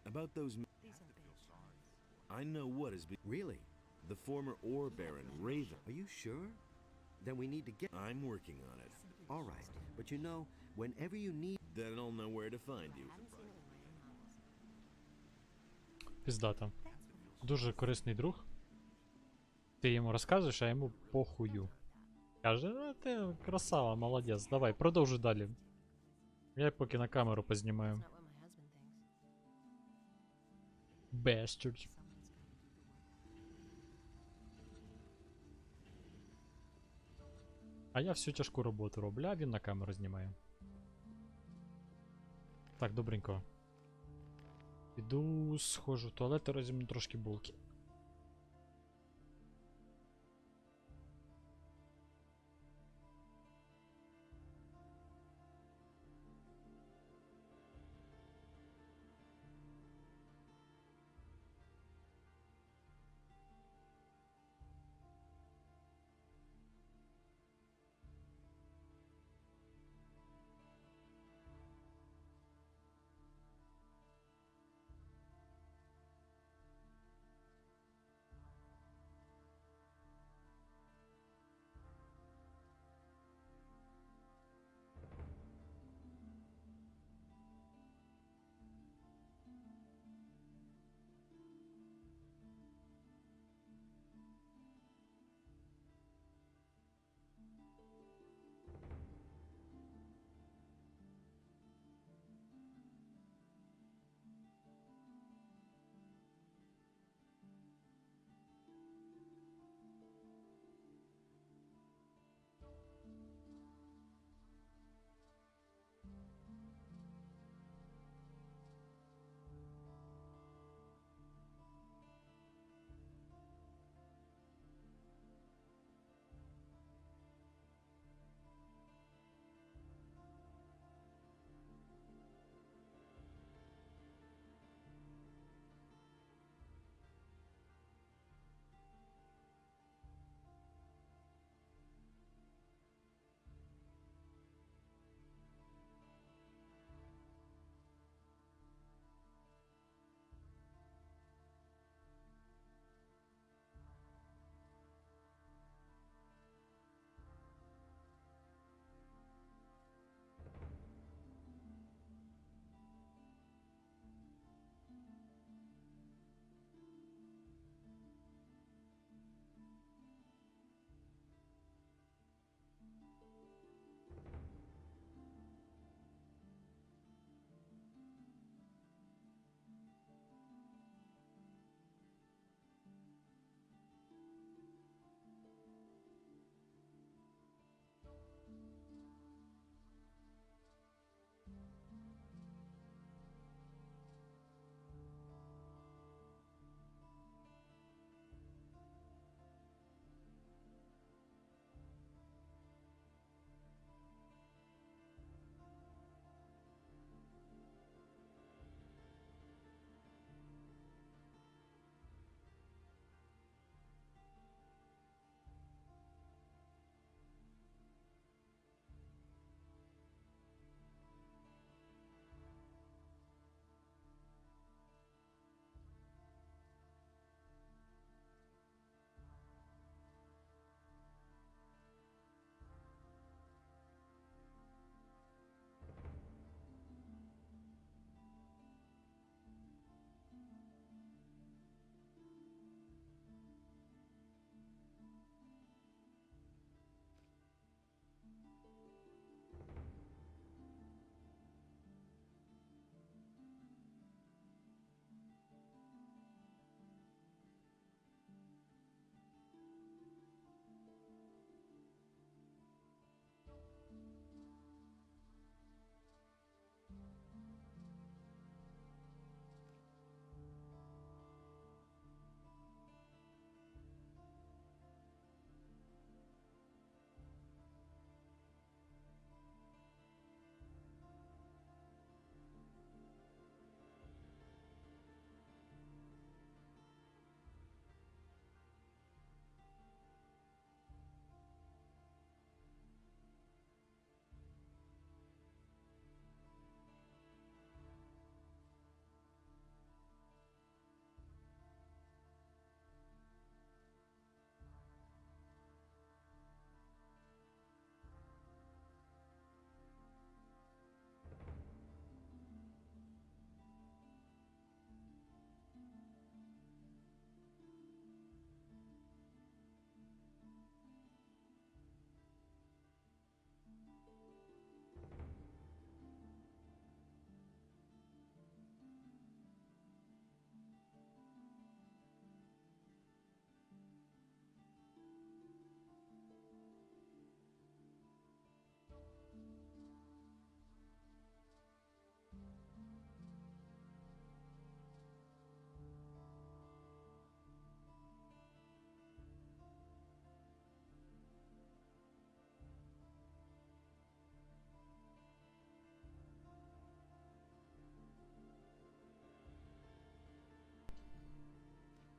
about those. These are bad times. I know what has been. Really? The former ore baron, Raven. Are you sure? Then we need to get. I'm working on it. All right, but you know, whenever you need. Then I'll know where to find you. I haven't seen it in my own novels. Піздата. Дуже корисний друг. Ти йому розказуєш, а йому похую. Каже, а ти красава, молодець, давай, продовжуй далі. Я поки на камеру познімаю. It's not what my husband thinks. Bastard. А я всю тяжку роботу роблю, а він на камеру знімає. Так, добренько. Піду, схожу в туалет і розімну трошки булки.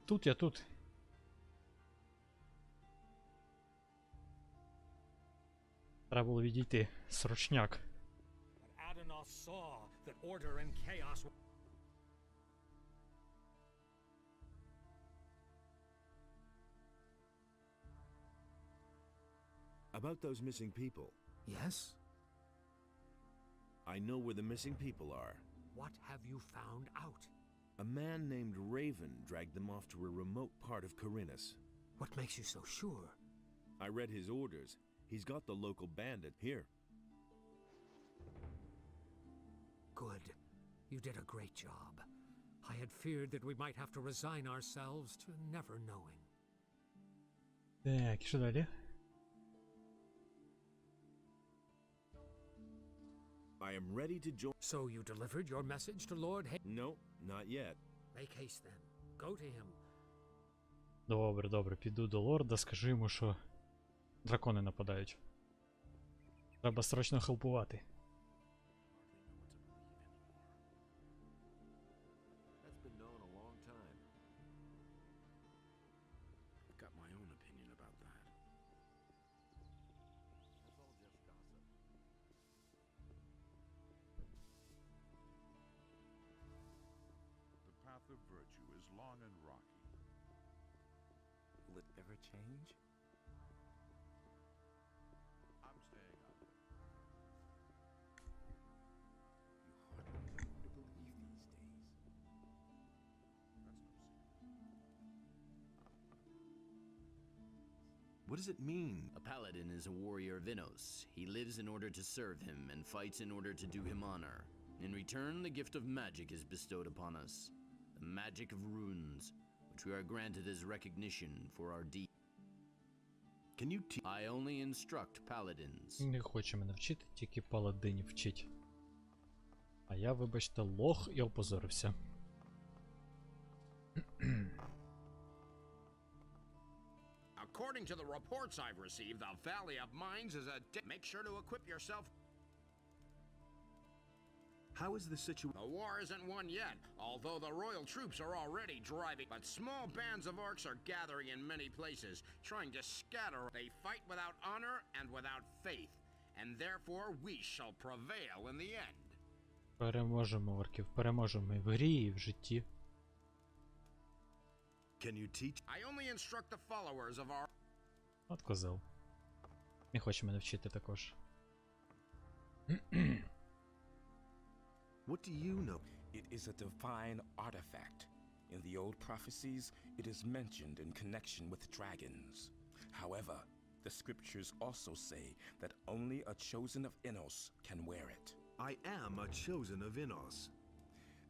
Тут я тут. Треба було відійти. Срочняк. But Adonos saw that order and chaos. About those missing people. Yes? I know where the missing people are. What have you found out? A man named Raven dragged them off to a remote part of Corinus. What makes you so sure? I read his orders. He's got the local bandit here. Good. You did a great job. I had feared that we might have to resign ourselves to never knowing. Так, і що далі? I am ready to join. So you delivered your message to Lord No, not yet. Make haste then. Go to him. Добре, добре, піду до лорда, скажу йому, що дракони нападають. Треба срочно хелпувати. That's been known a long time. I've got my own opinion about that. That's all just gossip. The path of virtue is long and rocky. Will it ever change? I'm staying out of it. You hardly know who to believe these days. That's no secret. What does it mean? A paladin is a warrior of Innos. He lives in order to serve him and fights in order to do him honor. In return, the gift of magic is bestowed upon us. The magic of runes, which we are granted as recognition for our deed. Can you I only instruct paladins. Не хоче мене вчити, тільки паладинів вчить. А я, вибачте, лох і опозорився. According to the reports I've received, the Valley of Mines is a... Make sure to equip yourself. How is the situation? The war isn't won yet, although the royal troops are already driving. But small bands of orcs are gathering in many places, trying to scatter. They fight without honor and without faith, and therefore we shall prevail in the end. Переможемо орків, переможемо і в грі, і в житті. Can you teach? I only instruct the followers of our... От козел. Не хоче мене вчити також. What do you know? It is a divine artifact. In the old prophecies, it is mentioned in connection with dragons. However, the scriptures also say that only a chosen of Innos can wear it. I am a chosen of Innos.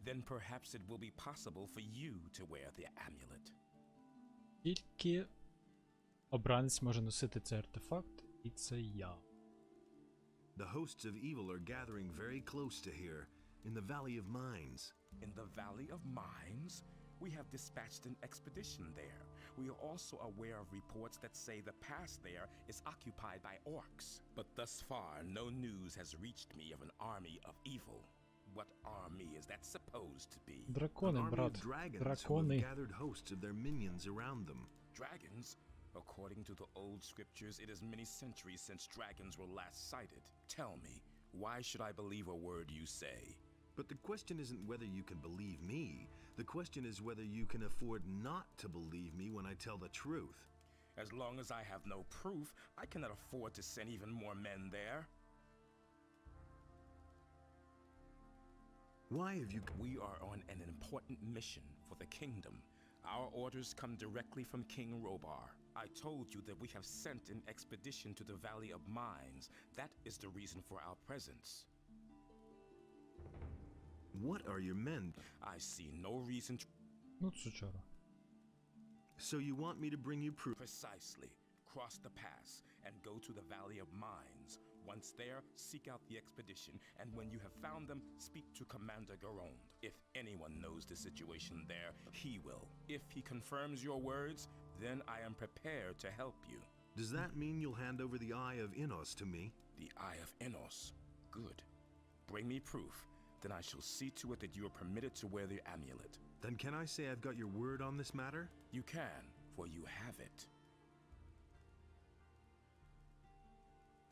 Then perhaps it will be possible for you to wear the amulet. Тільки обранець може носити цей артефакт, і це я. The hosts of evil are gathering very close to here, in the Valley of Mines. In the Valley of Mines? We have dispatched an expedition there. We are also aware of reports that say the pass there is occupied by orcs. But thus far, no news has reached me of an army of evil. What army is that supposed to be? Дракони, An army брат. of dragons who Дракони. have gathered hosts of their minions around them. Dragons? According to the old scriptures, it is many centuries since dragons were last sighted. Tell me, why should I believe a word you say? But the question isn't whether you can believe me. The question is whether you can afford not to believe me when I tell the truth. As long as I have no proof, I cannot afford to send even more men there. Why have you... We are on an important mission for the kingdom. Our orders come directly from King Robar. I told you that we have sent an expedition to the Valley of Mines. That is the reason for our presence. What are your men? I see no reason to... Ну, сучара. So you want me to bring you proof? Precisely. Cross the pass and go to the Valley of Mines. Once there, seek out the expedition, and when you have found them, speak to Commander Garond. If anyone knows the situation there, he will. If he confirms your words, then I am prepared to help you. Does that mean you'll hand over the Eye of Innos to me? The Eye of Innos? Good. Bring me proof. Then I shall see to it that you are permitted to wear the amulet. Then can I say I've got your word on this matter? You can, for you have it.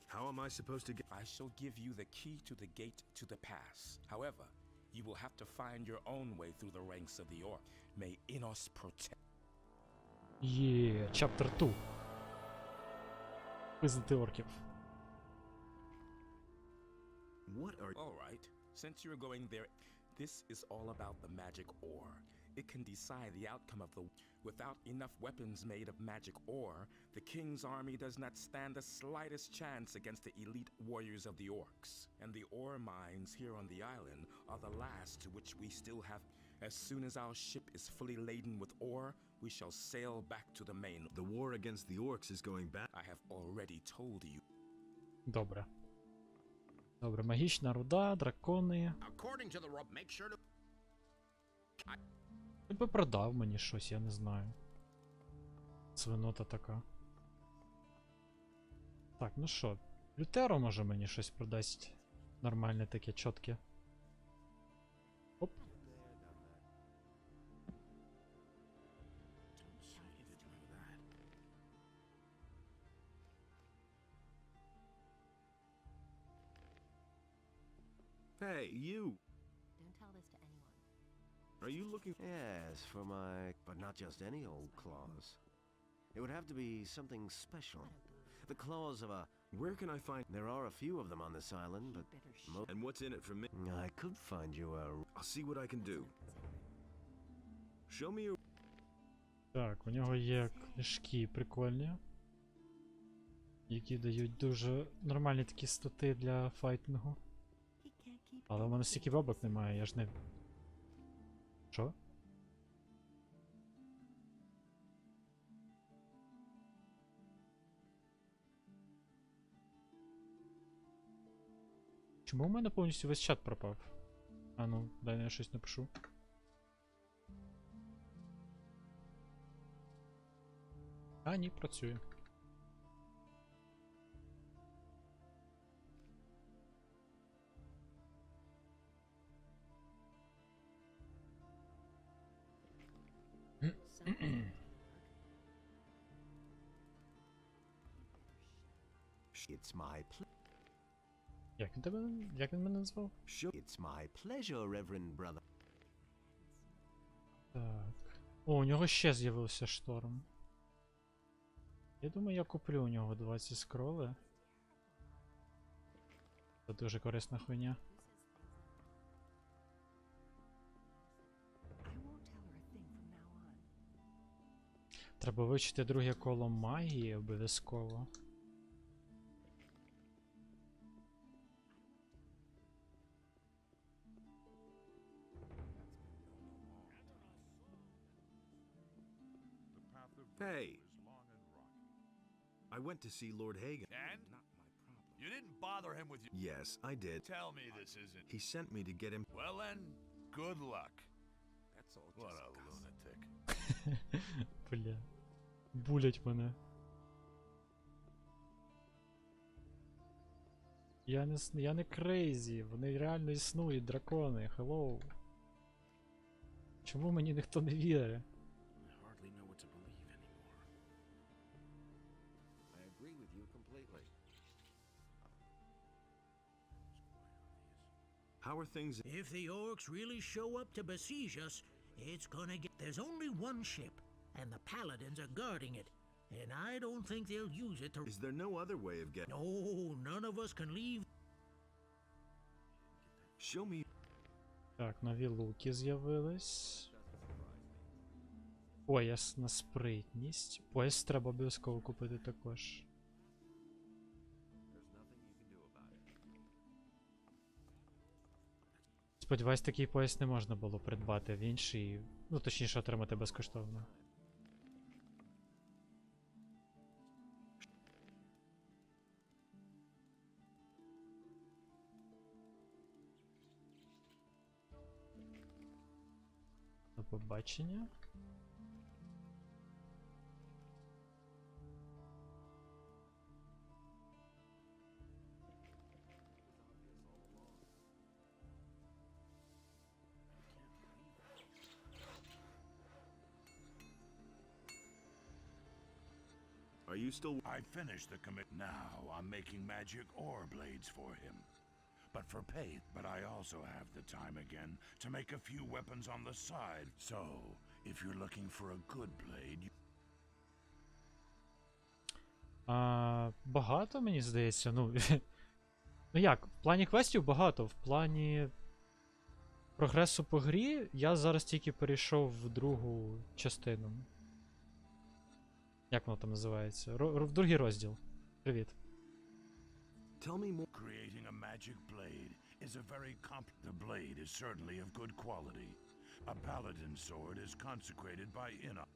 How am I supposed to get... I shall give you the key to the gate to the pass. However, you will have to find your own way through the ranks of the orc. May Inos protect. Є, chapter 2. Пиздити орків. What are... All right. Since you're going there, this is all about the magic ore. It can decide the outcome of the... Without enough weapons made of magic ore, the king's army does not stand the slightest chance against the elite warriors of the orcs. And the ore mines here on the island are the last to which we still have... As soon as our ship is fully laden with ore, we shall sail back to the main. The war against the orcs is going back. I have already told you. Добре. Добре, магічна руда, дракони. According to the rope, make sure to... Ти би продав мені щось, я не знаю. Свинота така. Так, ну що, Лютеро може мені щось продасть. Нормальне таке, чітке. Оп. Hey, you! Don't tell this to anyone. Are you looking... Yes, for my... But not just any old claws. It would have to be something special. The claws of a... Where can I find... There are a few of them on this island, but... And what's in it for me? I could find you a... I'll see what I can do. Show me your... Так, у нього є книжки прикольні. Які дають дуже нормальні такі стати для файтингу. Але в мене стільки бабок немає, я ж не... Що? Чому в мене повністю весь чат пропав? А ну, дай я щось напишу. А, ні, працює. It's my Як він мене назвав? It's my pleasure, Reverend brother. Так. О, у нього ще з'явився шторм. Я думаю, я куплю у нього 20 скроли. Це дуже корисна хуйня. Треба вивчити друге коло магії обов'язково. Hey! I went to see Lord Hagen. And? You didn't bother him with your... Yes, I did. Tell me this isn't... He sent me to get him... Well then, good luck. That's all What a just lunatic. Бля. Булять мене. Я не крейзі, вони реально існують, дракони, hello. Чому мені ніхто не вірить? I hardly know what to believe anymore. I agree with you completely. How are things... If the orcs really show up to besiege us, it's gonna get... There's only one ship, and the paladins are guarding it. And I don't think they'll use it to... Is there no other way of getting... No, none of us can leave. Show me... Так, нові луки з'явились. Пояс на спритність. Пояс треба обов'язково купити також. Сподіваюсь, такий пояс не можна було придбати в інший, ну точніше отримати безкоштовно. До побачення. Are you still... I finished the commit. Now I'm making magic ore blades for him. But for pay. But I also have the time again to make a few weapons on the side. So, if you're looking for a good blade... Багато, мені здається. Ну, ну як, в плані квестів багато. В плані прогресу по грі я зараз тільки перейшов в другу частину. Як воно там називається? В другий розділ. Привіт. Tell me more. Creating a magic blade is a very the blade is certainly of good quality. A paladin sword is consecrated by Inna.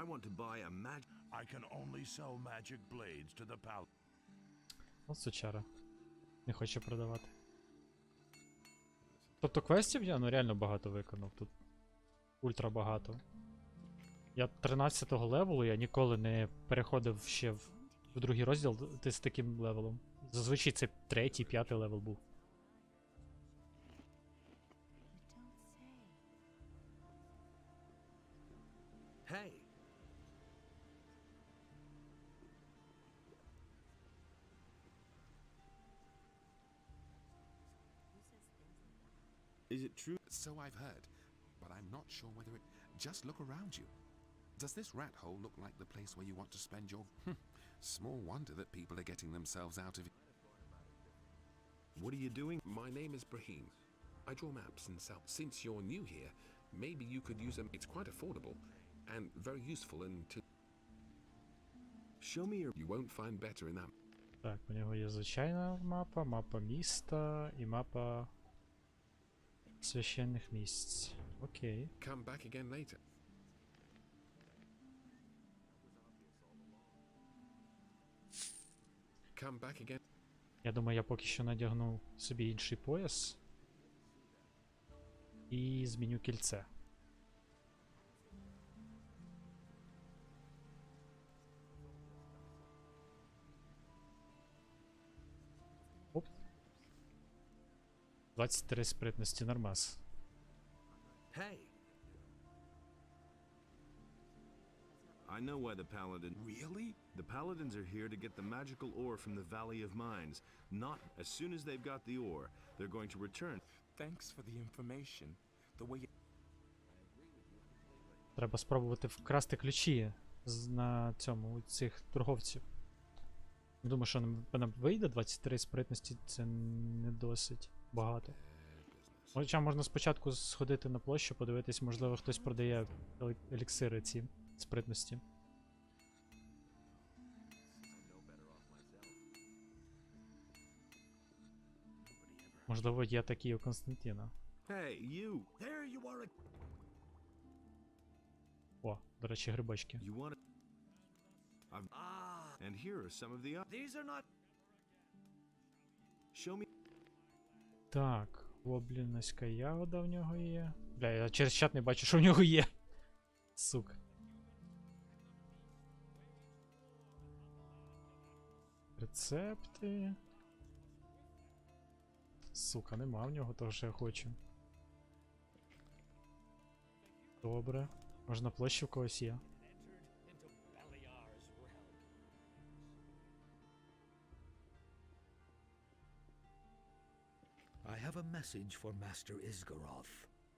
I want to buy a magic... I can only sell magic blades to the paladin. От сучара. Не хоче продавати. Тобто квестів я ну реально багато виконав. Тут ультра багато. Я 13-го левелу, я ніколи не переходив ще в другий розділ з таким левелом. Зазвичай це 3-й, 5-й левел був. Hey! Is it true? So I've heard, but I'm not sure whether it... Just look around you. Does this rat hole look like the place where you want to spend your... Small wonder that people are getting themselves out of... What are you doing? My name is Brahim. I draw maps in South. Since you're new here, maybe you could use them. It's quite affordable and very useful and... Show me your... You won't find better in that. Так, у нього є звичайна мапа, мапа міста і мапа священних місць. Окей. Come back again later. Come back again. Я думаю, я поки що надягну собі інший пояс. І зміню кільце. Оп. 23 спритності, нормас. Hey! I know why the paladin... Really? The paladins are here to get the magical ore from the Valley of Mines. Not as soon as they've got the ore, they're going to return. Thanks for the information. The way... Треба спробувати вкрасти ключі на цьому, у цих торговців. Думаю, що нам вийде 23 спритності, це не досить багато. Хоча можна спочатку сходити на площу, подивитись, можливо, хтось продає еліксири ці спритності. Можливо, є такі у Константина. Hey, you! There you are! О, до речі, грибочки. You want And here are some of the... These are not... Show me... Так, гоблінська ягода в нього є. Бля, я через чат не бачу, що в нього є. Сука. Рецепти. Сука, нема в нього того, що я хочу. Добре. Може на площі в когось є. I have a message for Master Isgaroth.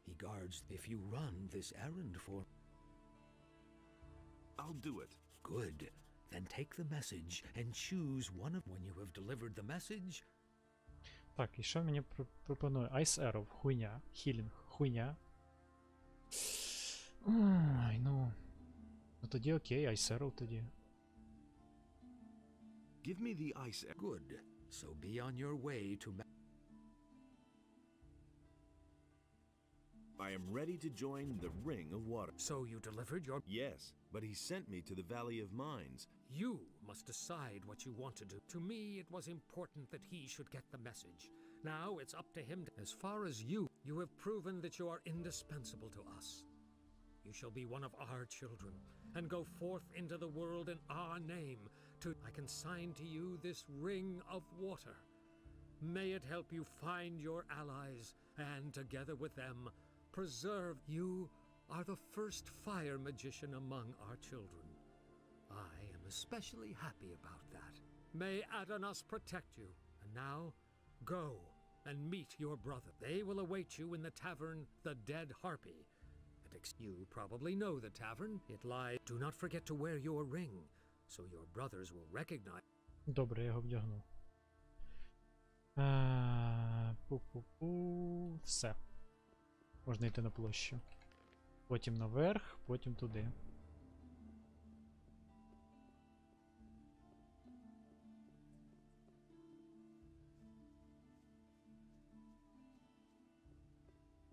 He guards if you run this errand for... I'll do it. Good. Then take the message and choose one of... When you have delivered the message... Так, і що мені пропонує? Ice Arrow, хуйня. Healing, хуйня. Ай, ну. Ну тоді окей, Ice Arrow тоді. Give me the ice... Good. So be on your way to... I am ready to join the Ring of Water. So you delivered your... Yes, but he sent me to the Valley of Mines. You must decide what you want to do. To me, it was important that he should get the message. Now it's up to him. As far as you have proven that you are indispensable to us. You shall be one of our children and go forth into the world in our name. I consign to you this Ring of Water. May it help you find your allies and, together with them, preserve. You are the first fire magician among our children. I am especially happy about that. May Adanos protect you. And now, go and meet your brother. They will await you in the tavern, the Dead Harpy. And you probably know the tavern. It lies. Do not forget to wear your ring, so your brothers will recognize. Добре, я його вдягну. Пу-пу-пу. Все. Можна йти на площу. Потім наверх, потім туди.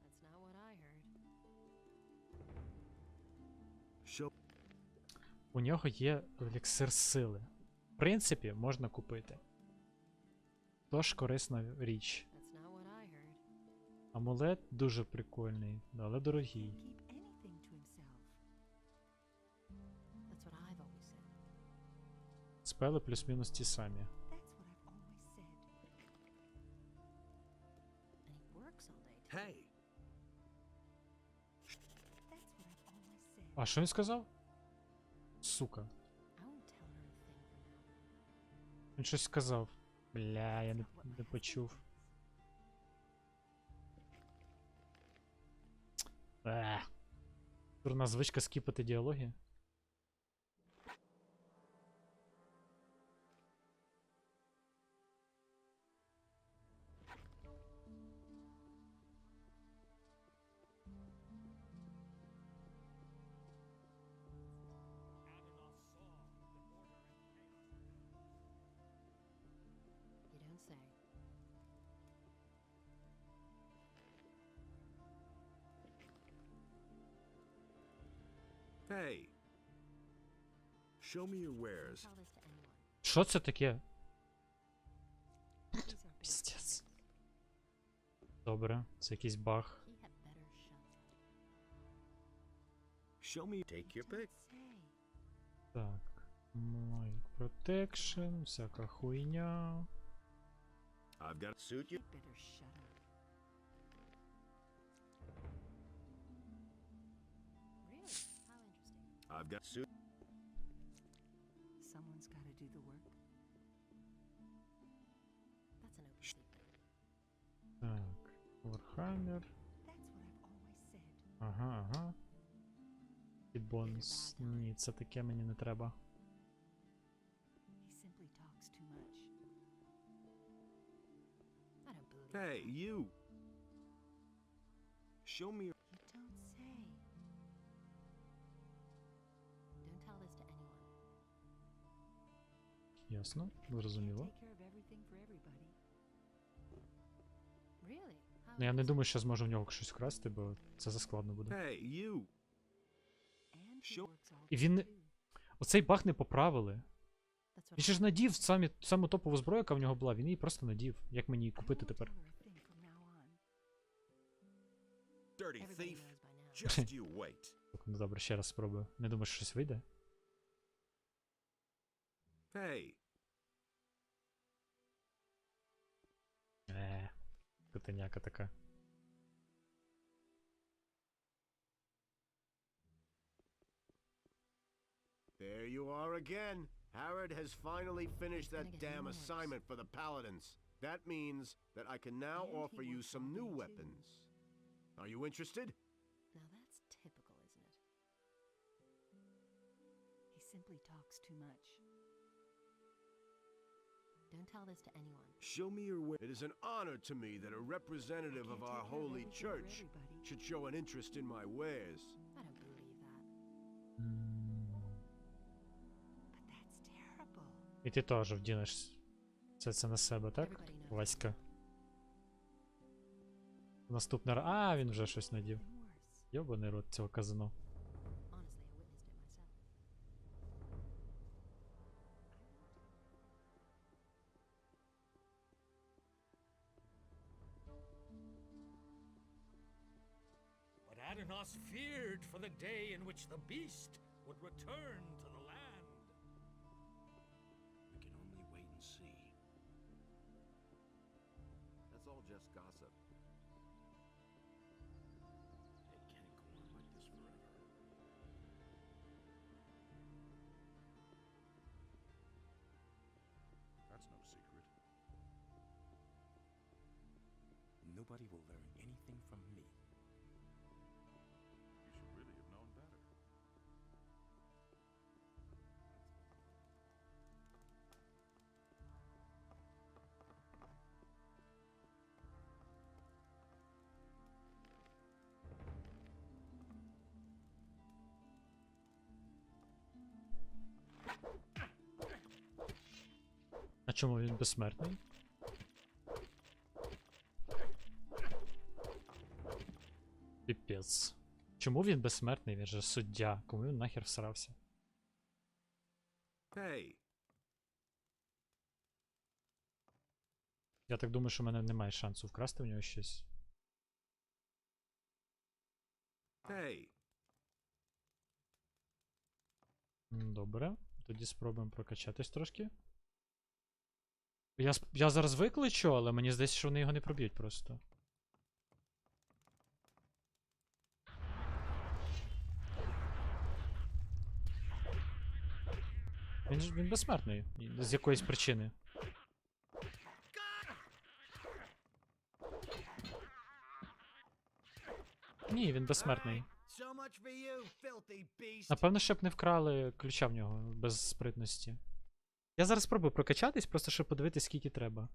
That's not what I heard. У нього є еліксир сили. В принципі, можна купити. Тож корисна річ. That's not what I heard. Амулет дуже прикольний, але дорогий. Keep anything to himself. That's what I've always said. Спели плюс-мінус ті самі. That's what I've always said. And he works all day too. Hey, That's what I've always said. А що він сказав? Сука. I won't tell her a thing from now. Він щось сказав. Бля, я не почув. Дурна звичка скіпати діалоги. You don't say. hey. Show me your wares. Tell this to anyone. Що це таке? These are big Піздець. Добре, це якийсь баг. He had better shut. Show me. Take your pick. say. Так. Майк Protection, всяка хуйня. I've got suit you. Better shut up. Really? How interesting. I've got suit. Someone's got to do the work. That's an open secret. Так. Warhammer. That's what I've always said. Ага, ага. І бонус. Ні, це таке мені не треба. He simply talks too much. I don't believe it. Hey, you. Show me. You don't say. Don't tell this to anyone. Ясно, зрозуміло. Take care of everything for everybody. Really? How Ну, я не interesting. думаю, що зможу в нього щось вкрасти, бо це заскладно буде. Hey, you. And he Show- works all І day він... too. Оцей баг не поправили. That's what Він ще ж надів саму топову зброю, яка в нього була, він її просто надів. Як мені її I купити won't тепер? tell her a thing from now on. Dirty everybody thief. knows by now. Just you wait. Ну добре, ще раз спробую. Не думаю, що щось вийде? Hey. Котеняка така. There you are again. Harrod has finally finished It's that gonna get damn worse. assignment for the Paladins. That means that I can now And he offer you works some all new day, too. weapons. Are you interested? Now that's typical, isn't it? He simply talks too much. Don't tell this to anyone. Show me your way. It is an honor to me that a representative I of can't our take care of holy everything for church everybody. should show an interest in my wares. I don't believe that. But that's terrible. І ти теж вдінеш це на себе, так? Everybody knows. Васька. Наступний раз. А, він вже щось надів. Even worse. Йобаний рот цього казино. Honestly, I witnessed it myself. But Adanos feared for the day in which the beast would return to the land. We can only wait and see. That's all just gossip. It can't go on like this forever. Чому він безсмертний? Піпець. Чому він безсмертний? Він же суддя. Кому він нахер всрався? Hey, Я так думаю, що в мене немає шансу вкрасти в нього щось. hey. Добре. Тоді спробуємо прокачатись трошки. Я зараз викличу, але мені здається, що вони його не проб'ють просто. Він безсмертний. З якоїсь причини. Ні, він безсмертний. So much for you, filthy beast. Напевно, щоб не вкрали ключа в нього без спритності. Я зараз спробую прокачатись, просто щоб подивитись, скільки треба.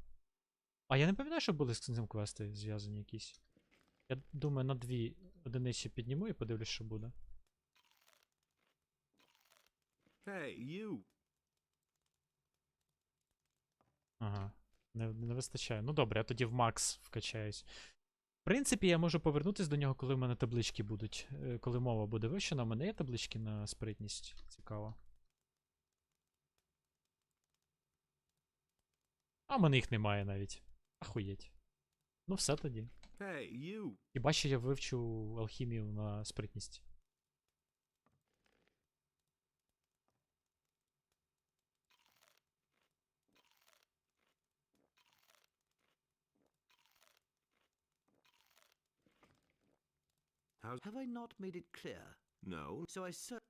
А я не пам'ятаю, що були з цим квести зв'язані якісь. Я думаю, на 2 одиниці підніму і подивлюсь, що буде. Hey, you. Ага. Не вистачає. Ну добре, я тоді в макс вкачаюсь. В принципі, я можу повернутися до нього, коли в мене таблички будуть. Коли мова буде вивчена, у мене є таблички на спритність. Цікаво. А в мене їх немає навіть. Ахуєть. Ну все тоді. Hey, you. Хіба що я вивчу алхімію на спритність. Have I not made it clear? No. So I said.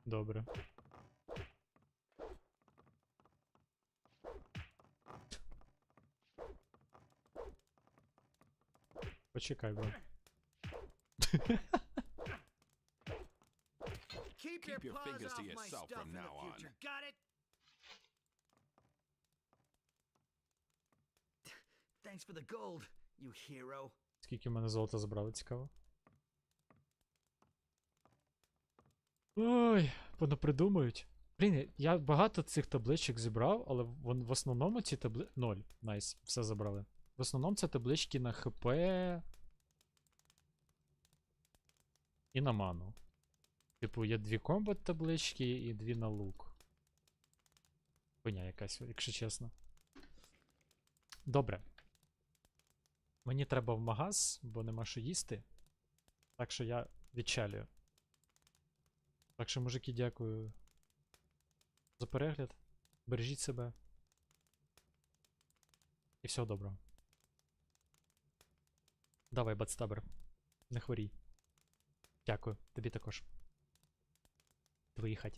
Добре. Почекай, бро. Keep your fingers to yourself from now on. Got it? Thanks for the gold, you hero. Скільки в мене золота забрали, цікаво. Ой, понапридумують. Блін, я багато цих табличок зібрав, але в основному ці таблички... 0. Найс, все забрали. В основному це таблички на ХП і на ману. Типу, є 2 комбат таблички і 2 на лук. Хуйня якась, якщо чесно. Добре. Мені треба в магаз, бо нема що їсти. Так що я відчалюю. Так що, мужики, дякую за перегляд. Бережіть себе. І всього доброго. Давай, бадстабер. Не хворій. Дякую. Тобі також. Твоїй хаті.